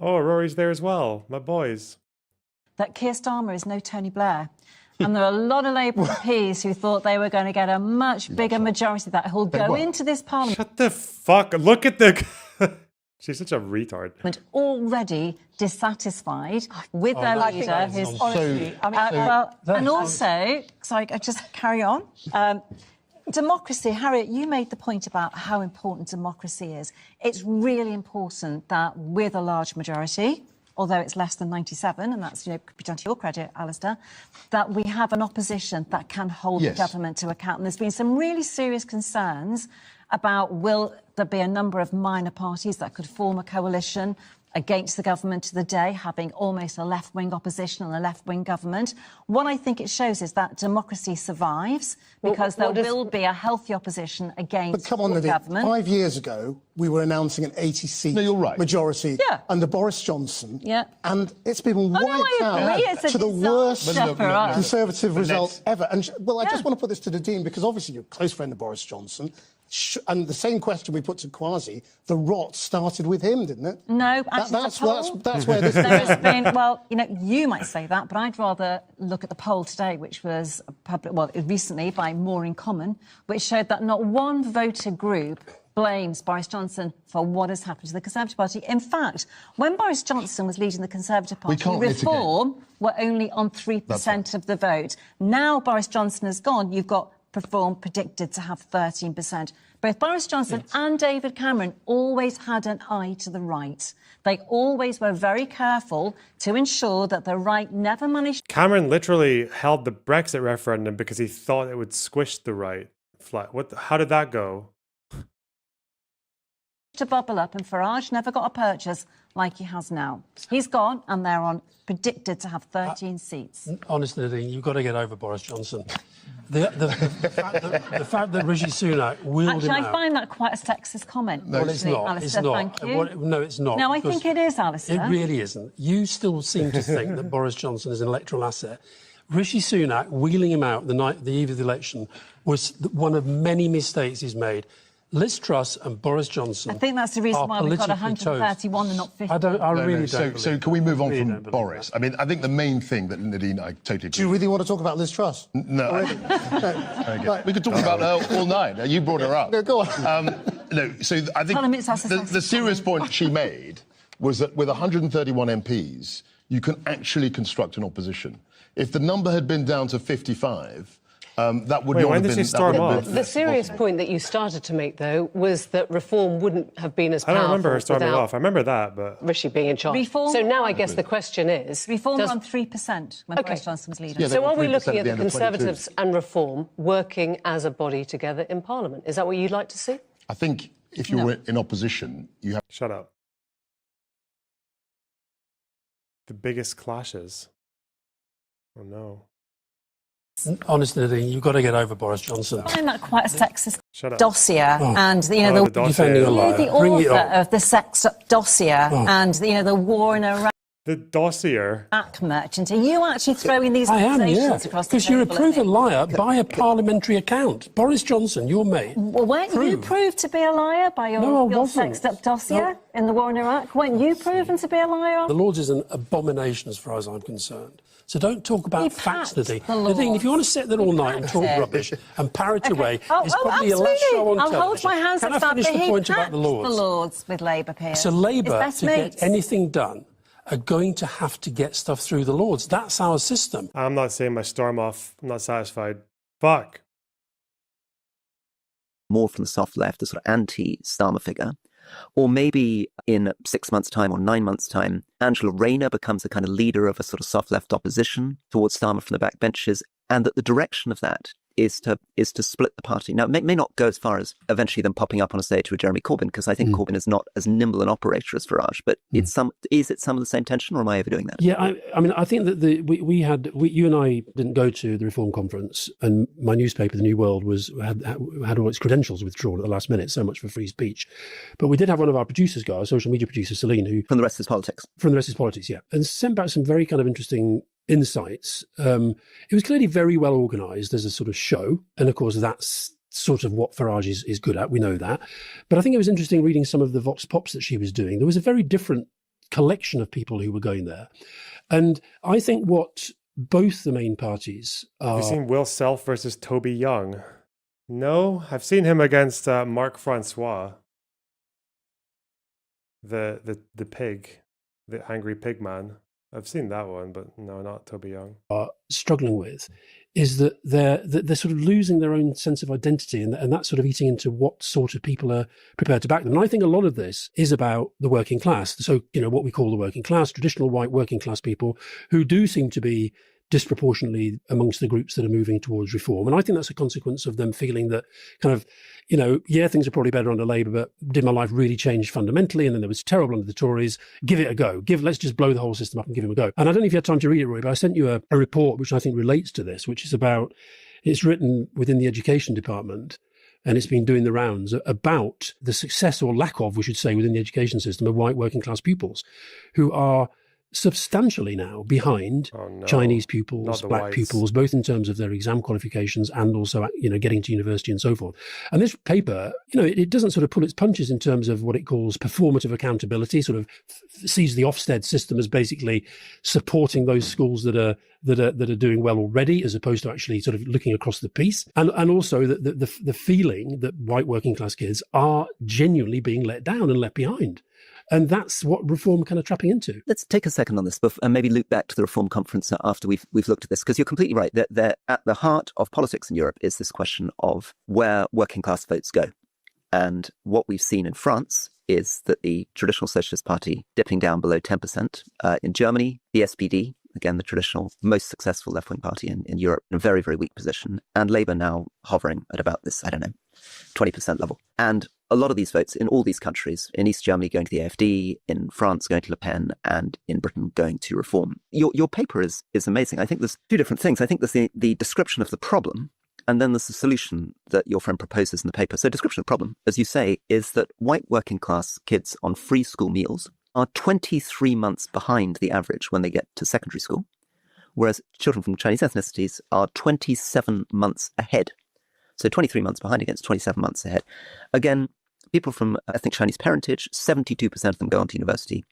Oh, Rory's there as well. My boys. That Keir Starmer is no Tony Blair. And there are a lot of Labour MPs who thought they were going to get a much bigger majority that who'll go into this parliament. Shut the fuck. Look at the... She's such a retard. Already dissatisfied with their leader. And also, sorry, I just carry on. Democracy, Harriet, you made the point about how important democracy is. It's really important that with a large majority, although it's less than 97, and that's, could be done to your credit, Alistair, that we have an opposition that can hold the government to account. And there's been some really serious concerns about will there be a number of minor parties that could form a coalition against the government of the day, having almost a left-wing opposition and a left-wing government. What I think it shows is that democracy survives because there will be a healthy opposition against the government. 5 years ago, we were announcing an 80-seat majority under Boris Johnson. And it's been wiped out to the worst Conservative result ever. And, well, I just want to put this to the Dean, because obviously you're a close friend of Boris Johnson. And the same question we put to Kwasi, the rot started with him, didn't it? No, actually, that's where this has been. Well, you might say that, but I'd rather look at the poll today, which was recently by More in Common, which showed that not one voter group blames Boris Johnson for what has happened to the Conservative Party. In fact, when Boris Johnson was leading the Conservative Party, Reform were only on 3% of the vote. Now Boris Johnson has gone, you've got Reform predicted to have 13%. Both Boris Johnson and David Cameron always had an eye to the right. They always were very careful to ensure that the right never managed... Cameron literally held the Brexit referendum because he thought it would squish the right flat. How did that go? ...to bubble up, and Farage never got a purchase like he has now. He's gone, and they're on predicted to have 13 seats. Honestly, Nadine, you've got to get over Boris Johnson. The fact that Rishi Sunak wheeled him out... I find that quite a sexist comment. No, it's not. Alistair, thank you. No, it's not. No, I think it is, Alistair. It really isn't. You still seem to think that Boris Johnson is an electoral asset. Rishi Sunak wheeling him out the eve of the election was one of many mistakes he's made. Liz Truss and Boris Johnson. I think that's the reason why we've got 131 and not 50. I really don't. So can we move on from Boris? I mean, I think the main thing that Nadine, I totally agree. Do you really want to talk about Liz Truss? No. Right. We could talk about her all night. You brought her up. No, go on. No, so I think the serious point she made was that with 131 MPs, you can actually construct an opposition. If the number had been down to 55... that would not have been... The serious point that you started to make, though, was that Reform wouldn't have been as powerful. I don't remember her storming off. I remember that, but... Rishi being in charge. So now I guess the question is... Reform on 3% when Boris Johnson was leader. So are we looking at the Conservatives and Reform working as a body together in Parliament? Is that what you'd like to see? I think if you were in opposition, you have... Shut up. The biggest clashes. Oh, no. Honestly, Nadine, you've got to get over Boris Johnson. I find that quite a sexist dossier, and the author of the sex dossier, and the war in Iraq. The dossier. Merchant. Are you actually throwing these accusations across the table? Because you're a proven liar by a parliamentary account. Boris Johnson, your mate. Well, weren't you proved to be a liar by your sexed-up dossier in the war in Iraq? Weren't you proven to be a liar? The Lords is an abomination as far as I'm concerned. So don't talk about facts, Nadine. Nadine, if you want to sit there all night and talk rubbish and parrot away, it's probably your last show on television. I'll hold my hands up. Can I finish the point about the Lords? The Lords with Labour peers. So Labour, to get anything done, are going to have to get stuff through the Lords. That's our system. I'm not saying my storm off. I'm not satisfied. Fuck. More from the soft left, the sort of anti-Starmer figure. Or maybe in 6 months' time or 9 months' time, Angela Rayner becomes a kind of leader of a sort of soft left opposition towards Starmer from the backbenches, and that the direction of that is to split the party. Now, it may not go as far as eventually them popping up on a stage with Jeremy Corbyn, because I think Corbyn is not as nimble an operator as Farage, but is it some of the same tension, or am I overdoing that? Yeah, I mean, I think that you and I didn't go to the Reform Conference, and my newspaper, The New World, had all its credentials withdrawn at the last minute, so much for free speech. But we did have one of our producers go, our social media producer, Celine, who... From The Rest is Politics. From The Rest is Politics, yeah. And sent back some very kind of interesting insights. It was clearly very well organised as a sort of show. And of course, that's sort of what Farage is good at. We know that. But I think it was interesting reading some of the Vox Pops that she was doing. There was a very different collection of people who were going there. And I think what both the main parties are... Have you seen Will Self versus Toby Young? No? I've seen him against Marc Francois. The pig. The angry pig man. I've seen that one, but no, not Toby Young. Are struggling with is that they're sort of losing their own sense of identity, and that's sort of eating into what sort of people are prepared to back them. And I think a lot of this is about the working class. So, what we call the working class, traditional white working class people who do seem to be disproportionately amongst the groups that are moving towards reform. And I think that's a consequence of them feeling that kind of, things are probably better under Labour, but did my life really change fundamentally? And then there was terrible under the Tories. Give it a go. Let's just blow the whole system up and give him a go. And I don't know if you had time to read it, Roy, but I sent you a report which I think relates to this, which is it's written within the education department, and it's been doing the rounds about the success or lack of, we should say, within the education system of white working class pupils who are substantially now behind Chinese pupils, black pupils, both in terms of their exam qualifications and also, getting to university and so forth. And this paper, it doesn't sort of pull its punches in terms of what it calls performative accountability, sort of sees the Ofsted system as basically supporting those schools that are doing well already, as opposed to actually sort of looking across the piece. And also the feeling that white working class kids are genuinely being let down and left behind. And that's what reform kind of trapping into. Let's take a second on this and maybe loop back to the Reform Conference after we've looked at this, because you're completely right that at the heart of politics in Europe is this question of where working class votes go. And what we've seen in France is that the traditional Socialist Party dipping down below 10%. In Germany, the SPD, again, the traditional most successful left-wing party in Europe, in a very, very weak position. And Labour now hovering at about this, 20% level. And a lot of these votes in all these countries, in East Germany going to the AfD, in France going to Le Pen, and in Britain going to Reform. Your paper is amazing. I think there's two different things. I think there's the description of the problem, and then there's the solution that your friend proposes in the paper. So description of the problem, as you say, is that white working class kids on free school meals are 23 months behind the average when they get to secondary school, whereas children from Chinese ethnicities are 27 months ahead. So 23 months behind against 27 months ahead. Again, people from ethnic Chinese parentage, 72% of them go on to university,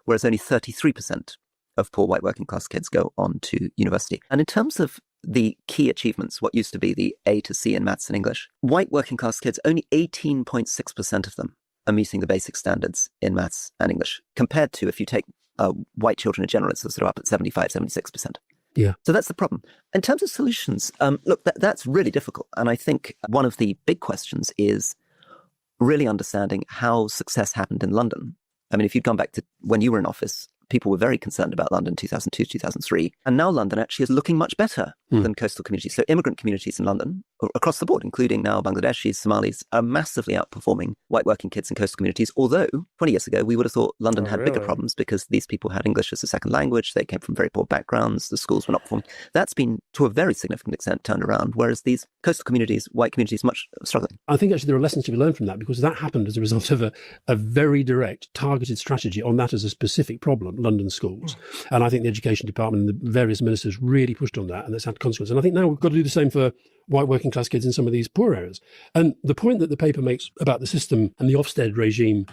whereas only 33% of poor white working class kids go on to university. And in terms of the key achievements, what used to be the A to C in maths and English, white working class kids, only 18.6% of them are meeting the basic standards in maths and English, compared to, if you take white children in general, it's sort of up at 75, 76%. Yeah. So that's the problem. In terms of solutions, look, that's really difficult. And I think one of the big questions is really understanding how success happened in London. I mean, if you'd gone back to when you were in office, people were very concerned about London 2002, 2003. And now London actually is looking much better than coastal communities. So immigrant communities in London, across the board, including now Bangladeshis, Somalis, are massively outperforming white working kids in coastal communities. Although 20 years ago, we would have thought London had bigger problems because these people had English as a second language. They came from very poor backgrounds. The schools were not performing. That's been, to a very significant extent, turned around. Whereas these coastal communities, white communities, much struggling. I think actually there are lessons to be learned from that, because that happened as a result of a very direct, targeted strategy on that as a specific problem, London schools. And I think the education department and the various ministers really pushed on that, and that's had consequences. And I think now we've got to do the same for white working class kids in some of these poor areas. And the point that the paper makes about the system and the Ofsted regime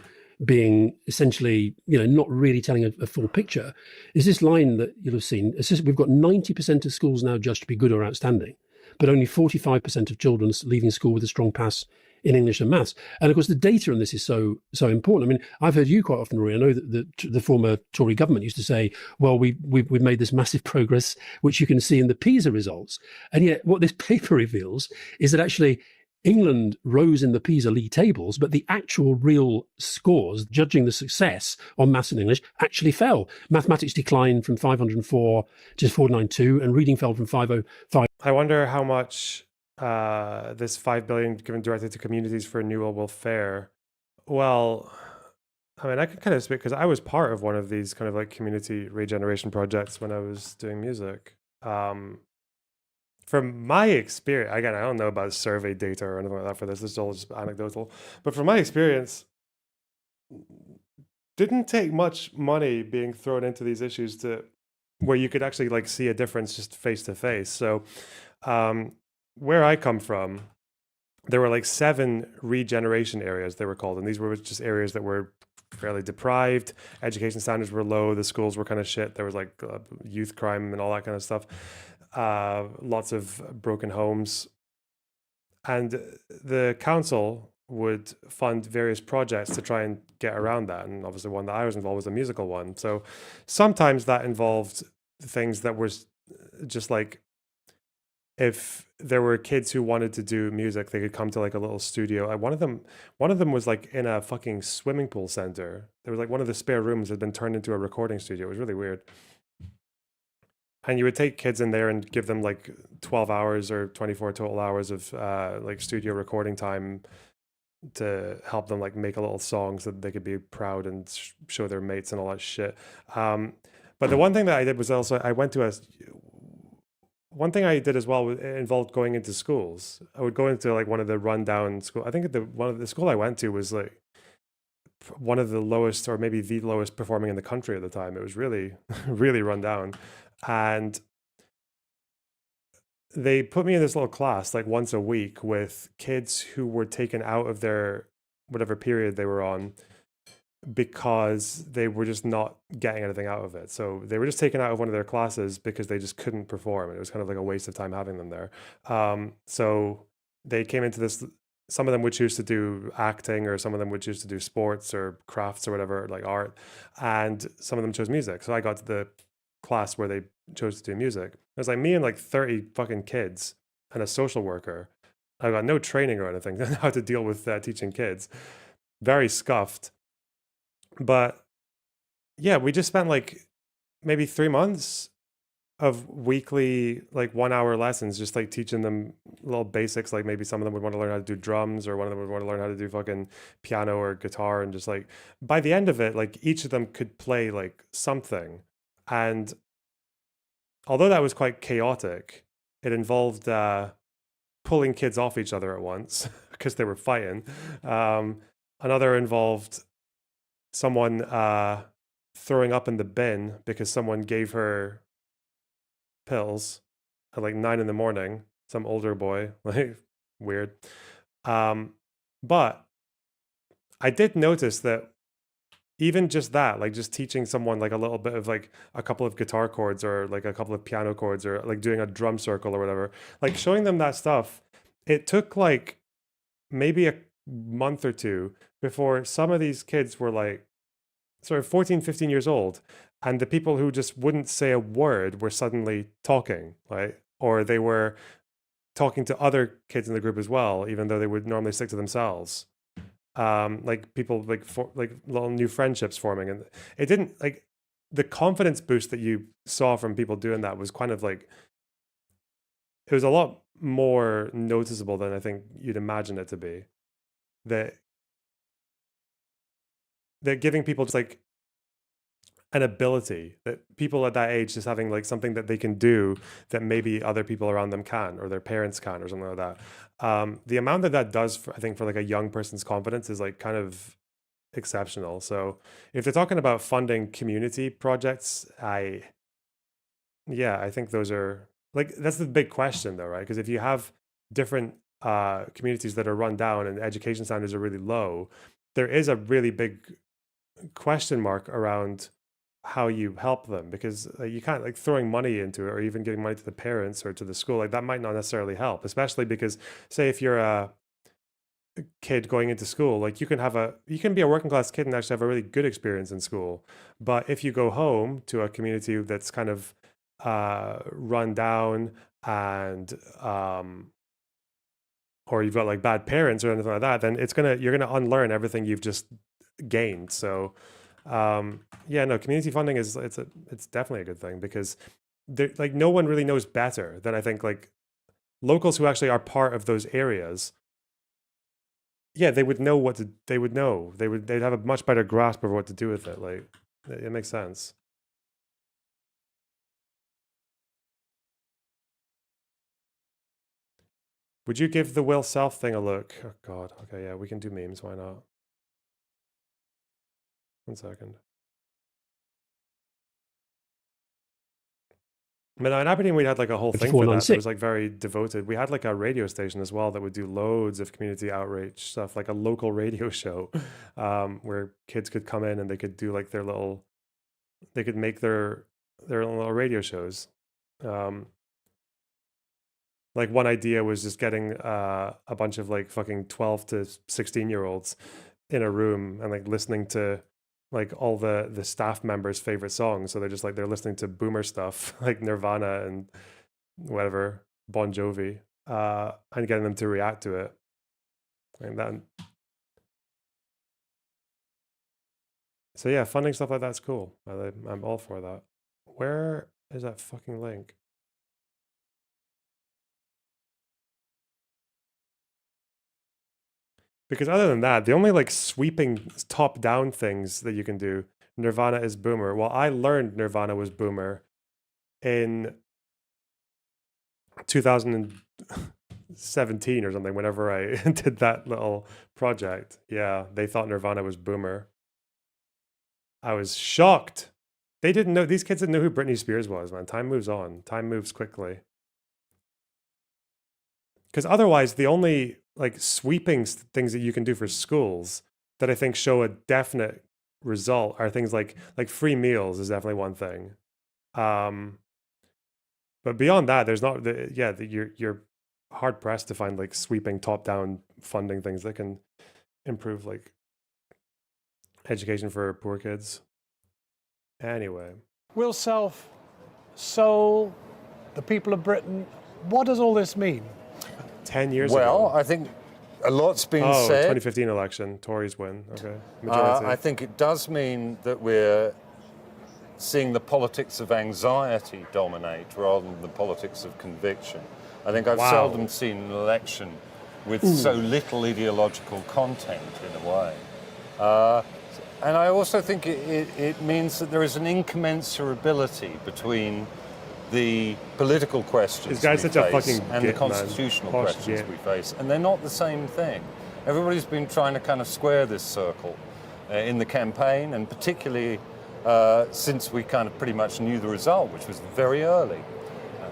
being essentially, not really telling a full picture is this line that you'll have seen. We've got 90% of schools now judged to be good or outstanding, but only 45% of children leaving school with a strong pass in English and maths. And of course, the data on this is so important. I mean, I've heard you quite often, Rory. I know that the former Tory government used to say, well, we've made this massive progress, which you can see in the PISA results. And yet what this paper reveals is that actually England rose in the PISA league tables, but the actual real scores, judging the success on maths and English, actually fell. Mathematics declined from 504 to 492, and reading fell from 505. I wonder how much this $5 billion given directly to communities for renewal will fare. Well, I mean, I can kind of speak because I was part of one of these kind of like community regeneration projects when I was doing music. From my experience, again, I don't know about survey data or anything like that for this. This is all just anecdotal. But from my experience, didn't take much money being thrown into these issues to where you could actually like see a difference just face to face. So where I come from, there were like 7 regeneration areas, they were called. And these were just areas that were fairly deprived. Education standards were low. The schools were kind of shit. There was like youth crime and all that kind of stuff. Lots of broken homes. And the council would fund various projects to try and get around that. And obviously one that I was involved was a musical one. So sometimes that involved things that were just like, if there were kids who wanted to do music, they could come to like a little studio. One of them was like in a fucking swimming pool center. There was like one of the spare rooms had been turned into a recording studio. It was really weird. And you would take kids in there and give them like 12 hours or 24 total hours of like studio recording time to help them like make a little song so that they could be proud and show their mates and all that shit. But the one thing that I did was also one thing I did as well involved going into schools. I would go into like one of the rundown school. I think one of the school I went to was like one of the lowest, or maybe the lowest performing in the country at the time. It was really, really run down. And they put me in this little class like once a week with kids who were taken out of their whatever period they were on because they were just not getting anything out of it. So they were just taken out of one of their classes because they just couldn't perform. It was kind of like a waste of time having them there. So they came into this, some of them would choose to do acting, or some of them would choose to do sports or crafts or whatever, like art. And some of them chose music. So I got to the class where they chose to do music. It was like me and like 30 fucking kids and a social worker. I got no training or anything on how to deal with teaching kids. Very scuffed. But yeah, we just spent like maybe 3 months of weekly like 1 hour lessons, just like teaching them little basics. Like maybe some of them would want to learn how to do drums, or one of them would want to learn how to do fucking piano or guitar. And just like by the end of it, like each of them could play like something. And although that was quite chaotic, it involved pulling kids off each other at once because they were fighting. Another involved someone throwing up in the bin because someone gave her pills at like 9 a.m, some older boy, like weird. But I did notice that even just that, like just teaching someone like a little bit of like a couple of guitar chords or like a couple of piano chords, or like doing a drum circle or whatever, like showing them that stuff, it took like maybe a month or two before some of these kids were like sort of 14, 15 years old. And the people who just wouldn't say a word were suddenly talking, right? Or they were talking to other kids in the group as well, even though they would normally stick to themselves. Like people like little new friendships forming. And it didn't, like, the confidence boost that you saw from people doing that was kind of like, it was a lot more noticeable than I think you'd imagine it to be. That giving people just like an ability, that people at that age just having like something that they can do that maybe other people around them can, or their parents can, or something like that. The amount that does for, I think, for like a young person's confidence is like kind of exceptional. So if they're talking about funding community projects, I think those are like, that's the big question though, right? Because if you have different communities that are run down and education standards are really low, there is a really big question mark around how you help them, because you can't, like, throwing money into it or even giving money to the parents or to the school, like that might not necessarily help, especially because, say, if you're a kid going into school, like you can be a working class kid and actually have a really good experience in school. But if you go home to a community that's kind of run down and or you've got like bad parents or anything like that, then you're gonna unlearn everything you've just gained. So yeah, no, community funding it's definitely a good thing, because like no one really knows better than I think like locals who actually are part of those areas. Yeah, they would know they'd have a much better grasp of what to do with it. Like, it makes sense. Would you give the Will Self thing a look? Oh God. Okay, yeah, we can do memes. Why not? 1 second. I mean, in Aberdeen, we had like a whole thing for that. It was like very devoted. We had like a radio station as well that would do loads of community outreach stuff, like a local radio show, where kids could come in and they could do like they could make their little radio shows. Like one idea was just getting a bunch of like fucking 12 to 16-year-olds in a room and like listening to like all the staff members' favorite songs. So they're listening to boomer stuff like Nirvana and whatever, Bon Jovi, and getting them to react to it. And that. So yeah, funding stuff like that's cool. I'm all for that. Where is that fucking link? Because other than that, the only like sweeping top-down things that you can do, Nirvana is boomer. Well, I learned Nirvana was boomer in 2017 or something, whenever I did that little project. Yeah, they thought Nirvana was boomer. I was shocked. They didn't know, these kids didn't know who Britney Spears was, man. Time moves on. Time moves quickly. Because otherwise, the only like sweeping things that you can do for schools that I think show a definite result are things like free meals is definitely one thing. But beyond that, there's not you're hard pressed to find like sweeping top down funding things that can improve like education for poor kids. Anyway, Will Self, Seoul, the people of Britain, what does all this mean? 10 years ago. Well, I think a lot's been said. 2015 election, Tories win. Okay, majority. I think it does mean that we're seeing the politics of anxiety dominate rather than the politics of conviction. I think I've seldom seen an election with so little ideological content in a way. And I also think it means that there is an incommensurability between the political questions we face and the constitutional questions we face, and they're not the same thing. Everybody's been trying to kind of square this circle in the campaign, and particularly since we kind of pretty much knew the result, which was very early.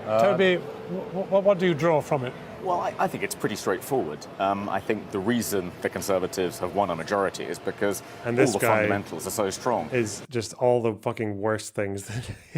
Toby, what do you draw from it? Well, I think it's pretty straightforward. I think the reason the Conservatives have won a majority is because all the fundamentals are so strong. Is just all the fucking worst things.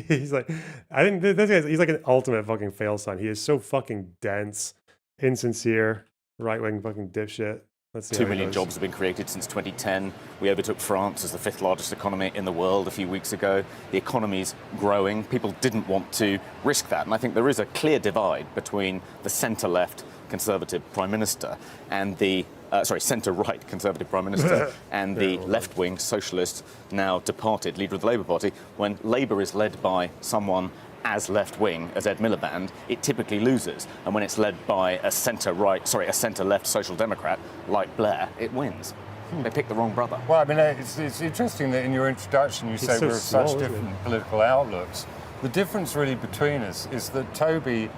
He's like, I think this guy, he's like an ultimate fucking fail son. He is so fucking dense, insincere, right-wing fucking dipshit. Let's see 2 million jobs have been created since 2010. We overtook France as the 5th largest economy in the world a few weeks ago. The economy's growing. People didn't want to risk that. And I think there is a clear divide between the centre-left Conservative Prime Minister and the centre-right Conservative Prime Minister and the left-wing socialist, now departed leader of the Labour Party. When Labour is led by someone as left-wing as Ed Miliband, it typically loses. And when it's led by a centre-left Social Democrat like Blair, it wins. They picked the wrong brother. Well, I mean, it's interesting that in your introduction you say we're such different political outlooks. The difference really between us is that Toby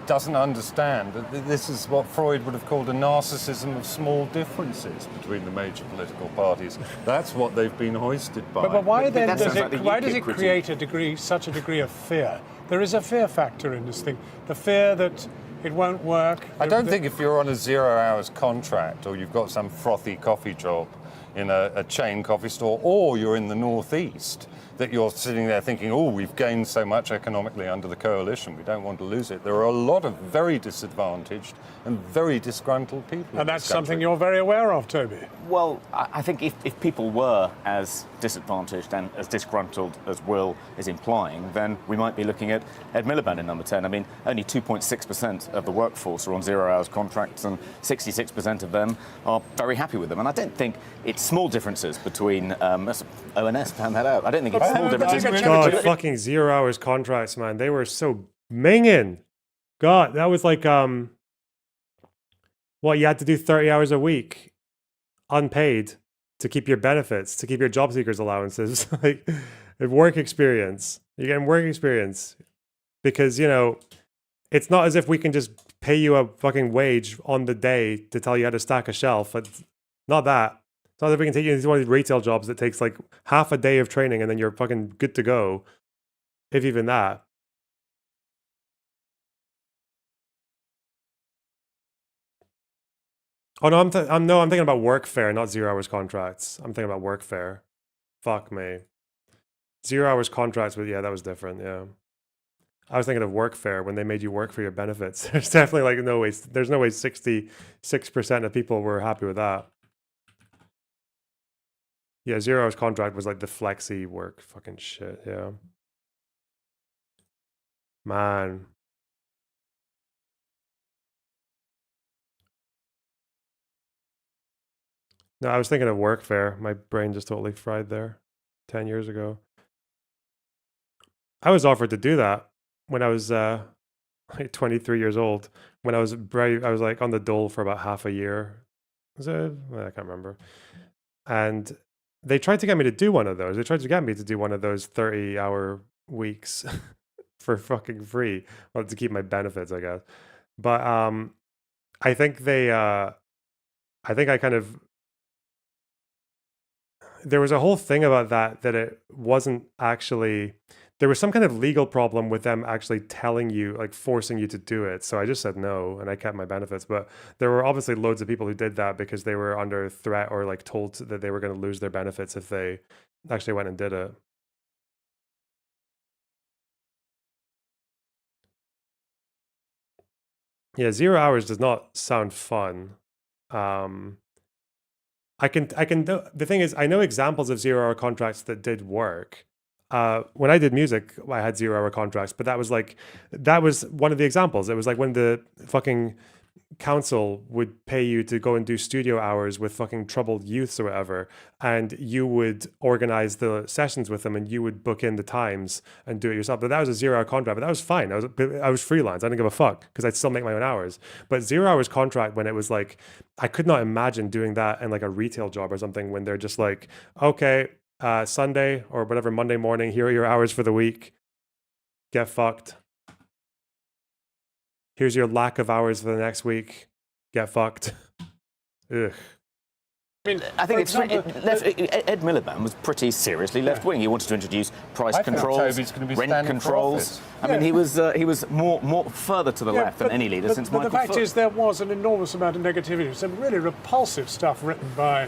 doesn't understand that this is what Freud would have called a narcissism of small differences between the major political parties. That's what they've been hoisted by. But why then does it create such a degree of fear? There is a fear factor in this thing. The fear that it won't work. I don't think if you're on a 0 hours contract or you've got some frothy coffee job in a chain coffee store or you're in the northeast, that you're sitting there thinking, oh, we've gained so much economically under the coalition, we don't want to lose it. There are a lot of very disadvantaged and very disgruntled people. And that's something you're very aware of, Toby. Well, I think if people were as disadvantaged and as disgruntled as Will is implying, then we might be looking at Ed Miliband in number 10. I mean, only 2.6% of the workforce are on 0 hours contracts, and 66% of them are very happy with them. And I don't think it's small differences between ONS found that out. I don't think it's small differences. God, fucking 0 hours contracts, man. They were so minging. God, that was like what, you had to do 30 hours a week unpaid to keep your benefits, to keep your job seekers allowances. Like work experience. You're getting work experience. Because, you know, it's not as if we can just pay you a fucking wage on the day to tell you how to stack a shelf. It's not that. It's not that we can take you into one of these retail jobs that takes like half a day of training and then you're fucking good to go. If even that. Oh no, I'm thinking about workfare, not 0 hours contracts. I'm thinking about workfare. Fuck me. 0 hours contracts, but yeah, that was different. Yeah, I was thinking of workfare when they made you work for your benefits. There's definitely like no way. There's no way 66% of people were happy with that. Yeah, 0 hours contract was like the flexi work fucking shit. Yeah, man. No, I was thinking of workfare. My brain just totally fried there 10 years ago. I was offered to do that when I was like 23 years old. When I was like on the dole for about half a year. Was it? I can't remember. And they tried to get me to do one of those. They tried to get me to do one of those 30-hour weeks for fucking free. Well, to keep my benefits, I guess. But I think I kind of... There was a whole thing about that it wasn't actually... There was some kind of legal problem with them actually telling you, like forcing you to do it. So I just said no, and I kept my benefits. But there were obviously loads of people who did that because they were under threat or like told that they were going to lose their benefits if they actually went and did it. Yeah, 0 hours does not sound fun. The thing is, I know examples of 0 hour contracts that did work. When I did music, I had 0 hour contracts, but that was one of the examples. It was like when the fucking council would pay you to go and do studio hours with fucking troubled youths or whatever, and you would organize the sessions with them and you would book in the times and do it yourself. But that was a 0 hour contract, but that was fine. I was freelance. I didn't give a fuck because I'd still make my own hours. But 0 hours contract, when it was like, I could not imagine doing that in like a retail job or something when they're just like, okay, Sunday or whatever, Monday morning, here are your hours for the week. Get fucked. Here's your lack of hours for the next week. Get fucked. Ugh. I think Ed Miliband was pretty seriously left-wing. He wanted to introduce price controls, rent controls. I mean, he was more further to the left than any leader since Michael Foot. But the fact is, there was an enormous amount of negativity. Some really repulsive stuff written by...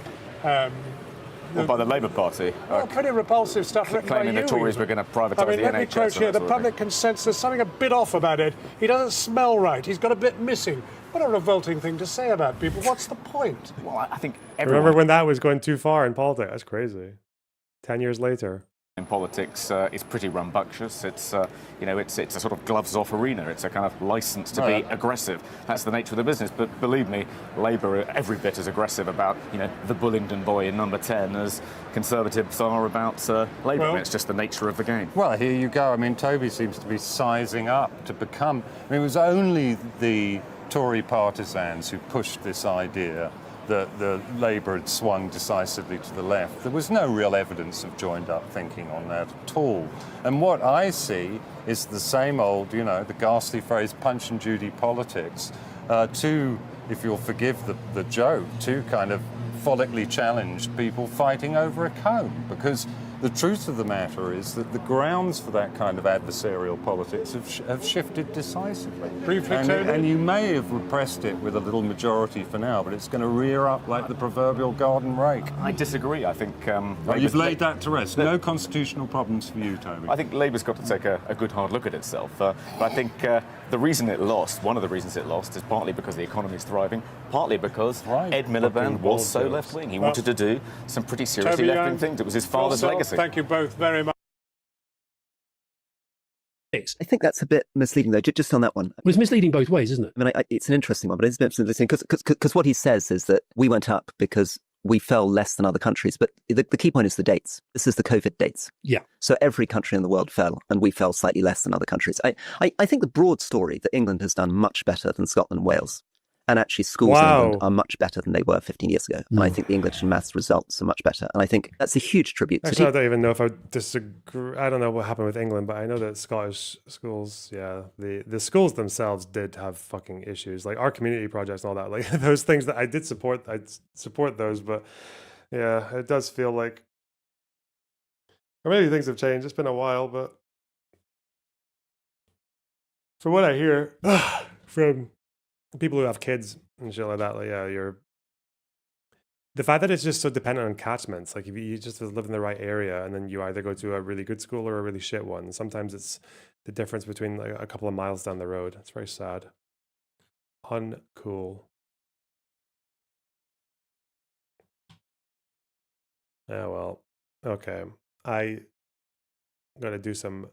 by the Labour Party. Pretty repulsive stuff written by you. Claiming the Tories were going to privatise the NHS. Let me quote here, the public consensus, there's something a bit off about Ed. He doesn't smell right. He's got a bit missing. What a revolting thing to say about people. What's the point? Well, I think Remember when that was going too far in politics? That's crazy. 10 years later. In politics, is pretty rambunctious. It's it's a sort of gloves-off arena. It's a kind of license to be aggressive. That's the nature of the business. But believe me, Labour are every bit as aggressive about the Bullingdon boy in number 10 as Conservatives are about Labour. Well, it's just the nature of the game. Well, here you go. I mean, Toby seems to be sizing up to become. I mean, it was only the Tory partisans who pushed this idea that the Labour had swung decisively to the left. There was no real evidence of joined-up thinking on that at all. And what I see is the same old, the ghastly phrase, Punch and Judy politics, two, if you'll forgive the joke, two kind of follically challenged people fighting over a comb. Because The truth of the matter is that the grounds for that kind of adversarial politics have shifted decisively. Briefly, Tony? And you may have repressed it with a little majority for now, but it's going to rear up like the proverbial garden rake. I disagree. I think... you've laid that to rest. No constitutional problems for you, Toby. I think Labour's got to take a good hard look at itself. But I think the reason it lost, one of the reasons it lost, is partly because the economy is thriving, partly because Ed Miliband was so left-wing. He wanted to do some pretty seriously left-wing things. It was his father's legacy. Thank you both very much. I think that's a bit misleading, though, just on that one. Well, it's misleading both ways, isn't it? I mean, it's an interesting one, but it's a bit misleading because what he says is that we went up because we fell less than other countries. But the key point is the dates. This is the COVID dates. Yeah. So every country in the world fell, and we fell slightly less than other countries. I think the broad story that England has done much better than Scotland and Wales. And actually, schools in England are much better than they were 15 years ago. And I think the English and maths results are much better. And I think that's a huge tribute Actually, I don't even know if I disagree. I don't know what happened with England, but I know that Scottish schools, the schools themselves did have fucking issues. Like our community projects and all that. Like those things that I support those. But yeah, it does feel like, or maybe things have changed. It's been a while, but from what I hear from people who have kids and shit like that, like, the fact that it's just so dependent on catchments. Like if you just live in the right area, and then you either go to a really good school or a really shit one. Sometimes it's the difference between like a couple of miles down the road. It's very sad. Uncool. Yeah, well, okay. I gotta do some.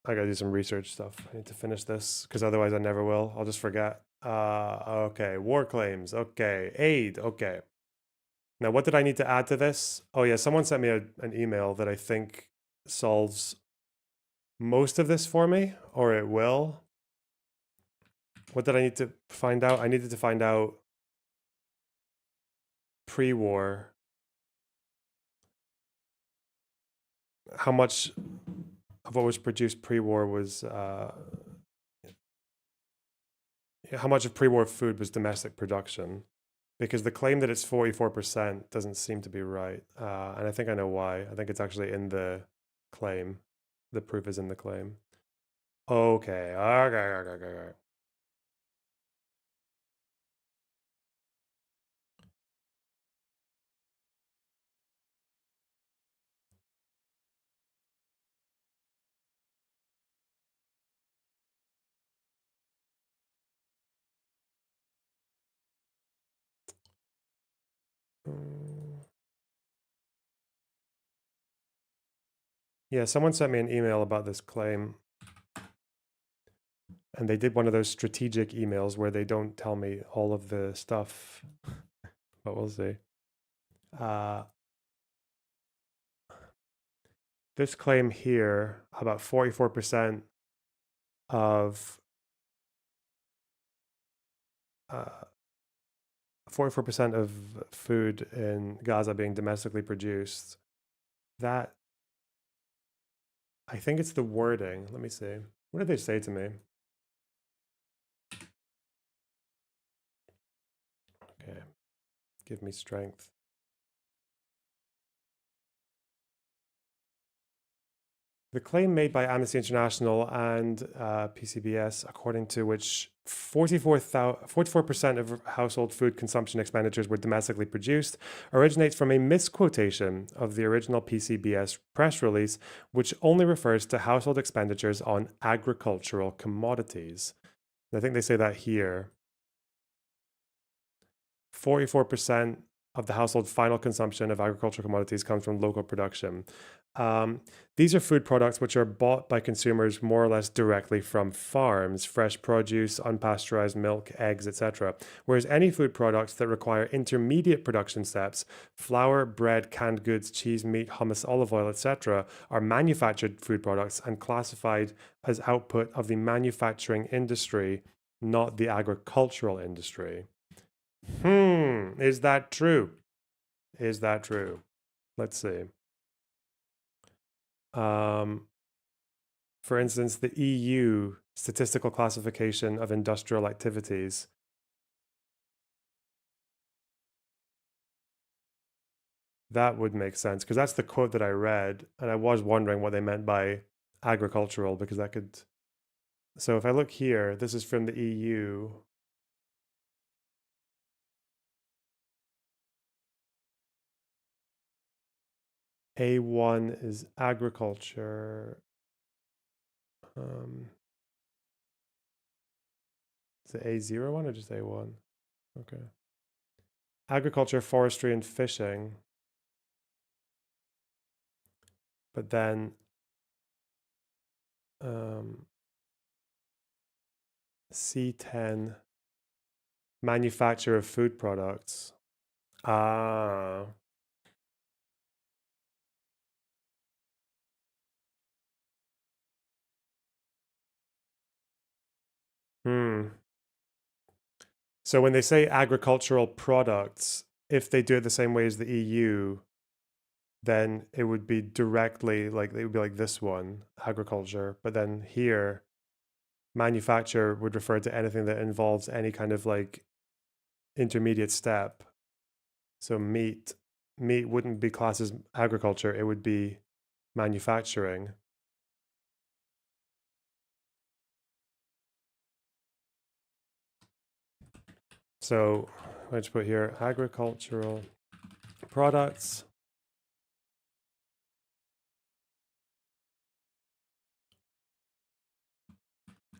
I gotta do some research stuff. I need to finish this because otherwise I never will. I'll just forget. Okay, war claims. Okay, aid. Okay. Now, what did I need to add to this? Oh yeah, someone sent me an email that I think solves most of this for me, or it will. What did I need to find out? I needed to find out pre-war how much of what was produced pre-war was how much of pre-war food was domestic production, because the claim that it's 44% doesn't seem to be right, and I think I know why. I think it's actually in the claim. The proof is in the claim. Okay. Yeah, someone sent me an email about this claim, and they did one of those strategic emails where they don't tell me all of the stuff, but we'll see. This claim here about 44% of 44% of food in Gaza being domestically produced. That, I think it's the wording. Let me see. What did they say to me? Okay. Give me strength. The claim made by Amnesty International and PCBS, according to which 44% of household food consumption expenditures were domestically produced, originates from a misquotation of the original PCBS press release, which only refers to household expenditures on agricultural commodities. And I think they say that here. 44% of the household final consumption of agricultural commodities comes from local production. These are food products which are bought by consumers more or less directly from farms, fresh produce, unpasteurized milk, eggs, etc. Whereas any food products that require intermediate production steps, flour, bread, canned goods, cheese, meat, hummus, olive oil, etc., are manufactured food products and classified as output of the manufacturing industry, not the agricultural industry. Is that true? Is that true? Let's see. For instance, the EU statistical classification of industrial activities That would make sense because that's the quote that I read, and I was wondering what they meant by agricultural because that could. So if I look here, this is from the EU. A1 is agriculture. Is it A01 or just A1? Okay. Agriculture, forestry, and fishing. But then C10, manufacture of food products. Ah. So when they say agricultural products, if they do it the same way as the EU, then it would be directly like it would be like this one, agriculture. But then here, manufacture would refer to anything that involves any kind of like intermediate step. So meat wouldn't be classed as agriculture, it would be manufacturing. So let's put here agricultural products.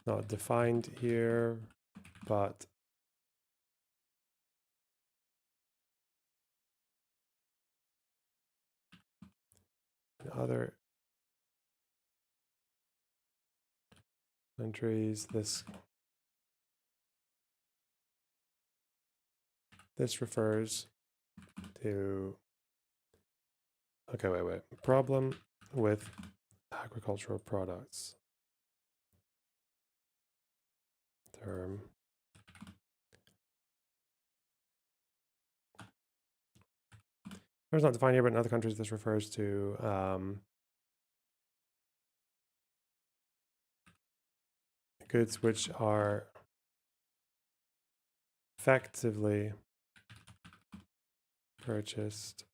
Not defined here, but in other countries, this refers to, okay, wait. Problem with agricultural products. Term. It's not defined here, but in other countries this refers to goods which are effectively purchased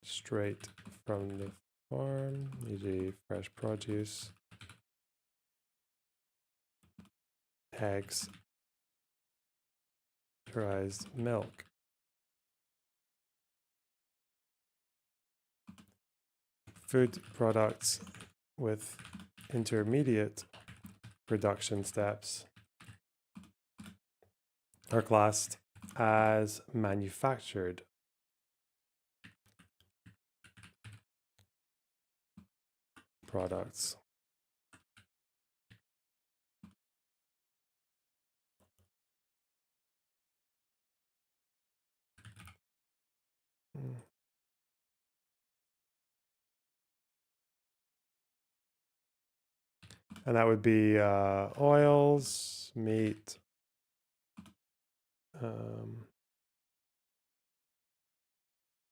straight from the farm, e.g. fresh produce, eggs, pasteurized milk. Food products with intermediate production steps are classed as manufactured products. And that would be oils, meat,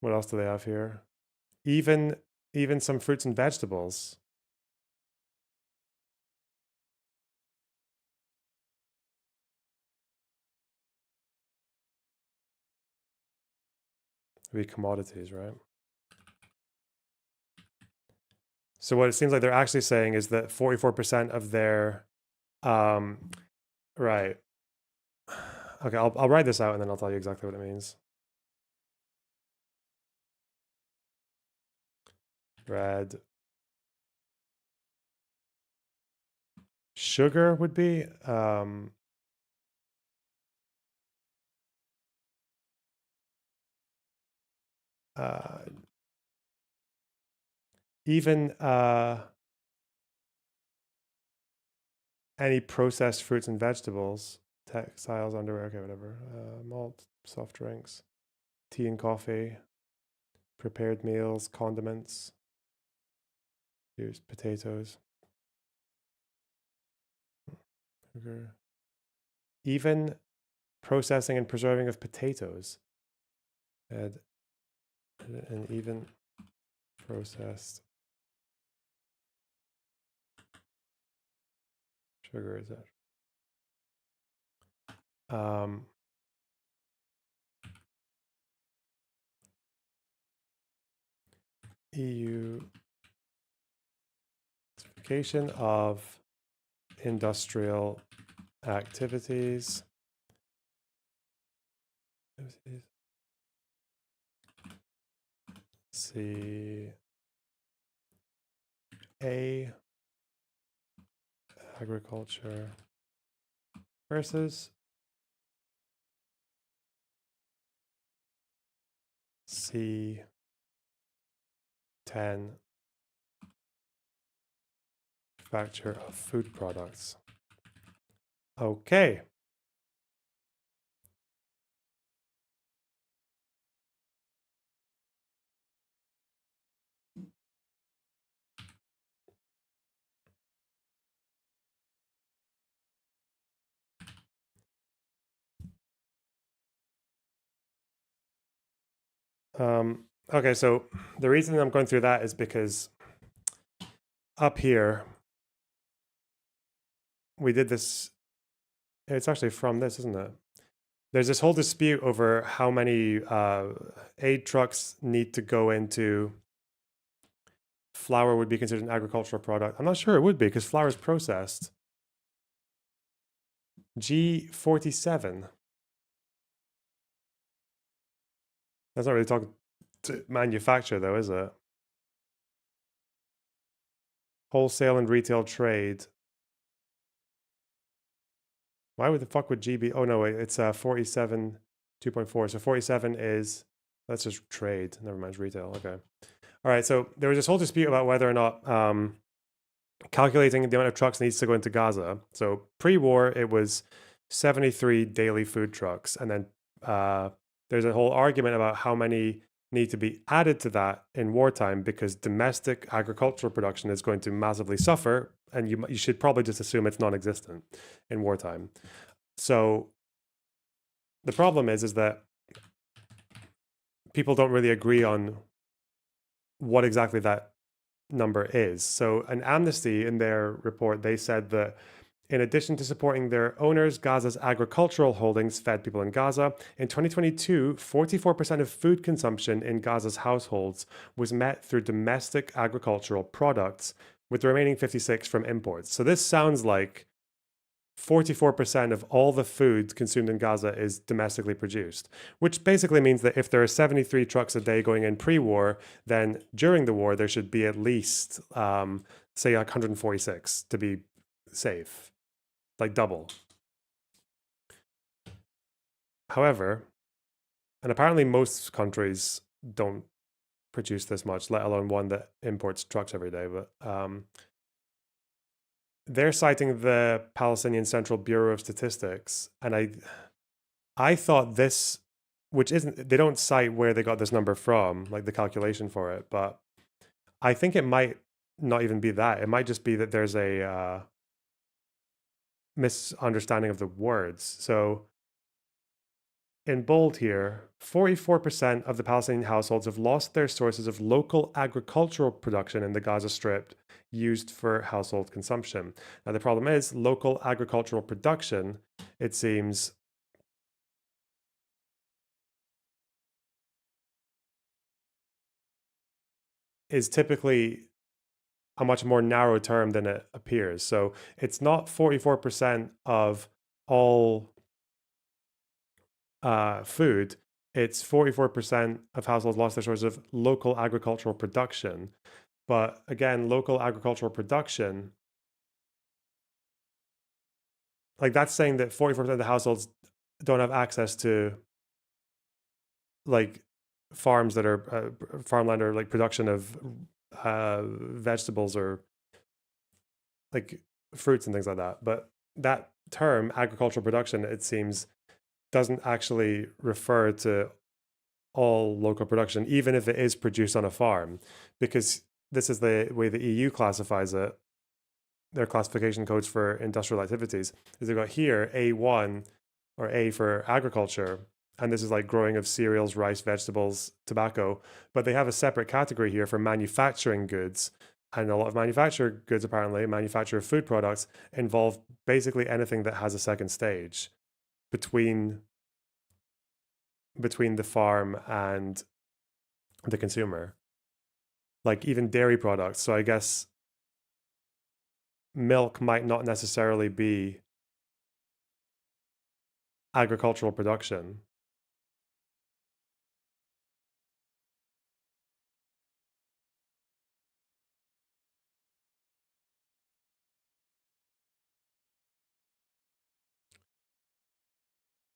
what else do they have here? Even some fruits and vegetables. Be commodities, right? So what it seems like they're actually saying is that 44% of their, right. Okay, I'll write this out and then I'll tell you exactly what it means. Red. Sugar would be, even any processed fruits and vegetables, textiles, underwear, okay, whatever, malt, soft drinks, tea and coffee, prepared meals, condiments, here's potatoes, sugar. Even processing and preserving of potatoes, and even processed sugar is that. EU classification of industrial activities. C A agriculture versus C10 manufacture of food products. Okay. Okay, so the reason I'm going through that is because up here, we did this, it's actually from this, isn't it? There's this whole dispute over how many aid trucks need to go into flour would be considered an agricultural product. I'm not sure it would be because flour is processed. G47. That's not really talking to manufacture though, is it? Wholesale and retail trade. Why would the fuck would GB? Oh no, wait, it's 47 2.4. So 47 is, that's just trade. Never mind, it's retail. Okay. All right, so there was this whole dispute about whether or not calculating the amount of trucks needs to go into Gaza. So pre-war, it was 73 daily food trucks. And then there's a whole argument about how many need to be added to that in wartime because domestic agricultural production is going to massively suffer. And you should probably just assume it's non-existent in wartime. So the problem is that people don't really agree on what exactly that number is. So an Amnesty in their report, they said that in addition to supporting their owners, Gaza's agricultural holdings fed people in Gaza. In 2022, 44% of food consumption in Gaza's households was met through domestic agricultural products, with the remaining 56 from imports. So this sounds like 44% of all the food consumed in Gaza is domestically produced, which basically means that if there are 73 trucks a day going in pre-war, then during the war, there should be at least, say, like 146 to be safe, like double. However, and apparently most countries don't produce this much, let alone one that imports trucks every day, but they're citing the Palestinian Central Bureau of Statistics, and I thought this, which isn't, they don't cite where they got this number from, like the calculation for it, but I think it might not even be that. It might just be that there's a misunderstanding of the words. So in bold here, 44% of the Palestinian households have lost their sources of local agricultural production in the Gaza Strip used for household consumption. Now, the problem is local agricultural production, it seems, is typically a much more narrow term than it appears. So it's not 44% of all food, it's 44% of households lost their source of local agricultural production. But again, local agricultural production, like that's saying that 44% of the households don't have access to like farms that are farmland or like production of vegetables or like fruits and things like that. But that term, agricultural production, it seems, doesn't actually refer to all local production, even if it is produced on a farm, because this is the way the EU classifies it. Their classification codes for industrial activities is they've got here A1 or A for agriculture, and this is like growing of cereals, rice, vegetables, tobacco, but they have a separate category here for manufacturing goods. And a lot of manufactured goods, apparently, manufacture of food products, involve basically anything that has a second stage between the farm and the consumer. like even dairy products. So I guess milk might not necessarily be agricultural production.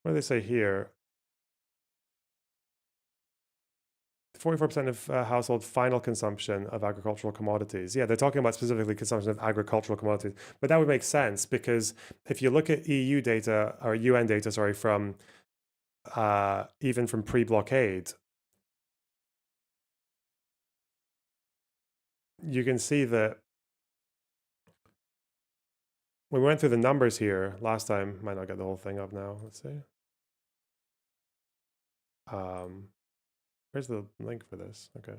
What do they say here? 44% of household final consumption of agricultural commodities. Yeah, they're talking about specifically consumption of agricultural commodities. But that would make sense because if you look at EU data or UN data, sorry, from even from pre-blockade, you can see that we went through the numbers here last time. Might not get the whole thing up now. Let's see. Where's the link for this? Okay.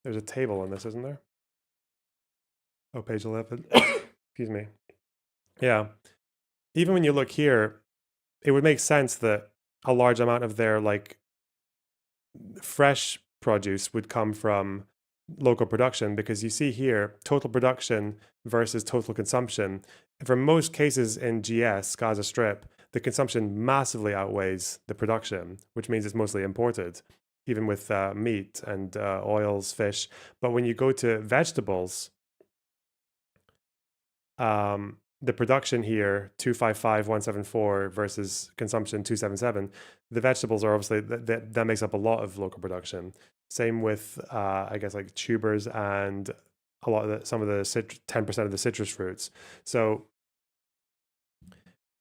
There's a table on this, isn't there? Oh, page 11. Excuse me. Yeah. Even when you look here, it would make sense that a large amount of their like fresh produce would come from local production, because you see here total production versus total consumption. For most cases in GS, Gaza Strip, the consumption massively outweighs the production, which means it's mostly imported, even with meat and oils, fish. But when you go to vegetables, the production here 255,174 versus consumption 277. The vegetables are obviously that makes up a lot of local production. Same with I guess like tubers and a lot of some of the 10% of the citrus fruits. So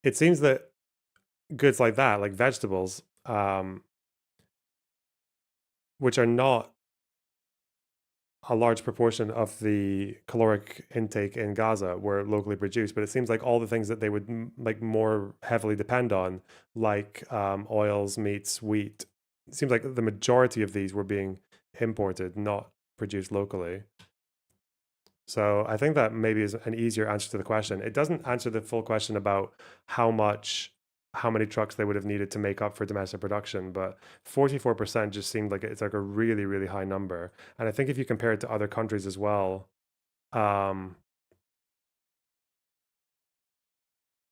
it seems that goods like that, like vegetables, which are not a large proportion of the caloric intake in Gaza, were locally produced, but it seems like all the things that they would like more heavily depend on, like oils, meats, wheat, it seems like the majority of these were being imported, not produced locally. So I think that maybe is an easier answer to the question. It doesn't answer the full question about how many trucks they would have needed to make up for domestic production, but 44% just seemed like it's like a really, really high number. And I think if you compare it to other countries as well,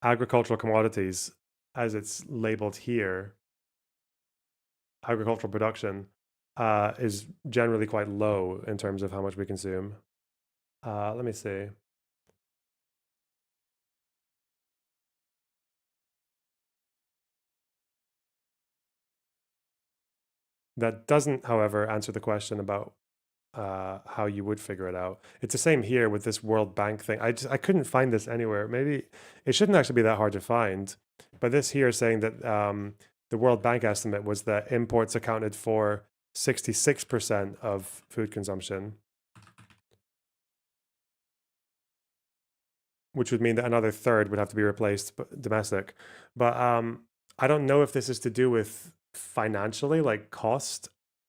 agricultural commodities, as it's labeled here, agricultural production is generally quite low in terms of how much we consume. Let me see. That doesn't, however, answer the question about how you would figure it out. It's the same here with this World Bank thing. I couldn't find this anywhere. Maybe it shouldn't actually be that hard to find. But this here is saying that the World Bank estimate was that imports accounted for 66% of food consumption, which would mean that another third would have to be replaced domestic. But I don't know if this is to do with financially, like cost,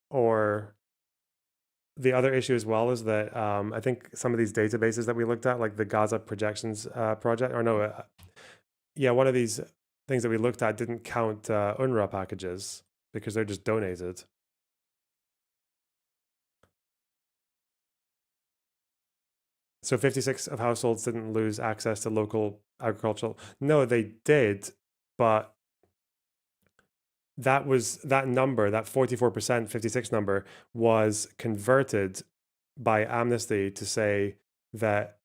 or the other issue as well is that I think some of these databases that we looked at, like the Gaza Projections project, or no, yeah, one of these things that we looked at didn't count UNRWA packages because they're just donated. So 56 of households didn't lose access to local agricultural. No, they did, but that number, that 44%, 56 number, was converted by Amnesty to say that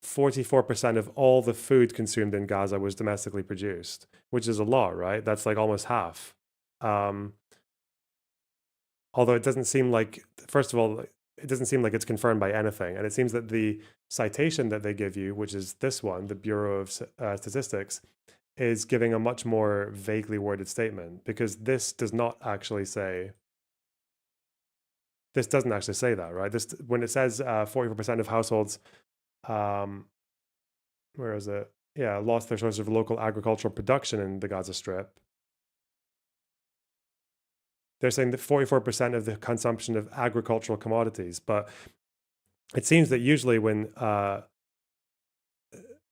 44% of all the food consumed in Gaza was domestically produced, which is a lot, right? That's like almost half. Although it doesn't seem like, first of all, it doesn't seem like it's confirmed by anything. And it seems that the citation that they give you, which is this one, the Bureau of Statistics, is giving a much more vaguely worded statement, because this does not actually say, this doesn't actually say that, right? This, when it says 44% of households, where is it? Yeah, lost their source of local agricultural production in the Gaza Strip. They're saying that 44% of the consumption of agricultural commodities, but it seems that usually when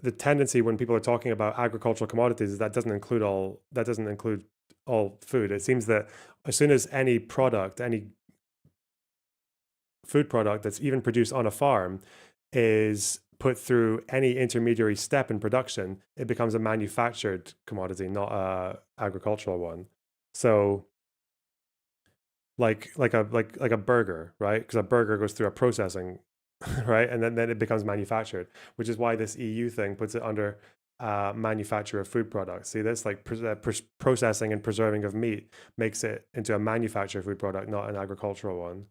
the tendency when people are talking about agricultural commodities is that doesn't include all food. It seems that as soon as any product, any food product that's even produced on a farm is put through any intermediary step in production, it becomes a manufactured commodity, not a agricultural one. So like a burger, right? Because a burger goes through a processing, right? And then it becomes manufactured, which is why this EU thing puts it under manufacture of food products. See, this like processing and preserving of meat makes it into a manufactured food product, not an agricultural one,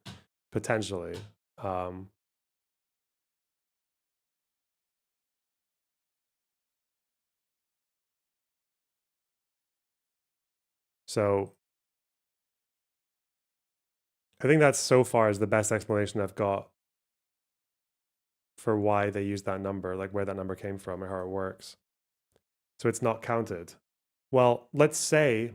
potentially. So I think that's so far is the best explanation I've got for why they use that number, like where that number came from or how it works. So it's not counted. Well, let's say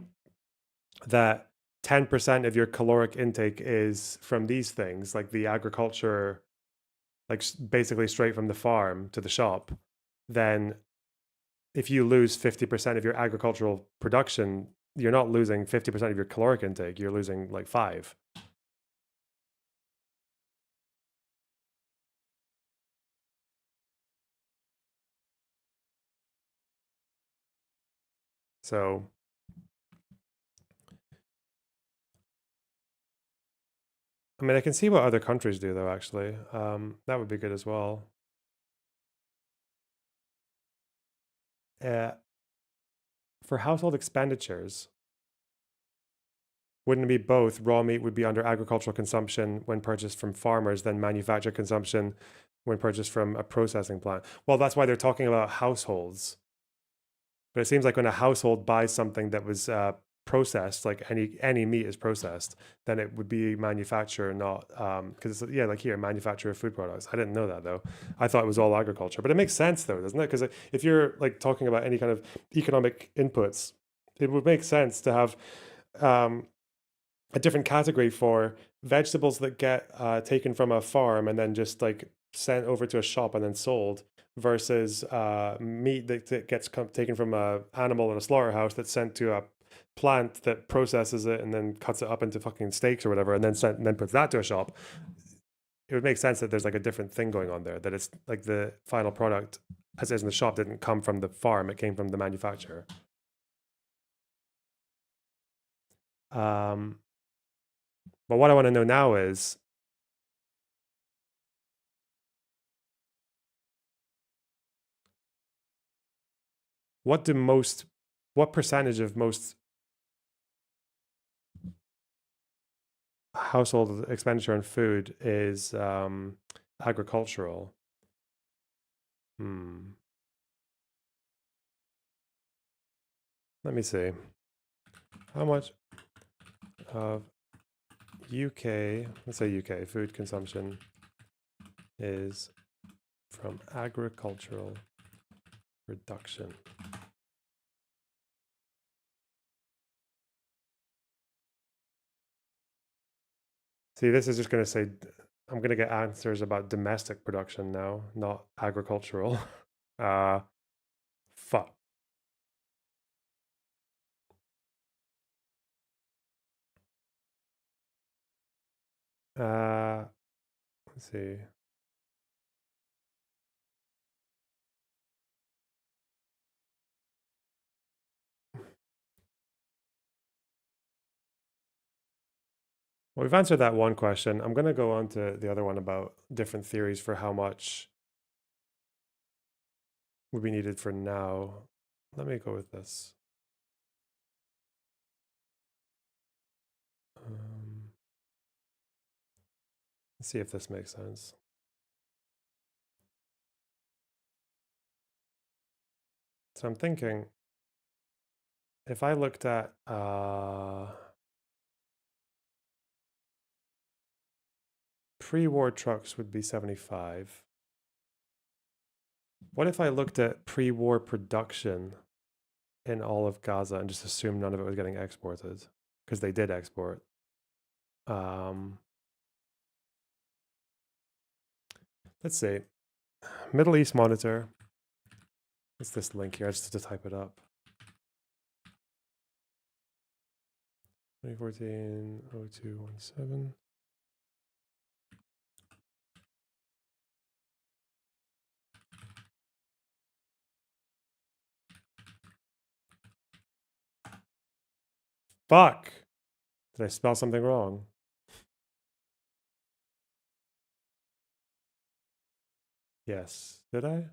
that 10% of your caloric intake is from these things, like the agriculture, like basically straight from the farm to the shop. Then if you lose 50% of your agricultural production, you're not losing 50% of your caloric intake, you're losing like 5. So I mean, I can see what other countries do though, actually. That would be good as well. For household expenditures, wouldn't it be both? Raw meat would be under agricultural consumption when purchased from farmers, then manufactured consumption when purchased from a processing plant. Well, that's why they're talking about households. But it seems like when a household buys something that was processed, like any meat is processed, then it would be manufacture, not because yeah, like here, manufacture of food products. I didn't know that though. I thought it was all agriculture, but it makes sense though, doesn't it? Because if you're like talking about any kind of economic inputs, it would make sense to have a different category for vegetables that get taken from a farm and then just like sent over to a shop and then sold, versus meat that gets taken from an animal in a slaughterhouse that's sent to a plant that processes it and then cuts it up into fucking steaks or whatever, and then puts that to a shop. It would make sense that there's like a different thing going on there, that it's like the final product, as it is in the shop, didn't come from the farm, it came from the manufacturer. But what I want to know now is, what percentage of most household expenditure on food is agricultural? Let me see. How much of UK, let's say UK, food consumption is from agricultural production? See, this is just going to say, I'm going to get answers about domestic production now, not agricultural. Fuck. Let's see. Well, we've answered that one question. I'm going to go on to the other one about different theories for how much would be needed for now. Let me go with this. Let's see if this makes sense. So I'm thinking, if I looked at pre-war trucks would be 75. What if I looked at pre-war production in all of Gaza and just assumed none of it was getting exported? Because they did export. Let's see. Middle East Monitor. What's this link here? I just have to type it up. 2014 0217. Fuck! Did I spell something wrong? Yes. Did I?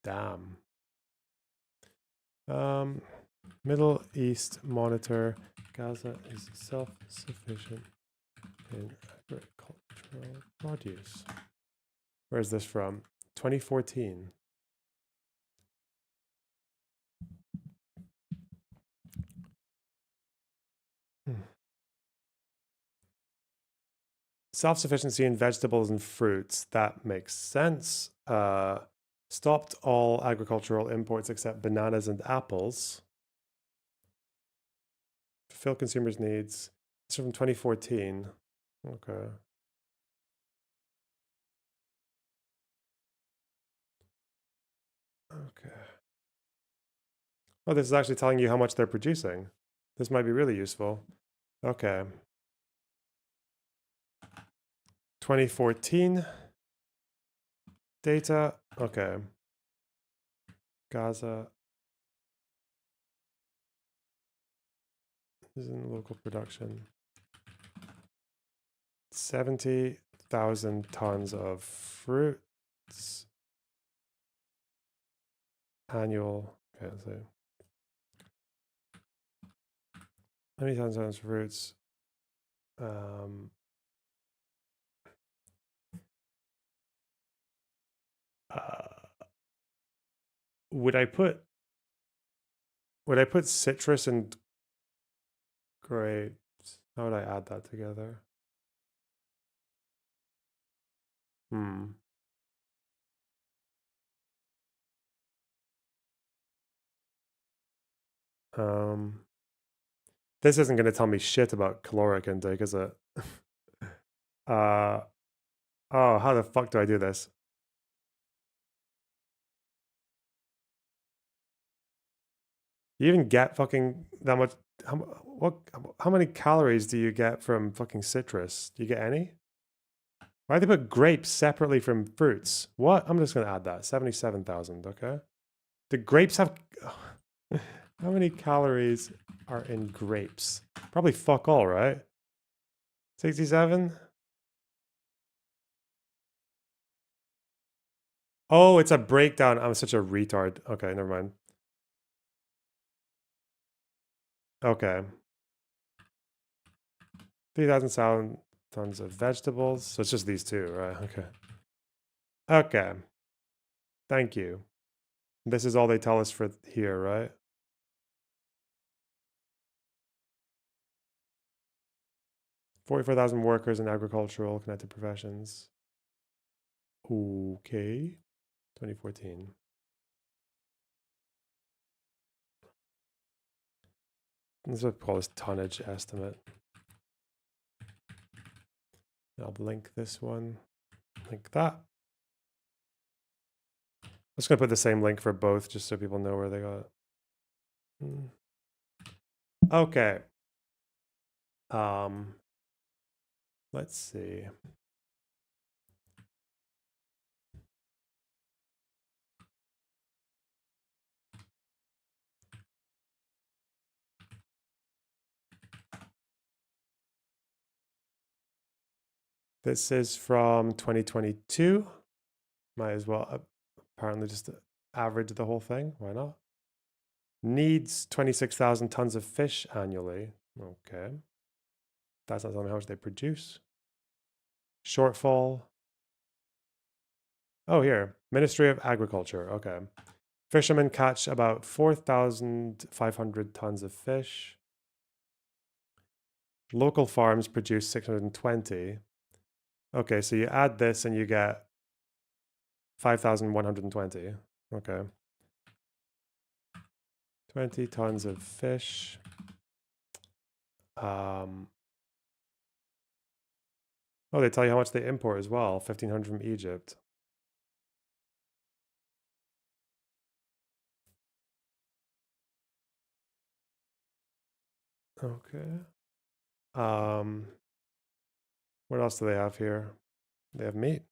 Damn. Middle East monitor. Gaza is self-sufficient in agricultural produce. Where is this from? 2014. Self-sufficiency in vegetables and fruits. That makes sense. Stopped all agricultural imports except bananas and apples. Fulfill consumers' needs. This is from 2014. Okay. Okay. Oh, this is actually telling you how much they're producing. This might be really useful. Okay. 2014 data. Okay. Gaza. This is in local production. 70,000 tons of fruits. Annual. Okay, let's see. How many tons of fruits? Would I put citrus and grapes? How would I add that together? This isn't going to tell me shit about caloric intake, is it? Oh, how the fuck do I do this? You even get fucking that much? How many calories do you get from fucking citrus? Do you get any? Why do they put grapes separately from fruits? What? I'm just going to add that. 77,000, okay? Do grapes have... How many calories are in grapes? Probably fuck all, right? 67? Oh, it's a breakdown. I'm such a retard. Okay, never mind. Okay. 3,000 tons of vegetables. So it's just these two, right? Okay. Okay. Thank you. This is all they tell us for here, right? $44,000 workers in agricultural connected professions. Okay. 2014. This is what we call this tonnage estimate. I'll link this one, link that. I'm just going to put the same link for both just so people know where they got it. Okay. Let's see. This is from 2022. Might as well apparently just average the whole thing. Why not? Needs 26,000 tons of fish annually. Okay. That's not telling me how much they produce. Shortfall. Oh, here. Ministry of Agriculture. Okay. Fishermen catch about 4,500 tons of fish. Local farms produce 620. Okay, so you add this and you get 5,120. Okay. 20 tons of fish. Oh, they tell you how much they import as well. 1,500 from Egypt. Okay. What else do they have here? They have meat.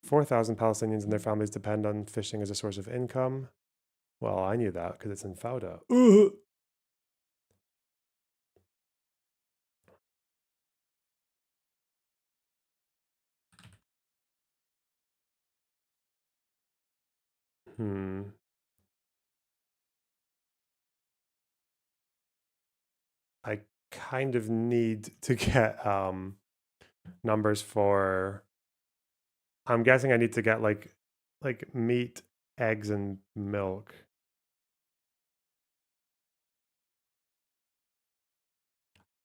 4,000 Palestinians and their families depend on fishing as a source of income. Well, I knew that because it's in Fauda. I kind of need to get numbers for. I'm guessing I need to get like meat, eggs, and milk.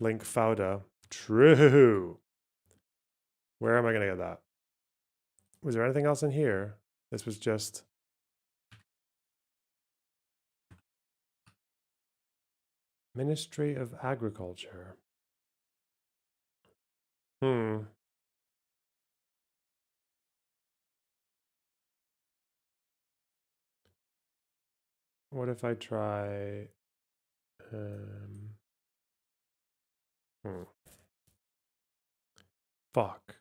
Link Fauda. True. Where am I gonna get that? Was there anything else in here? This was just. Ministry of Agriculture. What if I try fuck.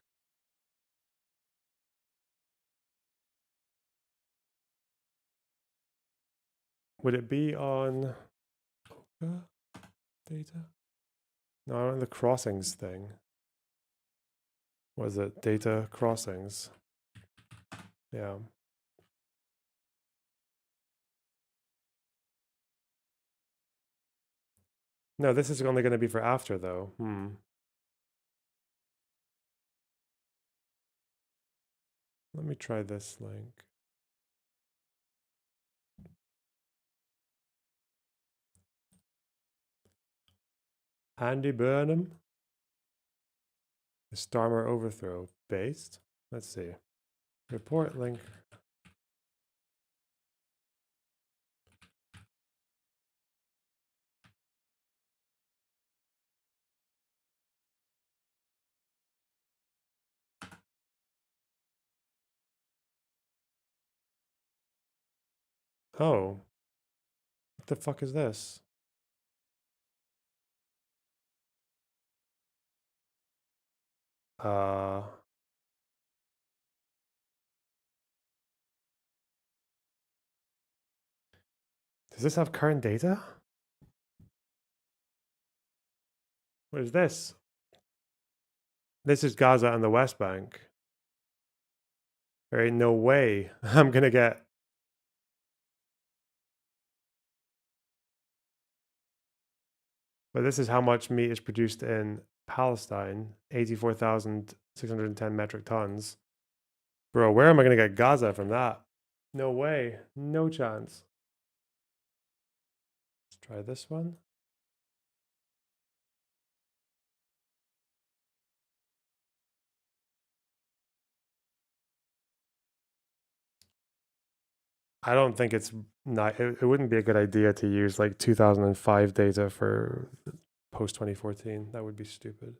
Would it be on data? No, I want the crossings thing. Was it data crossings? Yeah. No, this is only going to be for after though. Let me try this link. Andy Burnham. The Starmer overthrow based. Let's see. Report link. Oh. What the fuck is this? Does this have current data? What is this? This is Gaza and the West Bank. There ain't no way I'm gonna get. But this is how much meat is produced in Palestine. 84,610 metric tons. Bro, where am I gonna get Gaza from that? No way. No chance. Let's try this one. I don't think it's not. It wouldn't be a good idea to use like 2005 data for post 2014. That would be stupid.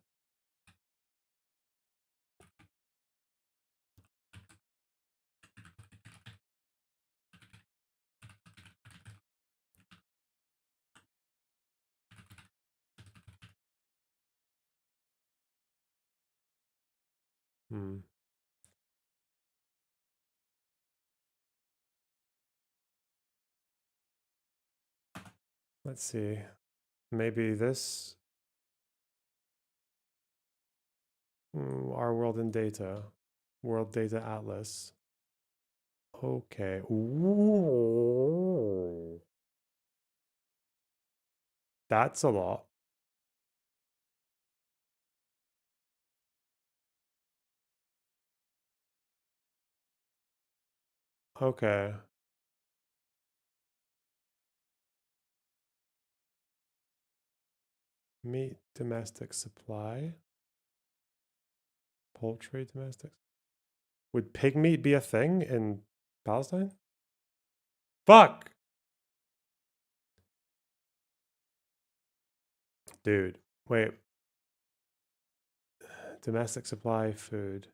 Let's see. Maybe this. Our world in data. World Data Atlas. Okay. Ooh. That's a lot. Okay. Meat domestic supply. Poultry domestic. Would pig meat be a thing in Palestine? Fuck! Dude, wait. Domestic supply food.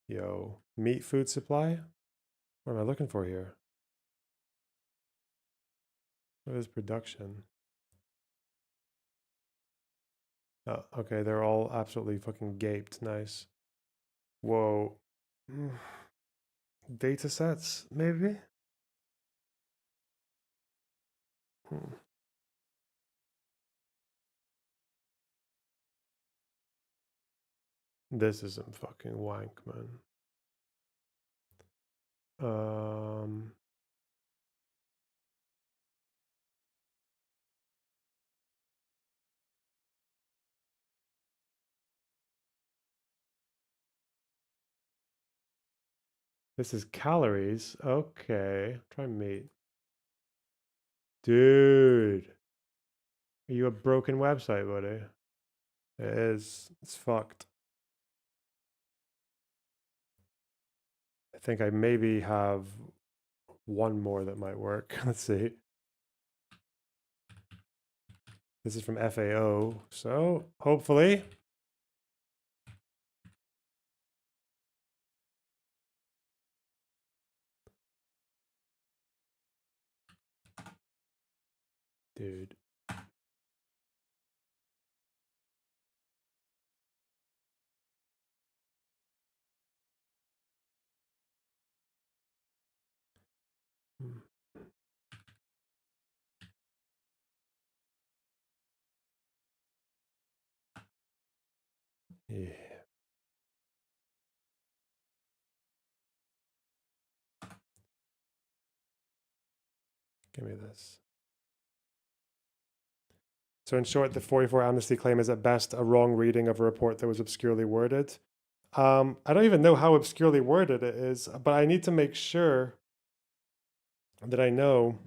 Yo, meat food supply? What am I looking for here? What is production? Oh, okay, they're all absolutely fucking gaped. Nice. Whoa. Data sets, maybe? This is some fucking wank, man. This is calories. Okay. Try meat. Dude. Are you a broken website, buddy? It is. It's fucked. I think I maybe have one more that might work. Let's see. This is from FAO. So hopefully. Dude. Yeah. Give me this. So in short, the 44 amnesty claim is at best a wrong reading of a report that was obscurely worded. I don't even know how obscurely worded it is, but I need to make sure that I know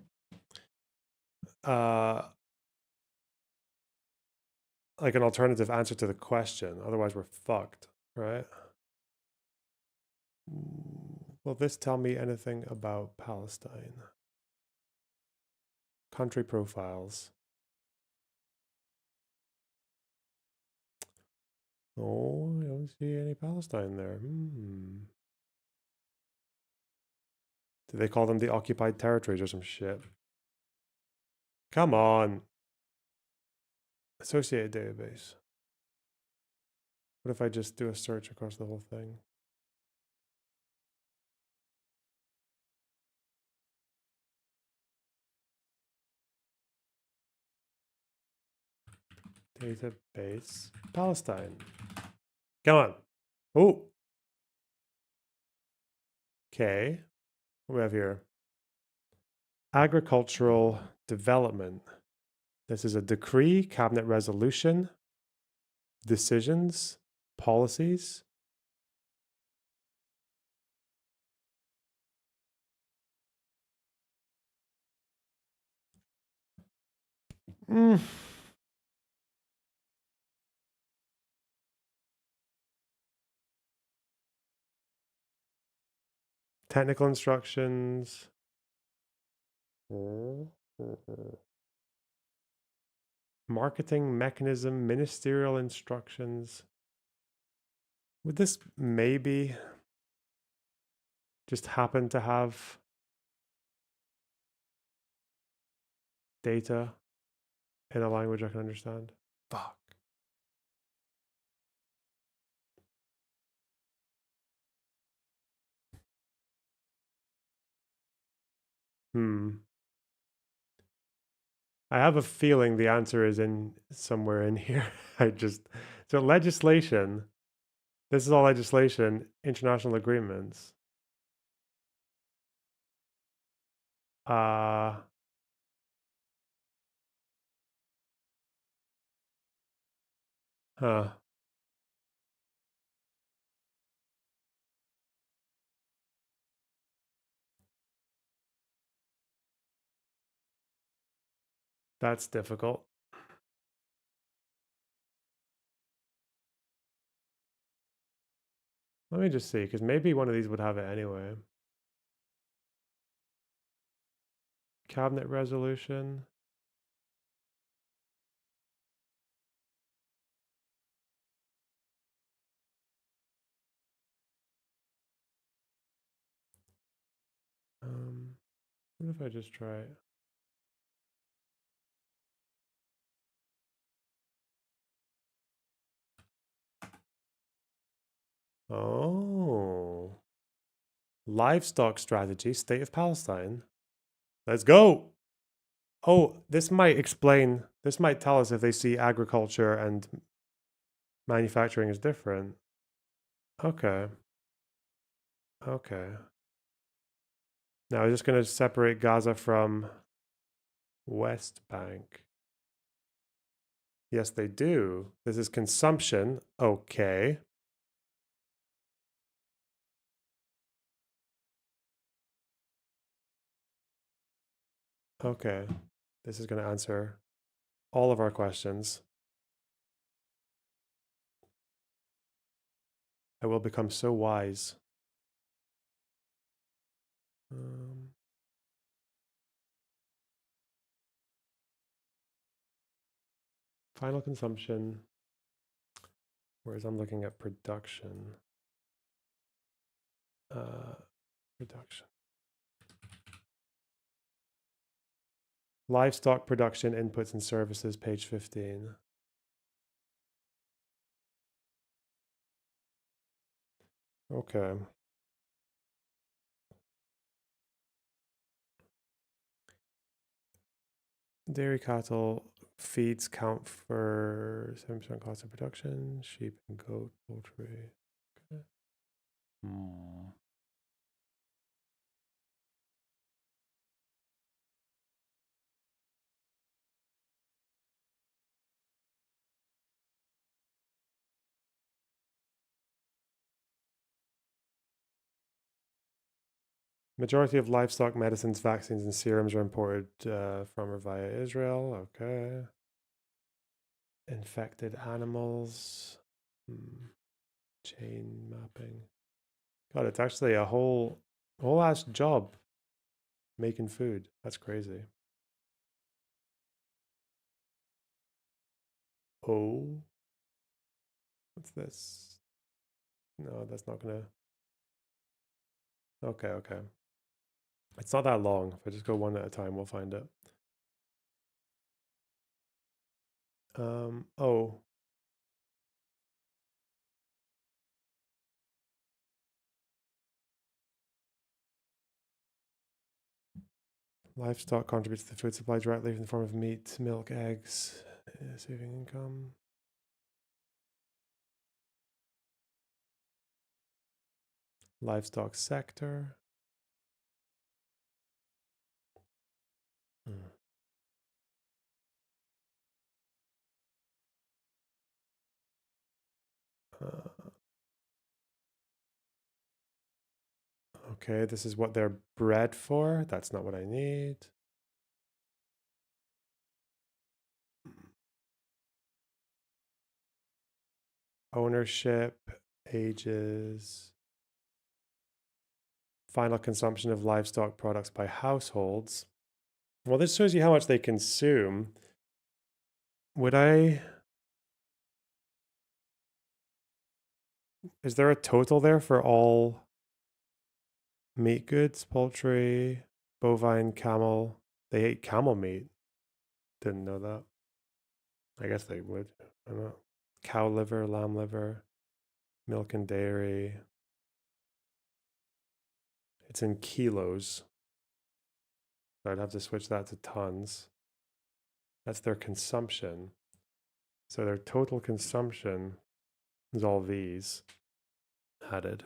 like an alternative answer to the question. Otherwise, we're fucked, right? Will this tell me anything about Palestine? Country profiles. Oh, I don't see any Palestine there. Do they call them the occupied territories or some shit? Come on. Associated database. What if I just do a search across the whole thing? Database. Palestine. Come on. Oh. Okay. What do we have here? Agricultural development. This is a decree, cabinet resolution, decisions, policies. Technical instructions. Marketing mechanism, ministerial instructions. Would this maybe just happen to have data in a language I can understand? Fuck. I have a feeling the answer is in somewhere in here. So legislation. This is all legislation, international agreements. Huh. That's difficult. Let me just see, because maybe one of these would have it anyway. Cabinet resolution. What if I just try it? Oh. Livestock strategy, state of Palestine. Let's go. Oh, this might tell us if they see agriculture and manufacturing as different. Okay. Okay. Now I'm just going to separate Gaza from West Bank. Yes, they do. This is consumption. Okay. Okay. This is going to answer all of our questions. I will become so wise. Final consumption. Whereas I'm looking at production. Production. Livestock production inputs and services, page 15. Okay. Dairy cattle feeds count for 7% cost of production. Sheep and goat, poultry. Okay. Majority of livestock medicines, vaccines, and serums are imported from or via Israel. Okay. Infected animals. Chain mapping. God, it's actually a whole ass job making food. That's crazy. Oh. What's this? No, that's not gonna. Okay, okay. It's not that long. If I just go one at a time, we'll find it. Oh. Livestock contributes to the food supply directly in the form of meat, milk, eggs, saving income. Livestock sector. Okay, this is what they're bred for. That's not what I need. Ownership, ages, final consumption of livestock products by households. Well, this shows you how much they consume. Is there a total there for all meat goods, poultry, bovine, camel? They ate camel meat. Didn't know that. I guess they would. I don't know. Cow liver, lamb liver, milk and dairy. It's in kilos. So I'd have to switch that to tons. That's their consumption. So their total consumption is all these added.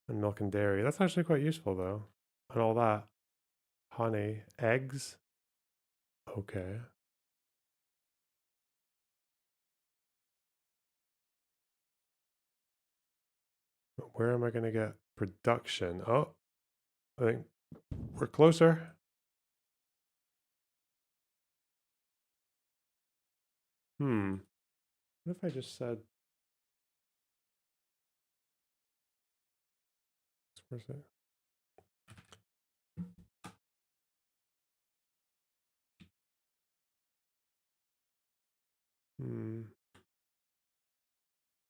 And milk and dairy. That's actually quite useful though. And all that. Honey, eggs. Okay. Where am I going to get production? Oh, I think we're closer. What if I just said, where's it?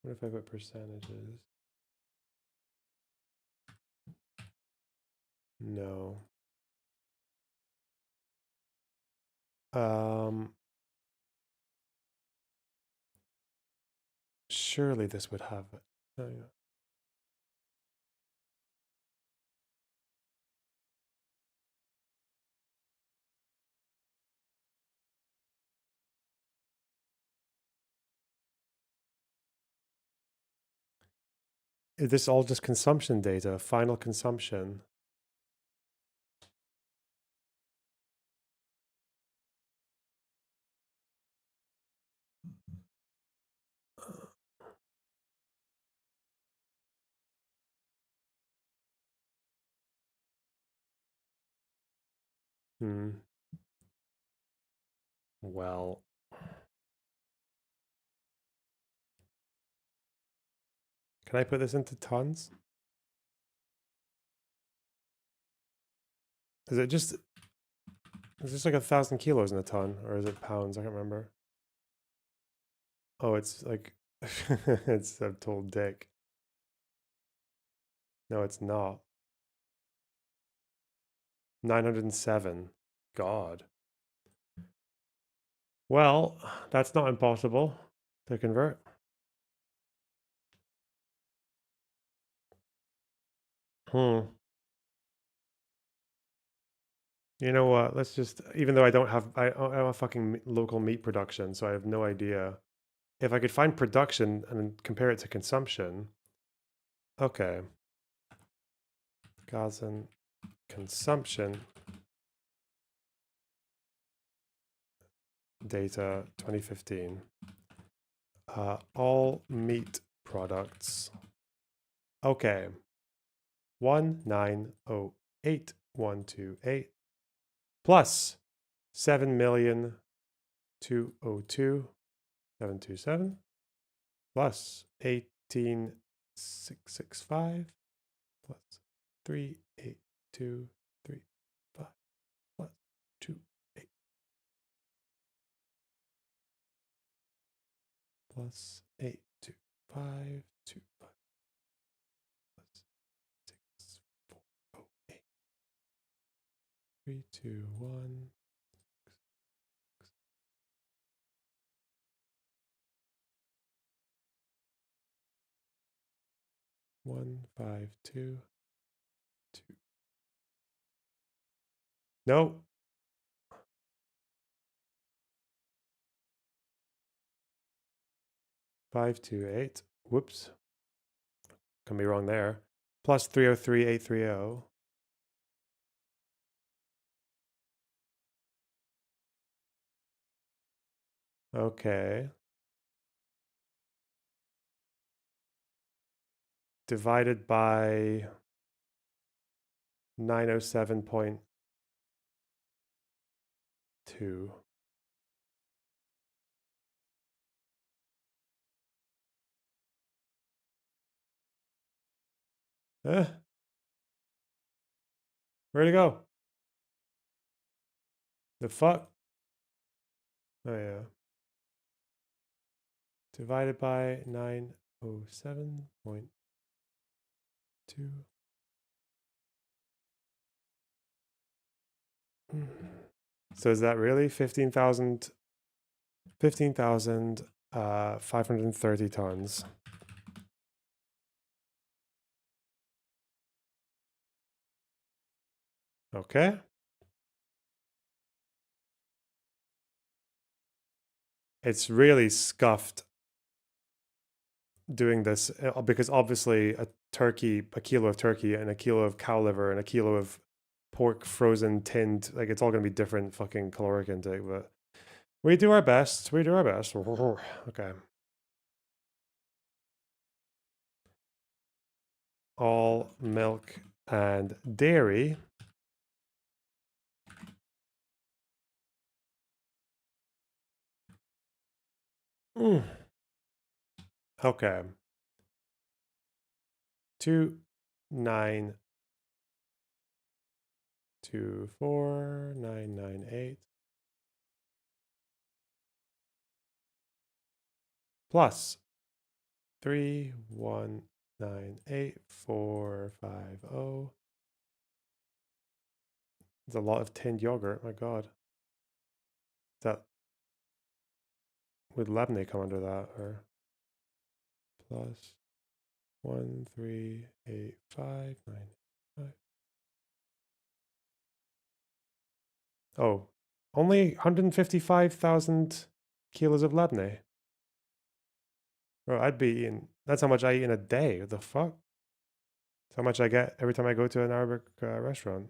What if I put percentages? No. Surely this would have it. Oh, yeah. Is this all just consumption data? Final consumption. Well, can I put this into tons? Is it just like 1,000 kilos in a ton, or is it pounds? I can't remember. Oh, it's like it's a total dick. No, it's not. 907. God. Well, that's not impossible to convert. You know what? Let's just, even though I don't have a fucking local meat production, so I have no idea. If I could find production and compare it to consumption. Okay. Gazan consumption data 2015. All meat products. Okay. 1908128 plus 7,202,727 plus 18,665 plus 38235 plus 28 plus 82525 plus 6408 321 152 2. No. Five, 2, 8. Whoops. Can be wrong there. Plus 303,830. Okay. Divided by 907.2. Where'd it go? The fuck? Oh yeah. Divided by 907.2. So is that really 15,530 tons? Okay. It's really scuffed doing this because obviously a kilo of turkey and a kilo of cow liver and a kilo of pork frozen tinned, like it's all going to be different fucking caloric intake, but we do our best. We do our best. Okay. All milk and dairy. Okay. 2,924,998 plus 3,198,450. It's a lot of tinned yogurt. My God. That would Labne come under that or plus 13859. Oh, only 155,000 kilos of labne. Bro, I'd be eating. That's how much I eat in a day. What the fuck? That's how much I get every time I go to an Arabic restaurant.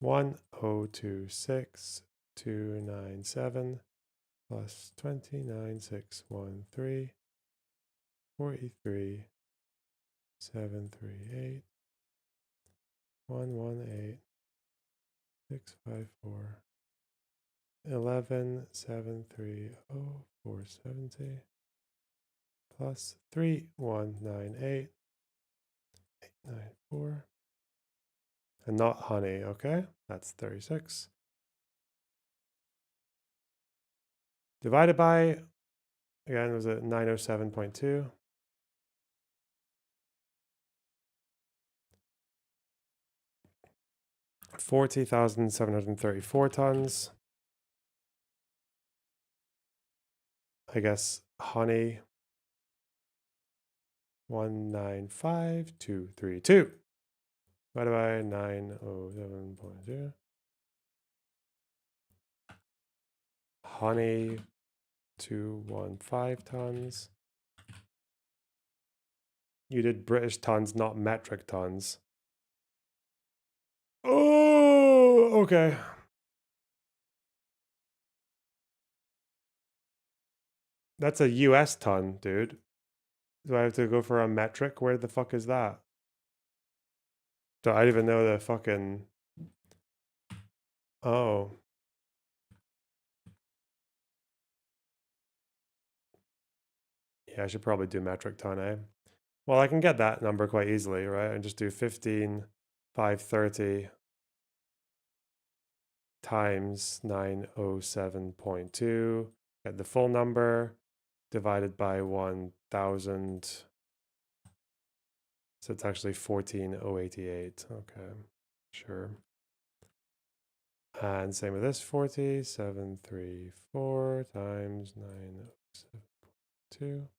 One 1,026,297 plus 29,613 43,738 118,654 11,730,470 plus 3,198,894. And not honey, okay? That's 36. Divided by, again, was it 907.2? $40,734 tons. I guess honey 195,232. Divided by 907.2. Honey 215 tons. You did British tons, not metric tons. Oh, okay. That's a US ton, dude. Do I have to go for a metric? Where the fuck is that? Do I even know the fucking... Oh. Yeah, I should probably do metric ton, eh? Well, I can get that number quite easily, right? And just do 15,530 times 907.2. Get the full number divided by 1,000. So it's actually 14,088. Okay, sure. And same with this 40,734 times 907.2.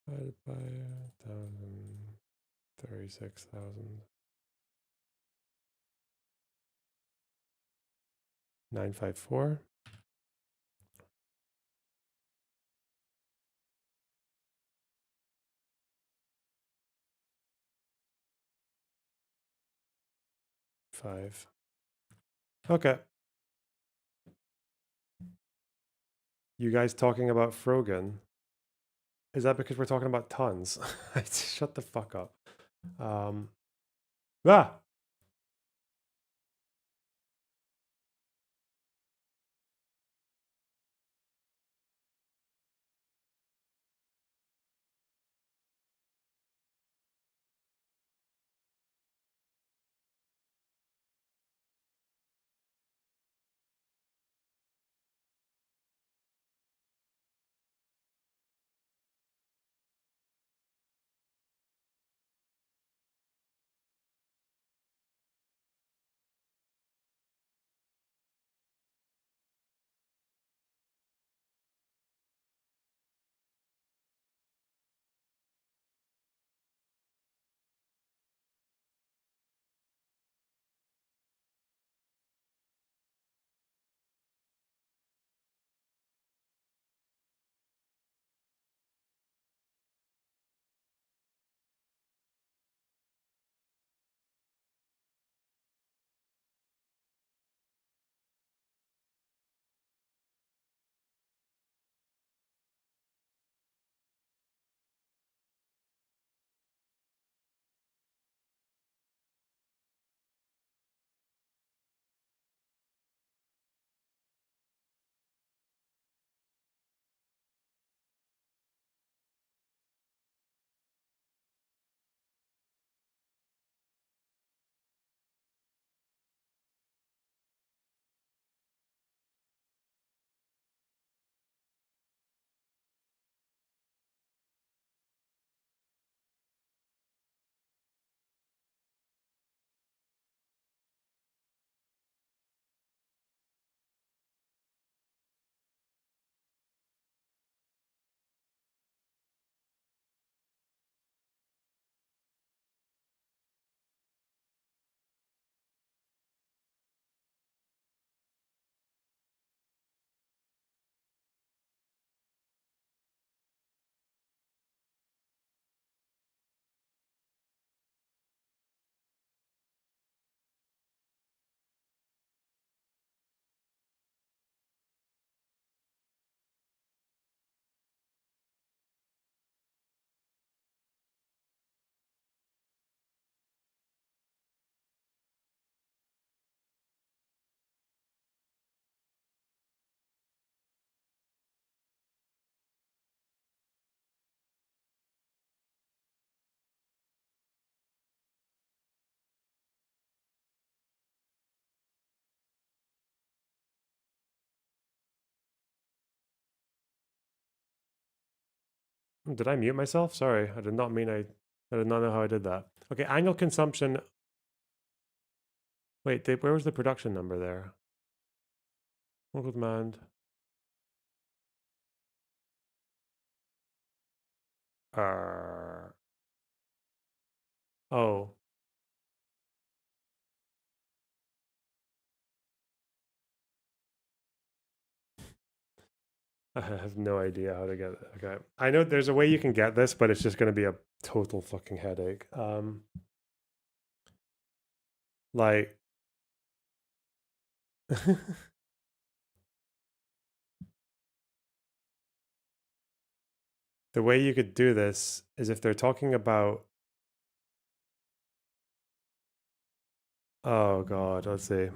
Divided by 1,000, 36,000. 954. Five. Okay. You guys talking about Frogan? Is that because we're talking about tons? Shut the fuck up. Ah! Did I mute myself? Sorry, I did not mean I did not know how I did that. Okay, annual consumption. Wait, where was the production number there? Local demand. Oh. I have no idea how to get it. Okay. I know there's a way you can get this, but it's just going to be a total fucking headache. Like the way you could do this is if they're talking about, oh God, let's see.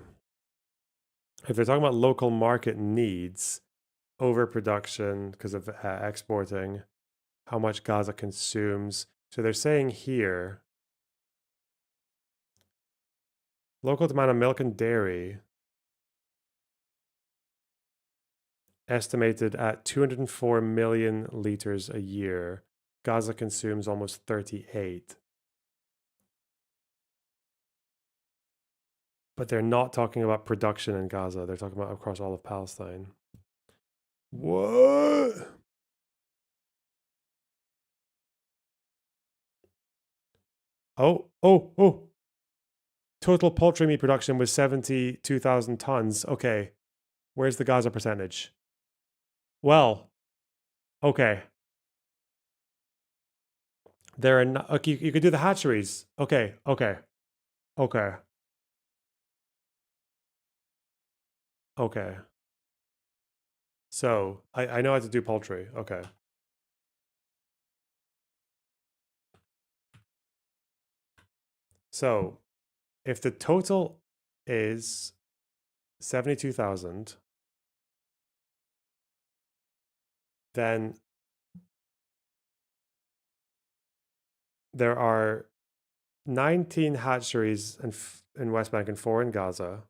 If they're talking about local market needs, overproduction because of exporting, how much Gaza consumes. So they're saying here, local demand of milk and dairy estimated at 204 million liters a year. Gaza consumes almost 38. But they're not talking about production in Gaza. They're talking about across all of Palestine. What? Oh. Total poultry meat production was 72,000 tons. Okay. Where's the Gaza percentage? Well, okay. There are not, okay, you could do the hatcheries. Okay. So I know how to do poultry. Okay. So if the total is 72,000, then there are 19 hatcheries in West Bank and 4 in Gaza.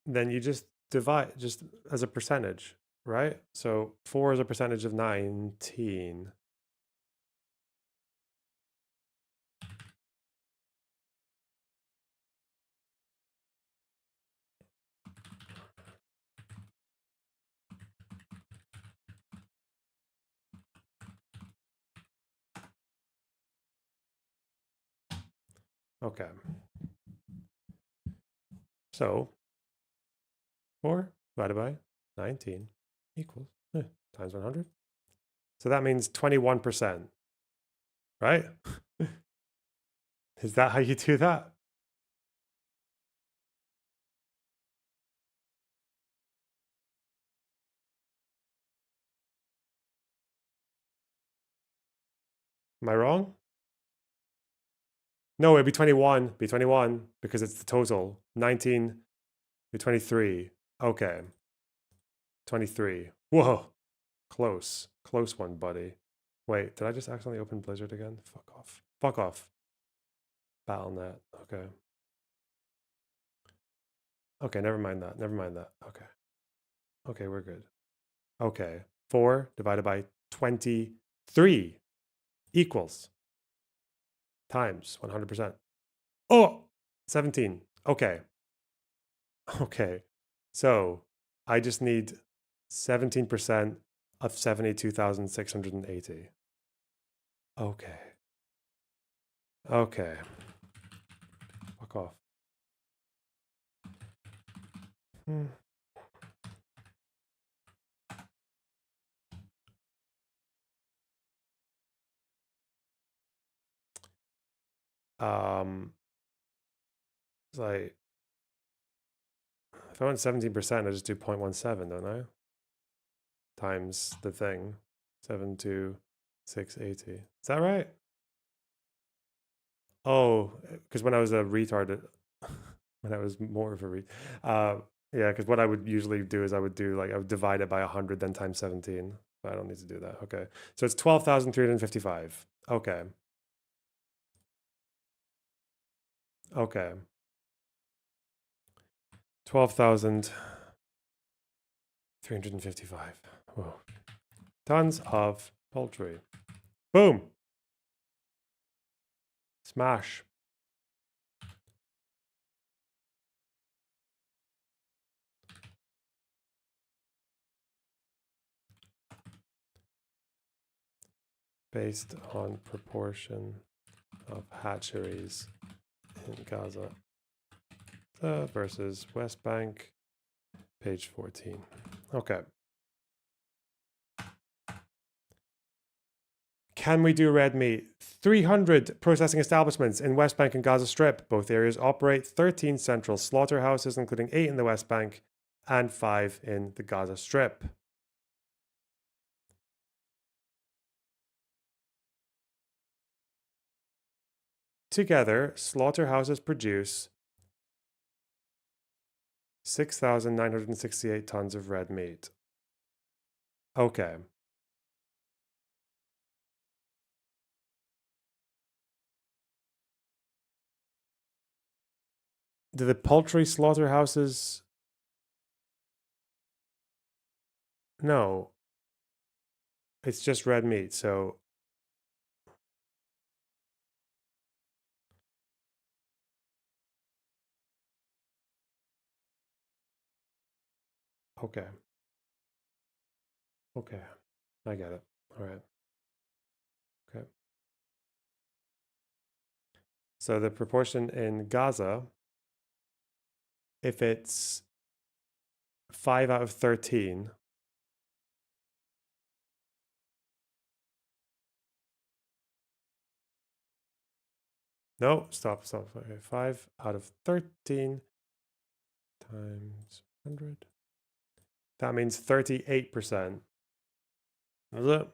Then you just divide just as a percentage, right? So 4 is a percentage of 19. Okay. So 4 divided by 19 equals times 100. So that means 21%, right? Is that how you do that? Am I wrong? No, it'd be 21. Be 21 because it's the total. 19 be 23. Okay. 23. Whoa. Close. Close one, buddy. Wait, did I just accidentally open Blizzard again? Fuck off. Fuck off. Battle.net. Okay. Okay, never mind that. Never mind that. Okay. Okay, we're good. Okay. 4 divided by 23 equals times 100%. Oh, 17. Okay. Okay. So I just need 17% of 72,680. Okay. Okay. Fuck off. It's like, if I want 17%, I just do 0.17, don't I? Times the thing. 72680. Is that right? Oh, because when I was a retard, when I was more of a yeah, because what I would usually do is I would divide it by 100, then times 17. But I don't need to do that. Okay. So it's 12,355. Okay. Okay. 12,000 355. Whoa. Tons of poultry. Boom. Smash. Based on proportion of hatcheries in Gaza versus West Bank, page 14. Okay. Can we do red meat? 300 processing establishments in West Bank and Gaza Strip. Both areas operate 13 central slaughterhouses, including 8 in the West Bank and 5 in the Gaza Strip. Together, slaughterhouses produce 6,968 tons of red meat. Okay. Do the poultry slaughterhouses... No. It's just red meat, so... Okay. Okay. I get it. All right. Okay. So the proportion in Gaza, if it's 5 out of 13, no, stop. Okay, 5 out of 13 times 100. That means 38%. Is it?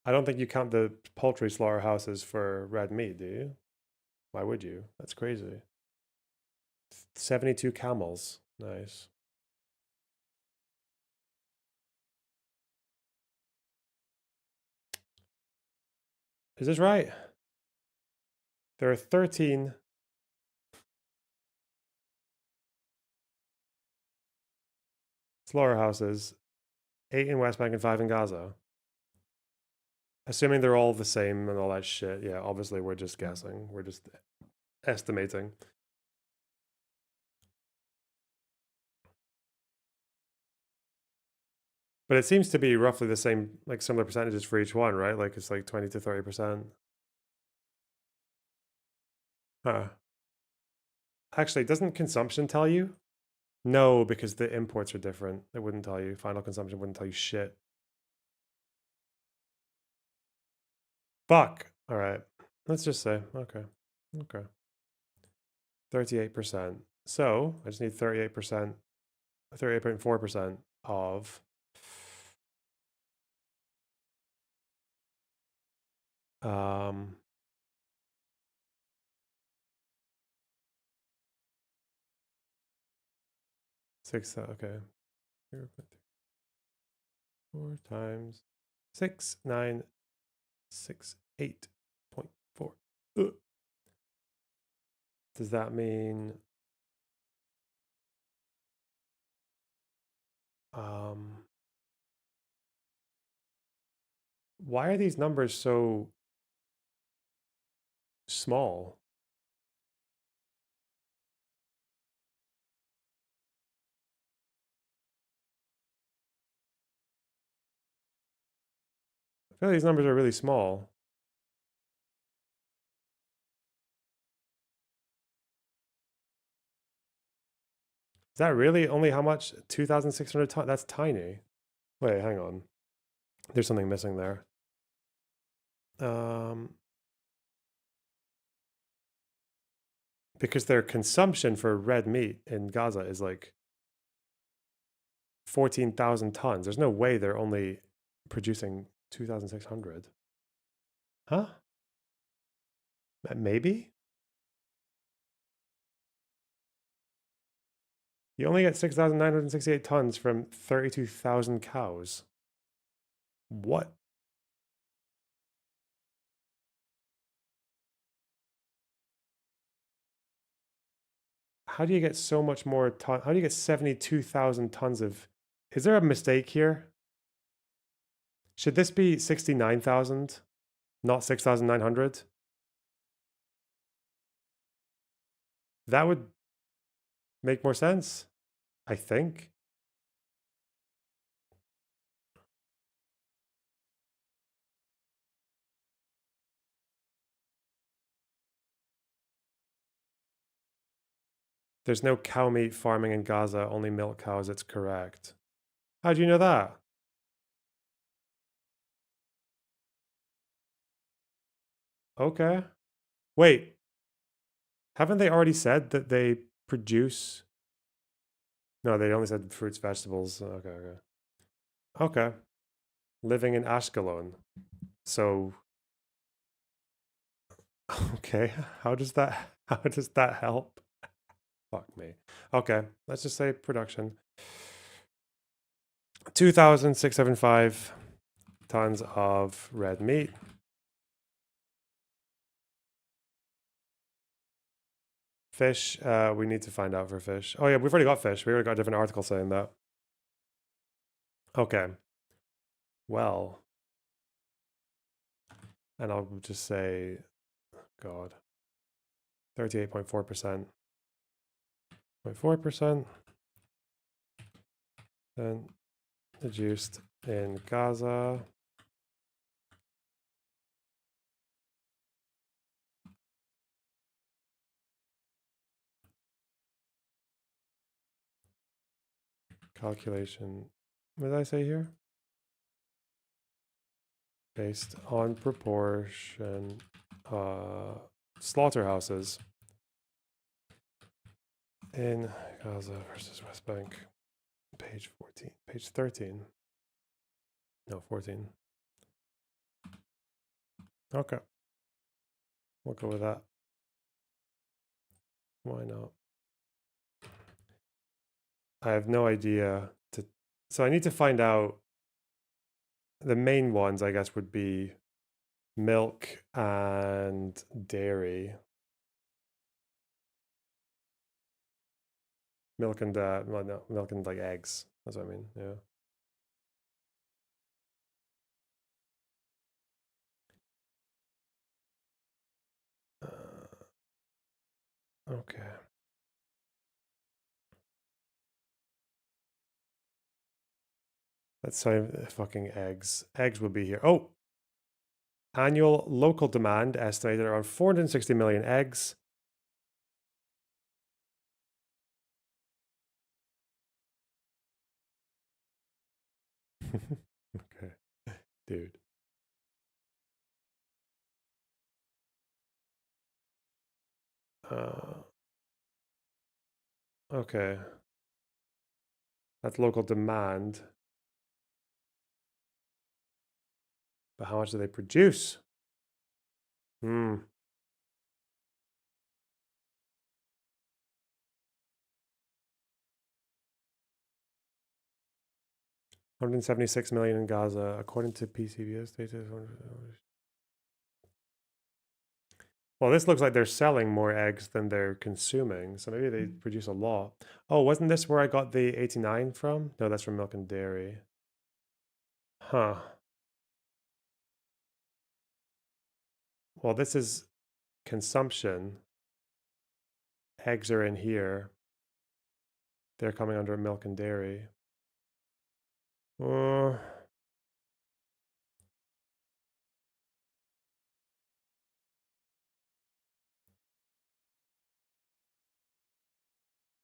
I don't think you count the poultry slaughterhouses for red meat, do you? Why would you? That's crazy. 72 camels. Nice. Is this right? There are 13 slaughterhouses, 8 in West Bank and 5 in Gaza. Assuming they're all the same and all that shit. Yeah, obviously we're just guessing. We're just estimating. But it seems to be roughly the same, like similar percentages for each one, right? Like it's like 20 to 30%. Huh. Actually, doesn't consumption tell you? No, because the imports are different. It wouldn't tell you. Final consumption wouldn't tell you shit. Fuck. All right. Let's just say, okay. Okay. 38%. So I just need 38%, 38.4% of okay. 4 times 6,968.4. Does that mean why are these numbers so small? I feel like these numbers are really small. Is that really only how much? 2,600 tons? That's tiny. Wait, hang on. There's something missing there. Because their consumption for red meat in Gaza is like 14,000 tons. There's no way they're only producing 2,600. Huh? Maybe? You only get 6,968 tons from 32,000 cows. What? How do you get so much more ton? How do you get 72,000 tons of? Is there a mistake here? Should this be 69,000, not 6,900? That would make more sense, I think. There's no cow meat farming in Gaza, only milk cows. It's correct. How do you know that? Okay. Wait. Haven't they already said that they produce? No, they only said fruits, vegetables. Okay, okay. Okay. Living in Ashkelon. So okay, how does that help? Fuck me. Okay, let's just say production. 2,675 tons of red meat. Fish, we need to find out for fish. Oh yeah, we've already got fish. We already got a different article saying that. Okay. Well. And I'll just say, God. 38.4%. 0.4%. Then produced in Gaza. Calculation. What did I say here? Based on proportion slaughterhouses in Gaza versus West Bank. Page 14. Page 13. No, 14. Okay. We'll go with that. Why not? I have no idea. So I need to find out. The main ones, I guess, would be milk and dairy. Milk and well, no, milk and like eggs. That's what I mean. Yeah. Okay. Let's say fucking eggs. Eggs will be here. Oh! Annual local demand estimated around 460 million eggs. Okay. Dude. Okay. That's local demand. But how much do they produce? 176 million in Gaza, according to PCBS data. Well, this looks like they're selling more eggs than they're consuming, so maybe they produce a lot. Oh, wasn't this where I got the 89 from? No, that's from milk and dairy. Huh. Well, this is consumption. Eggs are in here. They're coming under milk and dairy.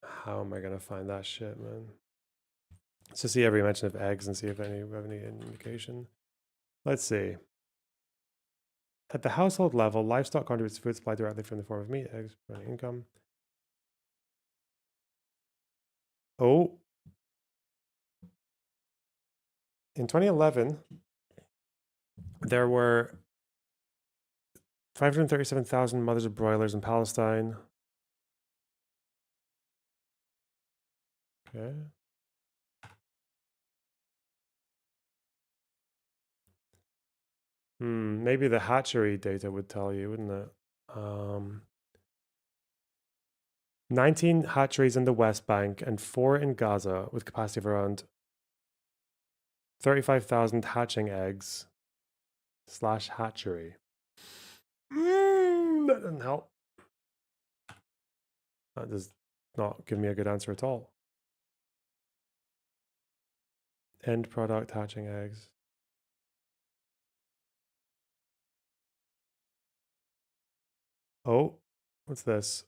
How am I gonna find that shit, man? Let's just see every mention of eggs and see if we have any indication. Let's see. At the household level, livestock contributes to food supply directly from the form of meat, eggs, providing income. Oh. In 2011, there were 537,000 mothers of broilers in Palestine. Okay. Maybe the hatchery data would tell you, wouldn't it? 19 hatcheries in the West Bank and 4 in Gaza with capacity of around 35,000 hatching eggs / hatchery. That doesn't help. That does not give me a good answer at all. End product hatching eggs. Oh, what's this?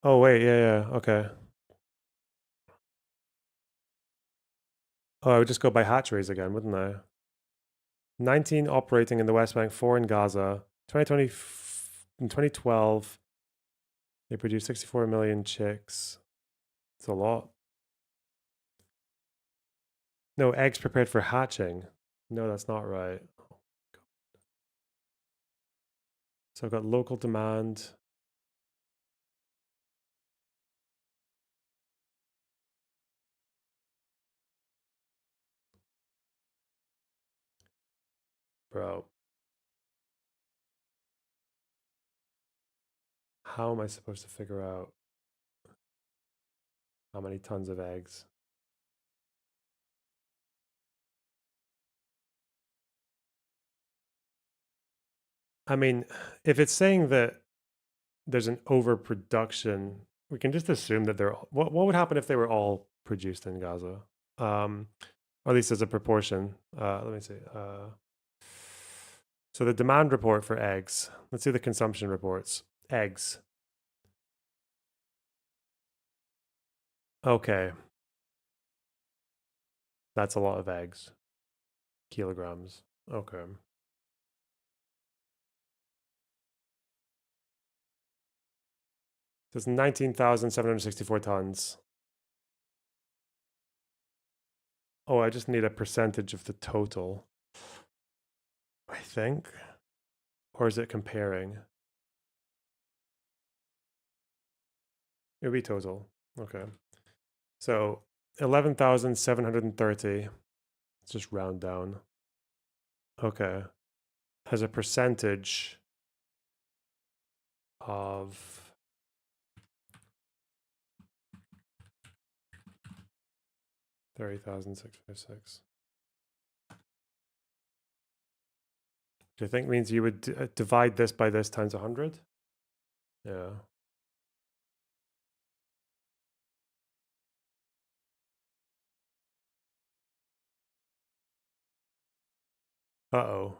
Oh, wait, yeah, okay. Oh, I would just go by hatcheries again, wouldn't I? 19 operating in the West Bank, 4 in Gaza. 2020, in 2012, they produced 64 million chicks. It's a lot. No, eggs prepared for hatching. No, that's not right. Oh, God. So I've got local demand. Bro. How am I supposed to figure out how many tons of eggs? I mean, if it's saying that there's an overproduction, we can just assume that they're. What would happen if they were all produced in Gaza? Or at least as a proportion. Let me see. So the demand report for eggs. Let's see the consumption reports. Eggs. Okay. That's a lot of eggs. Kilograms. Okay. So it's 19,764 tons. Oh, I just need a percentage of the total, I think. Or is it comparing? It'll be total. Okay. So 11,730. Let's just round down. Okay. Has a percentage of 30,656. Do you think means you would divide this by this times 100? Yeah. Uh-oh.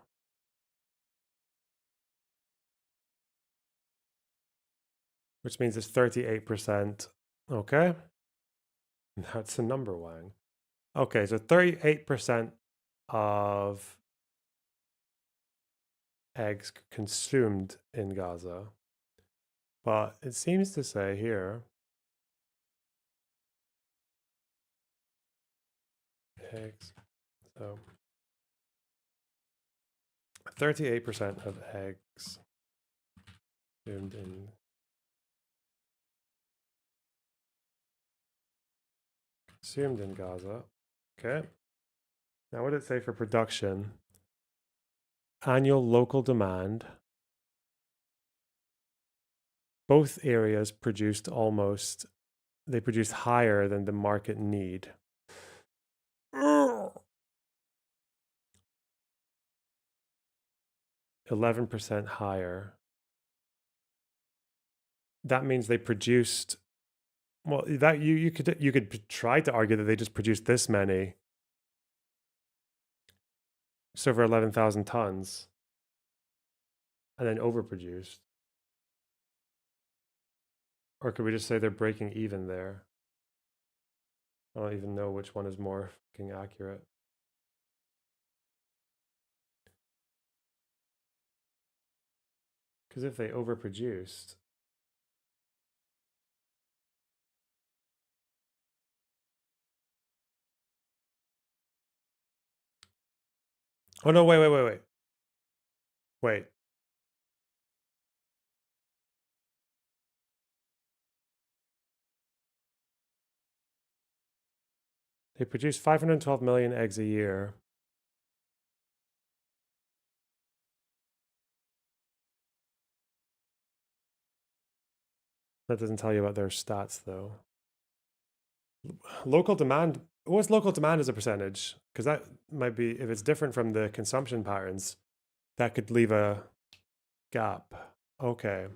Which means it's 38%. Okay. That's a number, Wang. Okay, so 38% of eggs consumed in Gaza. But it seems to say here eggs. So 38% of eggs consumed in Gaza. Okay. Now what did it say for production? Annual local demand. Both areas produced they produced higher than the market need. 11% higher. That means they produced, well, that you could try to argue that they just produced this many. Just over 11,000 tons. And then overproduced. Or could we just say they're breaking even there? I don't even know which one is more fucking accurate. Because if they overproduced, oh no, wait. Wait. They produce 512 million eggs a year. That doesn't tell you about their stats though. Local demand. What's local demand as a percentage? Because that might be, if it's different from the consumption patterns, that could leave a gap. Okay.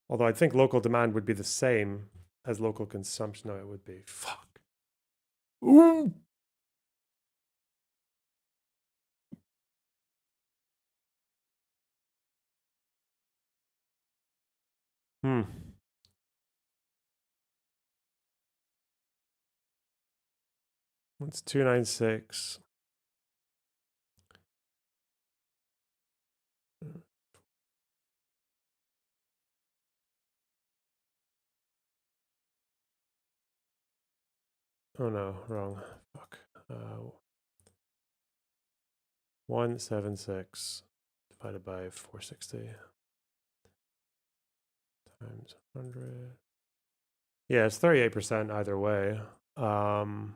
Although I think local demand would be the same as local consumption. No, it would be. Fuck. Ooh. Hmm. What's 296? Oh no, wrong. Fuck. 176 divided by 460 times 100. Yeah, it's 38% either way. Oh,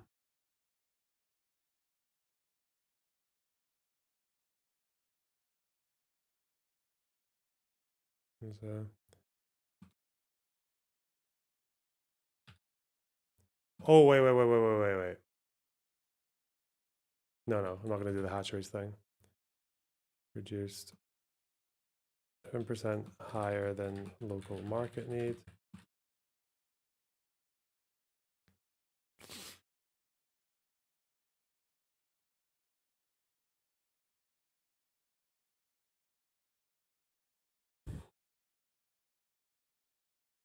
wait. No, I'm not going to do the hatcheries thing. Reduced 7% higher than local market need.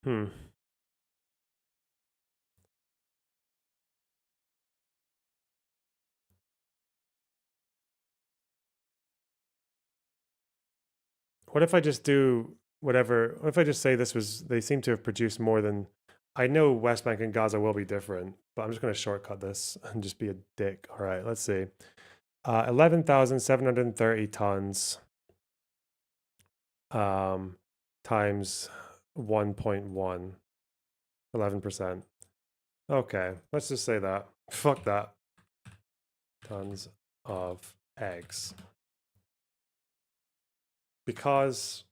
Hmm. What if I just do whatever? What if I just say this was, they seem to have produced more than, I know West Bank and Gaza will be different, but I'm just going to shortcut this and just be a dick. All right, let's see. 11,730 tons times 1.1, 11%. Okay, let's just say that. Fuck that. Tons of eggs. Because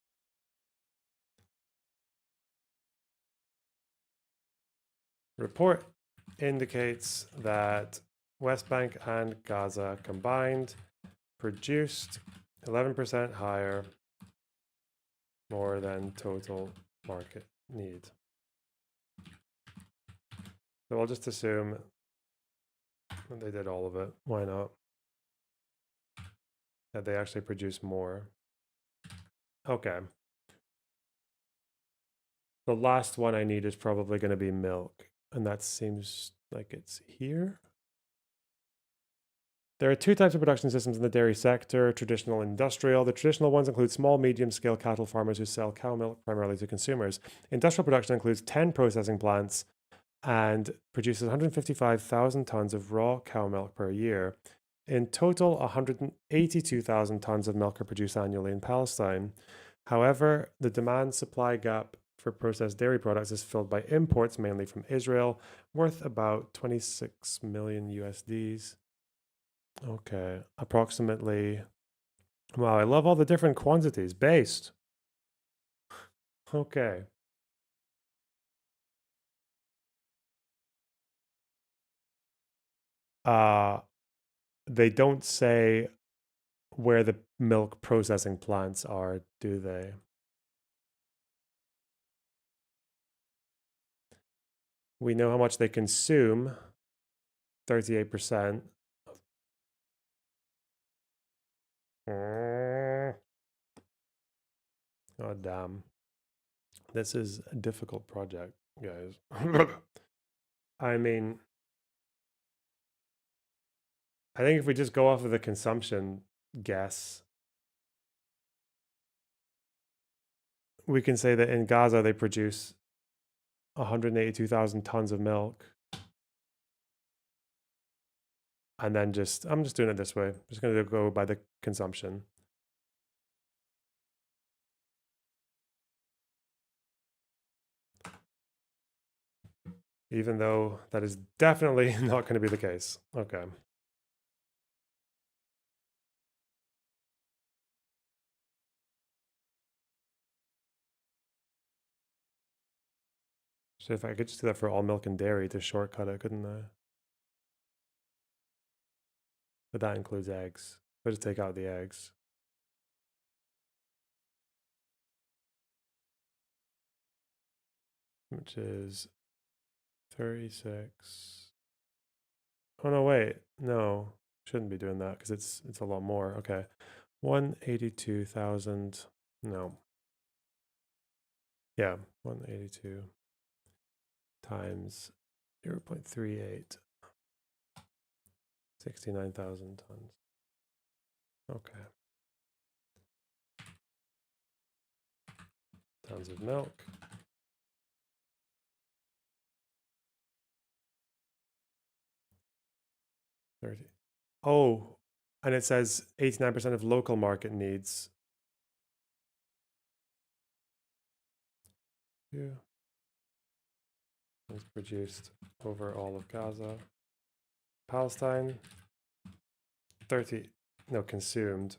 report indicates that West Bank and Gaza combined produced 11% higher, more than total market need. So I'll just assume that they did all of it. Why not? That they actually produce more. Okay. The last one I need is probably going to be milk. And that seems like it's here. There are two types of production systems in the dairy sector, traditional and industrial. The traditional ones include small, medium-scale cattle farmers who sell cow milk primarily to consumers. Industrial production includes 10 processing plants and produces 155,000 tons of raw cow milk per year. In total, 182,000 tons of milk are produced annually in Palestine. However, the demand-supply gap for processed dairy products is filled by imports, mainly from Israel, worth about 26 million USDs. Okay, approximately. Wow, I love all the different quantities. Based. Okay. They don't say where the milk processing plants are, do they? We know how much they consume. 38%. Oh, damn. This is a difficult project, guys. I mean, I think if we just go off of the consumption guess, we can say that in Gaza they produce 182,000 tons of milk. And then I'm just doing it this way. I'm just going to go by the consumption. Even though that is definitely not going to be the case. Okay. So if I could just do that for all milk and dairy to shortcut it, couldn't I? But that includes eggs. I'll just take out the eggs. Which is 36. Oh no, wait. No. Shouldn't be doing that because it's a lot more. Okay. 182,000. No. Yeah, 182 times 0.38. 69,000 tons. Okay. Tons of milk. Oh, and it says 89% of local market needs. Yeah. Is produced over all of Gaza. Palestine. Consumed.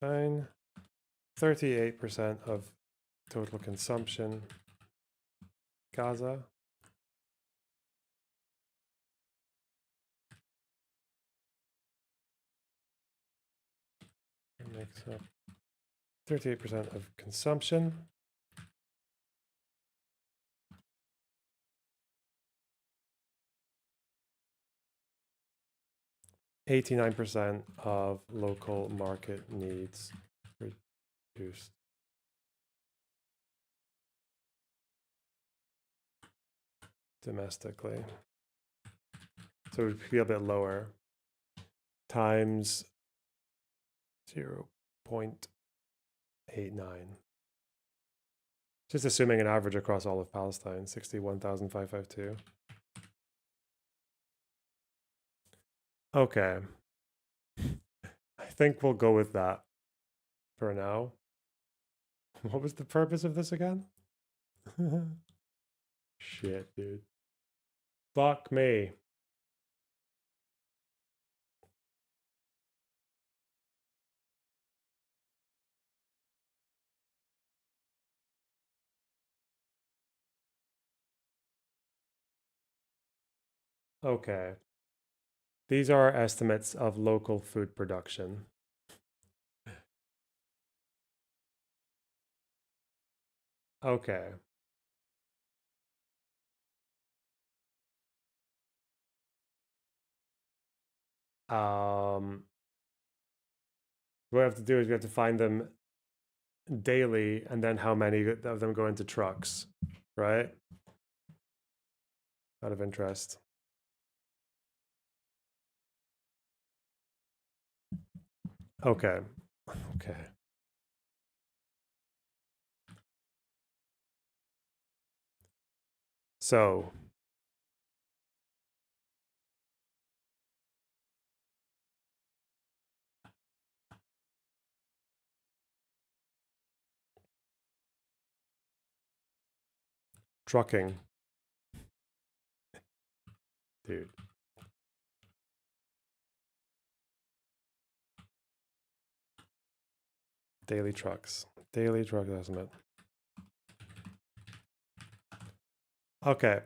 Fine. 38% of total consumption. Gaza. That makes up 38% of consumption. %, of local market needs reduced. Domestically. So it would be a bit lower. Times 0.89. Just assuming an average across all of Palestine, 61,552. Okay. I think we'll go with that for now. What was the purpose of this again? Shit, dude. Fuck me. Okay. These are our estimates of local food production. Okay. What we have to do is we have to find them daily and then how many of them go into trucks, right? Out of interest. Okay. Okay. So trucking. Dude. Daily trucks. Daily truck estimate. Okay.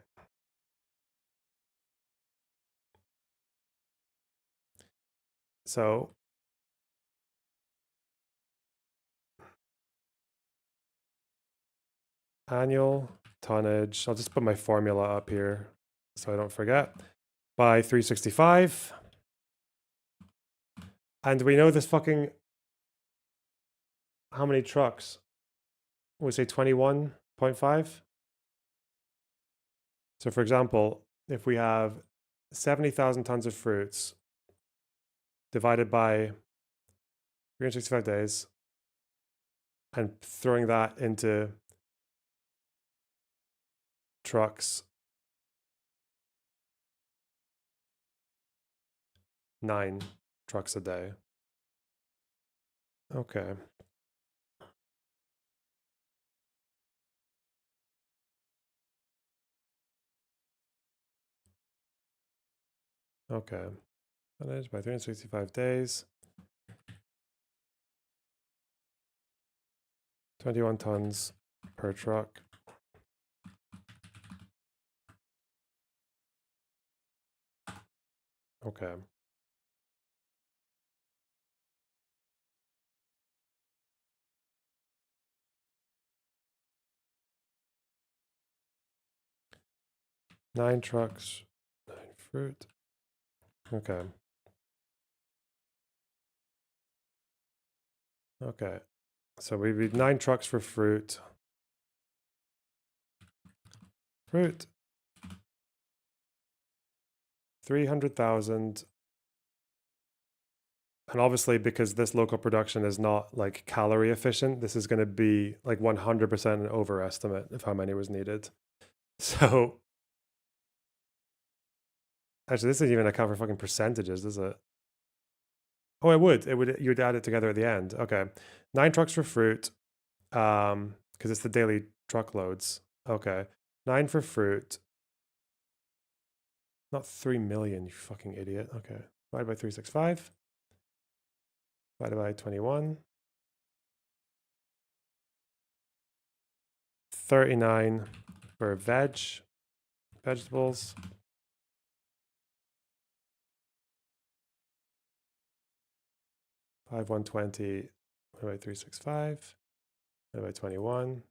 So annual tonnage. I'll just put my formula up here so I don't forget. By 365. And we know this fucking... How many trucks? We say 21.5. So for example, if we have 70,000 tons of fruits divided by 365 days and throwing that into trucks, 9 trucks a day. Okay. Okay. Managed by 365 days. 21 tons per truck. Okay. Nine trucks, 9 fruit. Okay. Okay. So we read 9 trucks for fruit. Fruit. 300,000. And obviously, because this local production is not like calorie efficient, this is going to be like 100% an overestimate of how many was needed. So, actually, this isn't even account for fucking percentages, is it? Oh, it would. You'd add it together at the end. Okay. 9 trucks for fruit. Because it's the daily truckloads. Okay. 9 for fruit. Not 3 million, you fucking idiot. Okay. Divided by 365. Divided by 21. 39 for vegetables. Five 120 divided by 365 divided by 21.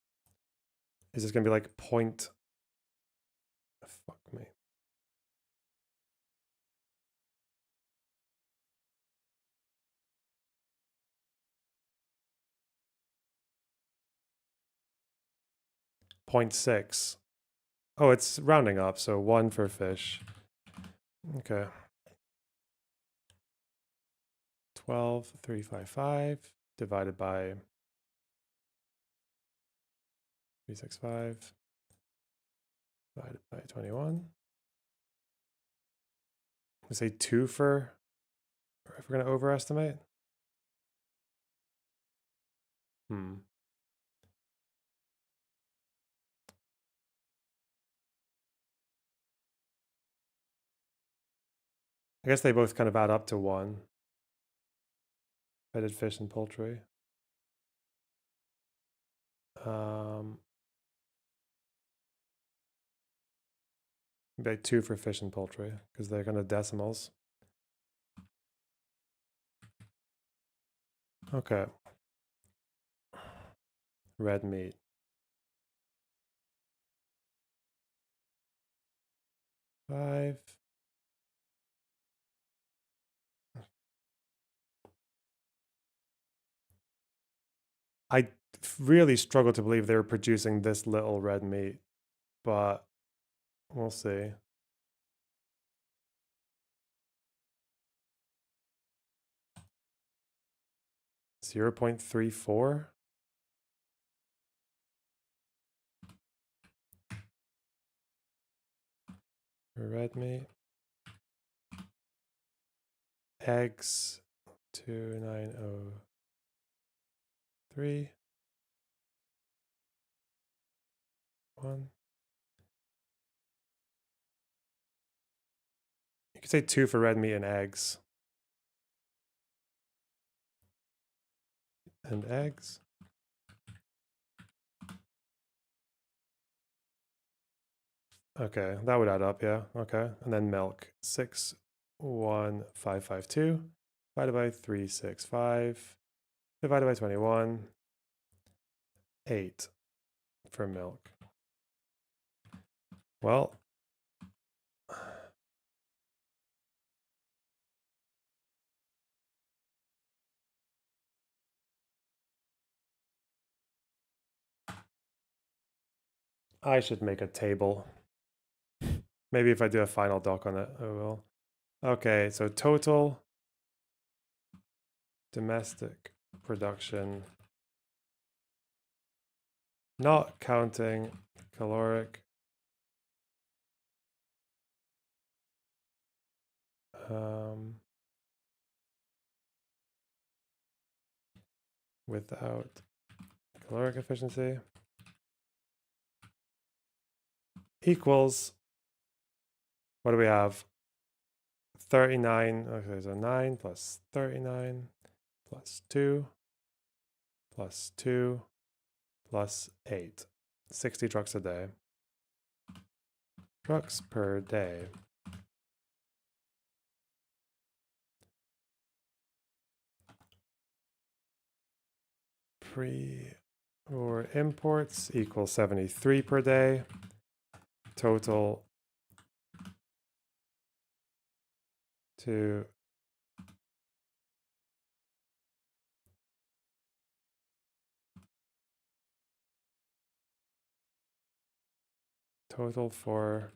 Is this gonna be like point? Fuck me. .6. Oh, it's rounding up, so 1 for fish. Okay. 12,355 divided by 365 divided by 21. We say 2 for if we're gonna overestimate. I guess they both kind of add up to 1. Bedded fish and poultry. Maybe 2 for fish and poultry because they're kind of decimals. Okay. Red meat. Five. I really struggle to believe they were producing this little red meat, but we'll see. .34. Red meat. Eggs. 2903. 1. You could say 2 for red meat and eggs. And eggs. Okay, that would add up, yeah. Okay. And then milk. 61552 divided by 365 divided by 21. 8 for milk. Well, I should make a table. Maybe if I do a final doc on it, I will. Okay, so total domestic production, not counting caloric without caloric efficiency equals, what do we have? 39. Okay, so 9 plus 39 plus 2 plus 2 plus 8. 60 trucks a day. Trucks per day. or imports equals 73 per day. Total to total for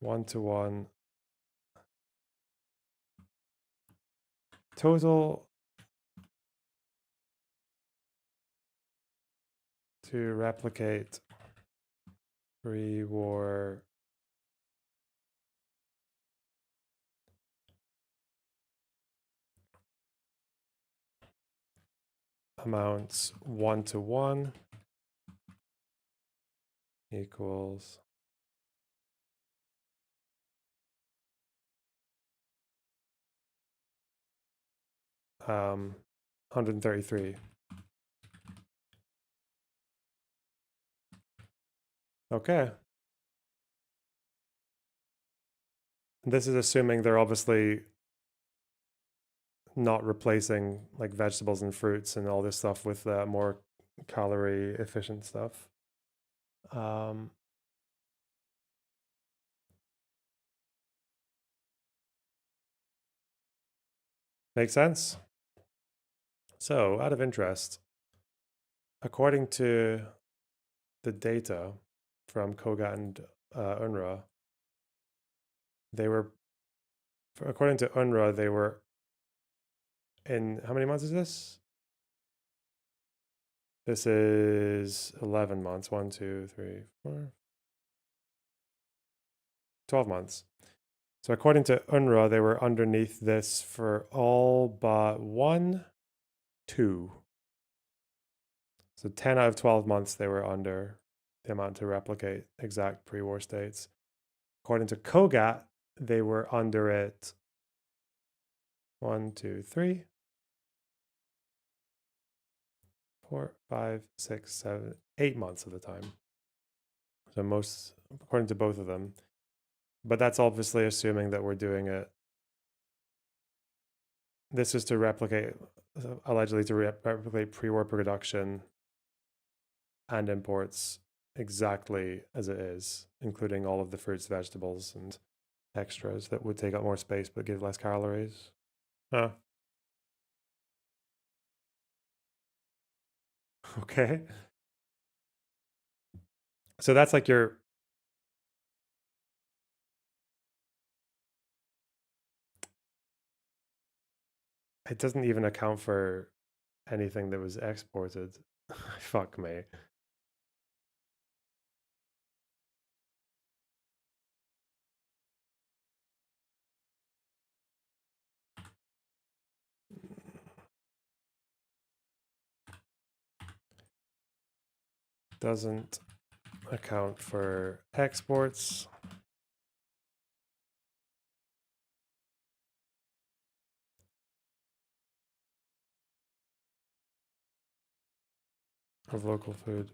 1-to-1 total to replicate pre-war amounts 1-to-1 equals 133. Okay. This is assuming they're obviously not replacing like vegetables and fruits and all this stuff with more calorie efficient stuff. Makes sense? So, out of interest, according to the data from KOGAT and UNRWA, they were, according to UNRWA, they were in, how many months is this? This is 11 months. 1, 2, 3, 4. 12 months. So according to UNRWA, they were underneath this for all but 1, 2. So 10 out of 12 months they were under the amount to replicate exact pre-war states. According to KOGAT, they were under it 1, 2, 3, 4, 5, 6, 7, 8 months of the time. So most, according to both of them. But that's obviously assuming that we're doing it. This is to replicate, allegedly to replicate pre-war production and imports exactly as it is, including all of the fruits, vegetables, and extras that would take up more space but give less calories. Huh. Okay. So that's like your... It doesn't even account for anything that was exported. Fuck me. Doesn't account for exports. Of local food.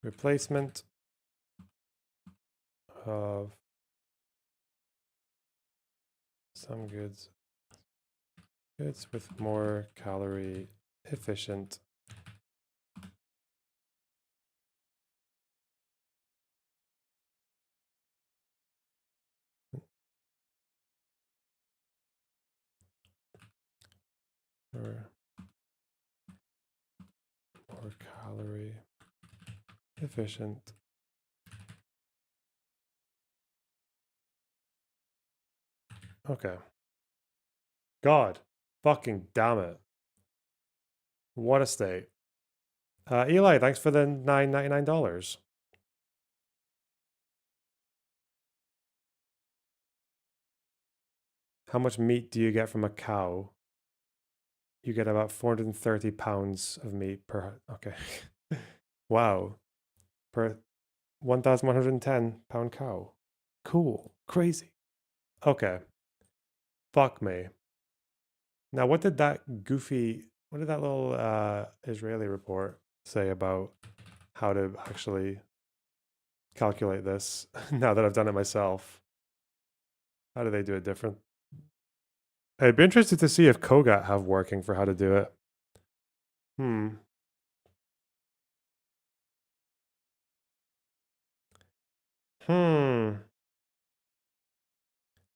Replacement of some goods with more calorie efficient or more calorie efficient okay. God fucking damn it. What a state. Eli, thanks for the $9.99. How much meat do you get from a cow? You get about 430 pounds of meat per... Okay. Wow. Per 1,110 pound cow. Cool. Crazy. Okay. Fuck me. Now, what did that little Israeli report say about how to actually calculate this now that I've done it myself? How do they do it different? I'd be interested to see if Kogat have working for how to do it.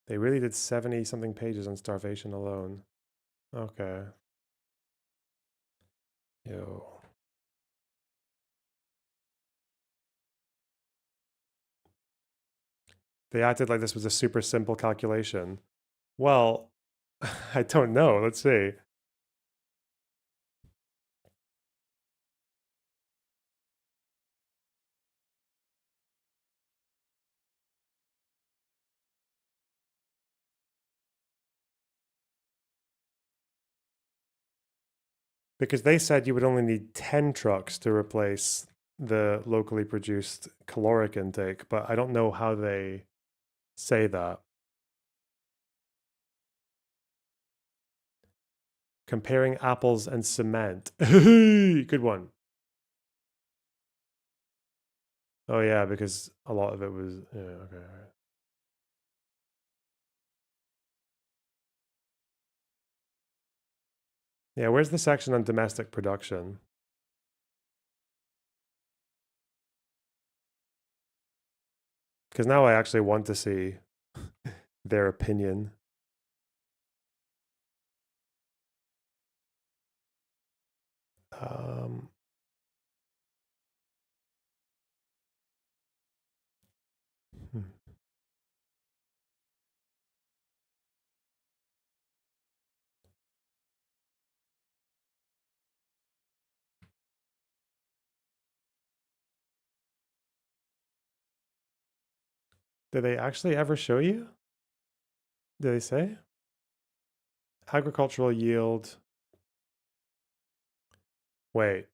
They really did 70 something pages on starvation alone. Okay. Yo. They acted like this was a super simple calculation. Well, I don't know. Let's see. Because they said you would only need 10 trucks to replace the locally produced caloric intake, but I don't know how they say that. Comparing apples and cement. Good one. Oh yeah, because a lot of it was, yeah, okay. Yeah, where's the section on domestic production? Because now I actually want to see their opinion. Did they actually ever show you? Did they say? Agricultural yield. Wait.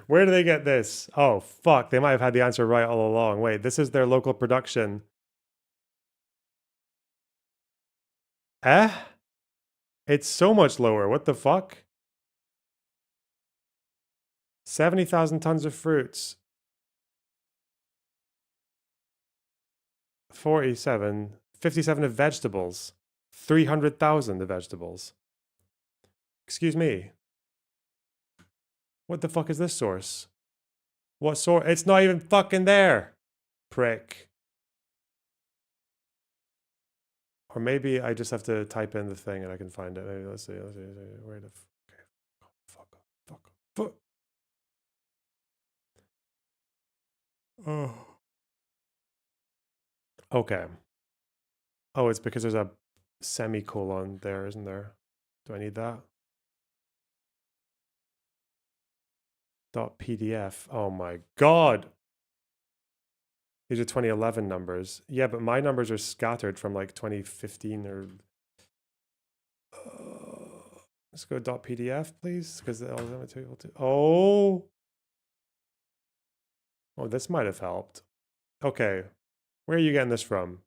Where do they get this? Oh, fuck. They might have had the answer right all along. Wait, this is their local production. It's so much lower. What the fuck? 70,000 tons of fruits. 47. 57 of vegetables. 300,000 of vegetables. Excuse me. What the fuck is this source? What source? It's not even fucking there. Prick. Or maybe I just have to type in the thing and I can find it. Maybe let's see. Where the fuck. Oh. Okay. Oh, it's because there's a semicolon there, isn't there? Do I need that? .pdf. Oh my god. These are 2011 numbers. Yeah, but my numbers are scattered from like 2015 or... let's go .pdf, please, because the material too. Oh, this might have helped. Okay, where are you getting this from,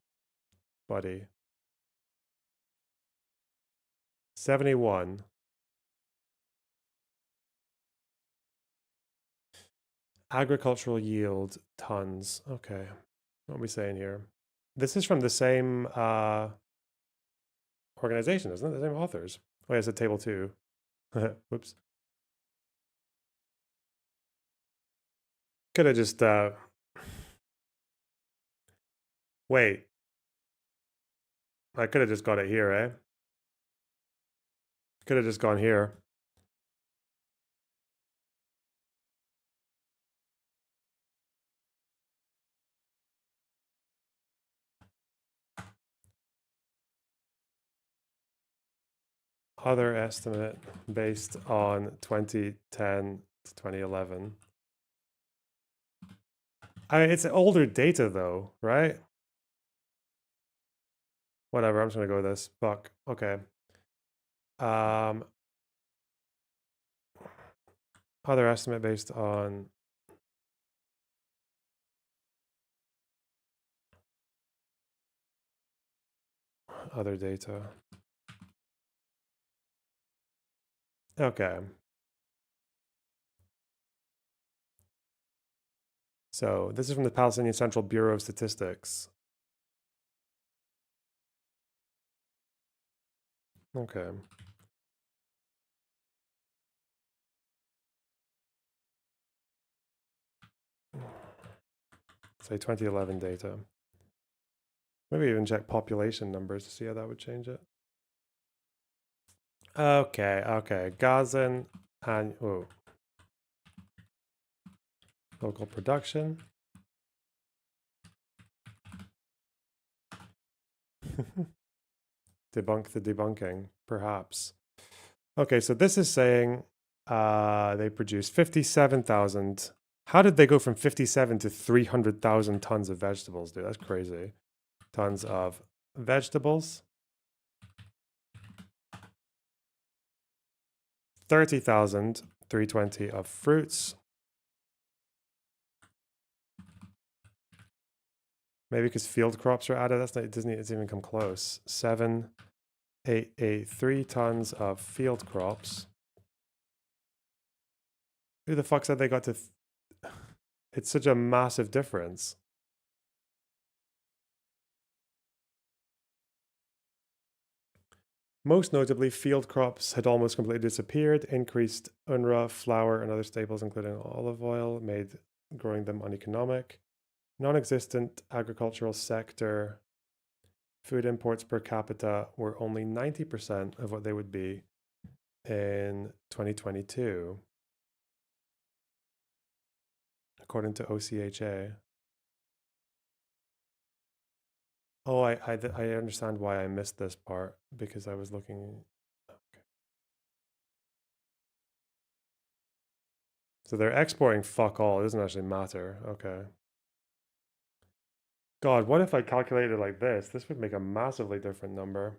buddy? 71. Agricultural yield tons. Okay, what are we saying here? This is from the same organization, isn't it? The same authors. Oh, yeah, it's a table 2. Whoops. Could have just wait. I could have just got it here, eh? Could have just gone here. Other estimate based on 2010 to 2011. I mean, it's older data though, right? Whatever, I'm just gonna go with this. Fuck. Okay. Other estimate based on other data. Okay. So this is from the Palestinian Central Bureau of Statistics. Okay. Say 2011 data. Maybe even check population numbers to see how that would change it. Okay, okay. Gazan and local production. Debunk the debunking, perhaps. Okay, so this is saying they produce 57,000. How did they go from 57 to 300,000 tons of vegetables, dude? That's crazy. Tons of vegetables. 30,320 of fruits. Maybe because field crops are added. That's not, it doesn't even come close. 7,883 tons of field crops. Who the fuck said they got to? It's such a massive difference. Most notably, field crops had almost completely disappeared. Increased UNRWA, flour, and other staples, including olive oil, made growing them uneconomic. Non-existent agricultural sector. Food imports per capita were only 90% of what they would be in 2022, according to OCHA. Oh, I understand why I missed this part, because I was looking. Okay. So they're exporting fuck all. It doesn't actually matter. Okay. God, what if I calculated it like this? This would make a massively different number.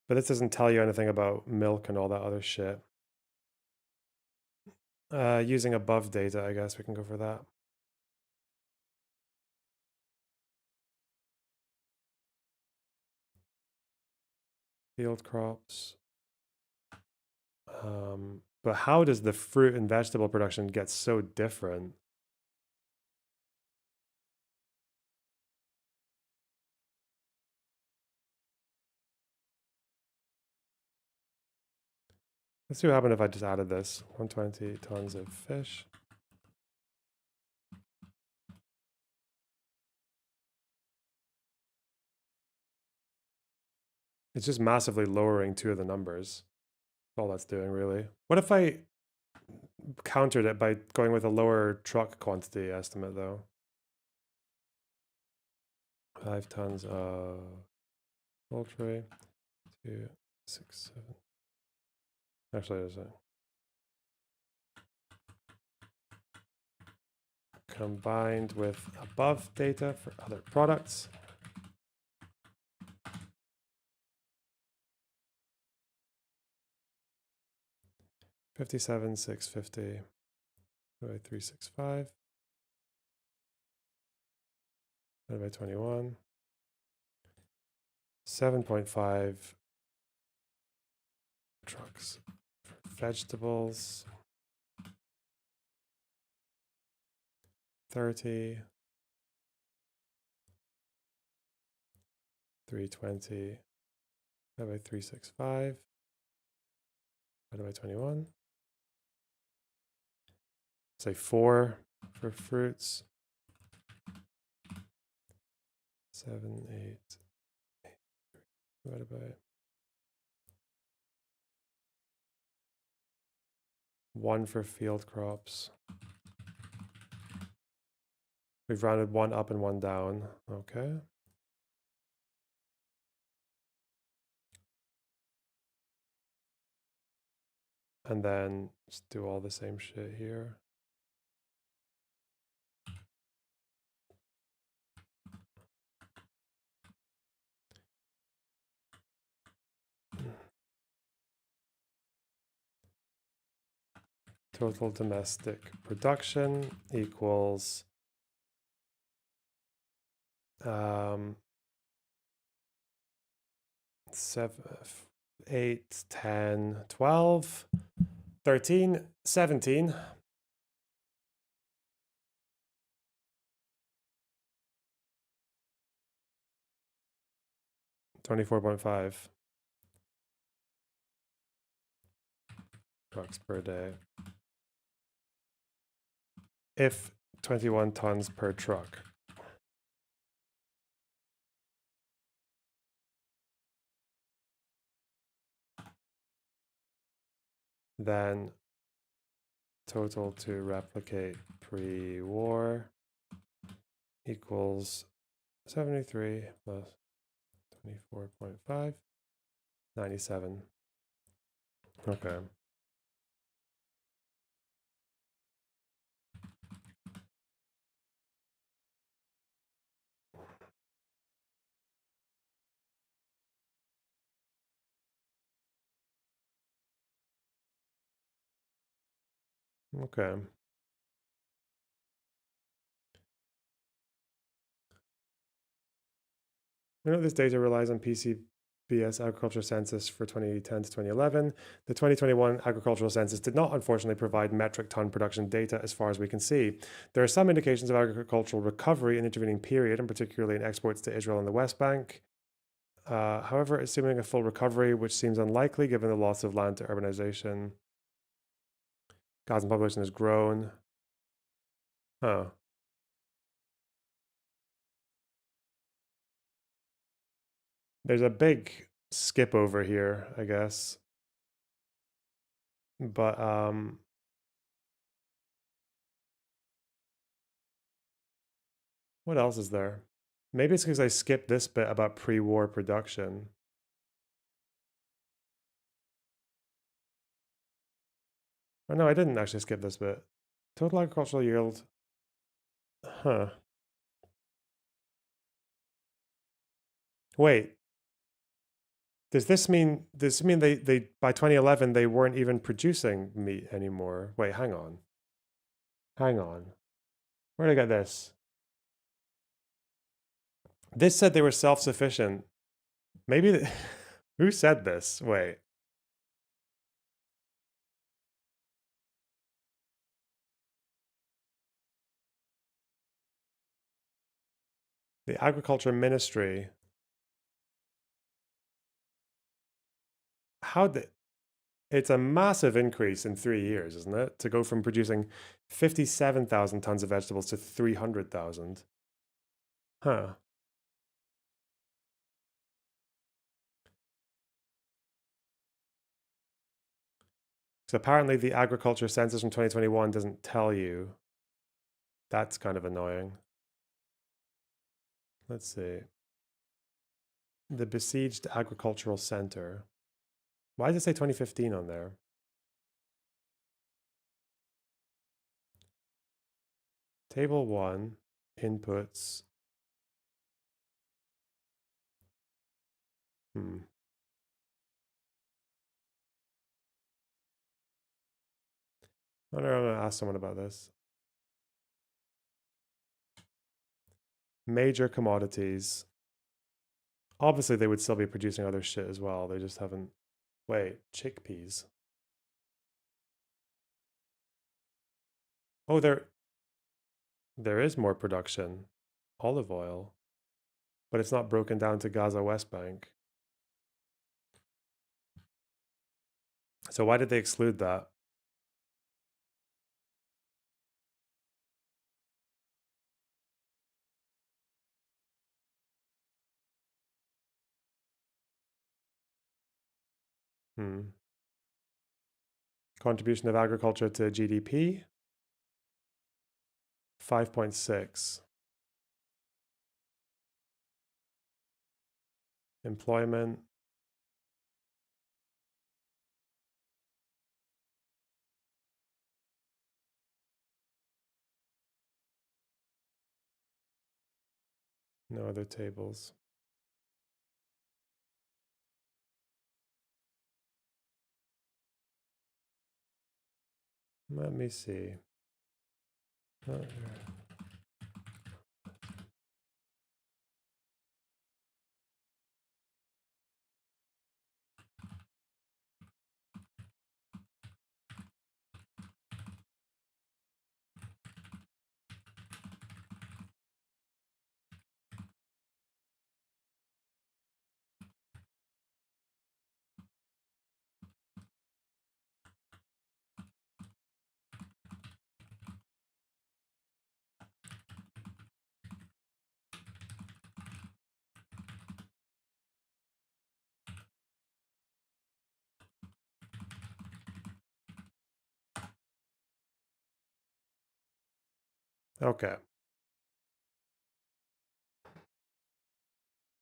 But this doesn't tell you anything about milk and all that other shit. Using above data, I guess we can go for that. Field crops. But how does the fruit and vegetable production get so different? Let's see what happened if I just added this. 120 tons of fish. It's just massively lowering two of the numbers. That's all that's doing, really. What if I countered it by going with a lower truck quantity estimate, though? 5 tons of poultry. 2, 6, 7. Actually, there's a combined with above data for other products. $57,650 by 365 divided by 21. 7.5 trucks for vegetables. 30. 320 divided by 365 divided by 21. Say 4 for fruits. 7, 8, 8 divided by 1 for field crops. We've rounded 1 up and 1 down. Okay. And then just do all the same shit here. Total domestic production equals 7, 8, 10, 12, 13, 17. 24.5 trucks per day. If 21 tons per truck. Then total to replicate pre-war equals 73 plus 24.5, 97. Okay. Okay. We know this data relies on PCBS agriculture census for 2010 to 2011. The 2021 agricultural census did not, unfortunately, provide metric ton production data as far as we can see. There are some indications of agricultural recovery in the intervening period, and particularly in exports to Israel and the West Bank. However, assuming a full recovery, which seems unlikely given the loss of land to urbanization, Gazan population has grown. Huh. There's a big skip over here, I guess. But what else is there? Maybe it's because I skipped this bit about pre-war production. Oh no, I didn't actually skip this bit. Total agricultural yield. Huh. Wait. Does this mean they by 2011 they weren't even producing meat anymore? Wait, hang on. Hang on. Where did I get this? This said they were self-sufficient. Maybe who said this? Wait. The Agriculture Ministry. How did it's a massive increase in 3 years, isn't it? To go from producing 57,000 tons of vegetables to 300,000. Huh. So apparently the agriculture census from 2021 doesn't tell you. That's kind of annoying. Let's see. The besieged agricultural center. Why does it say 2015 on there? Table 1, inputs. I wonder, I'm going to ask someone about this. Major commodities. Obviously, they would still be producing other shit as well. They just haven't. Wait, chickpeas. Oh, there is more production. Olive oil. But it's not broken down to Gaza West Bank. So why did they exclude that? Contribution of agriculture to GDP, 5.6. Employment. No other tables. Let me see. Not here. Okay.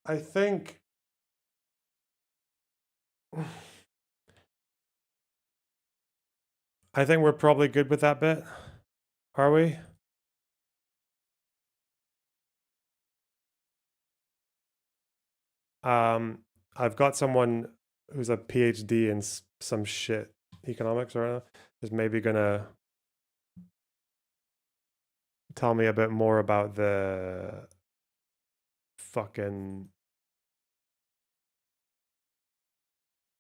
I think we're probably good with that bit. Are we? I've got someone who's a PhD in some shit economics or is maybe gonna tell me a bit more about the fucking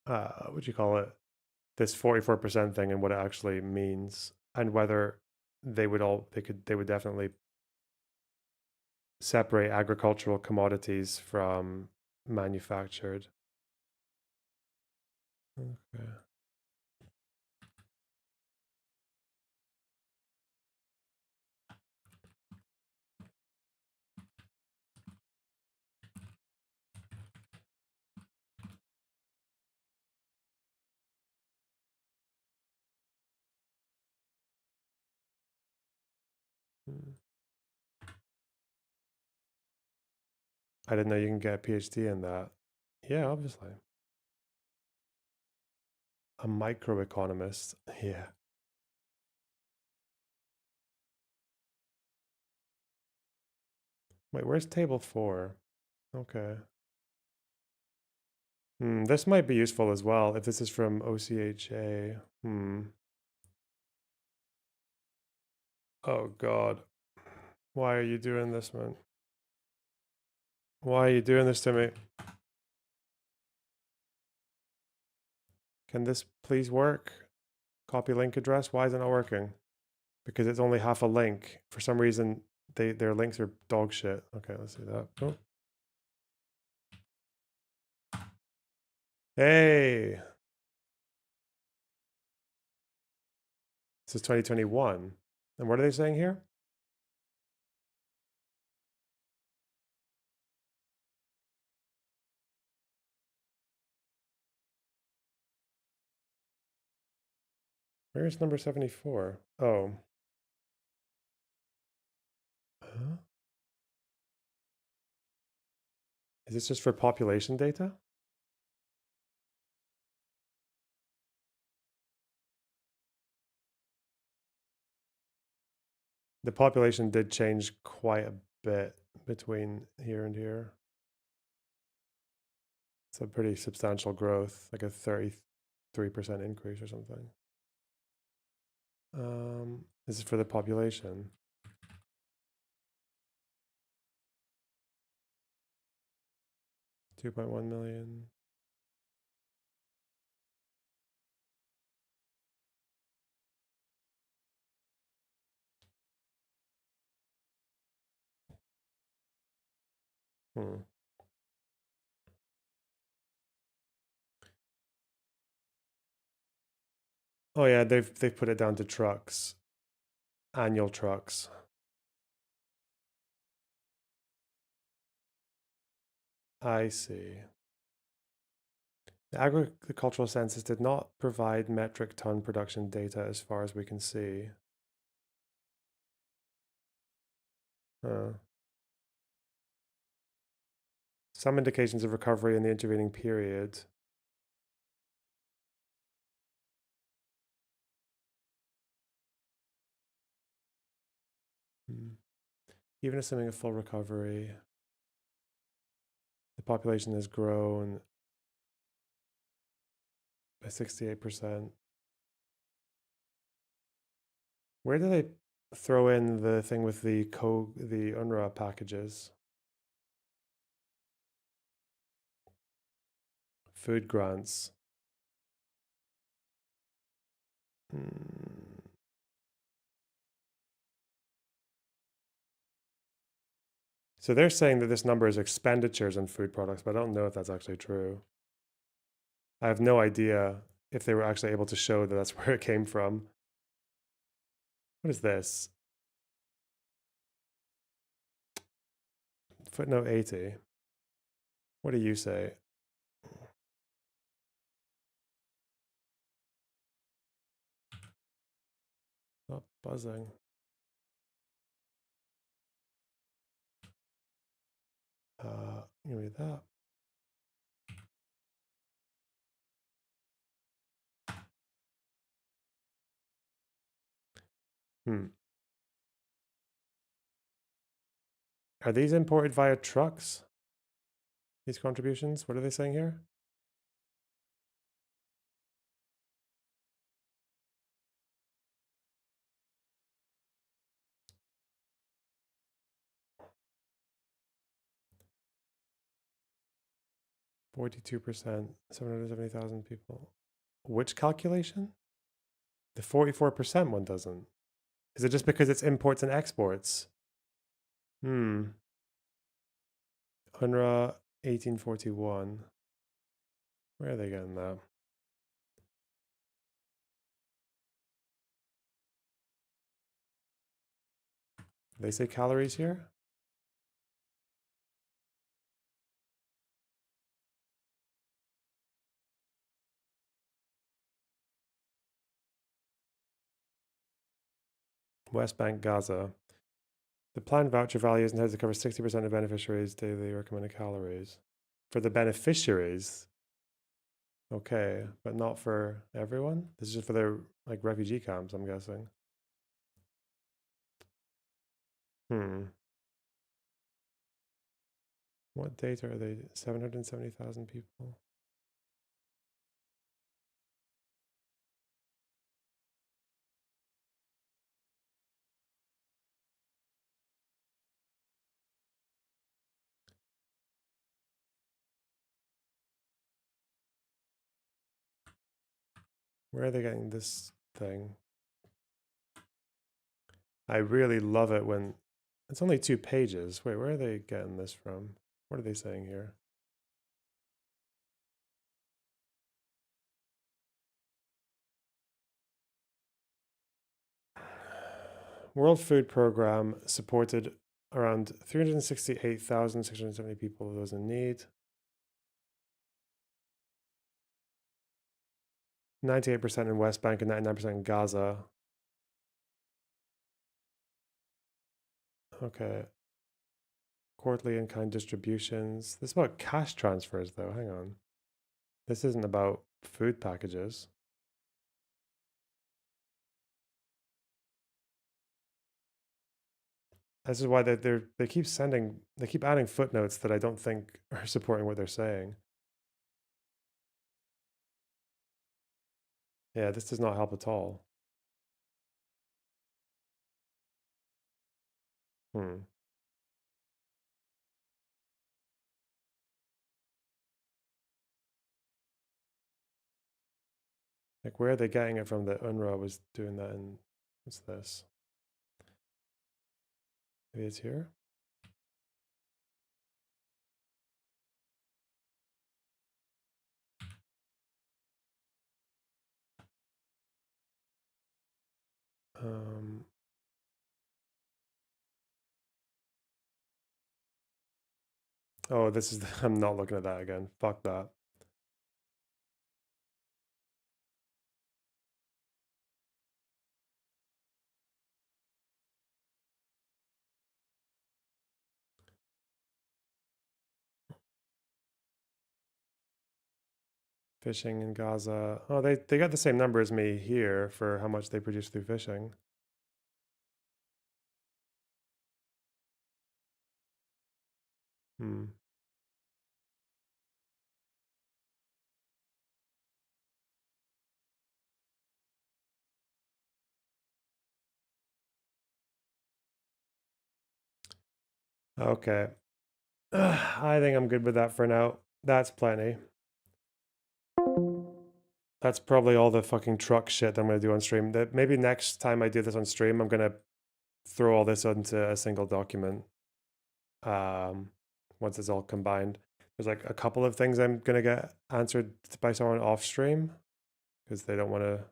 what do you call it? This 44% thing and what it actually means, and whether they would definitely separate agricultural commodities from manufactured. Okay. I didn't know you can get a PhD in that. Yeah, obviously. A microeconomist. Yeah. Wait, where's table 4? Okay. This might be useful as well if this is from OCHA. Oh God. Why are you doing this, man? Why are you doing this to me? Can this please work? Copy link address? Why is it not working? Because it's only half a link. For some reason, their links are dog shit. Okay, let's do that. Oh. Hey! This is 2021. And what are they saying here? Where's number 74? Oh. Huh? Is this just for population data? The population did change quite a bit between here and here. It's a pretty substantial growth, like a 33% increase or something. This is for the population. $2.1 million. Oh yeah, they've put it down to trucks. Annual trucks. I see. The agricultural census did not provide metric ton production data as far as we can see. Some indications of recovery in the intervening period. Even assuming a full recovery, the population has grown by 68%. Where do they throw in the thing with the UNRWA packages? Food grants. So they're saying that this number is expenditures on food products, but I don't know if that's actually true. I have no idea if they were actually able to show that that's where it came from. What is this? Footnote 80. What do you say? Stop buzzing. Give me that. Are these imported via trucks? These contributions? What are they saying here? %, 770,000 people. Which calculation? The 44% one doesn't. Is it just because it's imports and exports? UNRWA 1841. Where are they getting that? They say calories here? West Bank, Gaza. The planned voucher value is intended to cover 60% of beneficiaries' daily recommended calories. For the beneficiaries, okay, but not for everyone? This is just for their like refugee camps, I'm guessing. What data are they? 770,000 people. Where are they getting this thing? I really love it when it's only 2 pages. Wait, where are they getting this from? What are they saying here? World Food Program supported around 368,670 people, those in need. 98% in West Bank and 99% in Gaza. Okay. Quarterly in-kind distributions. This is about cash transfers, though. Hang on. This isn't about food packages. This is why they keep adding footnotes that I don't think are supporting what they're saying. Yeah, this does not help at all. Like, where are they getting it from that UNRWA was doing that in, what's this? Maybe it's here? Oh, this is, I'm not looking at that again. Fuck that. Fishing in Gaza. Oh, they got the same number as me here for how much they produce through fishing. Okay. I think I'm good with that for now. That's plenty. That's probably all the fucking truck shit that I'm going to do on stream. That maybe next time I do this on stream, I'm going to throw all this into a single document. Once it's all combined. There's like a couple of things I'm going to get answered by someone off stream because they don't want to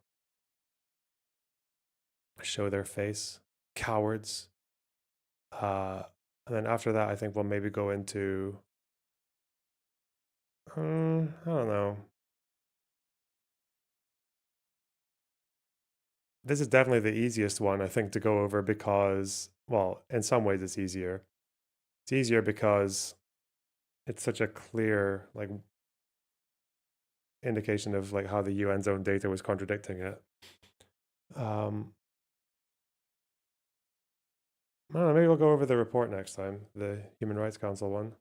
show their face. Cowards. And then after that, I think we'll maybe go into, I don't know. This is definitely the easiest one, I think, to go over because, well, in some ways it's easier. It's easier because it's such a clear like indication of like how the UN's own data was contradicting it. I don't know, maybe we'll go over the report next time, the Human Rights Council one.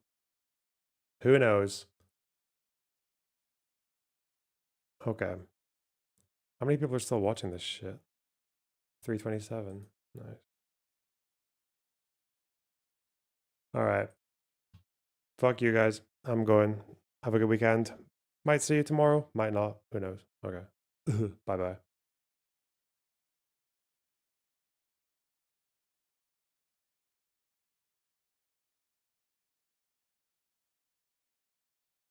Who knows? Okay. How many people are still watching this shit? 327. Nice. All right. Fuck you guys. I'm going. Have a good weekend. Might see you tomorrow. Might not. Who knows? Okay. Bye-bye.